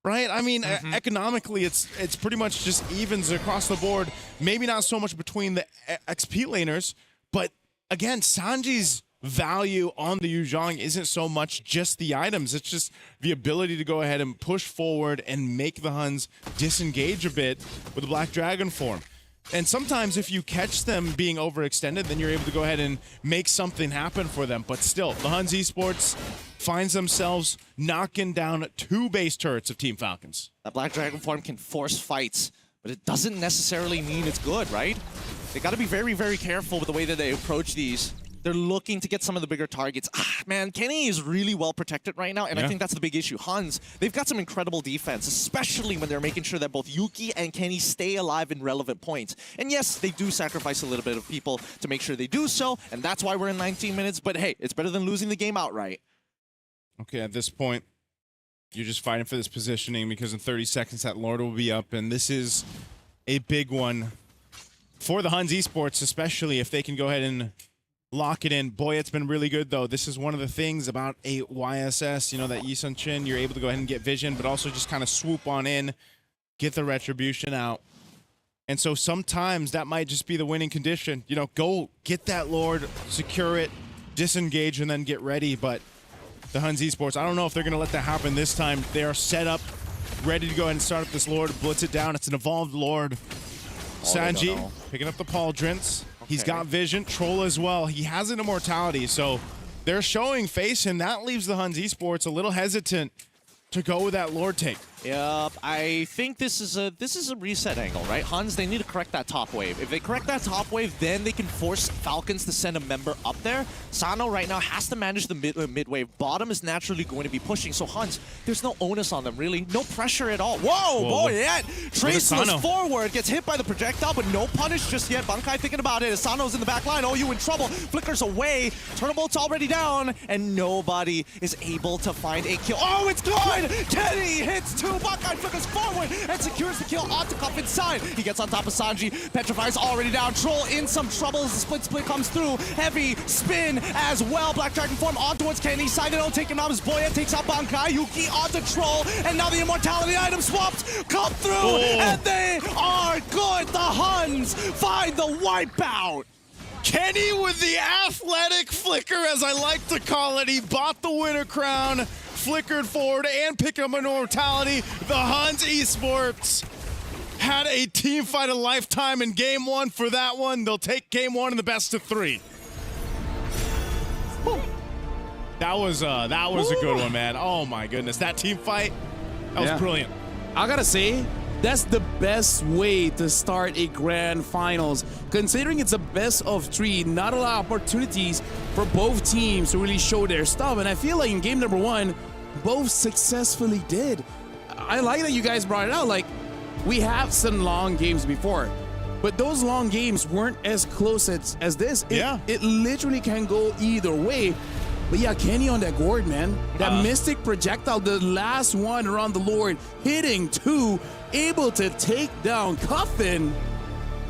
right? I mean, economically, it's pretty much just evens across the board. Maybe not so much between the XP laners, but again, Sanji's value on the Yuzhong isn't so much just the items. It's just the ability to go ahead and push forward and make the Huns disengage a bit with the Black Dragon form. And sometimes if you catch them being overextended, then you're able to go ahead and make something happen for them. But still, the Huns Esports finds themselves knocking down 2 base turrets of Team Falcons. That Black Dragon form can force fights, but it doesn't necessarily mean it's good, right? They got to be very, very careful with the way that they approach these. They're looking to get some of the bigger targets. Man, Kenny is really well protected right now, and I think that's the big issue. Huns, they've got some incredible defense, especially when they're making sure that both Yuki and Kenny stay alive in relevant points. And yes, they do sacrifice a little bit of people to make sure they do so, and that's why we're in 19 minutes. But hey, it's better than losing the game outright. Okay, at this point, you're just fighting for this positioning because in 30 seconds that Lord will be up, and this is a big one for the Huns Esports, especially if they can go ahead and lock it in. Boy, it's been really good, though. This is one of the things about a YSS, you know, that Yi Sun Chin, you're able to go ahead and get vision, but also just kind of swoop on in, get the retribution out. And so sometimes that might just be the winning condition. You know, go get that Lord, secure it, disengage, and then get ready. But the Huns Esports, I don't know if they're going to let that happen this time. They are set up, ready to go ahead and start up this Lord, blitz it down. It's an evolved Lord. Sanji picking up the pauldrons. He's got vision. Troll as well. He has an immortality, so they're showing face, and that leaves the Huns Esports a little hesitant to go with that Lord take. Yep, I think this is a reset angle, right? Huns, they need to correct that top wave. If they correct that top wave, then they can force Falcons to send a member up there. Sano right now has to manage the mid wave. Bottom is naturally going to be pushing, so Huns, there's no onus on them, really. No pressure at all. Whoa, boy, yeah. Traceless forward, gets hit by the projectile, but no punish just yet. Bankai thinking about it. Sano's in the back line. OU in trouble. Flickers away. Turnabout's already down, and nobody is able to find a kill. Oh, it's good! Kenny hits 2. Bankai flickers forward and secures the kill onto Cuff inside. He gets on top of Sanji. Petrify's already down. Troll in some trouble as the split comes through. Heavy spin as well. Black Dragon form on towards Kenny. Sideno taking on his Boya, takes out Bankai. Yuki onto Troll, and now the immortality item swapped come through, and they are good. The Huns find the wipeout. Kenny with the athletic flicker, as I like to call it. He bought the winner crown, flickered forward, and picked up an immortality. The Huns Esports had a team fight of lifetime in game 1 for that one. They'll take game 1 in the best of 3. That was a good one, man. Oh my goodness, that team fight, that was brilliant. I gotta say, that's the best way to start a grand finals. Considering it's a best of 3, not a lot of opportunities for both teams to really show their stuff. And I feel like in game number 1, both successfully did. I like that you guys brought it out. Like, we have some long games before, but those long games weren't as close as this. It literally can go either way. But yeah, Kenny on that gourd, man. That mystic projectile, the last one around the Lord, hitting 2, able to take down Coffin.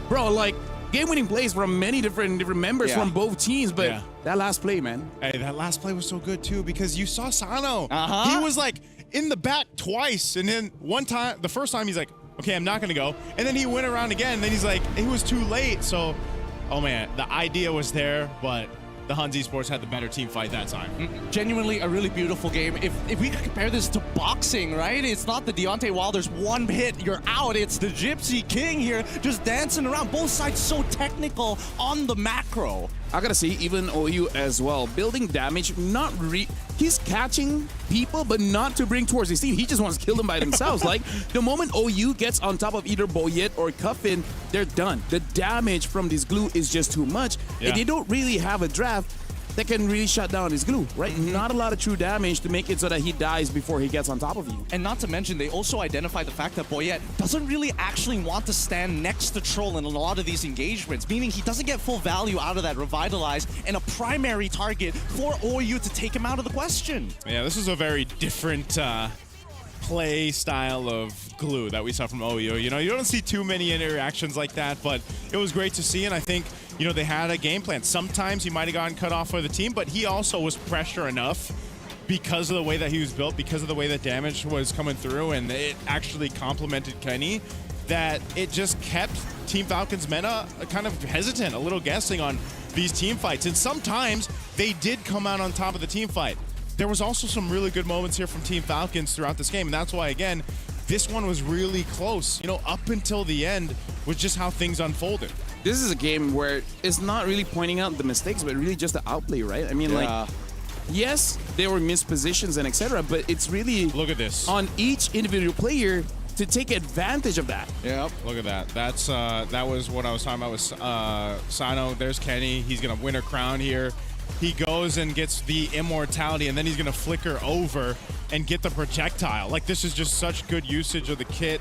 Bro, like, game-winning plays from many different members from both teams, but that last play, man. Hey, that last play was so good, too, because you saw Sano. He was, like, in the back twice, and then one time, the first time, he's like, okay, I'm not going to go. And then he went around again, and then he's like, it was too late. So, oh, man, the idea was there, but the Huns Esports had the better team fight that time. Genuinely a really beautiful game. If we could compare this to boxing, right? It's not the Deontay Wilder's one hit, you're out. It's the Gypsy King here just dancing around. Both sides so technical on the macro. I gotta say, even OU as well. Building damage, he's catching people, but not to bring towards his team. He just wants to kill them by themselves. Like, the moment OU gets on top of either Boyet or Cuffin, they're done. The damage from this glue is just too much. And they don't really have a draft that can really shut down his glue, right? Not a lot of true damage to make it so that he dies before he gets on top of you. And not to mention, they also identify the fact that Boyet doesn't really actually want to stand next to Troll in a lot of these engagements, meaning he doesn't get full value out of that Revitalize and a primary target for OU to take him out of the question. Yeah, this is a very different play style of glue that we saw from OU. You know, you don't see too many interactions like that, but it was great to see, and I think, you know, they had a game plan. Sometimes he might have gotten cut off for the team, but he also was pressure enough because of the way that he was built, because of the way that damage was coming through, and it actually complemented Kenny, that it just kept Team Falcon's meta kind of hesitant, a little guessing on these team fights. And sometimes they did come out on top of the team fight. There was also some really good moments here from Team Falcons throughout this game, and that's why, again, this one was really close. You know, up until the end was just how things unfolded. This is a game where it's not really pointing out the mistakes, but really just the outplay, right? I mean, like, yes, there were missed positions and etc., but it's really look at this on each individual player to take advantage of that. Yep. Look at that. That's that was what I was talking about with Sino. There's Kenny. He's gonna win a crown here. He goes and gets the immortality, and then he's gonna flicker over and get the projectile. Like, this is just such good usage of the kit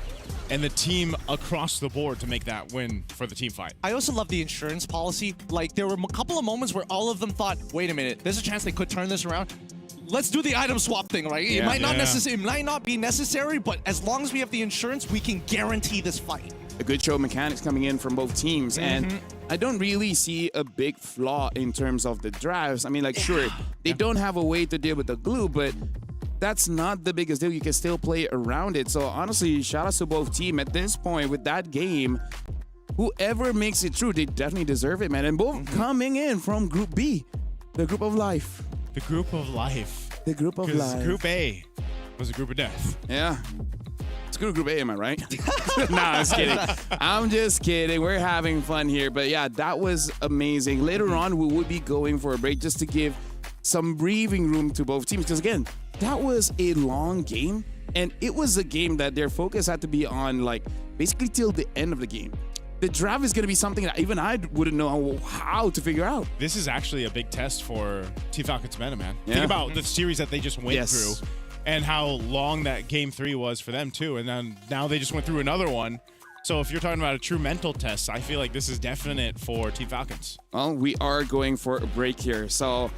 and the team across the board to make that win for the team fight. I also love the insurance policy. Like, there were a couple of moments where all of them thought, wait a minute, there's a chance they could turn this around. Let's do the item swap thing, right? Yeah. It might not be necessary, but as long as we have the insurance, we can guarantee this fight. A good show of mechanics coming in from both teams, and I don't really see a big flaw in terms of the drives. I mean, like, sure, they don't have a way to deal with the glue, but that's not the biggest deal. You can still play around it. So honestly, shout out to both team at this point with that game. Whoever makes it through, they definitely deserve it, man. And both coming in from Group B, the group of life. The group of life. The group of life. Group A was a group of death. Yeah. It's Group A, am I right? Nah, I'm just kidding. I'm just kidding. We're having fun here. But yeah, that was amazing. Later on, we would be going for a break just to give some breathing room to both teams. Because again, that was a long game. And it was a game that their focus had to be on, like, basically till the end of the game. The draft is going to be something that even I wouldn't know how to figure out. This is actually a big test for Team Falcons meta, man. Yeah. Think about the series that they just went through and how long that game 3 was for them too. And then now they just went through another one. So if you're talking about a true mental test, I feel like this is definite for Team Falcons. Well, we are going for a break here. So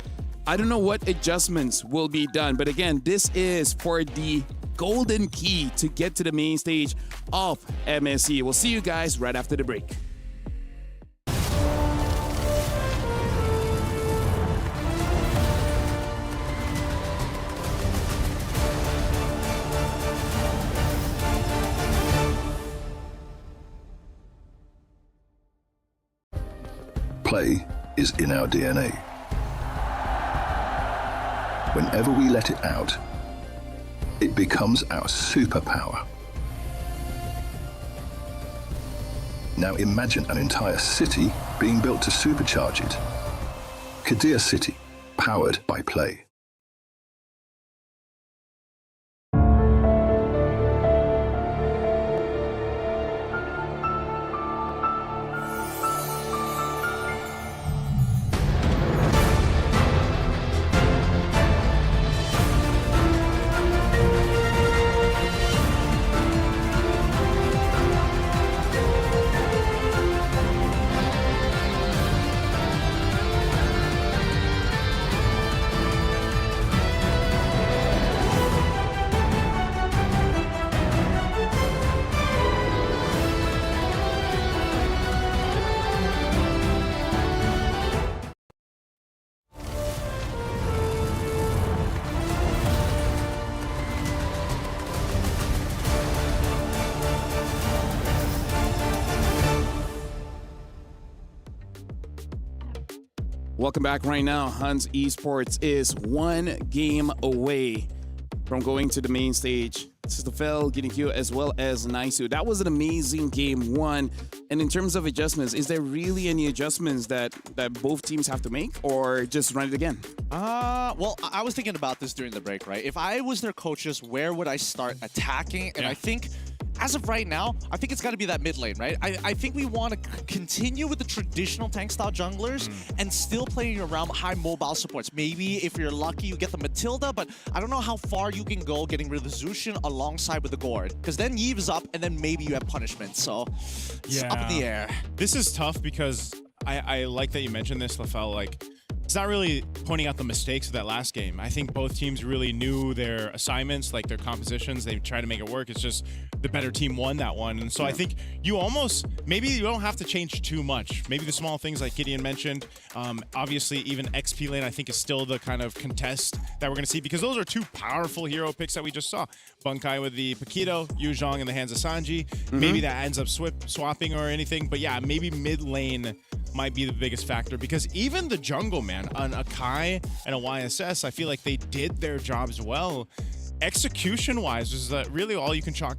I don't know what adjustments will be done. But again, this is for the golden key to get to the main stage of MSC. We'll see you guys right after the break. Play is in our DNA. Whenever we let it out, it becomes our superpower. Now imagine an entire city being built to supercharge it. Kadir City, powered by play. Welcome back right now. Hans Esports is one game away from going to the main stage. This is the Fel, getting you as well as Naisu. That was an amazing game one. And in terms of adjustments, is there really any adjustments that both teams have to make, or just run it again? Well, I was thinking about this during the break, right? If I was their coaches, where would I start attacking? And I think, as of right now, I think it's got to be that mid lane, right? I think we want to continue with the traditional tank-style junglers and still playing around high mobile supports. Maybe if you're lucky, you get the Matilda, but I don't know how far you can go getting rid of the Zushin alongside with the Gord. Because then Yeeve's up, and then maybe you have punishment. So it's up in the air. This is tough because I like that you mentioned this, Lafel. Like, it's not really pointing out the mistakes of that last game. I think both teams really knew their assignments, like their compositions. They tried to make it work. It's just the better team won that one. And so I think you almost, maybe you don't have to change too much. Maybe the small things like Gideon mentioned. Obviously, even XP lane, I think, is still the kind of contest that we're going to see, because those are two powerful hero picks that we just saw. Bunkai with the Paquito, Yu Zhong in the hands of Sanji. Maybe that ends up swapping or anything. But yeah, maybe mid lane might be the biggest factor, because even the jungle, man, on a Kai and a YSS, I feel like they did their jobs well. Execution-wise, is that really all you can chalk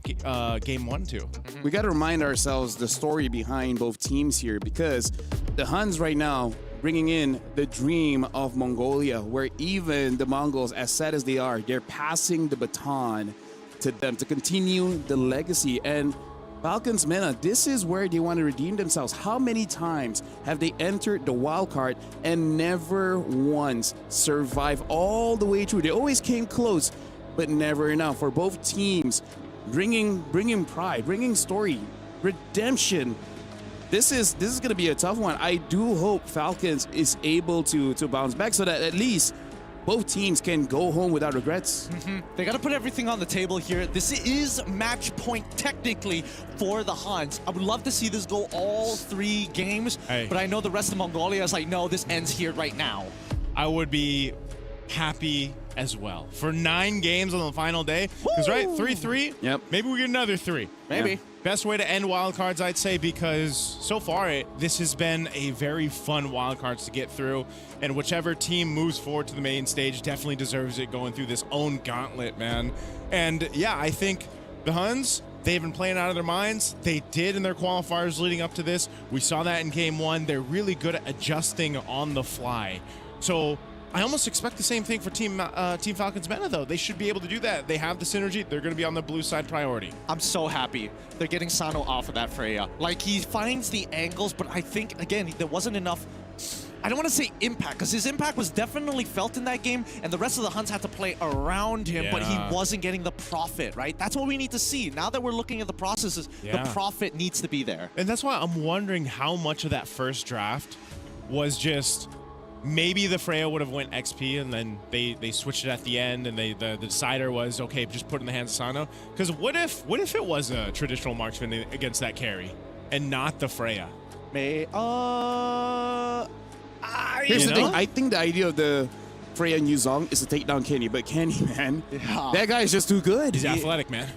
game one to? We got to remind ourselves the story behind both teams here, because the Huns right now bringing in the dream of Mongolia, where even the Mongols, as sad as they are, they're passing the baton to them to continue the legacy. And Falcons MENA, this is where they want to redeem themselves. How many times have they entered the wild card and never once survived all the way through? They always came close, but never enough. For both teams, bringing pride, bringing story, redemption. This is going to be a tough one. I do hope Falcons is able to bounce back, so that at least both teams can go home without regrets. They got to put everything on the table here. This is match point technically for the Huns. I would love to see this go all 3 games, but I know the rest of Mongolia is like, no, this ends here right now. I would be happy as well for 9 games on the final day, because 3-3. Yep. Maybe we get another 3. Maybe. Yeah. Best way to end wildcards, I'd say, because so far this has been a very fun wildcards to get through, and whichever team moves forward to the main stage definitely deserves it, going through this own gauntlet, man. And yeah, I think the Huns, they've been playing out of their minds. They did in their qualifiers leading up to this. We saw that in game 1. They're really good at adjusting on the fly. So I almost expect the same thing for Team Falcons MENA, though. They should be able to do that. They have the synergy. They're going to be on the blue side priority. I'm so happy they're getting Sano off of that Freya. Like, he finds the angles, but I think, again, there wasn't enough, I don't want to say impact, because his impact was definitely felt in that game, and the rest of the Huns had to play around him, but he wasn't getting the profit, right? That's what we need to see. Now that we're looking at the processes, the profit needs to be there. And that's why I'm wondering how much of that first draft was just... maybe the Freya would have went XP, and then they switched it at the end, and the decider was, okay, just put it in the hands of Sano. Because what if it was a traditional marksman against that carry and not the Freya? Here's the thing. I think the idea of the Freya and Yu Zhong is to take down Kenny, but Kenny, man, that guy is just too good. He's athletic, man.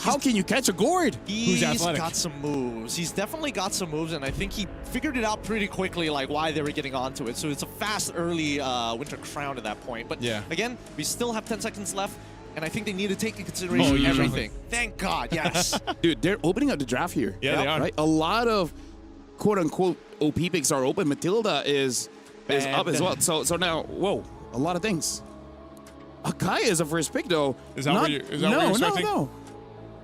How can you catch a gourd? He's got some moves. He's definitely got some moves, and I think he figured it out pretty quickly, like why they were getting onto it. So it's a fast early Winter Crown at that point. But again, we still have 10 seconds left, and I think they need to take into consideration everything. Thank God, yes. Dude, they're opening up the draft here. Yeah, they are. Right? A lot of quote-unquote OP picks are open. Matilda is up as well. So now, whoa, a lot of things. Akai is a first pick, though. Is that where you're expecting? No.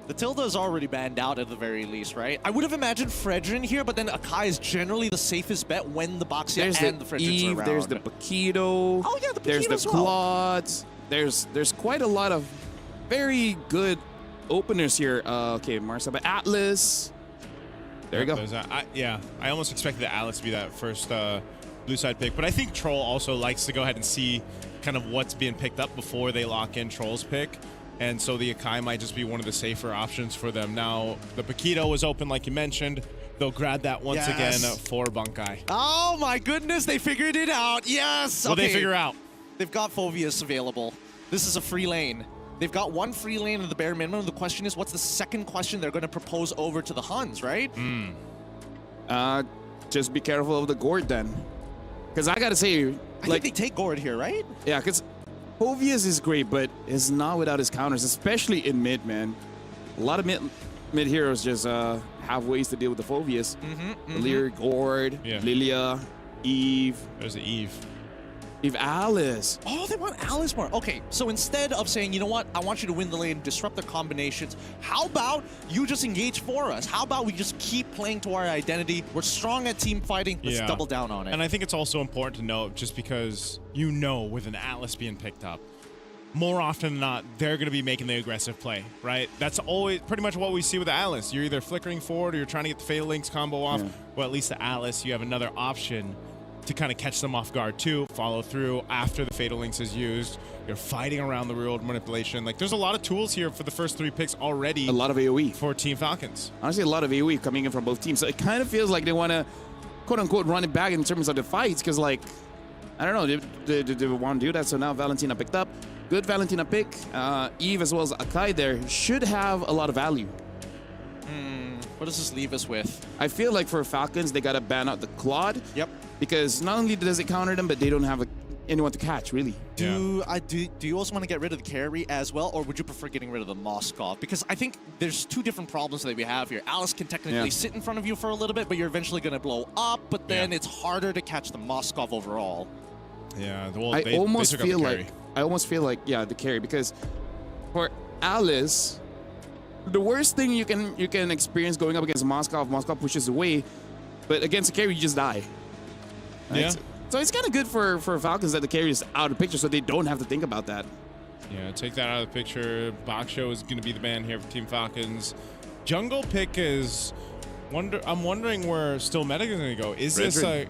Matilda is already banned out at the very least, right? I would have imagined Fredrin here, but then Akai is generally the safest bet when the Boxia and the Fredrins are around. There's the Paquito. Oh, yeah, the Paquito There's the as well. Claudes. There's quite a lot of very good openers here. Okay, Marcel, but Atlas. There you go. I almost expected the Atlas to be that first blue side pick, but I think Troll also likes to go ahead and see kind of what's being picked up before they lock in Troll's pick. And so the Akai might just be one of the safer options for them. Now, the Paquito was open, like you mentioned. They'll grab that once again for Bunkai. Oh my goodness, they figured it out. Yes. What they figure out? They've got Phoveus available. This is a free lane. They've got one free lane at the bare minimum. The question is, what's the second question they're going to propose over to the Huns, right? Just be careful of the gourd then. Because I got to say, I think they take gourd here, right? Yeah, because Phoveus is great, but is not without his counters, especially in mid, man. A lot of mid heroes just have ways to deal with the Phoveus. Lear, Gord, Lilia, Eve. There's the Eve. Eve Alice. Oh, they want Alice more. Okay, so instead of saying, you know what, I want you to win the lane, disrupt their combinations, how about you just engage for us? How about we just keep playing to our identity? We're strong at team fighting. Let's double down on it. And I think it's also important to note, just because you know with an Atlas being picked up, more often than not, they're going to be making the aggressive play, right? That's always pretty much what we see with the Atlas. You're either flickering forward or you're trying to get the Fatal Links combo off. Well, at least the Atlas, you have another option. to kind of catch them off guard too, follow through after the Fatal Links is used. You're fighting around the real-world manipulation. Like, there's a lot of tools here for the first 3 picks already. A lot of AoE. For Team Falcons. Honestly, a lot of AoE coming in from both teams. So it kind of feels like they want to, quote-unquote, run it back in terms of the fights because, like, I don't know, they want to do that. So now Valentina picked up. Good Valentina pick. Eve as well as Akai there should have a lot of value. What does this leave us with? I feel like for Falcons, they got to ban out the Claude. Yep. Because not only does it counter them, but they don't have anyone to catch, really. Do you also want to get rid of the carry as well, or would you prefer getting rid of the Moskov? Because I think there's 2 different problems that we have here. Alice can technically sit in front of you for a little bit, but you're eventually going to blow up, but then it's harder to catch the Moskov overall. Yeah, well, I almost feel like, yeah, the carry, because for Alice, the worst thing you can experience going up against Moskov pushes away, but against the carry, you just die. Right? Yeah. So it's kind of good for Falcons that the carry is out of the picture, so they don't have to think about that. Yeah, take that out of the picture. Baksho is going to be the man here for Team Falcons. Jungle pick is... I'm wondering where Still Meta is going to go. Is this a...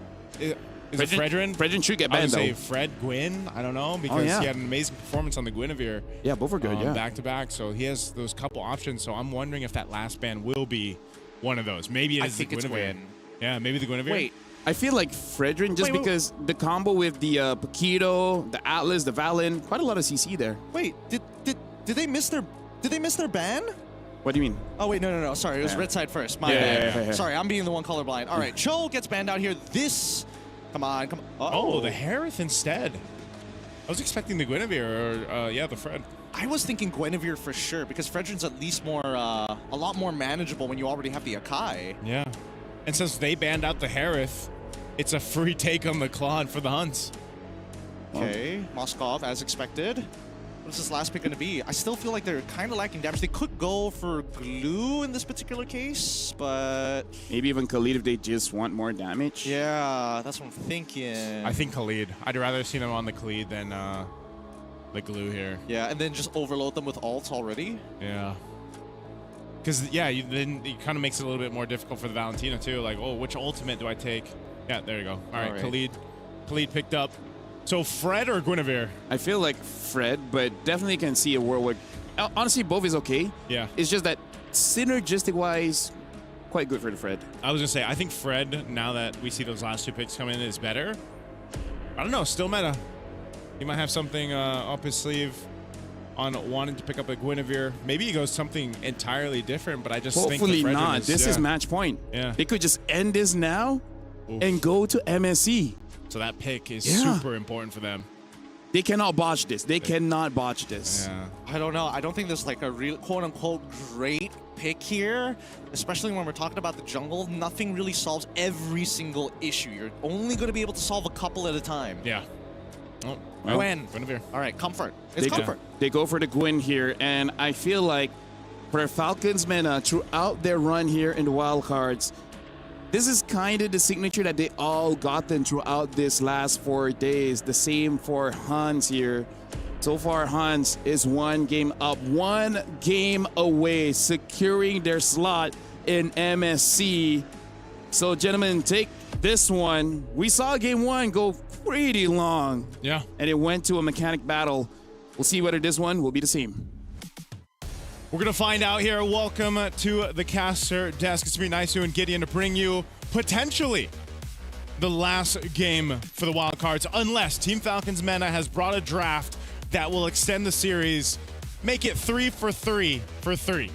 Is it Fredrin? Fredrin should get banned, I would say though. Fred Gwyn. I don't know, because he had an amazing performance on the Guinevere. Yeah, both are good, yeah. Back to back, so he has those couple options. So I'm wondering if that last ban will be one of those. Maybe it is the Guinevere. Yeah, maybe the Guinevere. Wait. I feel like Fredrin, just because the combo with the Paquito, the Atlas, the Valen, quite a lot of CC there. Wait, did they miss their ban? What do you mean? Oh wait, no. Sorry, it was Red Side first. My bad. Yeah. Sorry, I'm being the one colorblind. All right, Cho gets banned out here. Come on. Oh, the Harith instead. I was expecting the Guinevere or the Fred. I was thinking Guinevere for sure because Fredrin's at least a lot more manageable when you already have the Akai. Yeah, and since they banned out the Harith, it's a free take on the Claude for the Hunts. Okay, Moskov as expected. What is this last pick going to be? I still feel like they're kind of lacking damage. They could go for glue in this particular case, but... Maybe even Khalid if they just want more damage. Yeah, that's what I'm thinking. I think Khalid. I'd rather see them on the Khalid than the glue here. Yeah, and then just overload them with ults already. Yeah. Because, then it kind of makes it a little bit more difficult for the Valentina, too. Like, oh, which ultimate do I take? Yeah, there you go. All right. Khalid picked up. So Fred or Guinevere? I feel like Fred, but definitely can see a world where... Honestly, both is okay. Yeah. It's just that synergistic-wise, quite good for the Fred. I was going to say, I think Fred, now that we see those last 2 picks come in, is better. I don't know. Still meta. He might have something up his sleeve on wanting to pick up a Guinevere. Maybe he goes something entirely different, but I just think the Fredrin not. This is match point. Yeah. They could just end this now and go to MSC. So that pick is super important for them. They cannot botch this. They cannot botch this. Yeah. I don't know. I don't think there's like a real quote-unquote great pick here, especially when we're talking about the jungle. Nothing really solves every single issue. You're only going to be able to solve a couple at a time. Yeah. Oh, well, Guinevere. All right, comfort. It's comfort. They go for the Gwyn here, and I feel like for Falcons men throughout their run here in the wildcards, this is kind of the signature that they all gotten throughout this last 4 days. The same for Hans here. So far, Hans is 1 game up, 1 game away, securing their slot in MSC. So, gentlemen, take this one. We saw game 1 go pretty long. Yeah. And it went to a mechanic battle. We'll see whether this one will be the same. We're going to find out here. Welcome to the caster desk. It's going to be nice and Gideon to bring you potentially the last game for the wildcards, unless Team Falcons Mena has brought a draft that will extend the series, make it 3 for 3 for 3.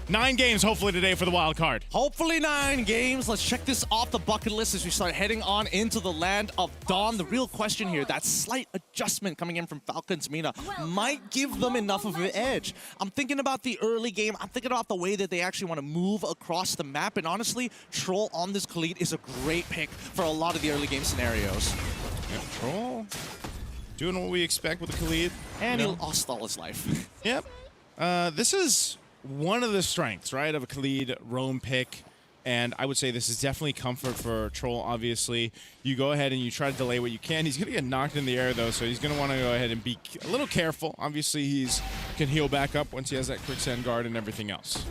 9 games, hopefully, today for the wild card. Hopefully 9 games. Let's check this off the bucket list as we start heading on into the land of Dawn. The real question here, that slight adjustment coming in from Falcons Mina might give them enough of an edge. I'm thinking about the early game. I'm thinking about the way that they actually want to move across the map. And honestly, Troll on this Khalid is a great pick for a lot of the early game scenarios. Yeah, Troll doing what we expect with the Khalid. And he lost all his life. Yep. This is one of the strengths, right, of a Khalid roam pick, and I would say this is definitely comfort for Troll, obviously. You go ahead and you try to delay what you can. He's going to get knocked in the air, though, so he's going to want to go ahead and be a little careful. Obviously, he's can heal back up once he has that quicksand guard and everything else.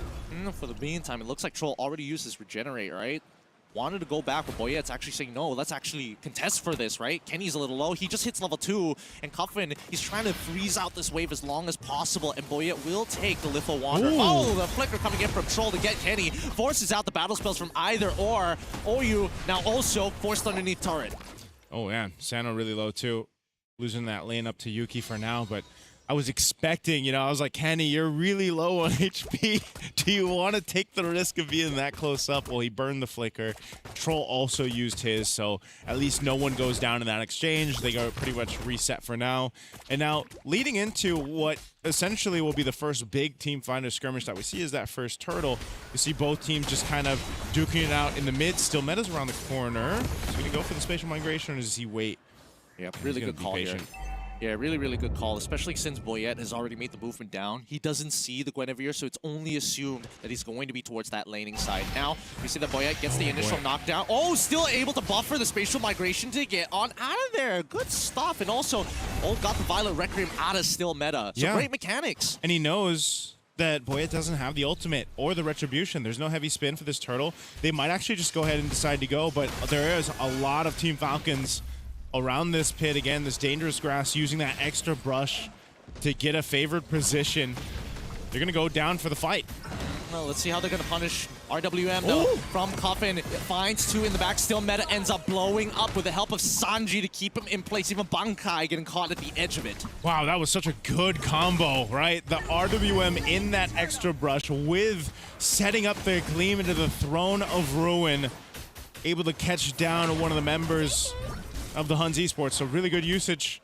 For the meantime, it looks like Troll already used his regenerate, right? wanted to go back, but Boyette's actually saying, no, let's actually contest for this, right? Kenny's a little low. He just hits level 2, and Cuffin, he's trying to freeze out this wave as long as possible, and Boyette will take the Litho Wander. Ooh. Oh, the flicker coming in from Troll to get Kenny. Forces out the battle spells from either or. OU now also forced underneath turret. Oh, yeah. Sano really low, too. Losing that lane up to Yuki for now, but I was expecting, I was like, Kenny, you're really low on HP. Do you want to take the risk of being that close up? Well, he burned the flicker. Troll also used his, so at least no one goes down in that exchange. They go pretty much reset for now. And now, leading into what essentially will be the first big team finder skirmish that we see is that first turtle. You see both teams just kind of duking it out in the mid. Still Meta's around the corner. He's going to go for the spatial migration, or does he wait? Yep, really good call here. Yeah, really, really good call, especially since Boyette has already made the movement down. He doesn't see the Guinevere, so it's only assumed that he's going to be towards that laning side. Now, we see that Boyette gets the initial knockdown. Oh, still able to buffer the spatial migration to get on out of there. Good stuff. And also, got the Violet Requiem out of still meta. So great mechanics. And he knows that Boyette doesn't have the ultimate or the retribution. There's no heavy spin for this turtle. They might actually just go ahead and decide to go, but there is a lot of Team Falcons around this pit. Again, this dangerous grass, using that extra brush to get a favored position. They're going to go down for the fight. Well, let's see how they're going to punish RWM, though. From Coffin, it finds 2 in the back. Still Meta ends up blowing up with the help of Sanji to keep him in place. Even Bankai getting caught at the edge of it. Wow, that was such a good combo, right? The RWM in that extra brush with setting up the Gleam into the Throne of Ruin. Able to catch down one of the members of the Huns Esports. So really good usage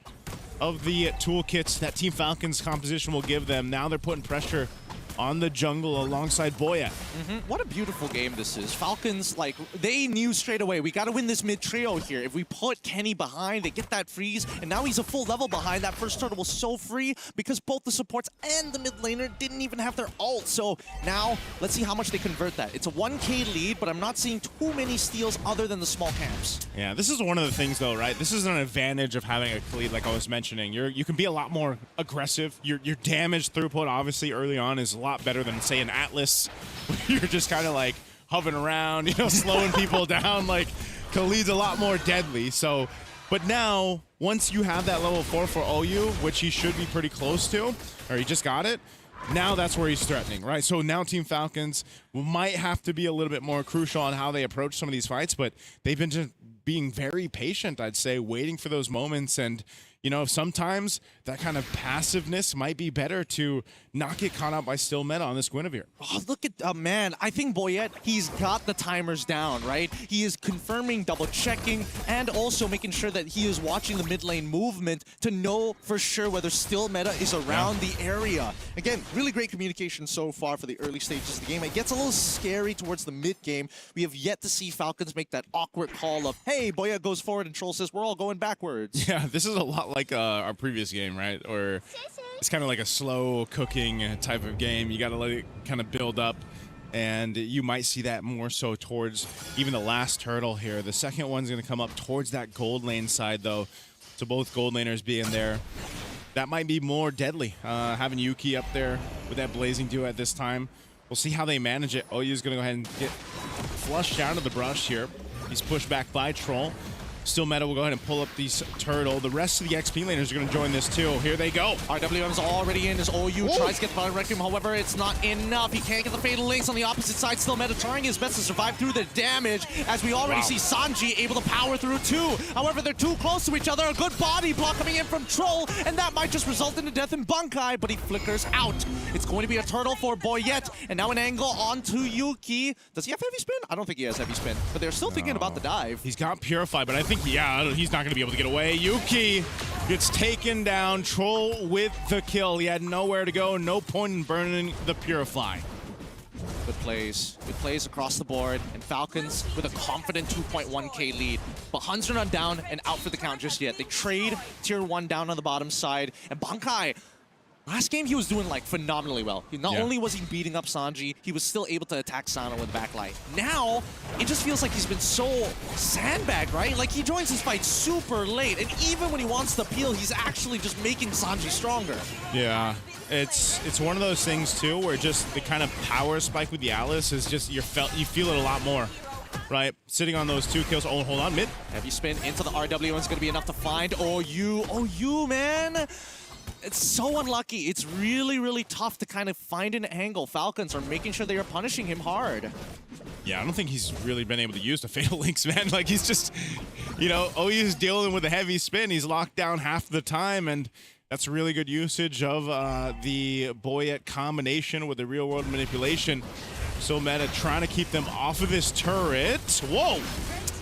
of the toolkits that Team Falcon's composition will give them. Now they're putting pressure on the jungle alongside Boyette. What a beautiful game this is. Falcons, like, they knew straight away, we got to win this mid trio here. If we put Kenny behind, they get that freeze, and now he's a full level behind. That first turtle was so free because both the supports and the mid laner didn't even have their ult. So now, let's see how much they convert that. It's a 1K lead, but I'm not seeing too many steals other than the small camps. Yeah, this is one of the things, though, right? This is an advantage of having a lead, like I was mentioning. You can be a lot more aggressive. Your damage throughput, obviously, early on is a lot better than, say, an Atlas, where you're just kind of like hovering around, slowing people down. Like, Khalid's a lot more deadly. So, but now, once you have that level 4 for OU, which he should be pretty close to, or he just got it, now that's where he's threatening, right? So now Team Falcons might have to be a little bit more crucial on how they approach some of these fights, but they've been just being very patient, I'd say, waiting for those moments. And sometimes that kind of passiveness might be better to not get caught out by still meta on this Guinevere. Oh, look at, man, I think Boyette, he's got the timers down, right? He is confirming, double checking, and also making sure that he is watching the mid lane movement to know for sure whether still meta is around the area. Again, really great communication so far for the early stages of the game. It gets a little scary towards the mid game. We have yet to see Falcons make that awkward call of, hey, Boyette goes forward and Troll says, we're all going backwards. Yeah, this is a lot like our previous game, right? Or it's kind of like a slow cooking type of game. You got to let it kind of build up, and you might see that more so towards even the last turtle here. The second one's going to come up towards that gold lane side, though. So both gold laners being there, that might be more deadly. Having Yuki up there with that blazing dew at this time. We'll see how they manage it. OU's going to go ahead and get flushed down to the brush here. He's pushed back by Troll. Still Meta will go ahead and pull up these turtle. The rest of the XP laners are going to join this too. Here they go. RWM's already in as OU tries to get the Violet Requiem. However, it's not enough. He can't get the Fatal Links on the opposite side. Still Meta trying his best to survive through the damage, as we already see Sanji able to power through too. However, they're too close to each other. A good body block coming in from Troll, and that might just result in a death in Bankai, but he flickers out. It's going to be a turtle for Boyette, and now an angle onto Yuki. Does he have heavy spin? I don't think he has heavy spin, but they're still thinking about the dive. He's got Purify, but I think, he's not going to be able to get away. Yuki gets taken down. Troll with the kill. He had nowhere to go. No point in burning the Purify. Good plays across the board, and Falcons with a confident 2.1K lead. But Huns are not down and out for the count just yet. They trade tier 1 down on the bottom side, and Bankai, last game he was doing like phenomenally well. Not only was he beating up Sanji, he was still able to attack Sano with backlight. Now, it just feels like he's been so sandbagged, right? Like he joins his fight super late, and even when he wants to peel, he's actually just making Sanji stronger. Yeah, it's one of those things too where just the kind of power spike with the Alice is just you feel it a lot more. right? Sitting on those 2 kills. Oh, hold on, mid. Heavy spin into the RWM is going to be enough to find OU, man. It's so unlucky. It's really, really tough to kind of find an angle. Falcons are making sure they are punishing him hard. Yeah, I don't think he's really been able to use the Fatal Links, man. Like, he's just, you know, OU's dealing with a heavy spin. He's locked down half the time, and that's really good usage of the Boyette combination with the real-world manipulation. So Meta trying to keep them off of this turret. Whoa!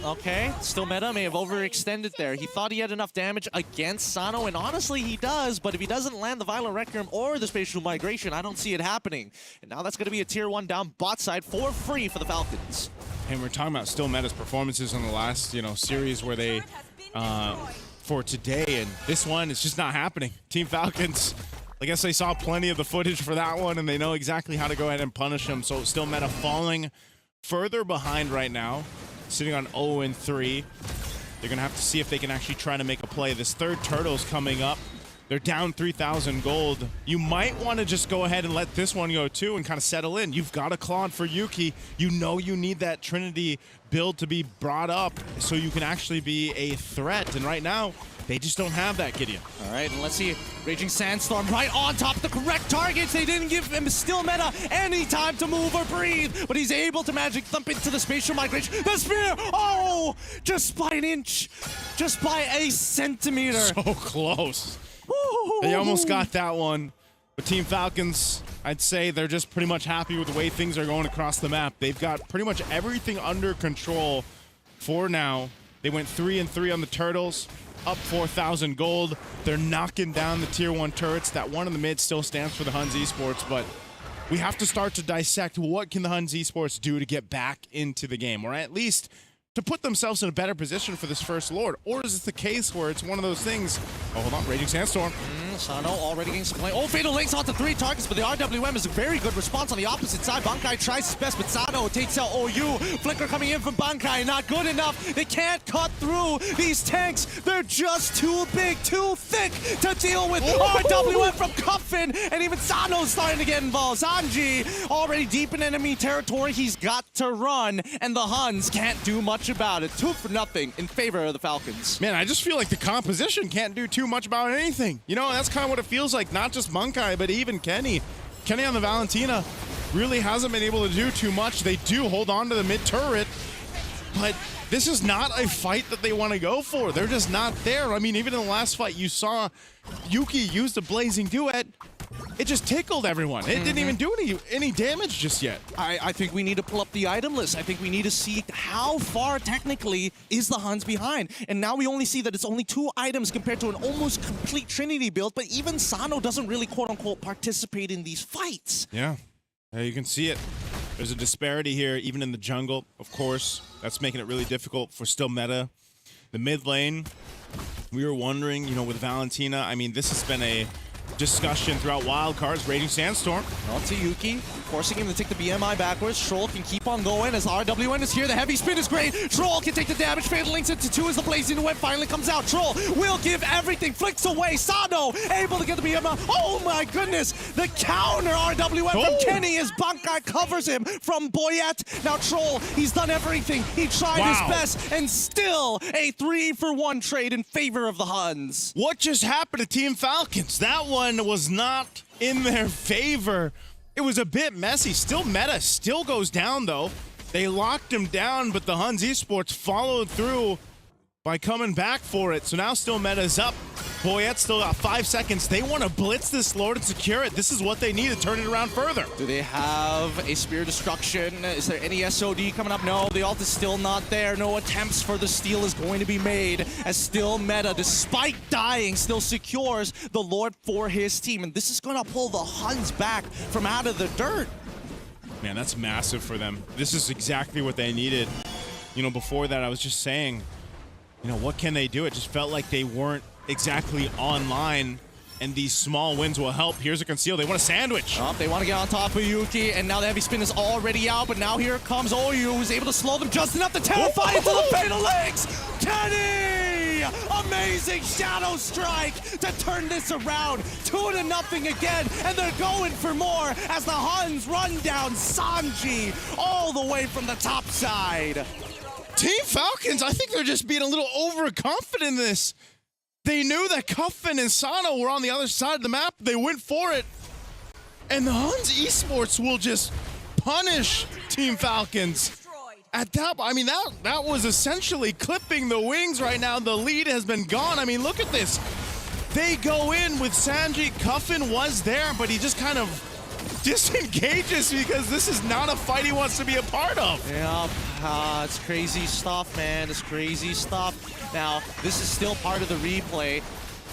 Okay, still Meta may have overextended there. He thought he had enough damage against Sano, and honestly he does, but if he doesn't land the Violent Requiem or the Spatial Migration, I don't see it happening. And now that's going to be a tier 1 down bot side for free for the Falcons. And we're talking about still Meta's performances in the last, you know, series where they, for today, and this one, it's just not happening. Team Falcons, I guess they saw plenty of the footage for that one, and they know exactly how to go ahead and punish them. So still Meta falling further behind right now, sitting on 0-3. They're going to have to see if they can actually try to make a play. This third turtle's coming up. They're down 3,000 gold. You might want to just go ahead and let this one go too and kind of settle in. You've got a Claude for Yuki. You know you need that Trinity build to be brought up so you can actually be a threat. And right now, they just don't have that, Gideon. All right, and let's see. Raging Sandstorm right on top of the correct targets. They didn't give him still Meta any time to move or breathe, but he's able to magic thump into the Spatial Migration. The spear! Oh! Just by an inch. Just by a centimeter. So close. They almost got that one. But Team Falcons, I'd say they're just pretty much happy with the way things are going across the map. They've got pretty much everything under control for now. They went 3-3 on the Turtles, up 4,000 gold. They're knocking down the tier 1 turrets. That one in the mid still stands for the Huns Esports, but we have to start to dissect what can the Huns Esports do to get back into the game, or at least to put themselves in a better position for this first Lord. Or is it the case where it's one of those things? Oh, hold on, Raging Sandstorm. Sano already getting some play. Oh, Fatal Links onto 3 targets, but the RWM is a very good response on the opposite side. Bankai tries his best, but Sano takes out OU. Flicker coming in from Bankai, not good enough. They can't cut through these tanks. They're just too big, too thick to deal with. RWM from Cuffin, and even Sano's starting to get involved. Sanji already deep in enemy territory. He's got to run, and the Huns can't do much about it. 2-0 in favor of the Falcons. Man, I just feel like the composition can't do too much about anything. You know, that's kind of what it feels like. Not just Bankai, but even Kenny. Kenny on the Valentina really hasn't been able to do too much. They do hold on to the mid turret, but this is not a fight that they want to go for. They're just not there. I mean, even in the last fight, you saw Yuki use the Blazing Duet. It just tickled everyone. It didn't even do any damage just yet. I think we need to pull up the item list. I think we need to see how far technically is the Huns behind. And now we only see that it's only 2 items compared to an almost complete Trinity build, but even Sano doesn't really quote-unquote participate in these fights. Yeah, you can see it. There's a disparity here, even in the jungle, of course. That's making it really difficult for still Meta. The mid lane, we were wondering, you know, with Valentina, I mean, this has been a discussion throughout Wildcards. Raging Sandstorm. On to Yuki, forcing him to take the BMI backwards. Troll can keep on going as RWN is here. The heavy spin is great. Troll can take the damage. Fatal Links into 2 as the Blazing Duet finally comes out. Troll will give everything. Flicks away. Sano able to get the BMI. Oh my goodness. The counter RWN from Kenny as Bankai covers him from Boyette. Now Troll, he's done everything. He tried his best and still a 3-for-1 trade in favor of the Huns. What just happened to Team Falcons? That one was not in their favor. It was a bit messy. Still Meta still goes down though. They locked him down, but the Huns Esports followed through by coming back for it. So now still Meta's up. Boyette still got 5 seconds. They want to blitz this Lord and secure it. This is what they need to turn it around further. Do they have a Spear Destruction? Is there any SOD coming up? No, the ult is still not there. No attempts for the steal is going to be made as still Meta, despite dying, still secures the Lord for his team. And this is going to pull the Huns back from out of the dirt. Man, that's massive for them. This is exactly what they needed. You know, before that, I was just saying, you know, what can they do? It just felt like they weren't exactly online, and these small wins will help. Here's a conceal. They want a sandwich. Oh, they want to get on top of Yuki, and now the heavy spin is already out, but now here comes OU, who's able to slow them just enough to terrify into the Fatal Links. Kenny! Amazing Shadow Strike to turn this around. 2-0 again, and they're going for more as the Huns run down Sanji all the way from the top side. Team Falcons, I think they're just being a little overconfident in this. They knew that Cuffin and Sano were on the other side of the map. They went for it. And the Huns Esports will just punish Team Falcons. At that, I mean, that was essentially clipping the wings right now. The lead has been gone. I mean, look at this. They go in with Sanji. Cuffin was there, but he just kind of disengages because this is not a fight he wants to be a part of. Yeah, it's crazy stuff, man. It's crazy stuff. Now, this is still part of the replay.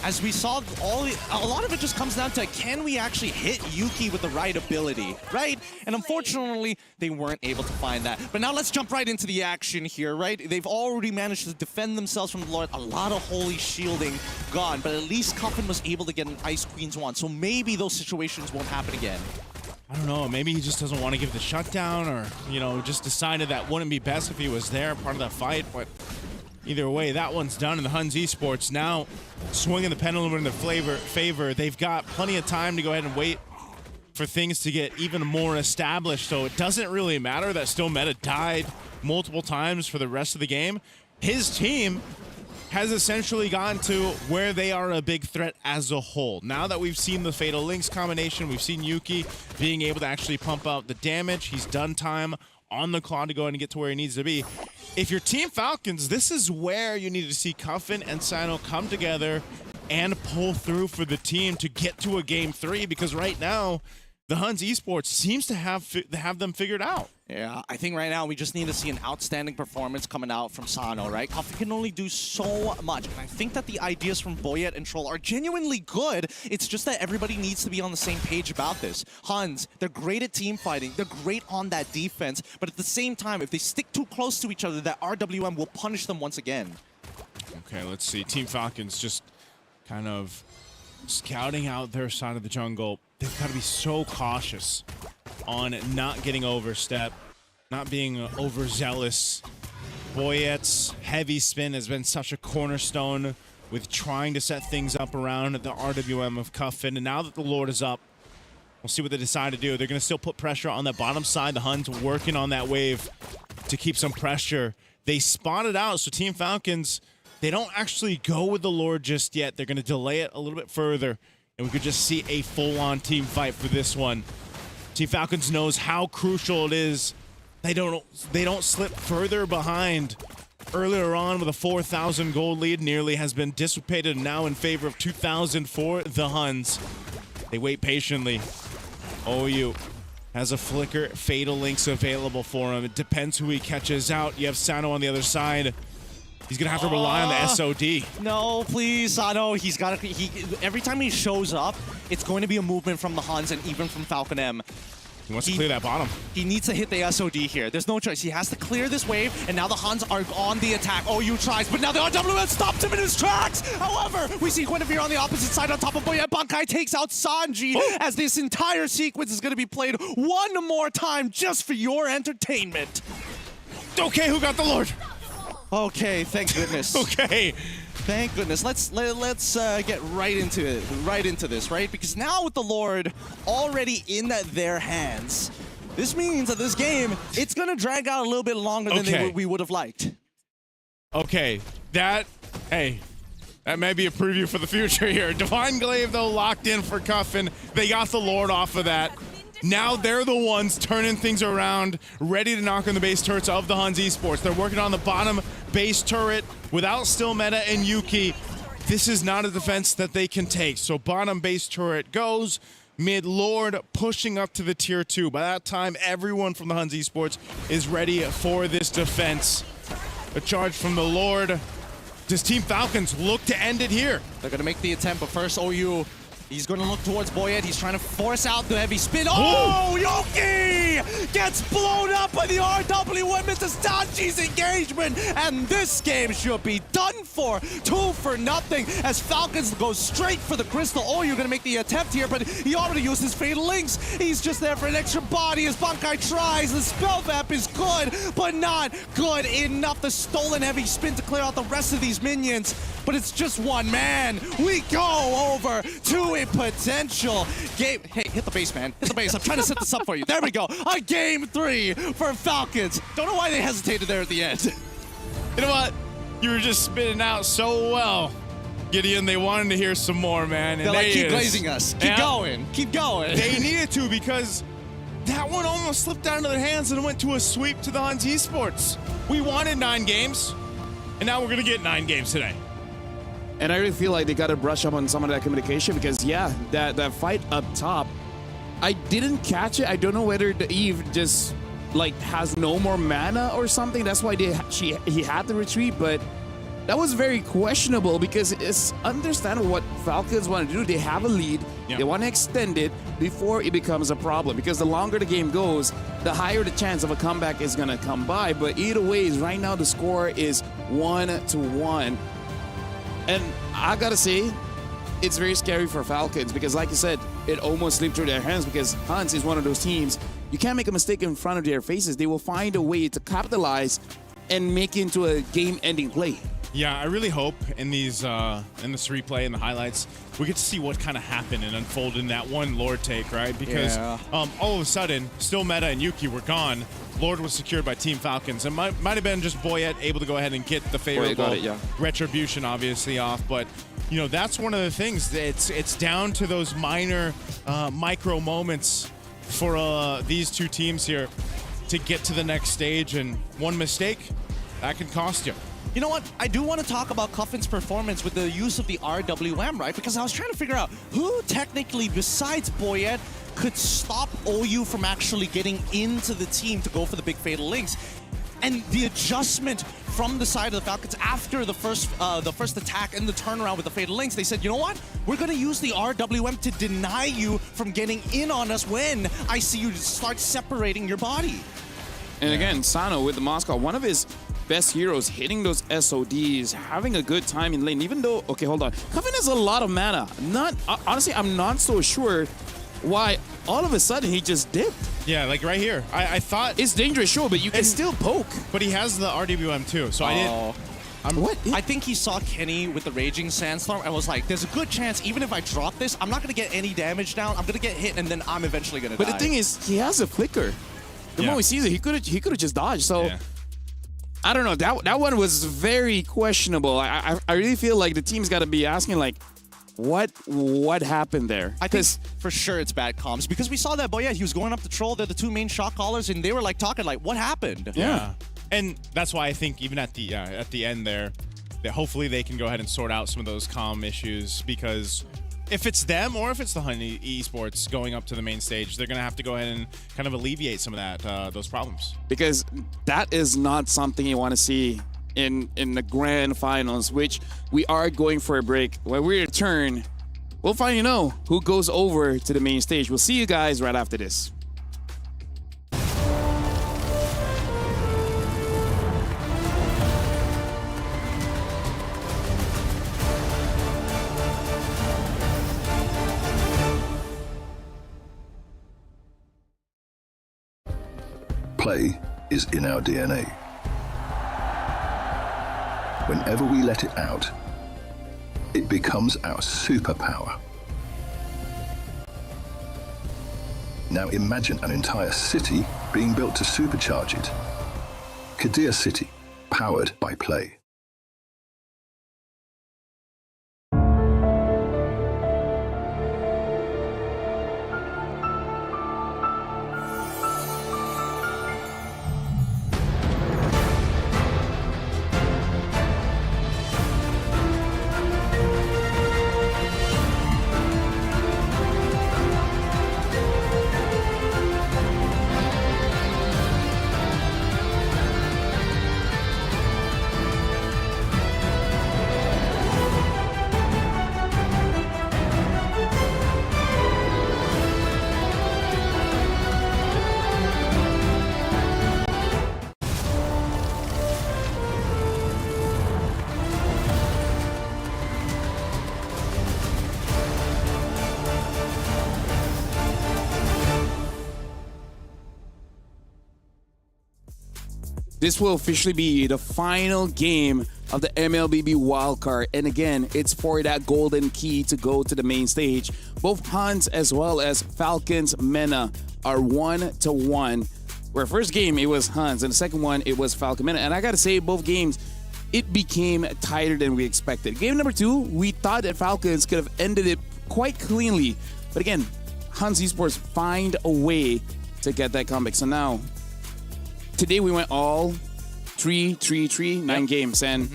As we saw, a lot of it just comes down to, can we actually hit Yuki with the right ability, right? And unfortunately, they weren't able to find that. But now let's jump right into the action here, right? They've already managed to defend themselves from the Lord. A lot of holy shielding gone, but at least Cuffin was able to get an Ice Queen's wand. So maybe those situations won't happen again. I don't know, maybe he just doesn't want to give the shutdown, or, you know, just decided that wouldn't be best if he was there, part of that fight. But either way, that one's done, and the Huns Esports now swinging the pendulum in their favor. They've got plenty of time to go ahead and wait for things to get even more established, so it doesn't really matter that still Meta died multiple times for the rest of the game. His team has essentially gotten to where they are a big threat as a whole. Now that we've seen the Fatal Links combination, we've seen Yuki being able to actually pump out the damage. He's done time on the clock to go and get to where he needs to be. If you're Team Falcons, this is where you need to see Cuffin and Sino come together and pull through for the team to get to a Game 3, because right now, the Huns Esports seems to have them figured out. Yeah, I think right now we just need to see an outstanding performance coming out from Sano, right? Cuffin can only do so much, and I think that the ideas from Boyet and Troll are genuinely good. It's just that everybody needs to be on the same page about this. Huns, they're great at team fighting, they're great on that defense, but at the same time, if they stick too close to each other, that RWM will punish them once again. Okay, let's see. Team Falcons just kind of scouting out their side of the jungle. They've got to be so cautious on not getting overstep, not being overzealous. Boyet's heavy spin has been such a cornerstone with trying to set things up around the RWM of Cuffin. And now that the Lord is up, we'll see what they decide to do. They're going to still put pressure on the bottom side. The Huns working on that wave to keep some pressure. They spotted out, so Team Falcons, they don't actually go with the Lord just yet. They're going to delay it a little bit further, and we could just see a full-on team fight for this one. Team Falcons knows how crucial it is. They don't slip further behind. Earlier on with a 4,000 gold lead nearly has been dissipated, now in favor of 2,000 for the Huns. They wait patiently. OU has a flicker. Fatal Links available for him. It depends who he catches out. You have Sano on the other side. He's gonna have to rely on the SOD. No, please, Sano. He's got to. Every time he shows up, it's going to be a movement from the Huns and even from Falcon M. He wants to clear that bottom. He needs to hit the SOD here. There's no choice. He has to clear this wave, and now the Huns are on the attack. OU tries, but now the RWM stopped him in his tracks. However, we see Guinevere on the opposite side on top of Boyet. Bankai takes out Sanji as this entire sequence is going to be played one more time just for your entertainment. Okay, who got the Lord? Okay, thank goodness. Okay. Thank goodness. Let's get right into this, right? Because now with the Lord already in their hands, this means that this game, it's gonna drag out a little bit longer than we would have liked. Okay, that may be a preview for the future here. Divine Glaive, though, locked in for Cuffin. They got the Lord off of that. Now they're the ones turning things around, ready to knock on the base turrets of the Huns Esports. They're working on the bottom base turret without still Meta and Yuki. This is not a defense that they can take. So bottom base turret goes, mid Lord pushing up to the tier 2. By that time, everyone from the Huns Esports is ready for this defense. A charge from the Lord. Does Team Falcons look to end it here? They're gonna make the attempt, but first OU, he's going to look towards Boyet. He's trying to force out the heavy spin. Oh, Yoki gets blown up by the RWM. Mr. Sanji's engagement. And this game should be done for. 2-0 as Falcons go straight for the crystal. Oh, you're going to make the attempt here, but he already used his Fatal Links. He's just there for an extra body as Bankai tries. The spell vap is good, but not good enough. The stolen heavy spin to clear out the rest of these minions. But it's just one man. We go over to a potential game. Hey, hit the base, man. Hit the base. I'm trying to set this up for you. There we go. A Game 3 for Falcons. Don't know why they hesitated there at the end. You know what? You were just spitting out so well, Gideon. They wanted to hear some more, man. And They're like, keep is. glazing us. Keep going. Keep going. They needed to, because that one almost slipped out of their hands and went to a sweep to the Hans Esports. We wanted 9 games, and now we're going to get 9 games today. And I really feel like they got to brush up on some of that communication because, yeah, that fight up top, I didn't catch it. I don't know whether the Eve just like has no more mana or something. That's why he had to retreat, but that was very questionable because it's understandable what Falcons want to do. They have a lead. Yeah. They want to extend it before it becomes a problem, because the longer the game goes, the higher the chance of a comeback is going to come by. But either way, right now the score is 1-1. And I gotta say, it's very scary for Falcons because, like you said, it almost slipped through their hands because Hans is one of those teams. You can't make a mistake in front of their faces. They will find a way to capitalize and make it into a game-ending play. Yeah, I really hope in these in this replay and the highlights, we get to see what kind of happened and unfolded in that one Lord take, right? Because all of a sudden, still Meta and Yuki were gone. Lord was secured by Team Falcons. And might have been just Boyette able to go ahead and get the favorable retribution, obviously, off. But, you know, that's one of the things. It's down to those minor micro moments for these two teams here to get to the next stage. And one mistake, that can cost you. You know what? I do want to talk about Cuffin's performance with the use of the RWM, right? Because I was trying to figure out who technically, besides Boyette, could stop OU from actually getting into the team to go for the big fatal links. And the adjustment from the side of the Falcons after the first attack and the turnaround with the fatal links, they said, you know what? We're going to use the RWM to deny you from getting in on us when I see you start separating your body. And again, Sano with the Moscow, one of his best heroes, hitting those SODs, having a good time in lane, even though, okay, hold on. Cuffin has a lot of mana. Honestly, I'm not so sure why all of a sudden he just dipped. Yeah, like right here. I thought... It's dangerous, sure, but you can still poke. But he has the RWM too, so I didn't... What? I think he saw Kenny with the Raging Sandstorm and was like, there's a good chance, even if I drop this, I'm not going to get any damage down. I'm going to get hit, and then I'm eventually going to die. But the thing is, he has a flicker. The moment he sees it, he could have just dodged. So, I don't know. That one was very questionable. I really feel like the team's got to be asking, like, what happened there? I think for sure it's bad comms, because we saw that Boyette, he was going up to troll. They're the two main shot callers, and they were like talking like, what happened? Yeah. And that's why I think even at the end there, that hopefully they can go ahead and sort out some of those comm issues, because if it's them or if it's the Honey Esports going up to the main stage, they're going to have to go ahead and kind of alleviate some of that those problems. Because that is not something you want to see in the grand finals, which we are going for a break. When we return, we'll finally know who goes over to the main stage. We'll see you guys right after this. Play is in our DNA. Whenever we let it out, it becomes our superpower. Now imagine an entire city being built to supercharge it. Kadir City, powered by Play. This will officially be the final game of the MLBB Wildcard. And again, it's for that golden key to go to the main stage. Both Hans as well as Falcons Mena are 1-1. Where first game, it was Hans. And the second one, it was Falcon Mena. And I got to say, both games, it became tighter than we expected. Game number 2, we thought that Falcons could have ended it quite cleanly. But again, Hans Esports find a way to get that comeback. So now, today we went all 9 games. And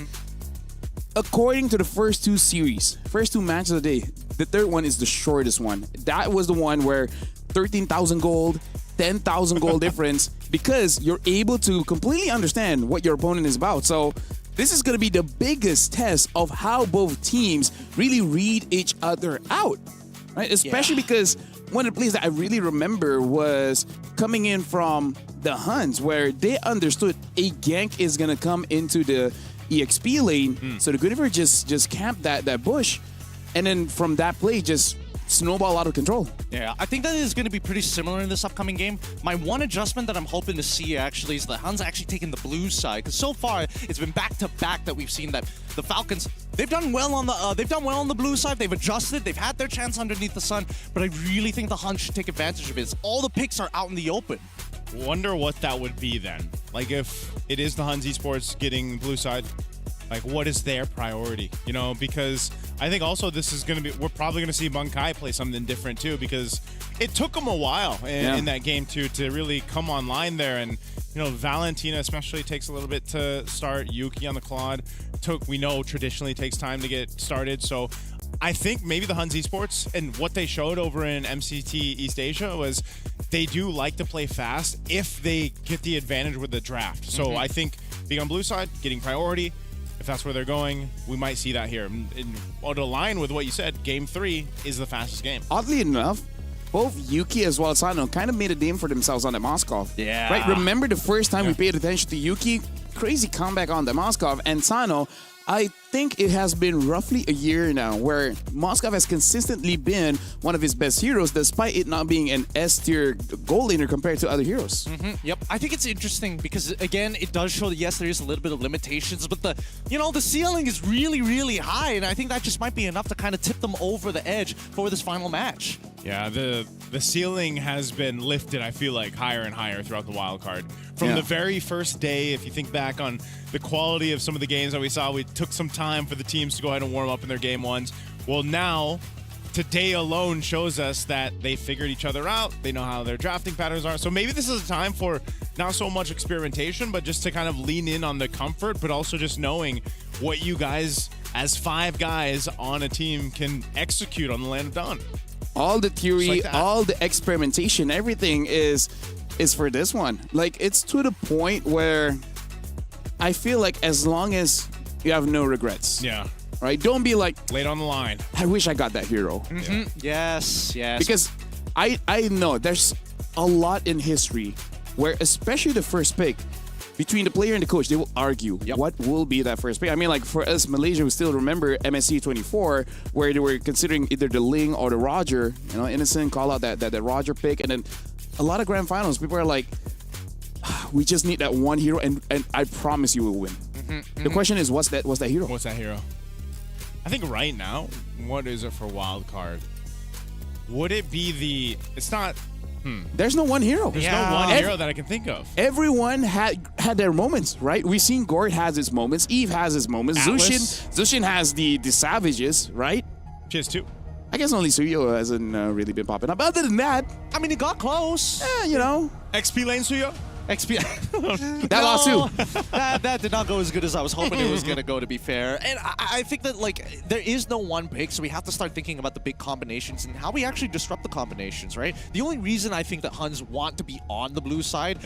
according to the first 2 series, first 2 matches of the day, the third one is the shortest one. That was the one where 13,000 gold, 10,000 gold difference, because you're able to completely understand what your opponent is about. So this is going to be the biggest test of how both teams really read each other out, right? Especially because one of the plays that I really remember was coming in from the Huns, where they understood a gank is going to come into the EXP lane. So the Guinevere just camped that bush. And then from that play, just snowball out of control. Yeah, I think that is going to be pretty similar in this upcoming game. My one adjustment that I'm hoping to see actually is the Huns actually taking the blue side, because so far it's been back-to-back that we've seen that the Falcons, they've done well on the blue side. They've adjusted. They've had their chance underneath the sun, but I really think the Huns should take advantage of it. All the picks are out in the open. Wonder what that would be then. Like if it is the Huns Esports getting blue side, like what is their priority? You know, because I think also this is going to be, we're probably going to see Bunkai play something different too, because it took them a while in that game to really come online there. And, you know, Valentina especially takes a little bit to start. Yuki on the Claude we know traditionally takes time to get started. So I think maybe the Huns Esports and what they showed over in MCT East Asia was they do like to play fast if they get the advantage with the draft. So I think being on blue side, getting priority, if that's where they're going, we might see that here. And to align with what you said, Game 3 is the fastest game. Oddly enough, both Yuki as well as Sano kind of made a name for themselves on the Moskov. Yeah. Right? Remember the first time we paid attention to Yuki? Crazy comeback on the Moskov. And Sano, I think it has been roughly a year now where Moskov has consistently been one of his best heroes, despite it not being an S-tier goal laner compared to other heroes. Yep, I think it's interesting because, again, it does show that, yes, there is a little bit of limitations, but the ceiling is really, really high, and I think that just might be enough to kind of tip them over the edge for this final match. Yeah, the ceiling has been lifted, I feel like, higher and higher throughout the wild card. From the very first day, if you think back on the quality of some of the games that we saw, we took some time for the teams to go ahead and warm up in their game ones. Well, now, today alone shows us that they figured each other out. They know how their drafting patterns are. So maybe this is a time for not so much experimentation, but just to kind of lean in on the comfort, but also just knowing what you guys, as 5 guys on a team, can execute on the Land of Dawn. All the theory, all the experimentation, everything is for this one. Like, it's to the point where I feel like as long as you have no regrets. Yeah. Right? Don't be like, late on the line, I wish I got that hero. Yes. Because I know there's a lot in history where, especially the first pick, between the player and the coach, they will argue what will be that first pick. I mean, like for us, Malaysia, we still remember MSC 24, where they were considering either the Ling or the Roger. You know, Innocent call out that Roger pick, and then a lot of grand finals, people are like, we just need that one hero, and I promise you we'll win. The question is, what's that hero? What's that hero? I think right now, what is it for Wildcard? Would it be it's not... There's no one hero. There's no one hero that I can think of. Everyone had their moments, right? We've seen Gord has his moments. Eve has his moments. Zushin has the Savages, right? She has 2. I guess only Suyo hasn't really been popping up. Other than that, I mean, it got close. Yeah, you know. XP lane Suyo? XP. That lost too. that did not go as good as I was hoping it was going to go, to be fair. And I think that, like, there is no one pick, so we have to start thinking about the big combinations and how we actually disrupt the combinations, right? The only reason I think that Huns want to be on the blue side,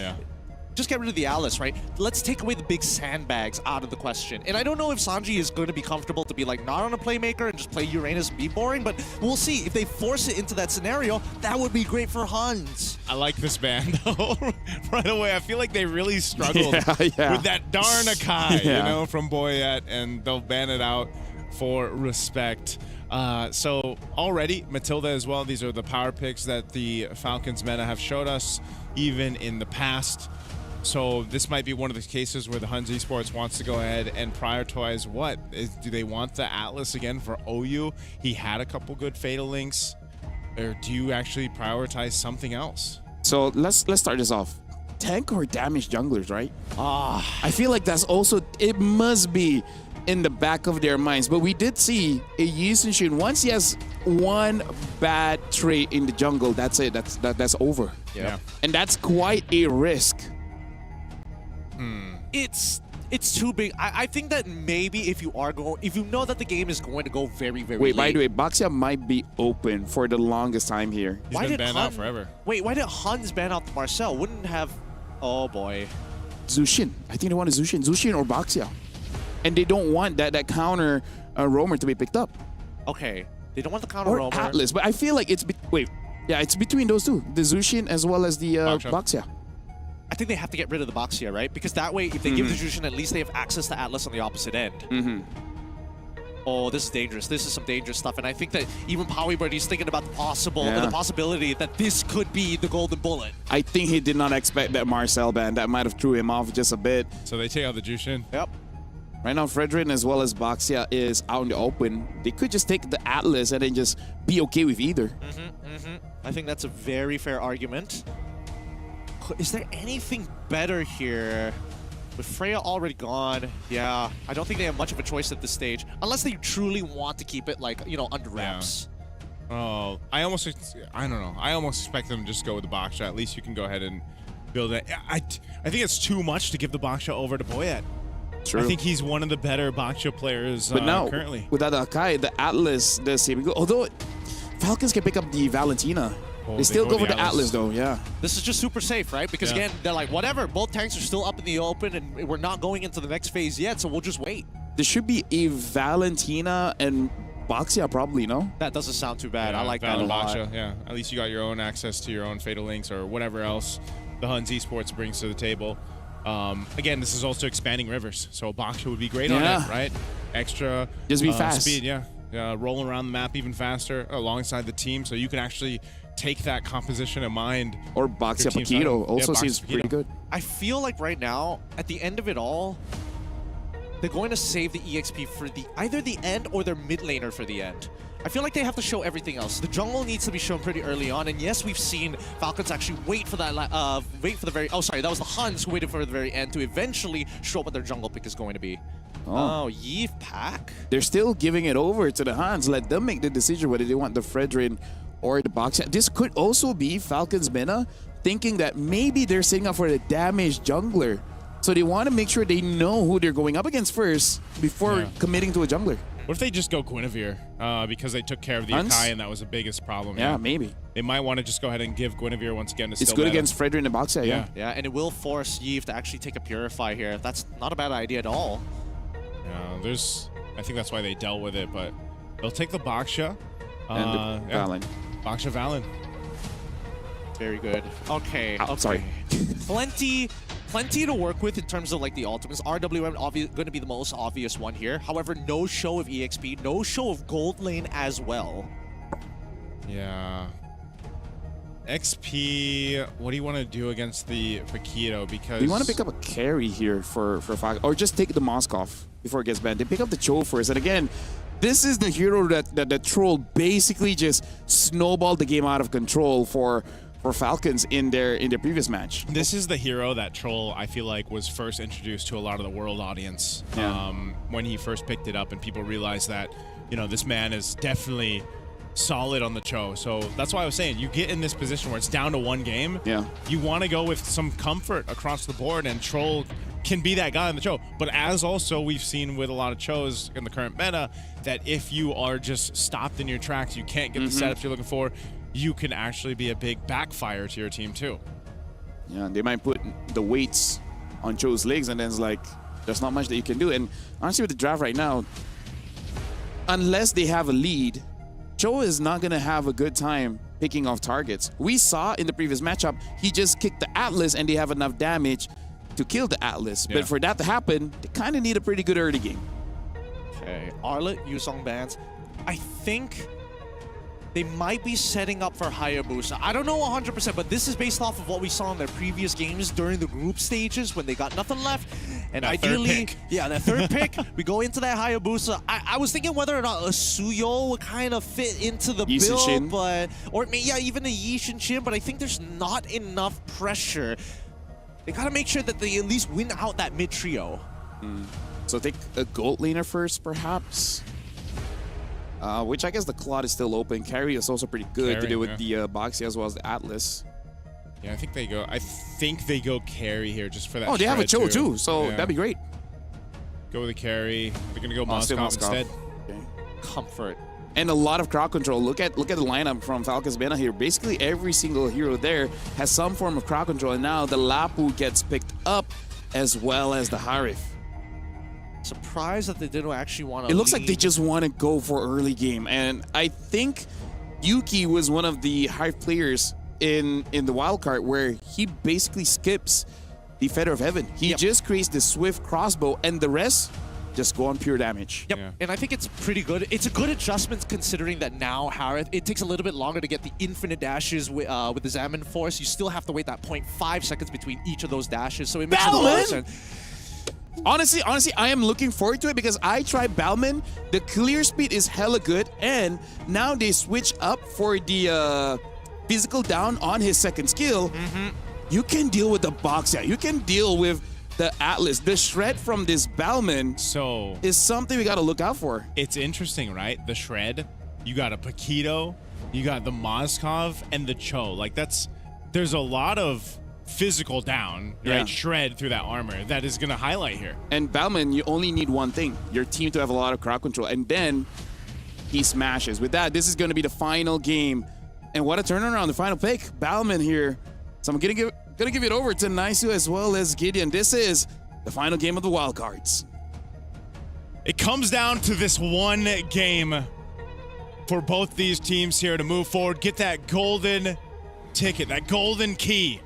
just get rid of the Alice, right? Let's take away the big sandbags out of the question. And I don't know if Sanji is going to be comfortable to be, like, not on a playmaker and just play Uranus and be boring, but we'll see. If they force it into that scenario, that would be great for Huns. I like this band, though. Right away, I feel like they really struggled with that darn Akai, you know, from Boyette, and they'll ban it out for respect. So already, Matilda as well, these are the power picks that the Falcons meta have showed us, even in the past. So this might be one of the cases where the Huns Esports wants to go ahead and prioritize what? Do they want the Atlas again for OU? He had a couple good Fatal Links. Or do you actually prioritize something else? So let's start this off. tank or damage junglers, right? I feel like that's also, it must be in the back of their minds. But we did see a Yi Sun-shin, once he has one bad trait in the jungle, that's it. That's over. Yeah. And that's quite a risk. It's too big. I think that maybe if you know that the game is going to go very, very Wait, late. by the way, Baxia might be open for the longest time here. He's been banned out forever. Wait, why did Hans ban out the Marcel? Wouldn't have... Oh, boy. Zushin. I think they want a Zushin or Baxia. And they don't want that counter roamer to be picked up. Okay. They don't want the counter Or roamer. Atlas, but I feel like it's... it's between those two. The Zushin as well as the Baxia. I think they have to get rid of the Baxia, right? Because that way, if they give the Jushin, at least they have access to Atlas on the opposite end. Oh, this is dangerous. This is some dangerous stuff. And I think that even Powie Birdie's thinking about the possibility that this could be the golden bullet. I think he did not expect that Marcel ban. That might have threw him off just a bit. So they take out the Jushin. Yep. Right now, Fredrin as well as Baxia is out in the open. They could just take the Atlas and then just be okay with either. I think that's a very fair argument. Is there anything better here? With Freya already gone, yeah, I don't think they have much of a choice at this stage. Unless they truly want to keep it, like, you know, under wraps. Oh, I don't know. I almost expect them to just go with the box shot. At least you can go ahead and build it. I think it's too much to give the box shot over to Boyet. True. I think he's one of the better box shot players But now, currently. without Akai, the Atlas does seem good. Although, Falcons can pick up the Valentina. They still go for the Atlas though, yeah. This is just super safe, right? Because again, they're like, whatever, both tanks are still up in the open and we're not going into the next phase yet, so we'll just wait. There should be a Valentina and Baxia probably, no? That doesn't sound too bad. Yeah, I like that a lot. Baksha, yeah. At least you got your own access to your own Fatal Links or whatever else the Huns Esports brings to the table. Again, this is also expanding rivers, so Baksha would be great on it, right? Extra just be fast. Speed, rolling around the map even faster alongside the team, so you can actually take that composition in mind. Or Baxia Paquito also seems pretty good. I feel like right now, at the end of it all, they're going to save the EXP for either the end or their mid laner for the end. I feel like they have to show everything else. The jungle needs to be shown pretty early on, and yes, we've seen Falcons actually wait for that. That was the Huns who waited for the very end to eventually show what their jungle pick is going to be. Oh, Yves Pack. They're still giving it over to the Huns. Let them make the decision whether they want the Fredrin or the Baxia. This could also be Falcons meta thinking that maybe they're setting up for the damaged jungler. So they want to make sure they know who they're going up against first before committing to a jungler. What if they just go Guinevere because they took care of the Huns? Akai and that was the biggest problem? Yeah, maybe. They might want to just go ahead and give Guinevere once again to It's good against Fredrin and Baxia, yeah. Yeah, and it will force Yves to actually take a Purify here. That's not a bad idea at all. Yeah, I think that's why they dealt with it, but they'll take the Baksha. And the Valen. Baksha Valen. Very good. Okay. Sorry. Plenty to work with in terms of like the ultimates. RWM going to be the most obvious one here. However, no show of EXP, no show of gold lane as well. Yeah. XP, what do you want to do against the Paquito? Because Do you want to pick up a carry here for Falcon? Or just take the Moskov before it gets banned? They pick up the Cho first. And again, this is the hero that Troll basically just snowballed the game out of control for Falcons in their previous match. This is the hero that Troll, I feel like, was first introduced to a lot of the world audience when he first picked it up, and people realized that, you know, this man is definitely solid on the Cho. So that's why I was saying, you get in this position where it's down to one game. Yeah. You want to go with some comfort across the board, and Troll can be that guy in the Cho. But as also we've seen with a lot of Chos in the current meta, that if you are just stopped in your tracks, you can't get the setups you're looking for, you can actually be a big backfire to your team too. Yeah, they might put the weights on Cho's legs, and then it's like, there's not much that you can do. And honestly, with the draft right now, unless they have a lead, Cho is not going to have a good time picking off targets. We saw in the previous matchup, he just kicked the Atlas and they have enough damage to kill the Atlas. Yeah. But for that to happen, they kind of need a pretty good early game. Okay, Arlet, Yusong bans. I think they might be setting up for Hayabusa. I don't know 100%, but this is based off of what we saw in their previous games during the group stages when they got nothing left. And that ideally, third pick. that third pick, we go into that Hayabusa. I was thinking whether or not a Suyo would kind of fit into the Yishin. build, or even a Yishin Shin, but I think there's not enough pressure. they gotta make sure that they at least win out that mid trio. So take a gold laner first, perhaps. Which I guess the Claude is still open. Carry is also pretty good to do with the Boxy as well as the Atlas. Yeah, I think they go carry here just for that. Oh, they have a Cho shred, too, so that'd be great. Go with the carry. They're gonna go Still Moskov instead. Okay. Comfort. And a lot of crowd control. Look at the lineup from Falcons Bena here. Basically every single hero there has some form of crowd control, and now the Lapu gets picked up as well as the Harif. Surprised that they didn't actually want to. It looks like they just want to go for early game, and I think Yuki was one of the Harif players in the wildcard where he basically skips the Feather of Heaven. He just creates the Swift crossbow, and the rest just go on pure damage. Yep, and I think it's pretty good. It's a good adjustment considering that now Harith, it takes a little bit longer to get the infinite dashes with the Xamarin Force. You still have to wait that 0.5 seconds between each of those dashes, so it makes a lot of sense. Honestly, I am looking forward to it because I tried Balman. The clear speed is hella good, and now they switch up for the physical down on his second skill. You can deal with the box out. You can deal with the Atlas. The shred from this Balman is something we got to look out for. It's interesting, right? The shred. You got a Paquito, you got the Moskov, and the Cho. Like there's a lot of physical down, right? Shred through that armor that is going to highlight here. And Balman, you only need one thing: your team to have a lot of crowd control, and then he smashes. With that, this is going to be the final game. And what a turnaround, the final pick. Balman here. So I'm going to give it over to Naisu as well as Gideon. This is the final game of the wildcards. It comes down to this one game for both these teams here to move forward, get that golden ticket, that golden key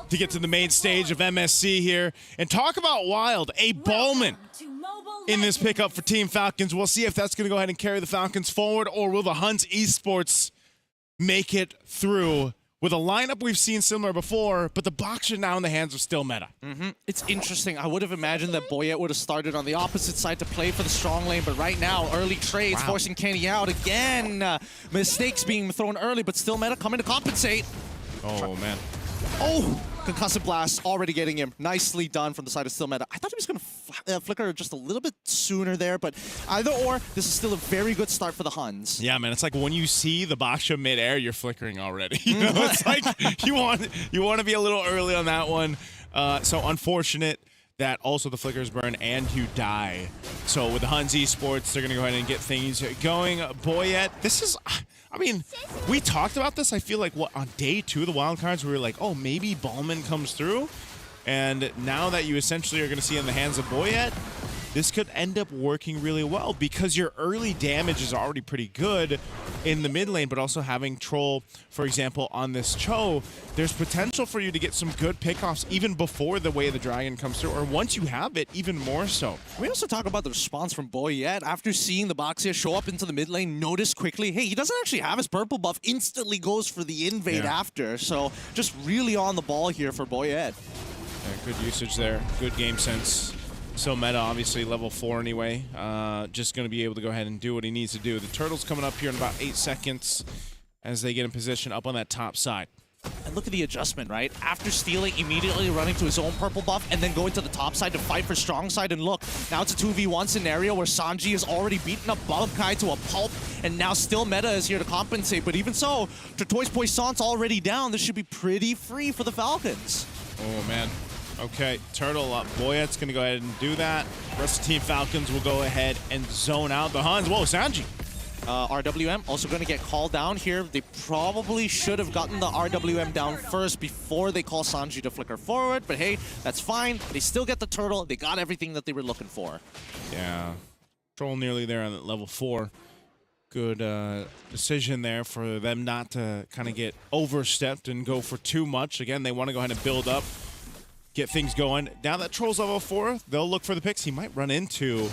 to get to the main stage of MSC here. And talk about wild, a Ballman in this pickup for Team Falcons. We'll see if that's going to go ahead and carry the Falcons forward, or will the Huns Esports make it through with a lineup we've seen similar before, but the box are now in the hands of Still Meta. It's interesting. I would have imagined that Boyette would have started on the opposite side to play for the strong lane, but right now, early trades forcing Kenny out again. Mistakes being thrown early, but Still Meta coming to compensate. Oh, man. Oh, concussive blast already getting him. Nicely done from the side of Still Meta. I thought he was going to flicker just a little bit sooner there, but either or, this is still a very good start for the Huns. Yeah, man, it's like when you see the Baksha mid-air, you're flickering already. You know, it's like you want to be a little early on that one. So unfortunate that also the flickers burn and you die. So with the Huns Esports, they're going to go ahead and get things going. Boyette, this is... I mean, we talked about this, I feel like, on day 2 of the wildcards, we were like, oh, maybe Ballman comes through. And now that you essentially are going to see in the hands of Boyette, this could end up working really well because your early damage is already pretty good in the mid lane, but also having Troll, for example, on this Cho, there's potential for you to get some good pickoffs even before the Way of the Dragon comes through, or once you have it, even more so. We also talk about the response from Boyette after seeing the Boxia show up into the mid lane, notice quickly, hey, he doesn't actually have his purple buff, instantly goes for the invade after. So just really on the ball here for Boyette. Yeah, good usage there, good game sense. So Meta, obviously level 4 anyway. Just going to be able to go ahead and do what he needs to do. The Turtle's coming up here in about 8 seconds as they get in position up on that top side. And look at the adjustment, right? After stealing, immediately running to his own purple buff, and then going to the top side to fight for strong side. And look, now it's a 2v1 scenario where Sanji has already beaten up Balkai to a pulp, and now Still Meta is here to compensate. But even so, Tortoise Poisson's already down. This should be pretty free for the Falcons. Oh, man. Okay, Turtle up. Boyette's going to go ahead and do that. Rest of Team Falcons will go ahead and zone out the Huns. Whoa, Sanji. RWM also going to get called down here. They probably should have gotten the RWM down first before they call Sanji to flicker forward. But hey, that's fine. They still get the Turtle. They got everything that they were looking for. Yeah. Troll nearly there on level 4. Good decision there for them not to kind of get overstepped and go for too much. Again, they want to go ahead and build up, get things going. Now that Troll's level 4, they'll look for the picks. He might run into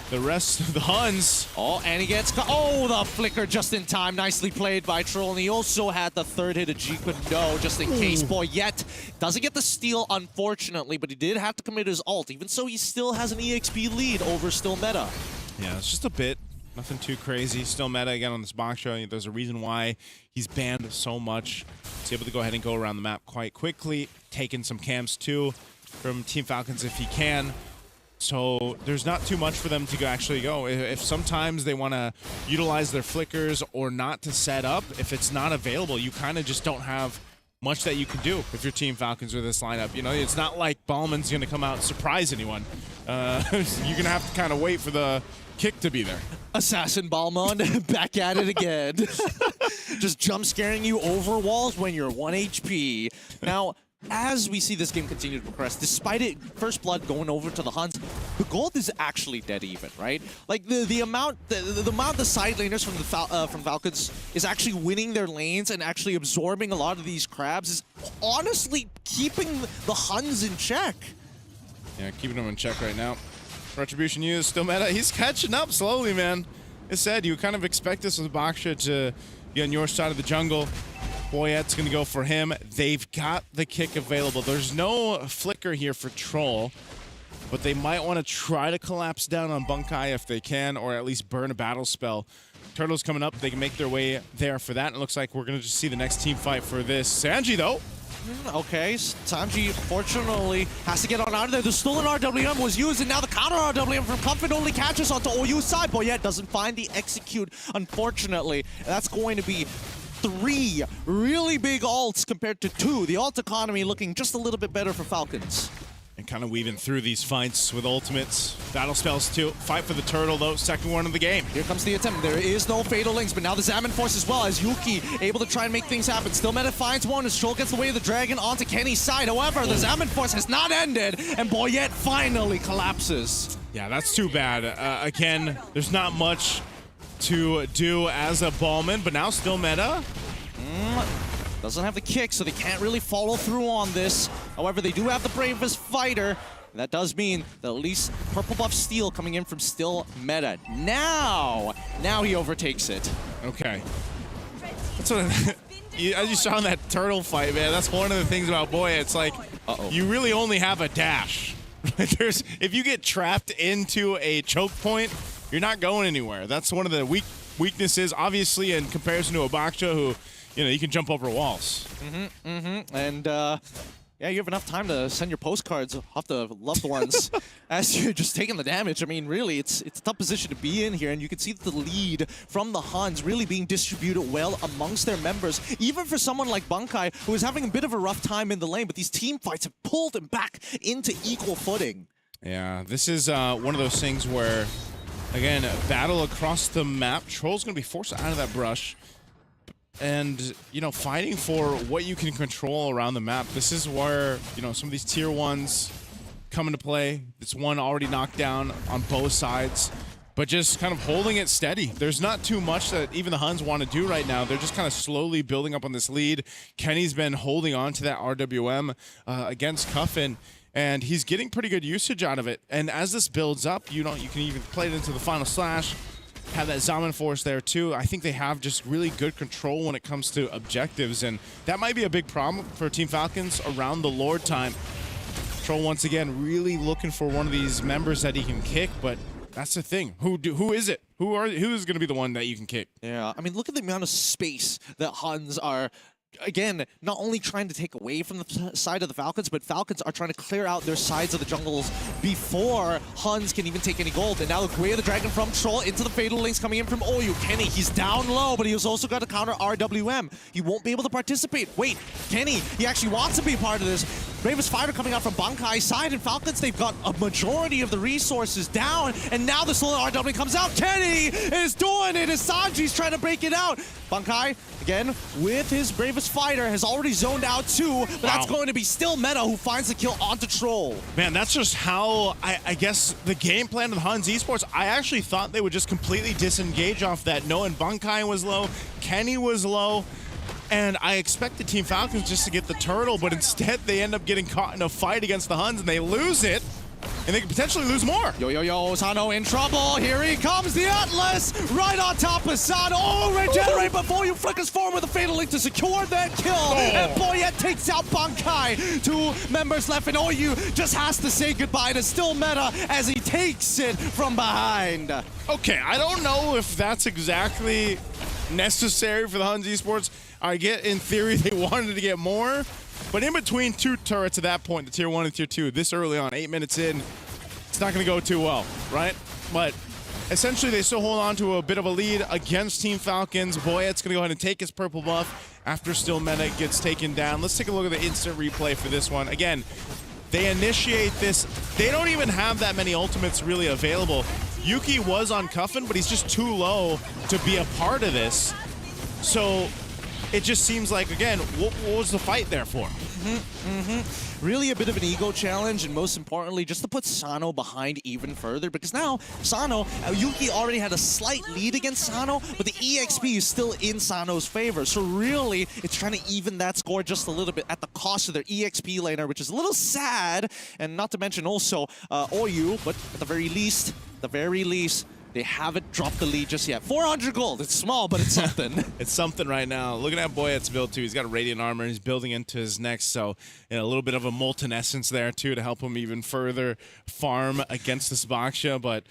the rest of the Huns. Oh, and he gets... Oh, the flicker just in time. Nicely played by Troll. And he also had the third hit of G-Kundo just in case. Boyette doesn't get the steal, unfortunately, but he did have to commit his ult. Even so, he still has an EXP lead over Still Meta. Yeah, it's just a bit. Nothing too crazy. Still meta again on this box show. There's a reason why he's banned so much. He's able to go ahead and go around the map quite quickly, taking some camps too from Team Falcons if he can. So there's not too much for them to actually go. If sometimes they want to utilize their flickers or not to set up, if it's not available, you kind of just don't have much that you can do if you're Team Falcons with this lineup. You know, it's not like Ballman's going to come out and surprise anyone. You're going to have to kind of wait for the kick to be there. Assassin Balmond back at it again. Just jump scaring you over walls when you're 1 HP. Now, as we see this game continue to progress, despite it first blood going over to the Huns, the gold is actually dead even, right? Like the amount the side laners from Falcons is actually winning their lanes and actually absorbing a lot of these crabs is honestly keeping the Huns in check. Yeah, keeping them in check right now. Retribution used, still meta. He's catching up slowly, man. As said, you kind of expect this with Baksha to be on your side of the jungle. Boyette's going to go for him. They've got the kick available. There's no flicker here for Troll, but they might want to try to collapse down on Bunkai if they can, or at least burn a battle spell. Turtle's coming up. They can make their way there for that. It looks like we're going to just see the next team fight for this. Sanji, though. Okay, Sanji fortunately has to get on out of there. The stolen RWM was used, and now the counter RWM from Comfort only catches onto OU's side. Boyette doesn't find the execute, unfortunately. That's going to be 3 really big ults compared to 2. The ult economy looking just a little bit better for Falcons. And kind of weaving through these fights with ultimates. Battle spells too. Fight for the turtle though, second one of the game. Here comes the attempt. There is no fatal links, but now the Zaman Force as well as Yuki able to try and make things happen. Still meta finds one as Troll gets the way of the dragon onto Kenny's side. However, the Zaman Force has not ended and Boyette finally collapses. Yeah, that's too bad. Again, there's not much to do as a Ballman, but now still meta. Doesn't have the kick, so they can't really follow through on this. However, they do have the bravest fighter. And that does mean that at least purple buff Steel coming in from still meta. Now he overtakes it. Okay. That's what as you saw in that turtle fight, man, that's one of the things about Boya. It's like, you really only have a dash. If you get trapped into a choke point, you're not going anywhere. That's one of the weaknesses, obviously, in comparison to a Baksha who, you know, you can jump over walls. And yeah, you have enough time to send your postcards off to loved ones as you're just taking the damage. I mean, really, it's a tough position to be in here, and you can see the lead from the Huns really being distributed well amongst their members. Even for someone like Bunkai, who is having a bit of a rough time in the lane, but these team fights have pulled him back into equal footing. Yeah, this is one of those things where, again, battle across the map. Troll's going to be forced out of that brush. And, you know, fighting for what you can control around the map. This is where, you know, some of these tier 1s come into play. It's one already knocked down on both sides. But just kind of holding it steady. There's not too much that even the Huns want to do right now. They're just kind of slowly building up on this lead. Kenny's been holding on to that RWM against Cuffin. And he's getting pretty good usage out of it. And as this builds up, you know, you can even play it into the final slash. Have that Zaman Force there too. I think they have just really good control when it comes to objectives, and that might be a big problem for Team Falcons around the Lord time. Troll once again really looking for one of these members that he can kick, but that's the thing. Who is it? Who is going to be the one that you can kick? Yeah, I mean, look at the amount of space that Huns are, again, not only trying to take away from the side of the Falcons, but Falcons are trying to clear out their sides of the jungles before Huns can even take any gold. And now the Way of the Dragon from Troll into the Fatal Links coming in from OU. Kenny, he's down low, but he's also got to counter RWM. He won't be able to participate. Wait, Kenny, he actually wants to be a part of this. Bravest Fighter coming out from Bankai's side, and Falcons, they've got a majority of the resources down, and now the stolen RW comes out. Kenny is doing it as Sanji's trying to break it out. Bankai, again, with his Bravest Fighter, has already zoned out too, but that's going to be still Meta who finds the kill onto Troll. Man, that's just how, I guess, the game plan of Huns Esports, I actually thought they would just completely disengage off that, knowing Bankai was low, Kenny was low, and I expected Team Falcons just to get the turtle, but instead they end up getting caught in a fight against the Huns and they lose it. and they could potentially lose more. Yo, Sano in trouble. Here he comes, the Atlas, right on top of Sano. Oh, regenerate before you flickers forward with a fatal link to secure that kill. And Porte takes out Bankai. 2 members left, and OU just has to say goodbye to Still Meta as he takes it from behind. Okay, I don't know if that's exactly necessary for the Huns Esports. I get, in theory, they wanted to get more, but in between 2 turrets at that point, the tier 1 and tier 2, this early on, 8 minutes in, it's not going to go too well, right? But essentially, they still hold on to a bit of a lead against Team Falcons. Boyette's going to go ahead and take his purple buff after Still Meta gets taken down. Let's take a look at the instant replay for this one. Again, they initiate this. They don't even have that many ultimates really available. Yuki was on Cuffin, but he's just too low to be a part of this. So it just seems like, again, what was the fight there for? Really a bit of an ego challenge, and most importantly, just to put Sano behind even further, because now Sano, Yuki already had a slight lead against Sano, but the EXP is still in Sano's favor. So really, it's trying to even that score just a little bit at the cost of their EXP laner, which is a little sad, and not to mention also OU, but at the very least, they haven't dropped the lead just yet. 400 gold. It's small, but it's something. It's something right now. Looking at Boyette's build, too. He's got a Radiant Armor. He's building into his next, so a little bit of a Molten Essence there, too, to help him even further farm against this Baksha. But,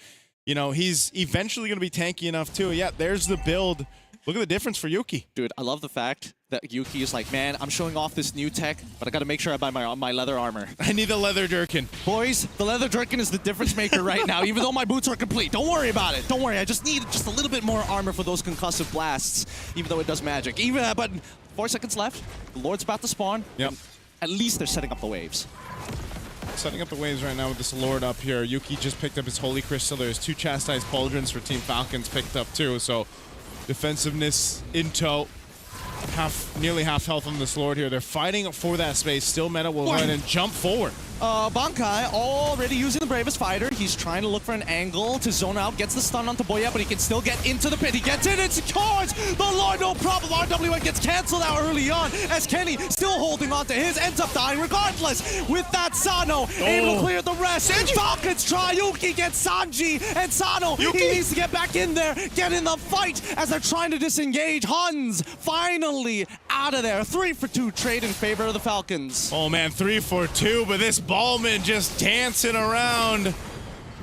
you know, he's eventually going to be tanky enough, too. Yeah, there's the build. Look at the difference for Yuki. Dude, I love the fact that Yuki is like, man, I'm showing off this new tech, but I got to make sure I buy my leather armor. I need the leather jerkin. Boys, the leather jerkin is the difference maker right now, even though my boots are complete. Don't worry about it. Don't worry. I just need just a little bit more armor for those concussive blasts, even though it does magic. But 4 seconds left. The Lord's about to spawn. Yep. At least they're setting up the waves. Setting up the waves right now with this Lord up here. Yuki just picked up his Holy Crystal. There's 2 Chastised Pauldrons for Team Falcons picked up, too. So defensiveness in tow. Nearly half health on this Lord here. They're fighting for that space. Still Meta will go ahead and jump forward. Bankai already using the bravest fighter. He's trying to look for an angle to zone out. Gets the stun onto Boyette, but he can still get into the pit. He gets in and secures the Lord, no problem. RWN gets canceled out early on as Kenny still holding on to his. Ends up dying regardless. With that, Sano able to clear the rest. Falcons try. Yuki gets Sanji, and Sano, he needs to get back in there, get in the fight as they're trying to disengage. Huns finally out of there. 3 for 2 trade in favor of the Falcons. Oh man, 3 for 2, but this Ballman just dancing around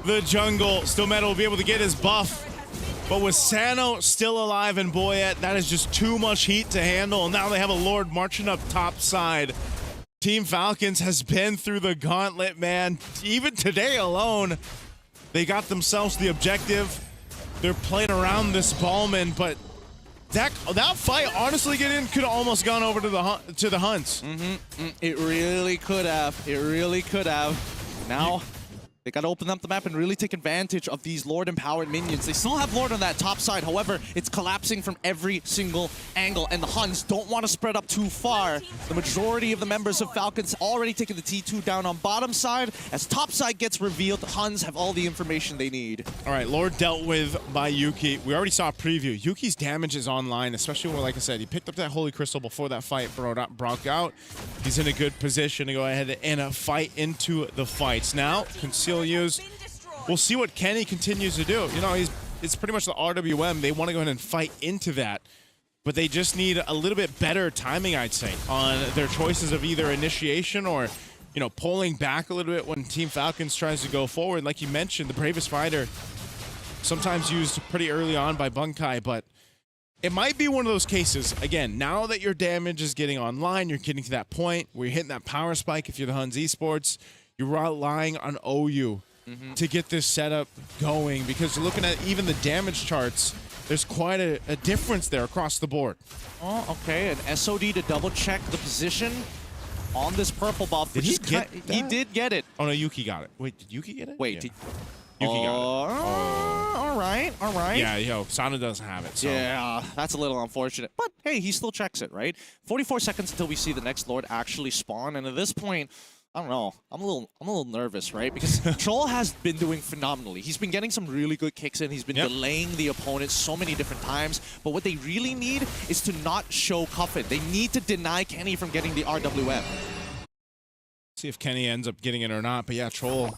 the jungle. Still Meta will be able to get his buff. But with Sano still alive and Boyette, that is just too much heat to handle. Now they have a Lord marching up top side. Team Falcons has been through the gauntlet, man. Even today alone, they got themselves the objective. They're playing around this Ballman, but that fight, honestly, could have almost gone over to the Huns. It really could have. It really could have. Now, they got to open up the map and really take advantage of these Lord-empowered minions. They still have Lord on that top side. However, it's collapsing from every single angle, and the Huns don't want to spread up too far. The majority of the members of Falcons already taking the T2 down on bottom side. As top side gets revealed, the Huns have all the information they need. All right, Lord dealt with by Yuki. We already saw a preview. Yuki's damage is online, especially when, like I said, he picked up that Holy Crystal before that fight broke out. He's in a good position to go ahead and fight into the fights. Now, conceal use. We'll see what Kenny continues to do. You know, it's pretty much the RWM. They want to go ahead and fight into that, but they just need a little bit better timing, I'd say, on their choices of either initiation or, you know, pulling back a little bit when Team Falcons tries to go forward. Like you mentioned, the bravest fighter sometimes used pretty early on by Bankai, but it might be one of those cases, again, now that your damage is getting online, you're getting to that point where you're hitting that power spike if you're the Huns Esports. You're relying on OU to get this setup going, because looking at even the damage charts, there's quite a difference there across the board. Oh, okay. An SOD to double check the position on this purple buff. Did he get that? He did get it. Oh, no, Yuki got it. Wait, did Yuki get it? Wait. Yeah. Yuki got it. All right. Yeah, yo, Sano doesn't have it. So. Yeah, that's a little unfortunate. But hey, he still checks it, right? 44 seconds until we see the next Lord actually spawn, and at this point, I don't know. I'm a little nervous, right? Because Troll has been doing phenomenally. He's been getting some really good kicks in. He's been delaying the opponent so many different times. But what they really need is to not show Cuffin. They need to deny Kenny from getting the RWM. See if Kenny ends up getting it or not. But yeah, Troll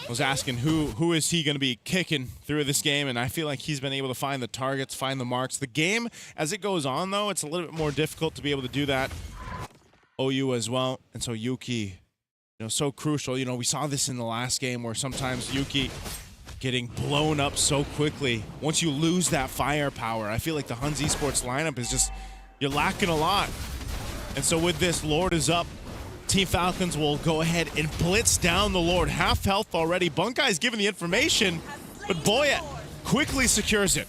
was asking who is he going to be kicking through this game, and I feel like he's been able to find the targets, find the marks. The game, as it goes on, though, it's a little bit more difficult to be able to do that. OU as well, and so Yuki, so crucial. We saw this in the last game where sometimes Yuki getting blown up so quickly. Once you lose that firepower, I feel like the Huns Esports lineup is just, you're lacking a lot. And so with this, Lord is up. Team Falcons will go ahead and blitz down the Lord. Half health already. Bunkai's given the information, but Boyet quickly secures it.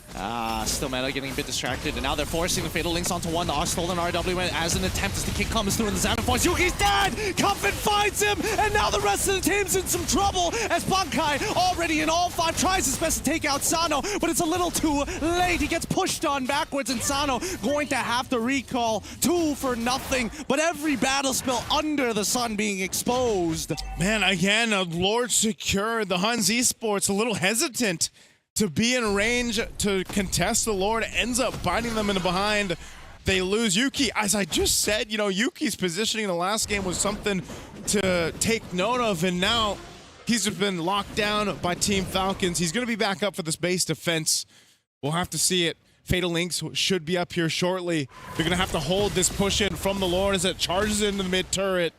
Still Meta getting a bit distracted, and now they're forcing the Fatal Links onto one. The stolen RW as an attempt as the kick comes through in the Xamon Force. Yuki's dead! Cuffin finds him, and now the rest of the team's in some trouble as Bunkai, already in all 5, tries his best to take out Sano, but it's a little too late. He gets pushed on backwards, and Sano going to have to recall 2 for nothing, but every battle spell under the sun being exposed. Man, again, Lord secured. The Huns Esports a little hesitant to be in range to contest the Lord, ends up biting them in the behind. They lose Yuki. As I just said, Yuki's positioning in the last game was something to take note of, and now he's just been locked down by Team Falcons. He's going to be back up for this base defense. We'll have to see it. Fatal Links should be up here shortly. They're going to have to hold this push in from the Lord as it charges into the mid turret.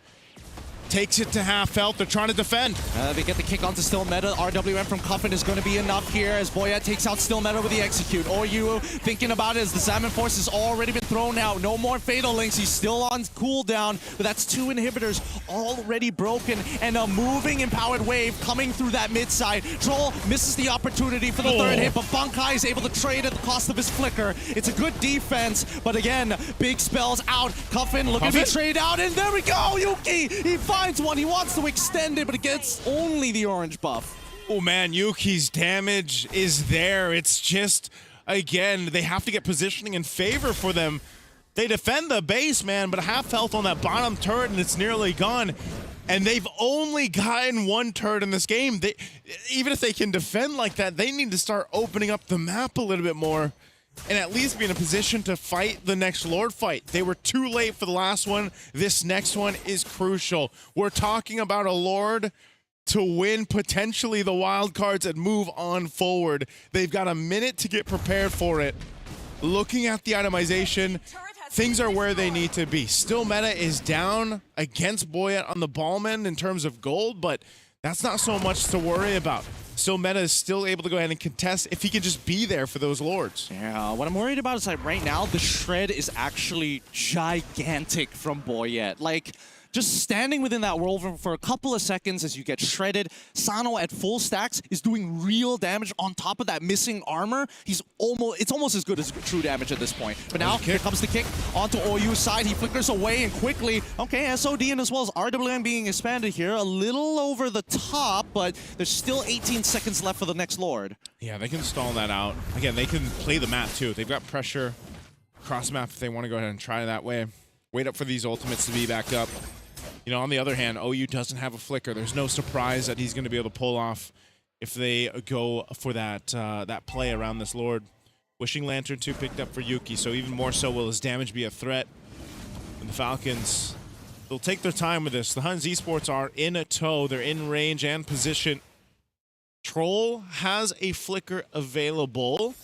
Takes it to half health. They're trying to defend. They get the kick onto Still Meta. RWM from Cuffin is going to be enough here as Boyet takes out Still Meta with the execute. OU thinking about it as the Xamon Force has already been thrown out. No more Fatal Links. He's still on cooldown, but that's 2 inhibitors already broken, and a moving empowered wave coming through that mid side. Troll misses the opportunity for the third hit, but Bunkai is able to trade at the cost of his flicker. It's a good defense, but again, big spells out. Cuffin looking to be traded out, and there we go. Yuki, he finds one. He wants to extend it, but it gets only the orange buff. Oh man, Yuki's damage is there. It's just, again, they have to get positioning in favor for them. They defend the base, man, but half health on that bottom turret, and it's nearly gone. And they've only gotten 1 turret in this game. Even if they can defend like that, they need to start opening up the map a little bit more and at least be in a position to fight the next Lord fight. They were too late for the last one. This next one is crucial. We're talking about a Lord to win potentially the wild cards and move on forward. They've got a minute to get prepared for it. Looking at the itemization, things are where they need to be. Still Meta is down against Boyet on the Ballman in terms of gold, but that's not so much to worry about. Still Meta is still able to go ahead and contest if he can just be there for those Lords. Yeah, what I'm worried about is like right now, the shred is actually gigantic from Boyet. Like, just standing within that world for a couple of seconds as you get shredded. Sano at full stacks is doing real damage on top of that missing armor. It's almost as good as true damage at this point. But now here comes the kick onto OU's side. He flickers away and quickly, okay, SOD and as well as RWM being expanded here. A little over the top, but there's still 18 seconds left for the next Lord. Yeah, they can stall that out. Again, they can play the map too. They've got pressure cross map if they want to go ahead and try that way. Wait up for these ultimates to be back up. On the other hand, OU doesn't have a flicker. There's no surprise that he's going to be able to pull off if they go for that that play around this Lord. Wishing Lantern 2 picked up for Yuki, so even more so will his damage be a threat. And the Falcons, they'll take their time with this. The Huns Esports are in a tow. They're in range and position. Troll has a flicker available.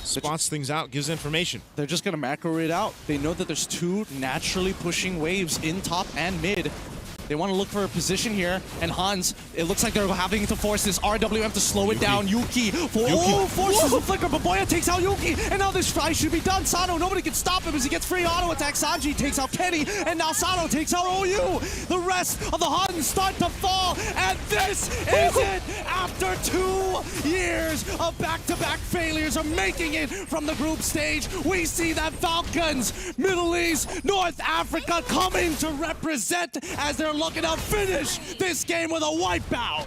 Spots things out, gives information. They're just going to macro it out. They know that there's 2 naturally pushing waves in top and mid. They want to look for a position here, and Hans, it looks like they're having to force this RWM to slow it down. Yuki forces the flicker, but Boya takes out Yuki, and now this try should be done. Sano, nobody can stop him as he gets free auto attack. Sanji takes out Kenny, and now Sano takes out OU. The rest of the Huns start to fall, and this is it. After 2 years of back-to-back failures of making it from the group stage, we see that Falcons, Middle East, North Africa coming to represent as they're looking to finish this game with a wipeout.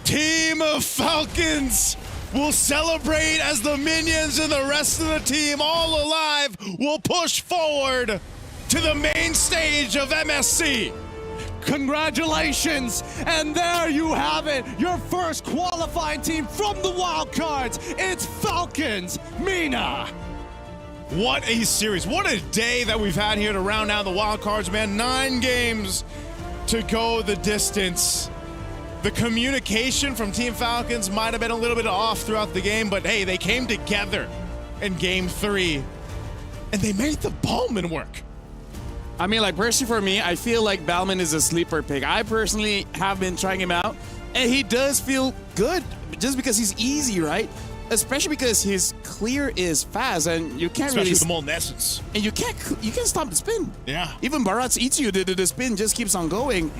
Team of Falcons will celebrate as the minions and the rest of the team, all alive, will push forward to the main stage of MSC. Congratulations, and there you have it, your first qualifying team from the Wildcards. It's Falcons, Mina. What a series. What a day that we've had here to round out the Wildcards, man. 9 games to go the distance. The communication from Team Falcons might have been a little bit off throughout the game, but hey, they came together in Game 3, and they made the Ballman work. I mean, like, personally for me, I feel like Ballman is a sleeper pick. I personally have been trying him out, and he does feel good just because he's easy, right? Especially because his clear is fast, and you can't Especially really... with the Molten Essence. And you can't stop the spin. Yeah. Even Barats eats you. The spin just keeps on going.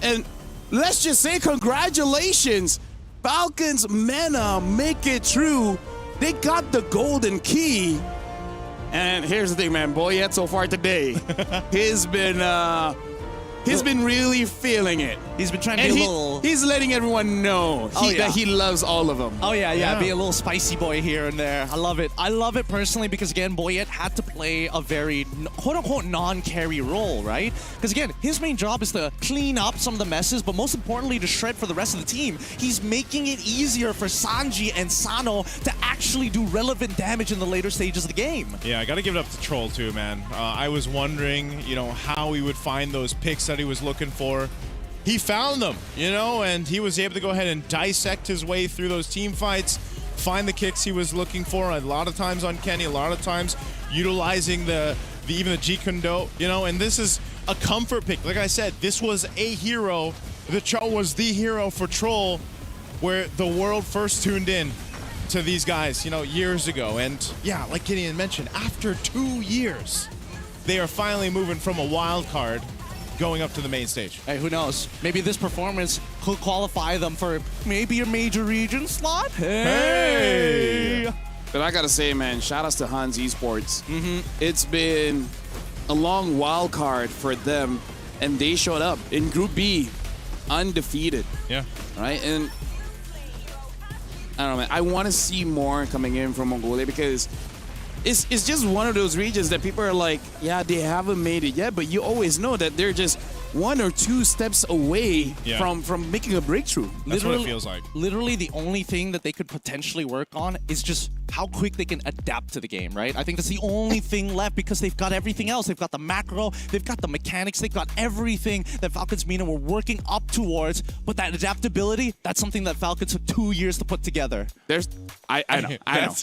And let's just say congratulations. Falcons MENA make it through. They got the golden key. And here's the thing, man. Boyette so far today, he's been really feeling it. He's been trying to be a little... He's letting everyone know that he loves all of them. Oh, yeah. Be a little spicy boy here and there. I love it. I love it personally because, again, Boyette had to play a very, quote-unquote, non-carry role, right? Because, again, his main job is to clean up some of the messes, but most importantly, to shred for the rest of the team. He's making it easier for Sanji and Sano to actually do relevant damage in the later stages of the game. Yeah, I got to give it up to Troll, too, man. I was wondering, how he would find those picks that he was looking for. He found them, and he was able to go ahead and dissect his way through those team fights, find the kicks he was looking for, a lot of times on Kenny, a lot of times utilizing even the Jeet Kune Do, and this is a comfort pick. Like I said, this was a hero. The Cho was the hero for Troll, where the world first tuned in to these guys, years ago. And yeah, like Gideon mentioned, after 2 years, they are finally moving from a wild card going up to the main stage. Hey, who knows? Maybe this performance could qualify them for maybe a major region slot. Hey! But I gotta say, man, shout outs to Hans Esports. It's been a long wild card for them, and they showed up in Group B, undefeated. Yeah. Right? And I don't know, man. I want to see more coming in from Mongolia because it's just one of those regions that people are like, yeah, they haven't made it yet, but you always know that they're just 1 or 2 steps away from making a breakthrough. That's what it feels like. Literally, the only thing that they could potentially work on is just how quick they can adapt to the game, right? I think that's the only thing left because they've got everything else. They've got the macro, they've got the mechanics, they've got everything that Falcons MENA were working up towards. But that adaptability, that's something that Falcons took 2 years to put together. I know.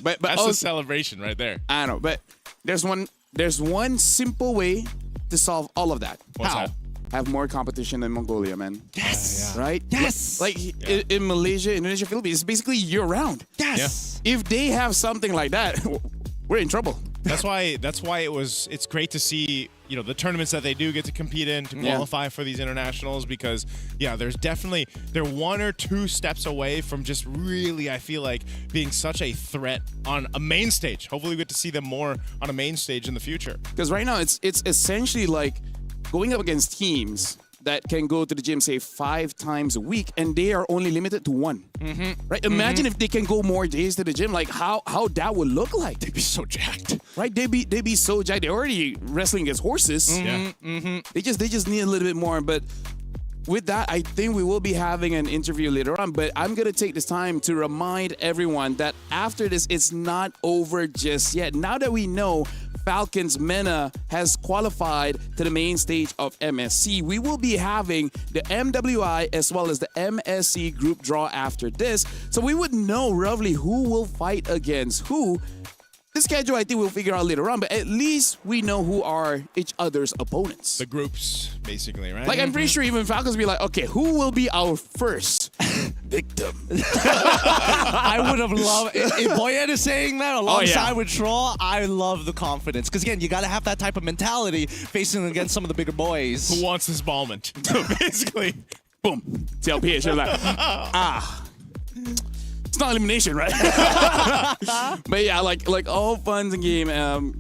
But that's also, a celebration right there. I know, but there's one simple way to solve all of that. What's How? that? Have more competition in Mongolia, man. Yes. Right? Yes. Like in Malaysia, Indonesia, Philippines, it's basically year-round. Yes. If they have something like that, we're in trouble. That's why it's great to see, the tournaments that they do get to compete in to qualify for these internationals because, they're 1 or 2 steps away from just really, I feel like, being such a threat on a main stage. Hopefully we get to see them more on a main stage in the future. Because right now, it's essentially like going up against teams that can go to the gym, say, 5 times a week, and they are only limited to 1. Right? Imagine if they can go more days to the gym, like how that would look like. They'd be so jacked. Right? They'd be so jacked. They're already wrestling against horses. They just need a little bit more. But with that, I think we will be having an interview later on. But I'm going to take this time to remind everyone that after this, it's not over just yet. Now that we know Falcons MENA has qualified to the main stage of MSC, we will be having the MWI as well as the MSC group draw after this. So we would know roughly who will fight against who. The schedule, I think we'll figure out later on, but at least we know who are each other's opponents. The groups, basically, right? Like, I'm pretty sure even Falcons will be like, okay, who will be our first victim? I would have loved if Boyette is saying that alongside with Troll. I love the confidence because again, you got to have that type of mentality facing against some of the bigger boys. Who wants this Ballman? Basically, boom, TLPH. You're like, it's not elimination, right? But yeah, like all fun and game.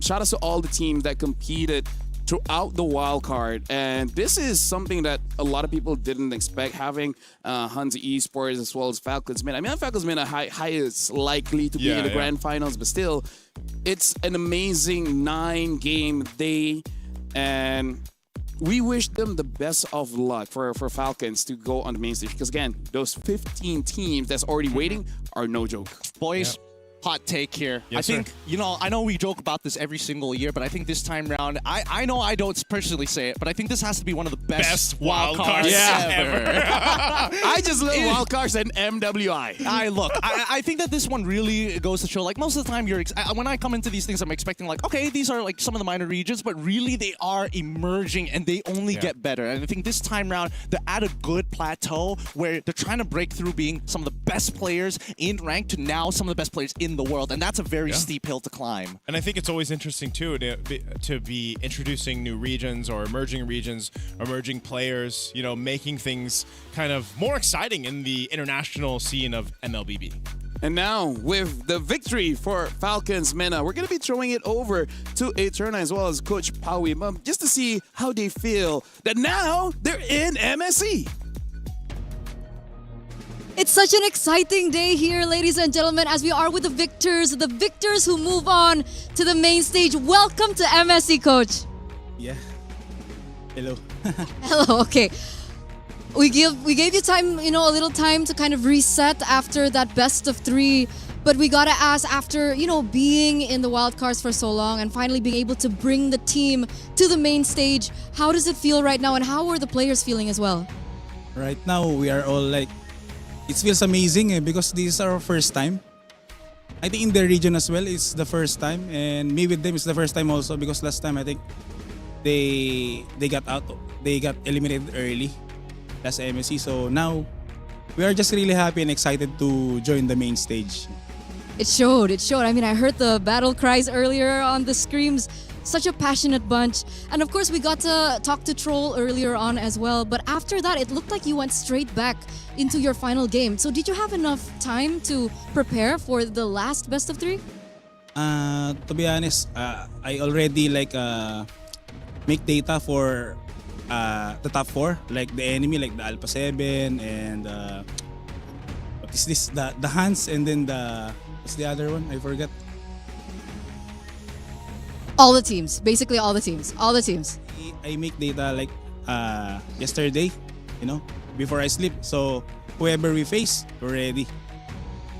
Shout out to all the teams that competed throughout the wild card, and this is something that a lot of people didn't expect, having Hans Esports as well as Falcons MENA. I mean, Falcons MENA highest likely to be in the grand finals, but still, it's an amazing 9-game day, and we wish them the best of luck for Falcons to go on the main stage, because again, those 15 teams that's already waiting are no joke. Boys, hot take here. Yes, I think, sir. you know, I know we joke about this every single year, but I think this time round, I know I don't personally say it, but I think this has to be one of the best wild cards ever. I just love wildcards and MWI. I think that this one really goes to show, like, most of the time when I come into these things, I'm expecting like, okay, these are like some of the minor regions, but really they are emerging and they only get better. And I think this time round, they're at a good plateau where they're trying to break through being some of the best players in rank to now some of the best players in the world, and that's a very steep hill to climb. And I think it's always interesting too to be introducing new regions or emerging regions, emerging players, you know, making things kind of more exciting in the international scene of MLBB. And now, with the victory for Falcons MENA, we're going to be throwing it over to Eterna as well as Coach Pawi, just to see how they feel that now they're in MSC. It's such an exciting day here, ladies and gentlemen, as we are with the victors who move on to the main stage. Welcome to MSC, Coach. Yeah. Hello. Hello, okay. We gave you time, you know, a little time to kind of reset after that best of 3. But we gotta ask, after, you know, being in the wild cards for so long and finally being able to bring the team to the main stage, how does it feel right now and how are the players feeling as well? Right now, we are all like, it feels amazing because this is our first time. I think in the region as well, it's the first time. And me with them, it's the first time also because last time I think they got eliminated early last MSC. So now we are just really happy and excited to join the main stage. It showed. I mean, I heard the battle cries earlier on the screams. Such a passionate bunch. And of course, we got to talk to Troll earlier on as well. But after that, it looked like you went straight back into your final game. So did you have enough time to prepare for the last best of 3? To be honest, I already make data for the top 4, like the enemy, like the Alpha 7 and what is this? The Hans, and then what's the other one? I forgot. All the teams, basically all the teams. I make data like yesterday, you know, before I sleep. So whoever we face, we're ready.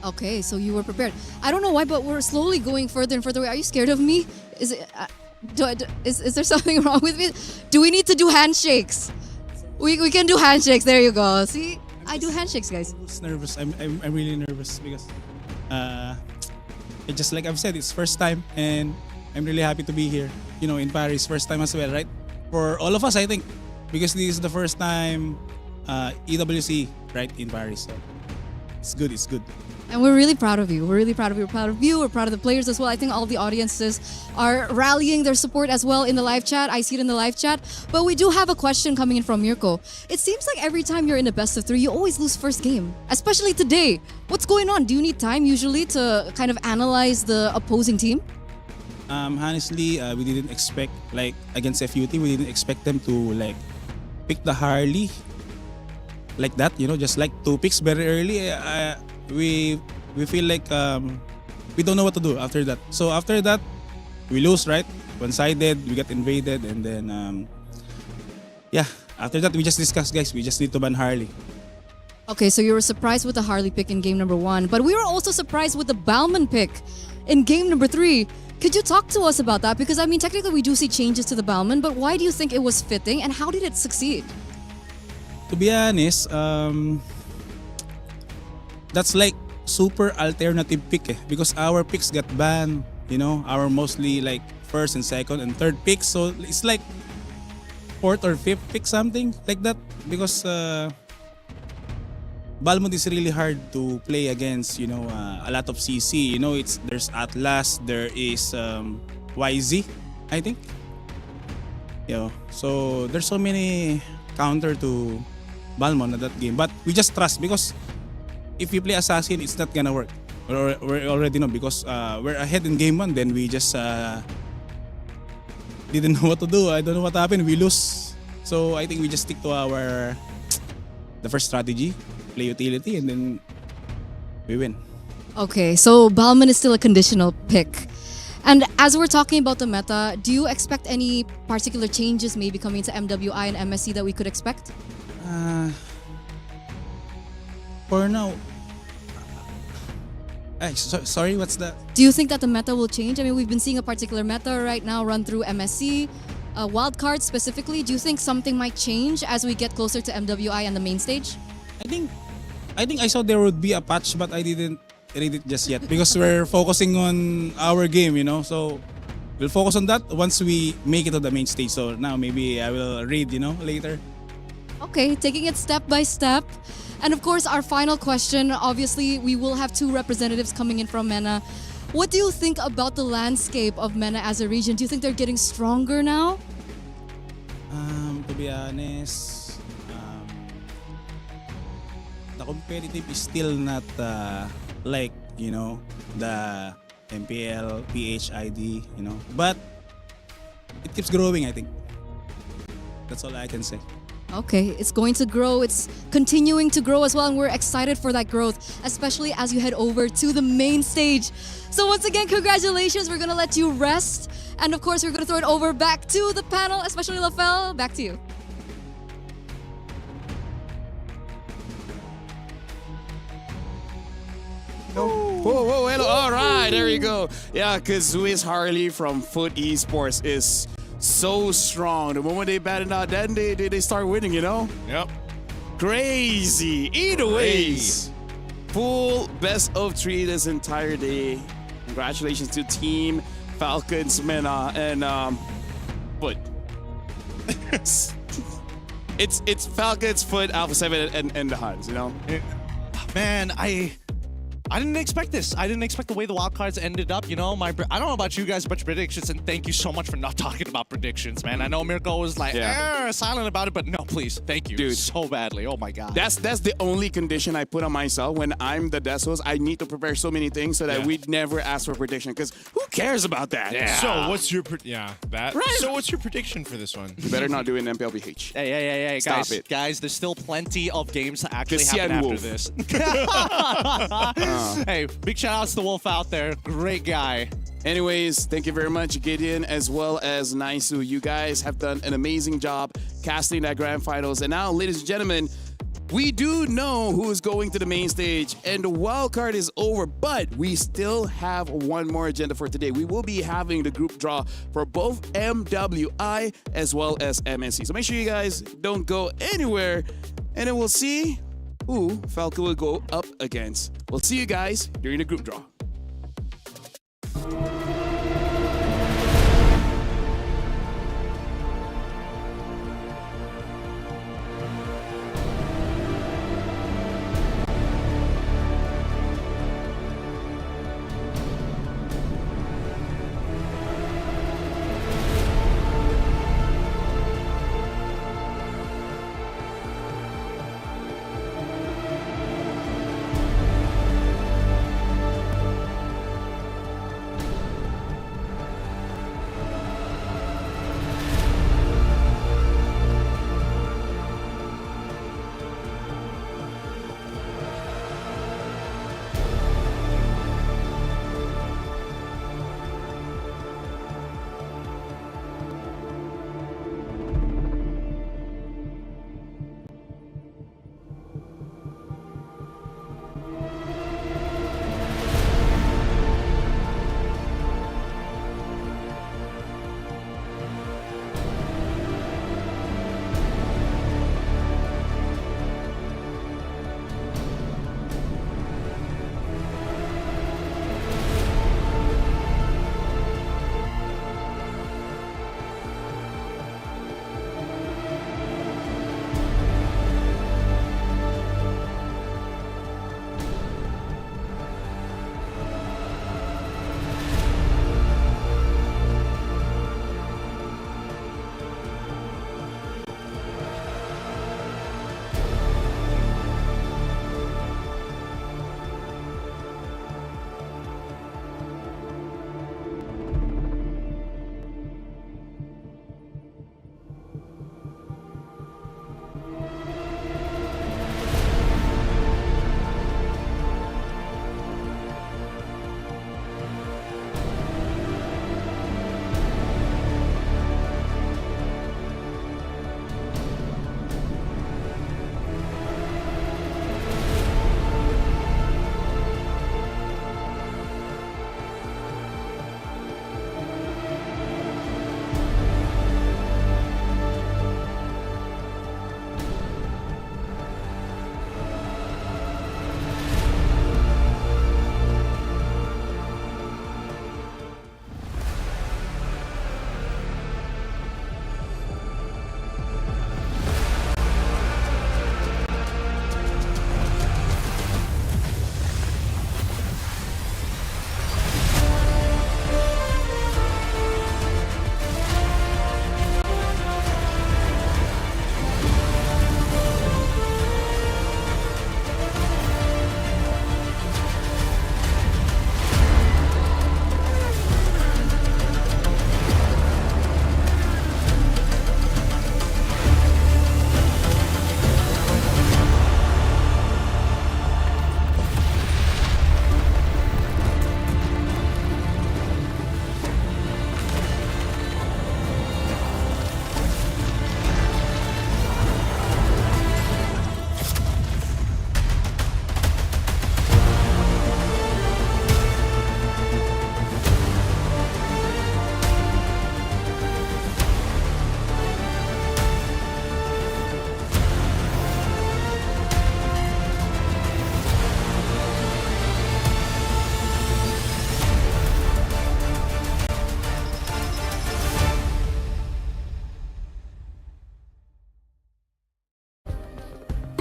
Okay, so you were prepared. I don't know why, but we're slowly going further and further away. Are you scared of me? Is it? Is there something wrong with me? Do we need to do handshakes? We can do handshakes. There you go. See, I do handshakes, guys. I'm nervous. I'm really nervous because it just like I've said, it's first time and I'm really happy to be here. You know, in Paris, first time as well, right? For all of us, I think, because this is the first time EWC, right, in Paris. So it's good. It's good. And we're really proud of you. We're really proud of you. We're proud of you. We're proud of the players as well. I think all the audiences are rallying their support as well in the live chat. I see it in the live chat. But we do have a question coming in from Mirko. It seems like every time you're in a best of 3, you always lose first game, especially today. What's going on? Do you need time usually to kind of analyze the opposing team? Honestly, we didn't expect, like against FUT, we didn't expect them to like pick the Harley like that, you know, just like 2 picks very early. We feel like we don't know what to do after that. So after that, we lose, right? One-sided, we got invaded, and then yeah, after that we just discussed, guys, we just need to ban Harley. Okay, so you were surprised with the Harley pick in game number 1, but we were also surprised with the Balman pick in game number 3. Could you talk to us about that? Because I mean, technically we do see changes to the Balman, but why do you think it was fitting and how did it succeed? To be honest, that's like super alternative pick because our picks got banned, you know, our mostly like first and second and third picks. So it's like 4th or 5th pick, something like that, because Balmond is really hard to play against, you know, a lot of CC. You know, there's Atlas, there is YZ, I think. You know, so there's so many counter to Balmond at that game. But we just trust because if you play Assassin, it's not gonna work. We already know because we're ahead in game 1, then we just didn't know what to do. I don't know what happened. We lose. So I think we just stick to the first strategy. Play utility, and then we win. Okay, so Balman is still a conditional pick. And as we're talking about the meta, do you expect any particular changes maybe coming to MWI and MSC that we could expect? For now, Sorry, what's that? Do you think that the meta will change? I mean, we've been seeing a particular meta right now run through MSC, Wildcard specifically. Do you think something might change as we get closer to MWI and the main stage? I think I saw there would be a patch, but I didn't read it just yet because we're focusing on our game, you know. So we'll focus on that once we make it to the main stage. So now maybe I will read, you know, later. Okay, taking it step by step. And of course, our final question, obviously, we will have two representatives coming in from MENA. What do you think about the landscape of MENA as a region? Do you think they're getting stronger now? To be honest, the competitive is still not like, you know, the MPL, PHID, you know. But it keeps growing, I think. That's all I can say. Okay, it's going to grow. It's continuing to grow as well, and we're excited for that growth, especially as you head over to the main stage. So once again, congratulations. We're going to let you rest. And of course, we're going to throw it over back to the panel, especially Lafel. Back to you. Whoa, hello. All right, there you go. Yeah, because Swiss Harley from Foot Esports is so strong. The moment they batted out, then they start winning, you know? Yep. Crazy. Either ways, full best of 3 this entire day. Congratulations to Team Falcons, MENA, and Foot. it's Falcons, Foot, Alpha 7, and the Huns, you know? Man, I didn't expect this. I didn't expect the way the wildcards ended up. You know, I don't know about you guys, but predictions, and thank you so much for not talking about predictions, man. I know Mirko was like silent about it, but no, please, thank you, dude, so badly. Oh my god. That's the only condition I put on myself when I'm the desk host. I need to prepare so many things so that we'd never ask for prediction. Because who cares about that? Yeah. So what's your Right. So what's your prediction for this one? You better not do an MPLBH. Hey, Stop guys, it. Guys, there's still plenty of games to actually Christian happen Wolf. after this. Hey, big shout outs to Wolf out there. Great guy. Anyways, thank you very much, Gideon, as well as Naisu. You guys have done an amazing job casting that grand finals. And now, ladies and gentlemen, we do know who is going to the main stage, and the wild card is over, but we still have one more agenda for today. We will be having the group draw for both MWI as well as MSC. So make sure you guys don't go anywhere, and then we'll see who Falco will go up against. We'll see you guys during the group draw.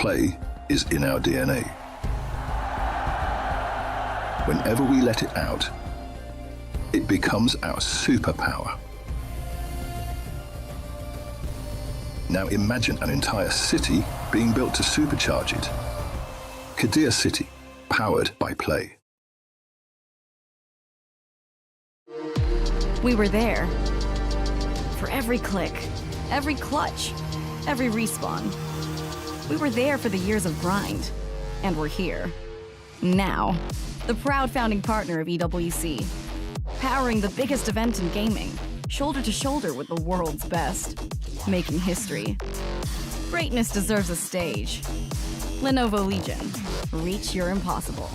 Play is in our DNA. Whenever we let it out, it becomes our superpower. Now imagine an entire city being built to supercharge it. Kadir City, powered by Play. We were there for every click, every clutch, every respawn. We were there for the years of grind, and we're here. Now, the proud founding partner of EWC, powering the biggest event in gaming, shoulder to shoulder with the world's best, making history. Greatness deserves a stage. Lenovo Legion, reach your impossible.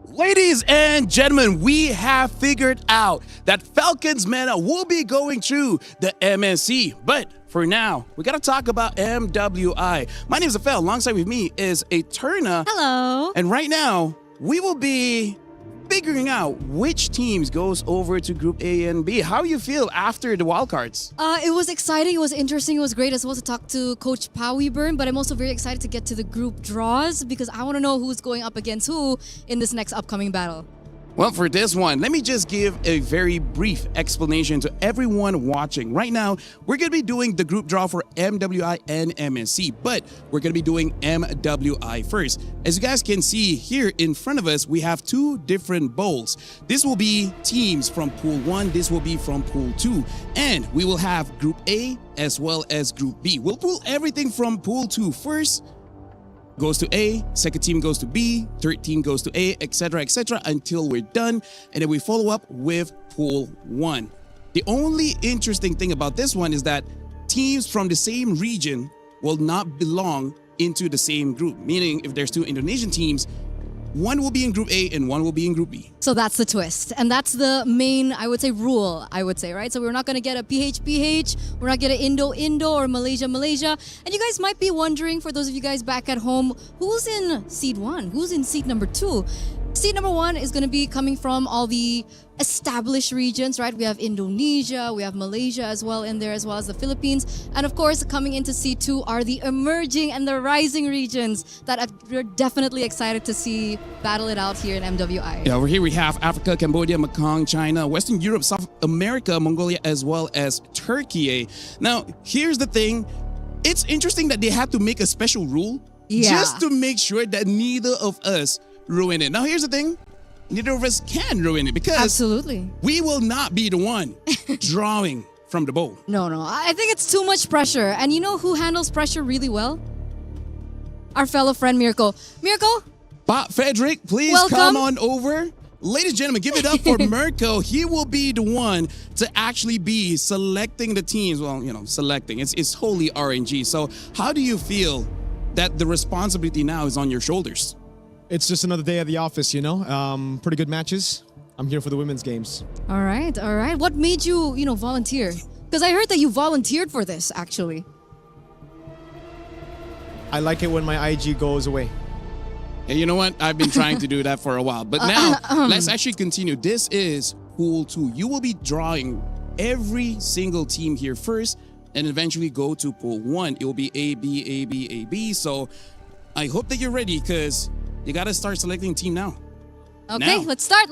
Ladies and gentlemen, we have figured out that Falcons Meta will be going through the MSC. But for now, we got to talk about MWI. My name is Afel. Alongside with me is Eterna. Hello. And right now, we will be figuring out which teams goes over to Group A and B. How you feel after the wildcards? It was exciting. It was interesting. It was great as well to talk to Coach Powie Burn, but I'm also very excited to get to the group draws because I want to know who's going up against who in this next upcoming battle. Well, for this one, let me just give a very brief explanation to everyone watching. Right now, we're going to be doing the group draw for MWI and MSC, but we're going to be doing MWI first. As you guys can see here in front of us, we have two different bowls. This will be teams from Pool 1, this will be from Pool 2, and we will have Group A as well as Group B. We'll pull everything from Pool 2 first. Goes to A, second team goes to B, third team goes to A, etc., until we're done. And then we follow up with Pool 1. The only interesting thing about this one is that teams from the same region will not belong into the same group. Meaning, if there's two Indonesian teams, one will be in Group A and one will be in Group B. So that's the twist. And that's the main, I would say, rule, right? So we're not going to get a PH, we're not going to Indo, or Malaysia. And you guys might be wondering, for those of you guys back at home, who's in seed 1? Who's in seed number 2? Seed number 1 is going to be coming from all the established regions, right? We have Indonesia, we have Malaysia as well in there, as well as the Philippines. And of course, coming into seed 2 are the emerging and the rising regions that we're definitely excited to see battle it out here in MWI. Yeah, over here we have Africa, Cambodia, Mekong, China, Western Europe, South America, Mongolia, as well as Turkey. Now, here's the thing. It's interesting that they had to make a special rule just to make sure that neither of us ruin it. Now, here's the thing. Neither of us can ruin it because absolutely we will not be the one drawing from the bowl. No. I think it's too much pressure. And you know who handles pressure really well? Our fellow friend, Mirko. Mirko? Frederick, please welcome. Come on over. Ladies and gentlemen, give it up for Mirko. He will be the one to actually be selecting the teams. Well, selecting. It's wholly RNG. So how do you feel that the responsibility now is on your shoulders? It's just another day at the office, pretty good matches. I'm here for the women's games. All right. What made you, volunteer? Because I heard that you volunteered for this, actually. I like it when my IG goes away. Hey, you know what? I've been trying to do that for a while. But now, let's actually continue. This is Pool 2. You will be drawing every single team here first and eventually go to Pool 1. It will be A, B, A, B, A, B. So I hope that you're ready because you got to start selecting team now. Okay, let's start.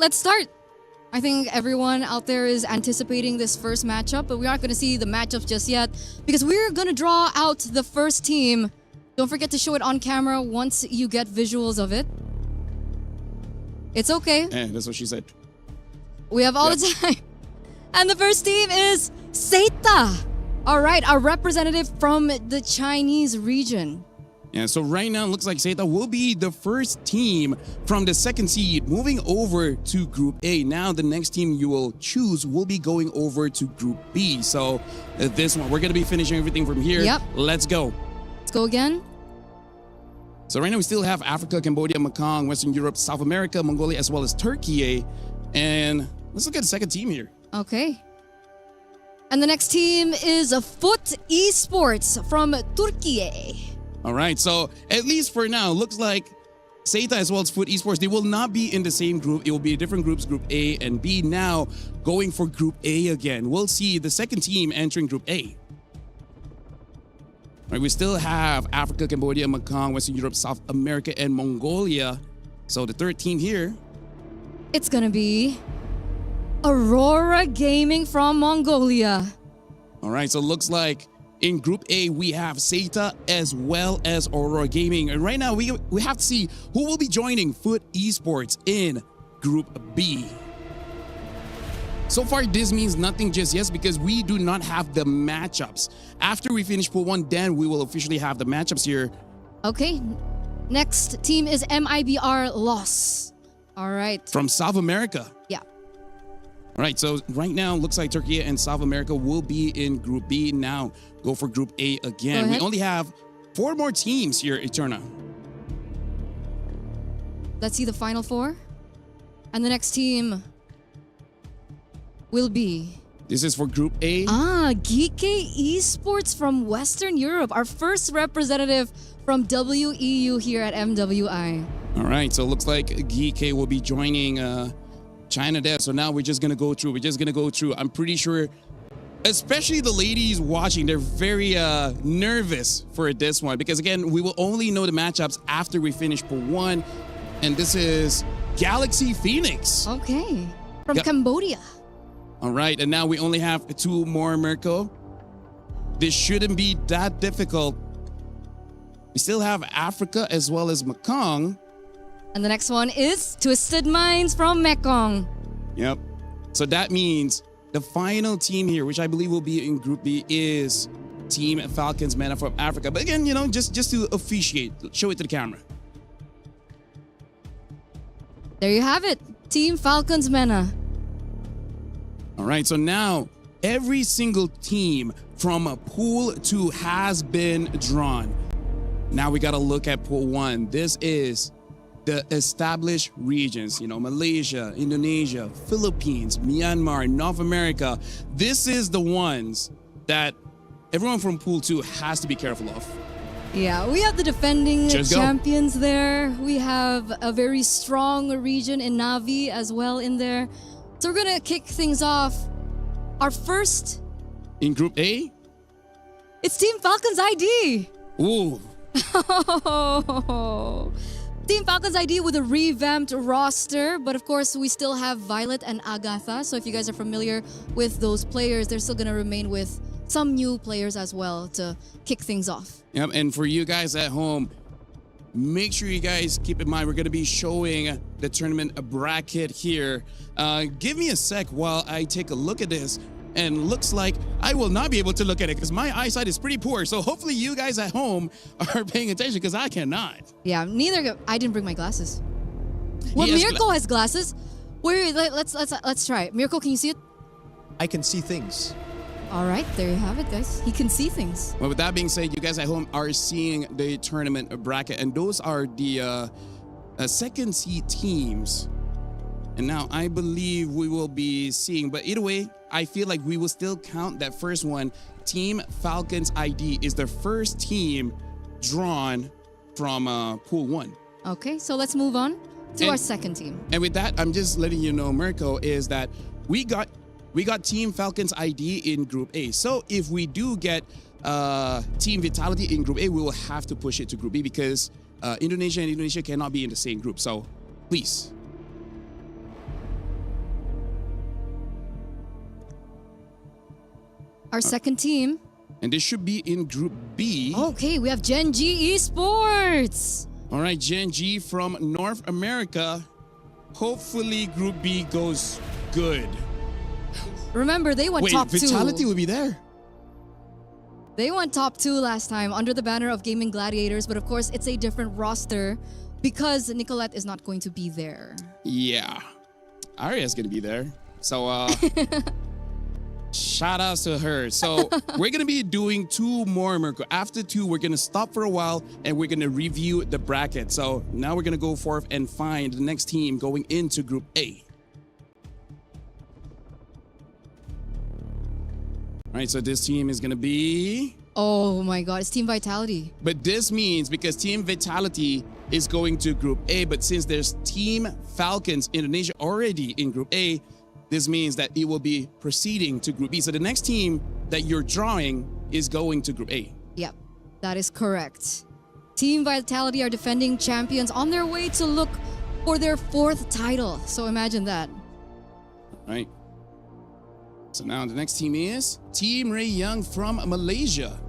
I think everyone out there is anticipating this first matchup, but we aren't going to see the matchups just yet because we're going to draw out the first team. Don't forget to show it on camera once you get visuals of it. It's okay. Yeah, that's what she said. We have all the time. And the first team is Seita. All right, our representative from the Chinese region. Yeah, so right now it looks like Seita will be the first team from the second seed moving over to Group A. Now the next team you will choose will be going over to Group B. So this one, we're going to be finishing everything from here. Yep. Let's go. Let's go again. So right now we still have Africa, Cambodia, Mekong, Western Europe, South America, Mongolia, as well as Turkey. And let's look at the second team here. Okay. And the next team is Foot Esports from Turkey. All right, so at least for now, looks like Seita as well as Foot Esports, they will not be in the same group. It will be different groups, Group A and B. Now going for Group A again. We'll see the second team entering Group A. All right, we still have Africa, Cambodia, Mekong, Western Europe, South America, and Mongolia. So the third team here. It's going to be Aurora Gaming from Mongolia. All right, so it looks like in Group A, we have Seita as well as Aurora Gaming. And right now, we have to see who will be joining Foot Esports in Group B. So far, this means nothing just yet because we do not have the matchups. After we finish Pool 1, then we will officially have the matchups here. Okay. Next team is MIBR Loss. All right. From South America. Yeah. All right, so right now, looks like Turkey and South America will be in Group B. Now, go for Group A again. We only have 4 more teams here, Eterna. Let's see the final 4. And the next team will be... This is for Group A. Geeke Esports from Western Europe. Our first representative from WEU here at MWI. All right, so it looks like Geeke will be joining China Dev. So now we're just going to go through. I'm pretty sure, especially the ladies watching, they're very nervous for this one. Because again, we will only know the matchups after we finish Pool 1. And this is Galaxy Phoenix. Okay, from Cambodia. All right, and now we only have 2 more, Mirko. This shouldn't be that difficult. We still have Africa as well as Mekong. And the next one is Twisted Minds from Mekong. Yep. So that means the final team here, which I believe will be in Group B, is Team Falcons Mena from Africa. But again, just to officiate, show it to the camera. There you have it. Team Falcons Mena. All right, so now every single team from Pool 2 has been drawn. Now we got to look at Pool 1. This is the established regions, Malaysia, Indonesia, Philippines, Myanmar, North America. This is the ones that everyone from Pool 2 has to be careful of. Yeah, we have the defending champions there. We have a very strong region in Navi as well in there. So we're going to kick things off. Our first... In Group A? It's Team Falcons ID. Ooh. Team Falcons ID with a revamped roster. But of course, we still have Violet and Agatha. So if you guys are familiar with those players, they're still going to remain with some new players as well to kick things off. Yep, and for you guys at home, make sure you guys keep in mind we're going to be showing the tournament bracket here. Give me a sec while I take a look at this. And looks like I will not be able to look at it because my eyesight is pretty poor. So hopefully you guys at home are paying attention because I cannot. Yeah, neither. I didn't bring my glasses. Well, Mirko has glasses. Wait, let's try it. Mirko, can you see it? I can see things. All right, there you have it, guys. He can see things. Well, with that being said, you guys at home are seeing the tournament bracket, and those are the second seed teams. And now I believe we will be seeing, but either way, I feel like we will still count that first one. Team Falcons ID is the first team drawn from Pool 1. Okay, so let's move on to our second team. And with that, I'm just letting you know, Mirko, is that we got Team Falcons ID in Group A. So if we do get Team Vitality in Group A, we will have to push it to Group B because Indonesia and Indonesia cannot be in the same group. So please. Our second team. And this should be in Group B. Okay, we have Gen G Esports. All right, Gen G from North America. Hopefully Group B goes good. Remember, they went top 2. Vitality will be there. They went top 2 last time under the banner of Gaming Gladiators, but of course, it's a different roster because Nicolette is not going to be there. Yeah. Aria's going to be there. So, shout outs to her. So we're going to be doing 2 more, Mirko. After 2, we're going to stop for a while and we're going to review the bracket. So now we're going to go forth and find the next team going into Group A. All right, so this team is going to be... Oh my God, it's Team Vitality. But this means because Team Vitality is going to Group A, but since there's Team Falcons Indonesia already in Group A, this means that it will be proceeding to Group B. So the next team that you're drawing is going to Group A. Yep, that is correct. Team Vitality are defending champions on their way to look for their 4th title. So imagine that. All right. So now the next team is Team Ray Young from Malaysia.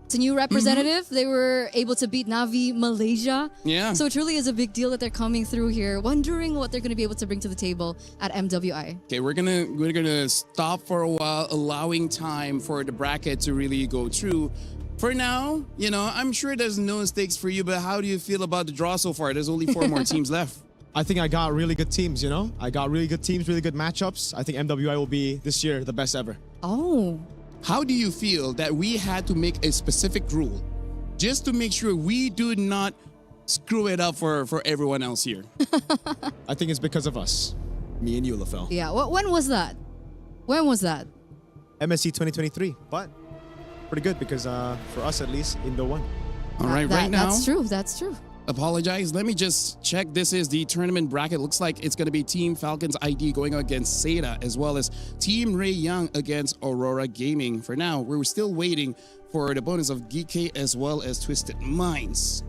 It's a new representative. They were able to beat Navi Malaysia. Yeah. So it really is a big deal that they're coming through here, wondering what they're going to be able to bring to the table at MWI. Okay, we're gonna stop for a while, allowing time for the bracket to really go through. For now, I'm sure there's no stakes for you, but how do you feel about the draw so far? There's only 4 more teams left. I think I got really good teams, I got really good teams, really good matchups. I think MWI will be, this year, the best ever. Oh. How do you feel that we had to make a specific rule just to make sure we do not screw it up for everyone else here? I think it's because of us. Me and you, LaFell. Yeah. When was that? When was that? MSC 2023. But pretty good because for us at least, Indo won. All right, right now. That's true. That's true. Apologize. Let me just check. This is the tournament bracket. Looks like it's going to be Team Falcons ID going against Seda, as well as Team Ray Young against Aurora Gaming. For now, we're still waiting for the bonus of GK as well as Twisted Minds.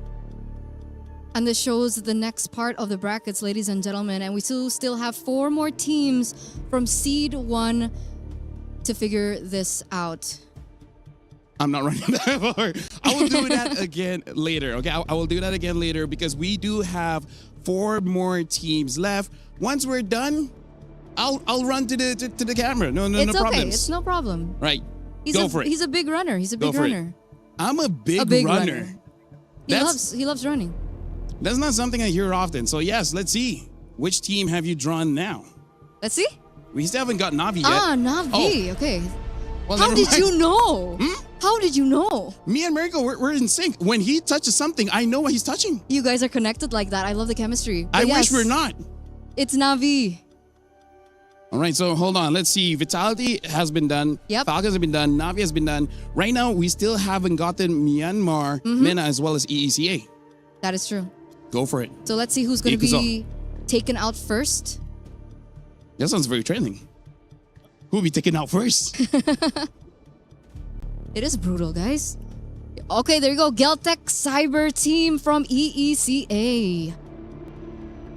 And this shows the next part of the brackets, ladies and gentlemen. And we still have 4 more teams from Seed 1 to figure this out. I'm not running that far. I will do that again later. Okay, I will do that again later because we do have 4 more teams left. Once we're done, I'll run to the camera. No It's okay. problems. It's no problem. Right. Go for it. He's a big runner. He's a big runner. I'm a big runner. He loves running. That's not something I hear often. So yes, let's see. Which team have you drawn now? Let's see. We still haven't got Navi yet. Navi. Okay. Well, How never did mind. you know? How did you know? Me and Mirko, we're in sync. When he touches something, I know what he's touching. You guys are connected like that. I love the chemistry. I But wish yes, we're not. It's Navi. All right, so hold on. Let's see. Vitality has been done. Yep. Falcons have been done. Navi has been done. Right now, we still haven't gotten Myanmar, MENA, as well as EECA. That is true. Go for it. So let's see who's going to be taken out first. That sounds very trending. Who will be taken out first? It is brutal, guys. Okay, there you go. Geltec Cyber Team from EECA.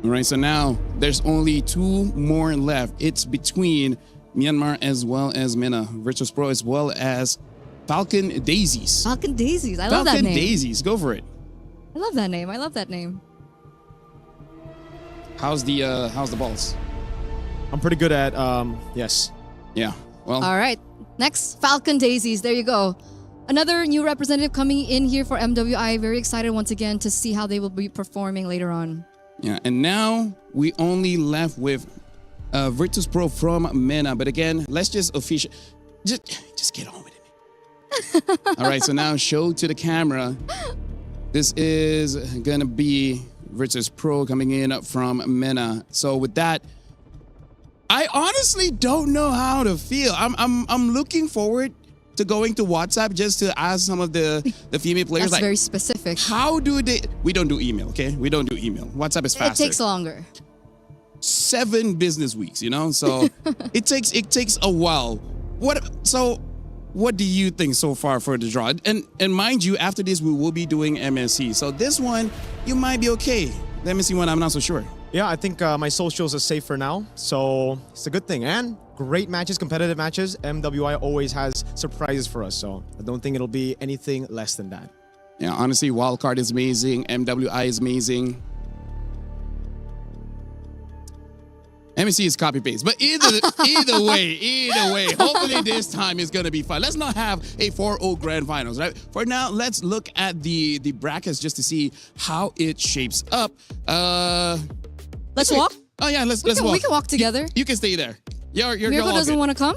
All right, so now there's only 2 more left. It's between Myanmar as well as MENA, Virtus Pro as well as Falcon Daisies. Falcon Daisies. I love that name. Falcon Daisies. Go for it. I love that name. I love that name. How's the balls? I'm pretty good at yes. Yeah. Well. All right. Next, Falcon Daisies. There you go. Another new representative coming in here for MWI. Very excited once again to see how they will be performing later on. Yeah, and now we only left with Virtus Pro from MENA. But again, let's just just get on with it. All right, so now show to the camera. This is gonna be Virtus Pro coming in from MENA. So with that, I honestly don't know how to feel. I'm looking forward to going to WhatsApp just to ask some of the female players. That's very specific. How do they? We don't do email, okay? We don't do email. WhatsApp is faster. It takes longer. 7 business weeks, you know. So it takes a while. What do you think so far for the draw? And mind you, after this we will be doing MSC. So this one you might be okay. The MSC one I'm not so sure. Yeah, I think my socials are safe for now, so it's a good thing. And great matches, competitive matches. MWI always has surprises for us, so I don't think it'll be anything less than that. Yeah, honestly, Wildcard is amazing. MWI is amazing. MSC is copy paste, but either way, hopefully this time is gonna be fun. Let's not have a 4-0 grand finals, right? For now, let's look at the brackets just to see how it shapes up. Let's walk. Oh yeah, let's walk. We can walk together. You can stay there. Mirko doesn't want to come.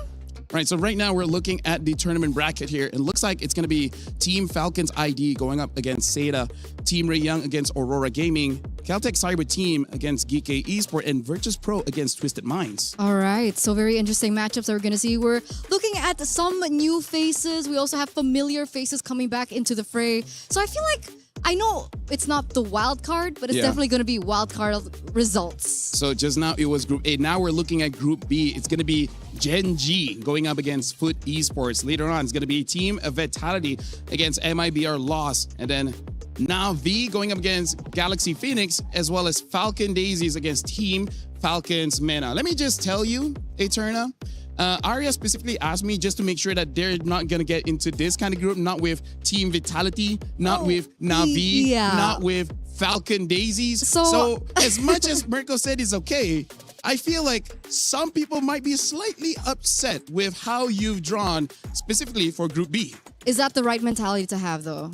Right, so right now we're looking at the tournament bracket here. It looks like it's going to be Team Falcons ID going up against Seda, Team Ray Young against Aurora Gaming, Caltech Cyber Team against GK Esports, and Virtus Pro against Twisted Minds. All right, so very interesting matchups that we're going to see. We're looking at some new faces. We also have familiar faces coming back into the fray. So I feel like, I know it's not the wild card, but it's definitely going to be wild card results. So just now it was Group A. Now we're looking at Group B. It's going to be Gen G going up against Foot Esports. Later on, it's going to be Team Vitality against MIBR Lost. And then now V going up against Galaxy Phoenix, as well as Falcon Daisies against Team Falcons MENA. Let me just tell you, Eterna, Arya specifically asked me just to make sure that they're not going to get into this kind of group, not with Team Vitality, not with Navi, not with Falcon Daisies. So as much as Mirko said is okay, I feel like some people might be slightly upset with how you've drawn specifically for Group B. Is that the right mentality to have, though?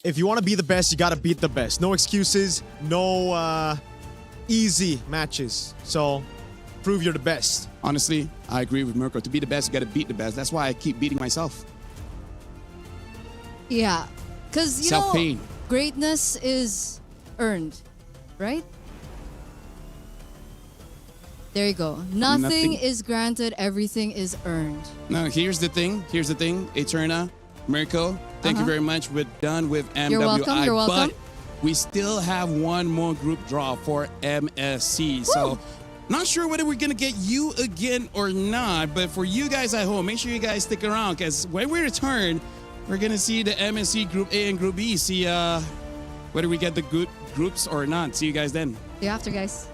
If you want to be the best, you got to beat the best. No excuses, no easy matches. So prove you're the best. Honestly, I agree with Mirko. To be the best, you got to beat the best. That's why I keep beating myself. Yeah, because, you know, greatness is earned, right? There you go. Nothing is granted, everything is earned. Now, here's the thing. Eterna, Mirko, thank you very much. We're done with MWI. You're welcome. But we still have one more group draw for MSC. Woo! So, not sure whether we're going to get you again or not. But for you guys at home, make sure you guys stick around. Because when we return, we're going to see the MSC Group A and Group B. See whether we get the good groups or not. See you guys then. See you after, guys.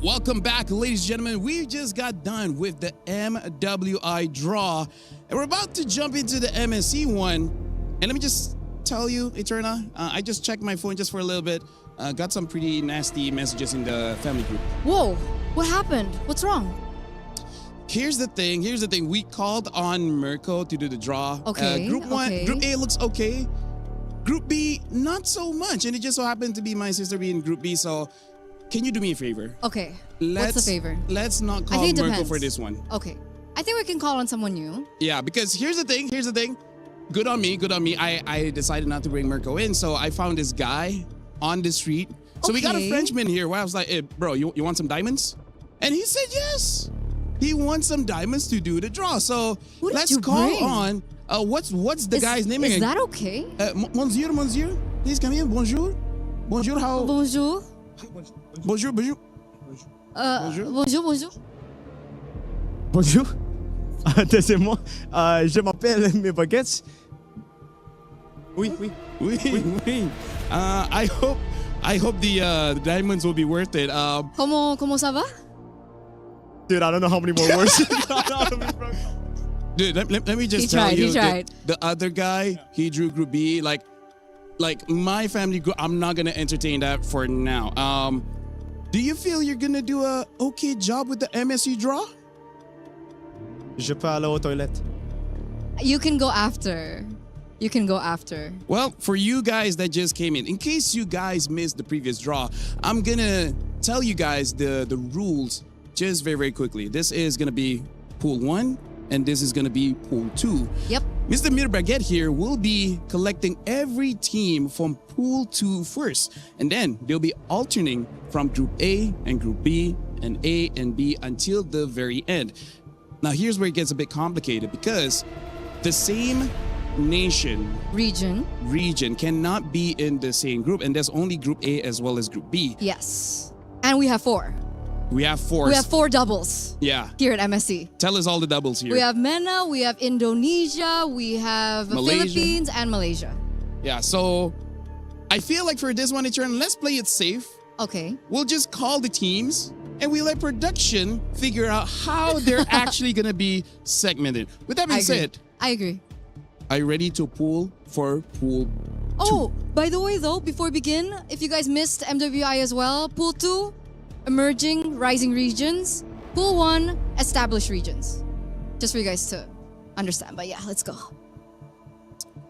Welcome back, ladies and gentlemen. We just got done with the MWI draw, and we're about to jump into the MSC one. And let me just tell you, Eterna, I just checked my phone just for a little bit. Got some pretty nasty messages in the family group. Whoa, what happened? What's wrong? Here's the thing. We called on Mirko to do the draw. Okay, Group one, okay. Group A looks okay. Group B, not so much. And it just so happened to be my sister being in Group B, so can you do me a favor? Okay, what's the favor? Let's not I call think it Mirko depends. for this one. Okay, I think we can call on someone new. Yeah, because here's the thing. Good on me. I decided not to bring Mirko in, so I found this guy on the street. So we got a Okay. Frenchman here where I was like, hey, bro, you want some diamonds? And he said yes. He wants some diamonds to do the draw. So Who did let's you call bring? on, what's the guy's name Is again? that okay? Monsieur, please come here. Bonjour. How? Bonjour. Bonjour. Bonjour. Bonjour. C'est moi. Je m'appelle mes baguettes. Oui. I hope the diamonds will be worth it. Comment ça va? Dude, I don't know how many more words. Dude, let me just He tell tried, you, he tried. the other guy, he drew Group B. Like my family group, I'm not gonna entertain that for now. Do you feel you're gonna do a okay job with the MSC draw? Je peux aller aux toilettes. You can go after. Well, for you guys that just came in case you guys missed the previous draw, I'm gonna tell you guys the rules just very, very quickly. This is gonna be Pool 1, and this is gonna be Pool 2. Yep. Mr. Mir Baguette here will be collecting every team from Pool 2 first, and then they'll be alternating from Group A and Group B and A and B until the very end. Now, here's where it gets a bit complicated because the same region cannot be in the same group, and there's only Group A as well as Group B. Yes. And we have 4. We have 4. We have 4 doubles. Yeah. Here at MSC. Tell us all the doubles here. We have MENA, we have Indonesia, we have the Malaysia. Philippines, and Malaysia. Yeah, so I feel like for this one, let's play it safe. Okay. We'll just call the teams and we let production figure out how they're actually going to be segmented. With that being said, I agree. are you ready to pool for Pool 2? Oh, by the way though, before we begin, if you guys missed MWI as well, Pool 2, emerging, rising regions. Pool 1, established regions. Just for you guys to understand. But yeah, let's go.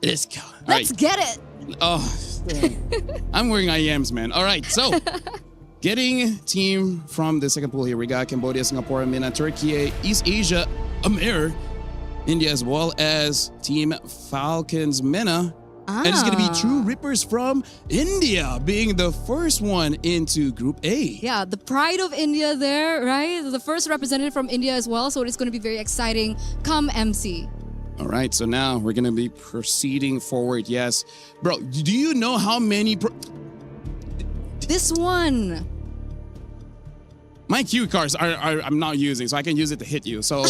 Let's go. All Let's right. get it. Oh, I'm wearing IEMs, man. All right, so getting team from the second pool here. We got Cambodia, Singapore, MENA, Turkey, East Asia, Amir, India, as well as Team Falcons, MENA. And it's going to be True Rippers from India being the first one into Group A. Yeah, the pride of India there, right? The first representative from India as well. So it's going to be very exciting come MC. All right, so now we're going to be proceeding forward. Yes. Bro, do you know how many... This one. My cue cards I'm not using, so I can use it to hit you. So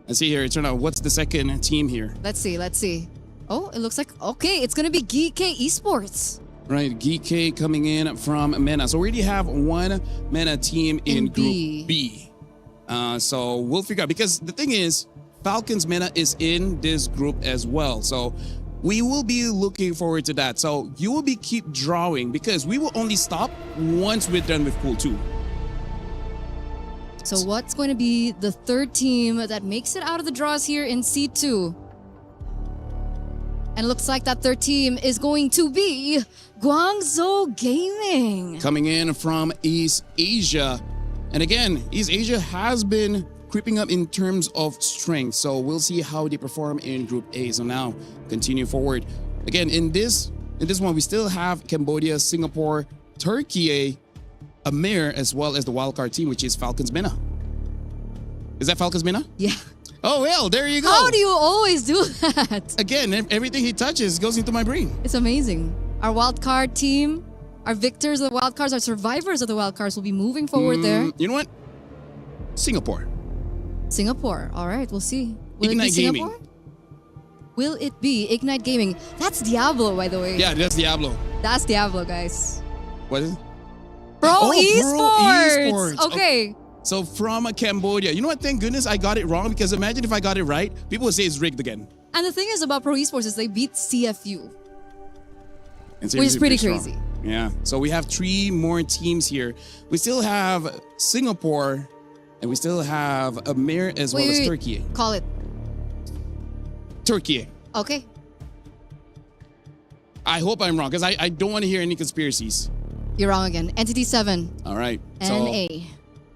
let's see here. Turn out what's the second team here? Let's see. Oh, it looks like, okay, it's going to be GK Esports. Right, GK coming in from MENA. So we already have one MENA team in Group B. So we'll figure out, because the thing is, Falcons MENA is in this group as well. So we will be looking forward to that. So you will be keep drawing because we will only stop once we're done with Pool 2. So what's going to be the third team that makes it out of the draws here in C2? And it looks like that third team is going to be Guangzhou Gaming. Coming in from East Asia. And again, East Asia has been creeping up in terms of strength. So we'll see how they perform in Group A. So now continue forward. Again, in this one, we still have Cambodia, Singapore, Turkey, Amir, as well as the wildcard team, which is Falcons MENA. Is that Falcons MENA? Yeah. Oh, well, there you go. How do you always do that? Again, everything he touches goes into my brain. It's amazing. Our wildcard team, our victors of the wildcards, our survivors of the wildcards will be moving forward there. You know what? Singapore. All right, we'll see. Will Ignite it be Gaming. Singapore? Will it be Ignite Gaming? That's Diablo, by the way. Yeah, that's Diablo. That's Diablo, guys. What is it? Pro Esports. Esports. Okay. So from Cambodia. You know what? Thank goodness I got it wrong, because imagine if I got it right, people would say it's rigged again. And the thing is about Pro Esports is they beat CFU. And Which is pretty strong. crazy. Yeah. So we have 3 more teams here. We still have Singapore, and we still have Amir as well as Turkey. Call it. Turkey. Okay. I hope I'm wrong, because I don't want to hear any conspiracies. You're wrong again. Entity 7. All right. NA.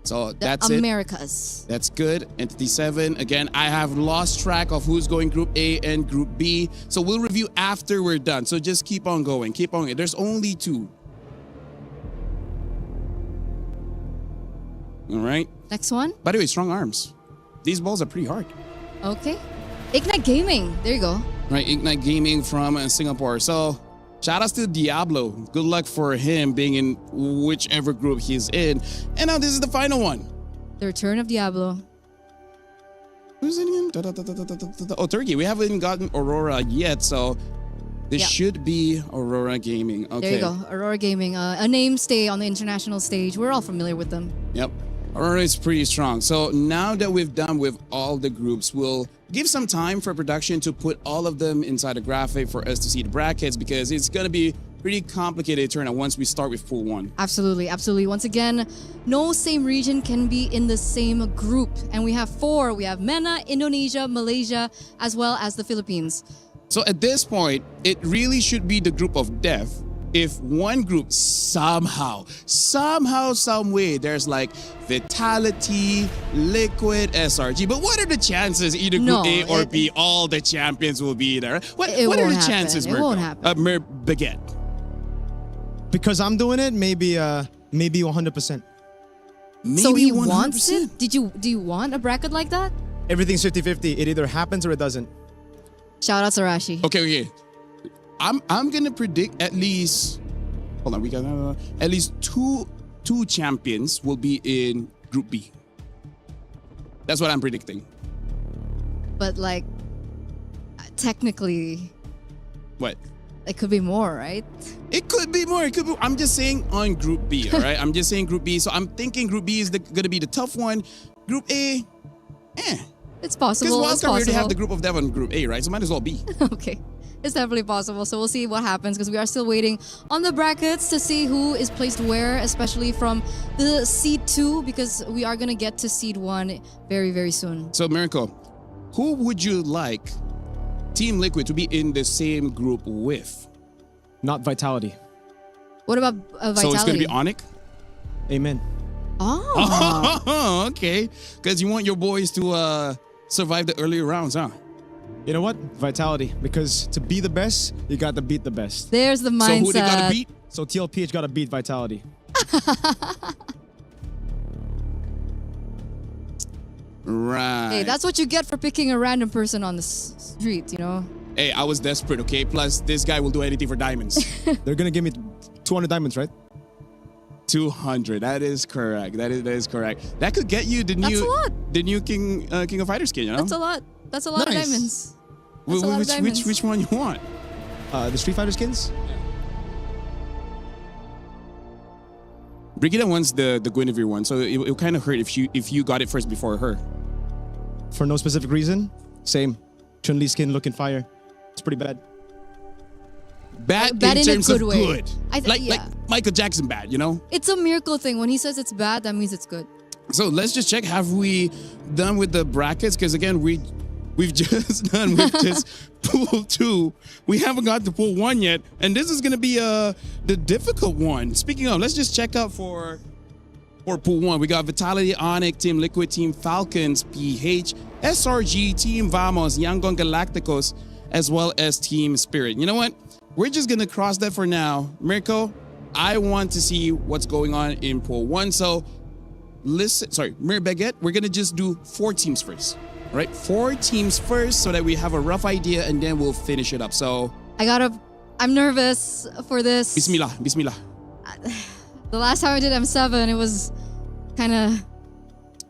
So The that's Americas. it. That's good. Entity 7. Again, I have lost track of who's going Group A and Group B. So we'll review after we're done. So just keep on going. Keep on going. There's only 2. All right. Next one. By the way, strong arms. These balls are pretty hard. Okay. Ignite Gaming. There you go. Right. Ignite Gaming from Singapore. So shout outs to Diablo. Good luck for him being in whichever group he's in. And now this is the final one. The Return of Diablo. Who's in him? Oh, Turkey. We haven't gotten Aurora yet, so this should be Aurora Gaming. Okay. There you go. Aurora Gaming. A name stay on the international stage. We're all familiar with them. Yep. Aurora is pretty strong. So now that we've done with all the groups, we'll give some time for production to put all of them inside a graphic for us to see the brackets, because it's going to be pretty complicated tournament once we start with pool 1. Absolutely, absolutely. Once again, no same region can be in the same group. And we have 4. We have MENA, Indonesia, Malaysia, as well as the Philippines. So at this point, it really should be the group of death. If one group somehow, some way, there's like Vitality, Liquid, SRG. But what are the chances either group A or B, all the champions will be there? What are the chances, Mirko? It won't happen. Baguette. Because I'm doing it, maybe 100%. So he wants it? Do you want a bracket like that? Everything's 50-50. It either happens or it doesn't. Shout out Sarashi. Okay. I'm gonna predict at least. Hold on, we got at least two champions will be in Group B. That's what I'm predicting. But like, technically, what? It could be more, right? It could be more. It could be. I'm just saying on Group B. All right. I'm just saying Group B. So I'm thinking Group B is gonna be the tough one. Group A, It's possible. Because Wildcard we already have the group of death on Group A, right? So might as well be. Okay. It's definitely possible. So we'll see what happens, because we are still waiting on the brackets to see who is placed where, especially from the seed 2, because we are going to get to seed 1 very, very soon. So Mirko, who would you like Team Liquid to be in the same group with? Not Vitality. What about Vitality? So it's going to be Onyx? Amen. Oh. Okay. Because you want your boys to survive the earlier rounds, huh? You know what? Vitality. Because to be the best, you got to beat the best. There's the mindset. So who they got to beat? So TLPH got to beat Vitality. Right. Hey, that's what you get for picking a random person on the street, you know? Hey, I was desperate, okay? Plus, this guy will do anything for diamonds. They're going to give me 200 diamonds, right? 200. That is correct. That is correct. That could get you the That's a lot. new King of Fighters skin, you know? That's a lot. That's a lot of diamonds. Which one you want? The Street Fighter skins? Brigitte wants the Guinevere one, so it kind of hurt if you got it first before her. For no specific reason? Same. Chun-Li skin looking fire. It's pretty bad. Bad in in terms a good of way. good. Like Michael Jackson bad, you know? It's a miracle thing. When he says it's bad, that means it's good. So let's just check. Have we done with the brackets? Because again, we've just done with just pool 2. We haven't got to pool 1 yet, and this is gonna be the difficult one. Speaking of, let's just check out for pool 1. We got Vitality, Onyx, Team Liquid, Team Falcons, PH, SRG, Team Vamos, Yangon Galacticos, as well as Team Spirit. You know what? We're just gonna cross that for now. Mirko, I want to see what's going on in pool 1. So Mir Baguette, we're gonna just do 4 teams first. All right, 4 teams first so that we have a rough idea, and then we'll finish it up. So I'm nervous for this. Bismillah. The last time I did M7, it was kind of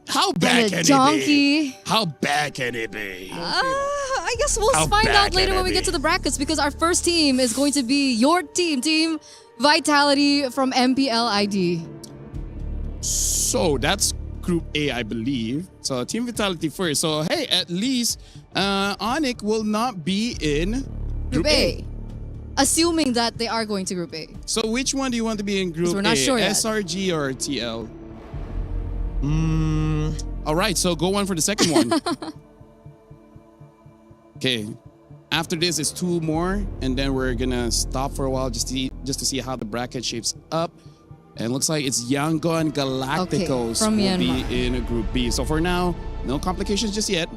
how bad can it be? How bad can it be? I guess we'll find out later when we get to the brackets, because our first team is going to be your team, Team Vitality from MPL ID. So that's Group A, I believe. So Team Vitality first. So hey, at least Onyx will not be in Group A. Assuming that they are going to Group A. So which one do you want to be in Group A? We're not sure yet. SRG or TL? All right, so go on for the second one. Okay. After this is 2 more, and then we're gonna stop for a while just to see how the bracket shapes up. And it looks like it's Yangon Galacticos from will Myanmar. be in a Group B. So for now, no complications just yet.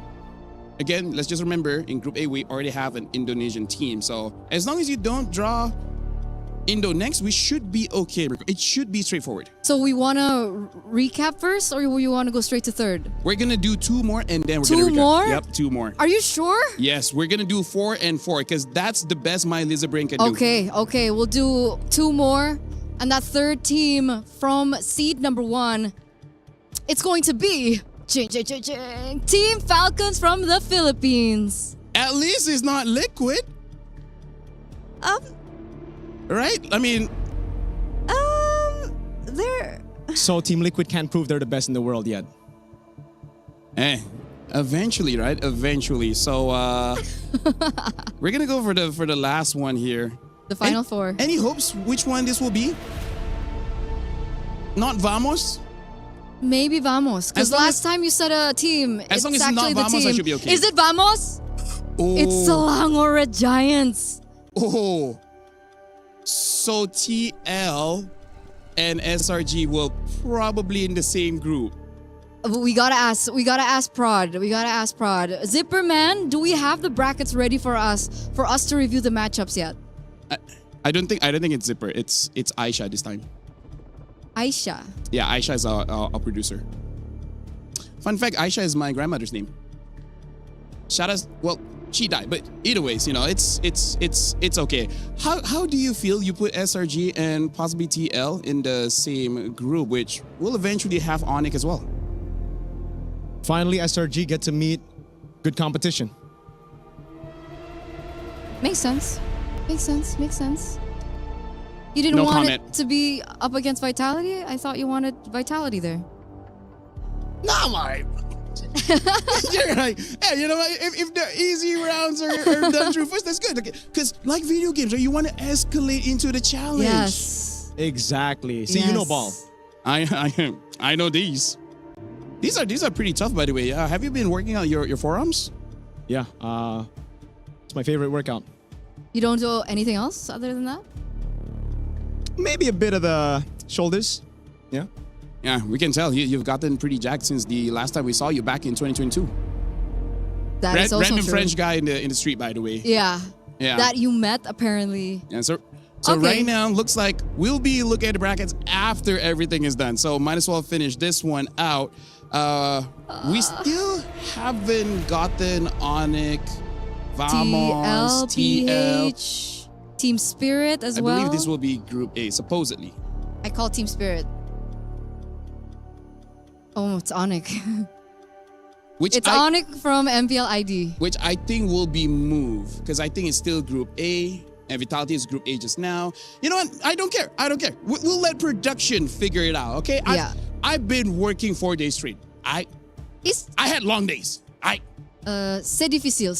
Again, let's just remember, in Group A, we already have an Indonesian team. So as long as you don't draw Indo next, we should be okay. It should be straightforward. So we want to recap first, or you want to go straight to third? We're going to do 2 more, and then we're 2 going to recap. more? Yep, 2 more. Are you sure? Yes, we're going to do 4 and 4, because that's the best my Lizard Brain can do. Okay. We'll do 2 more. And that third team from seed number 1, it's going to be Team Falcons from the Philippines. At least it's not Liquid. Right? I mean... They're... So Team Liquid can't prove they're the best in the world yet. Eventually, right? Eventually. So, we're going to go for the last one here. The final 4. Any hopes which one this will be? Not Vamos? Maybe Vamos. Because As long last time you said a team, As long it's as it's actually not the Vamos, team. I should be okay. Is it Vamos? Oh. It's Selangor Red Giants. Oh. So TL and SRG will probably in the same group. We gotta ask Prod. Zipperman, do we have the brackets ready for us to review the matchups yet? I don't think it's Zipper. It's Aisha this time. Aisha. Yeah, Aisha is our producer. Fun fact, Aisha is my grandmother's name. Well, she died, but either ways, it's okay. How do you feel you put SRG and possibly TL in the same group, which will eventually have Onyx as well? Finally, SRG get to meet good competition. Makes sense. You didn't want it to be up against Vitality? I thought you wanted Vitality there. No, my. You're like, hey, you know what? If the easy rounds are done through first, that's good. Because like video games, you want to escalate into the challenge. Yes. Exactly. See, you know ball. I know these. These are pretty tough, by the way. Have you been working on your forearms? Yeah. It's my favorite workout. You don't do anything else other than that? Maybe a bit of the shoulders. Yeah. Yeah, we can tell. You've gotten pretty jacked since the last time we saw you back in 2022. That is also random true. French guy in the street, by the way. Yeah. Yeah. That you met, apparently. Yeah, so Okay. right now, looks like we'll be looking at the brackets after everything is done. So might as well finish this one out. We still haven't gotten Onyx, Vamos, TL. TLPH, Team Spirit as I well. believe this will be Group A, supposedly. I call Team Spirit. Oh, it's Onyx. It's Onyx from MPL ID. Which I think will be moved, because I think it's still Group A, and Vitality is Group A just now. You know what? I don't care. We'll let production figure it out, okay? Yeah. I've been working 4 days straight. I had long days. C'est difficile.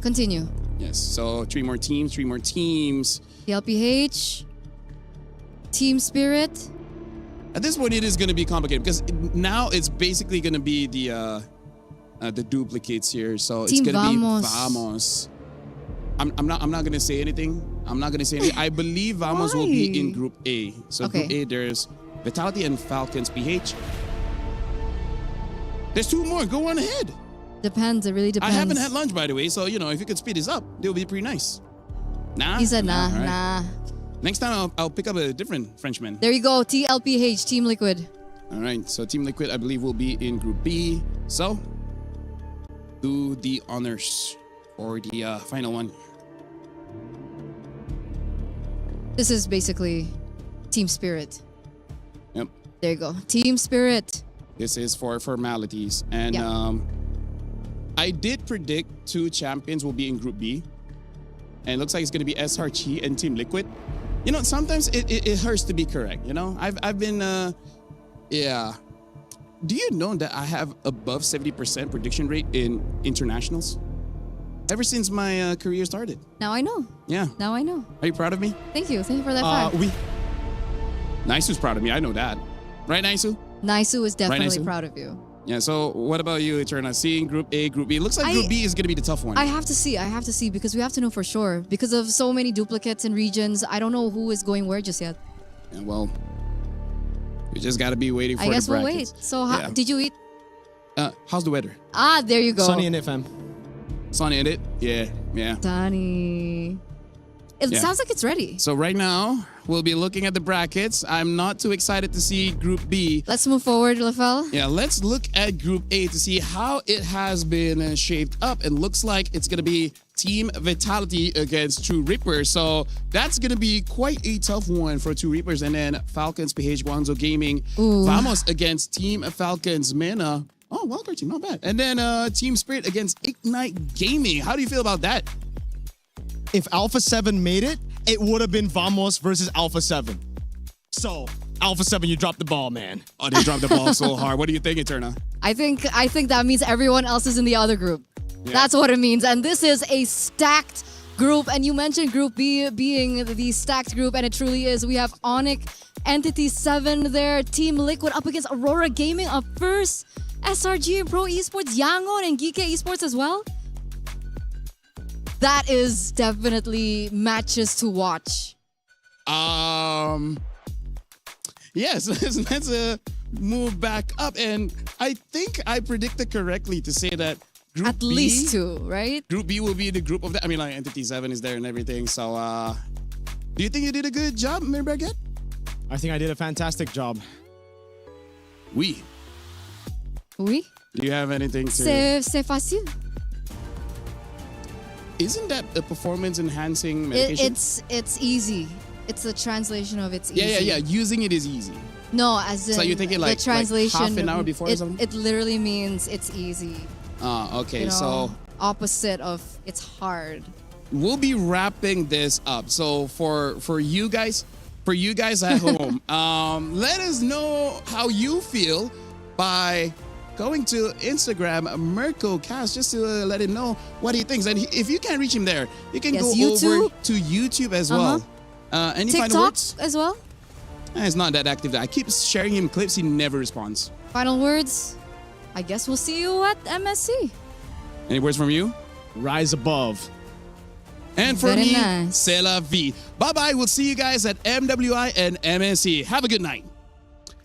Continue. Yes, so 3 more teams. TLPH, Team Spirit. At this point, it is going to be complicated, because now it's basically going to be the duplicates here. So Team it's going to be Vamos. Vamos. I'm not going to say anything. I believe Vamos will be in Group A. So Okay. Group A, there's Vitality and Falcons PH. There's 2 more. Go on ahead. Depends. It really depends. I haven't had lunch, by the way. So, if you could speed this up, it would be pretty nice. Nah? He said nah. All right. Nah. Next time, I'll pick up a different Frenchman. There you go. TLPH, Team Liquid. All right. So Team Liquid, I believe, will be in Group B. So, do the honors for the final one. This is basically Team Spirit. Yep. There you go. Team Spirit. This is for formalities. And I did predict 2 champions will be in Group B. And it looks like it's going to be SRG and Team Liquid. You know, sometimes it hurts to be correct. You know, I've been yeah. Do you know that I have above 70% prediction rate in internationals? Ever since my career started. Now I know. Yeah. Now I know. Are you proud of me? Thank you. Thank you for that fact. Naisu's proud of me. I know that. Right, Naisu? Naisu is definitely Naisu? proud of you. Yeah, so what about you, Eterna? Seeing Group A, Group B. It looks like Group B is going to be the tough one. I have to see because we have to know for sure. Because of so many duplicates in regions, I don't know who is going where just yet. Yeah, well, we just got to be waiting for the I guess we'll brackets. wait. So Yeah. did you eat? How's the weather? Ah, there you go. Sunny in it, fam. Sunny in it? Yeah, yeah. Sunny. It Yeah. sounds like it's ready. So right now, we'll be looking at the brackets. I'm not too excited to see Group B. Let's move forward, Lafel. Yeah, let's look at Group A to see how it has been shaped up. And looks like it's going to be Team Vitality against True Reapers. So that's going to be quite a tough one for True Reapers. And then Falcons, PH Guangzhou Gaming, Ooh. Vamos against Team Falcons, Mena. Oh, Wildcard team, not bad. And then Team Spirit against Ignite Gaming. How do you feel about that? If Alpha 7 made it, it would have been Vamos versus Alpha 7. So, Alpha 7, you dropped the ball, man. Oh, they dropped the ball so hard. What do you think, Eterna? I think that means everyone else is in the other group. Yeah. That's what it means. And this is a stacked group. And you mentioned Group B being the stacked group, and it truly is. We have Onyx, Entity 7 there, Team Liquid up against Aurora Gaming up first, SRG and Pro Esports, Yangon and Geek Esports as well. That is definitely matches to watch. Yes, let's move back up. And I think I predicted correctly to say that Group At B, least two, right? Group B will be the group of that. I mean, like Entity 7 is there and everything. So, do you think you did a good job, Mirbaget? I think I did a fantastic job. Oui. Do you have anything to... C'est facile. Isn't that a performance enhancing medication? It's easy. It's the translation of it's easy. Yeah. Using it is easy. No, as in So you're thinking like the translation. half an hour before or it, something? it literally means it's easy. Okay, You know, so opposite of it's hard. we'll be wrapping this up. So for you guys at home, let us know how you feel by going to Instagram MirkoCast just to let him know what he thinks. And if you can't reach him there, you can go over to YouTube as well. Any final TikTok words? as well. It's not that active. I keep sharing him clips. He never responds. Final words. I guess we'll see you at MSC. Any words from you? Rise above. And for Very me, nice. c'est la vie. Bye-bye. We'll see you guys at MWI and MSC. Have a good night.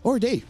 Or day.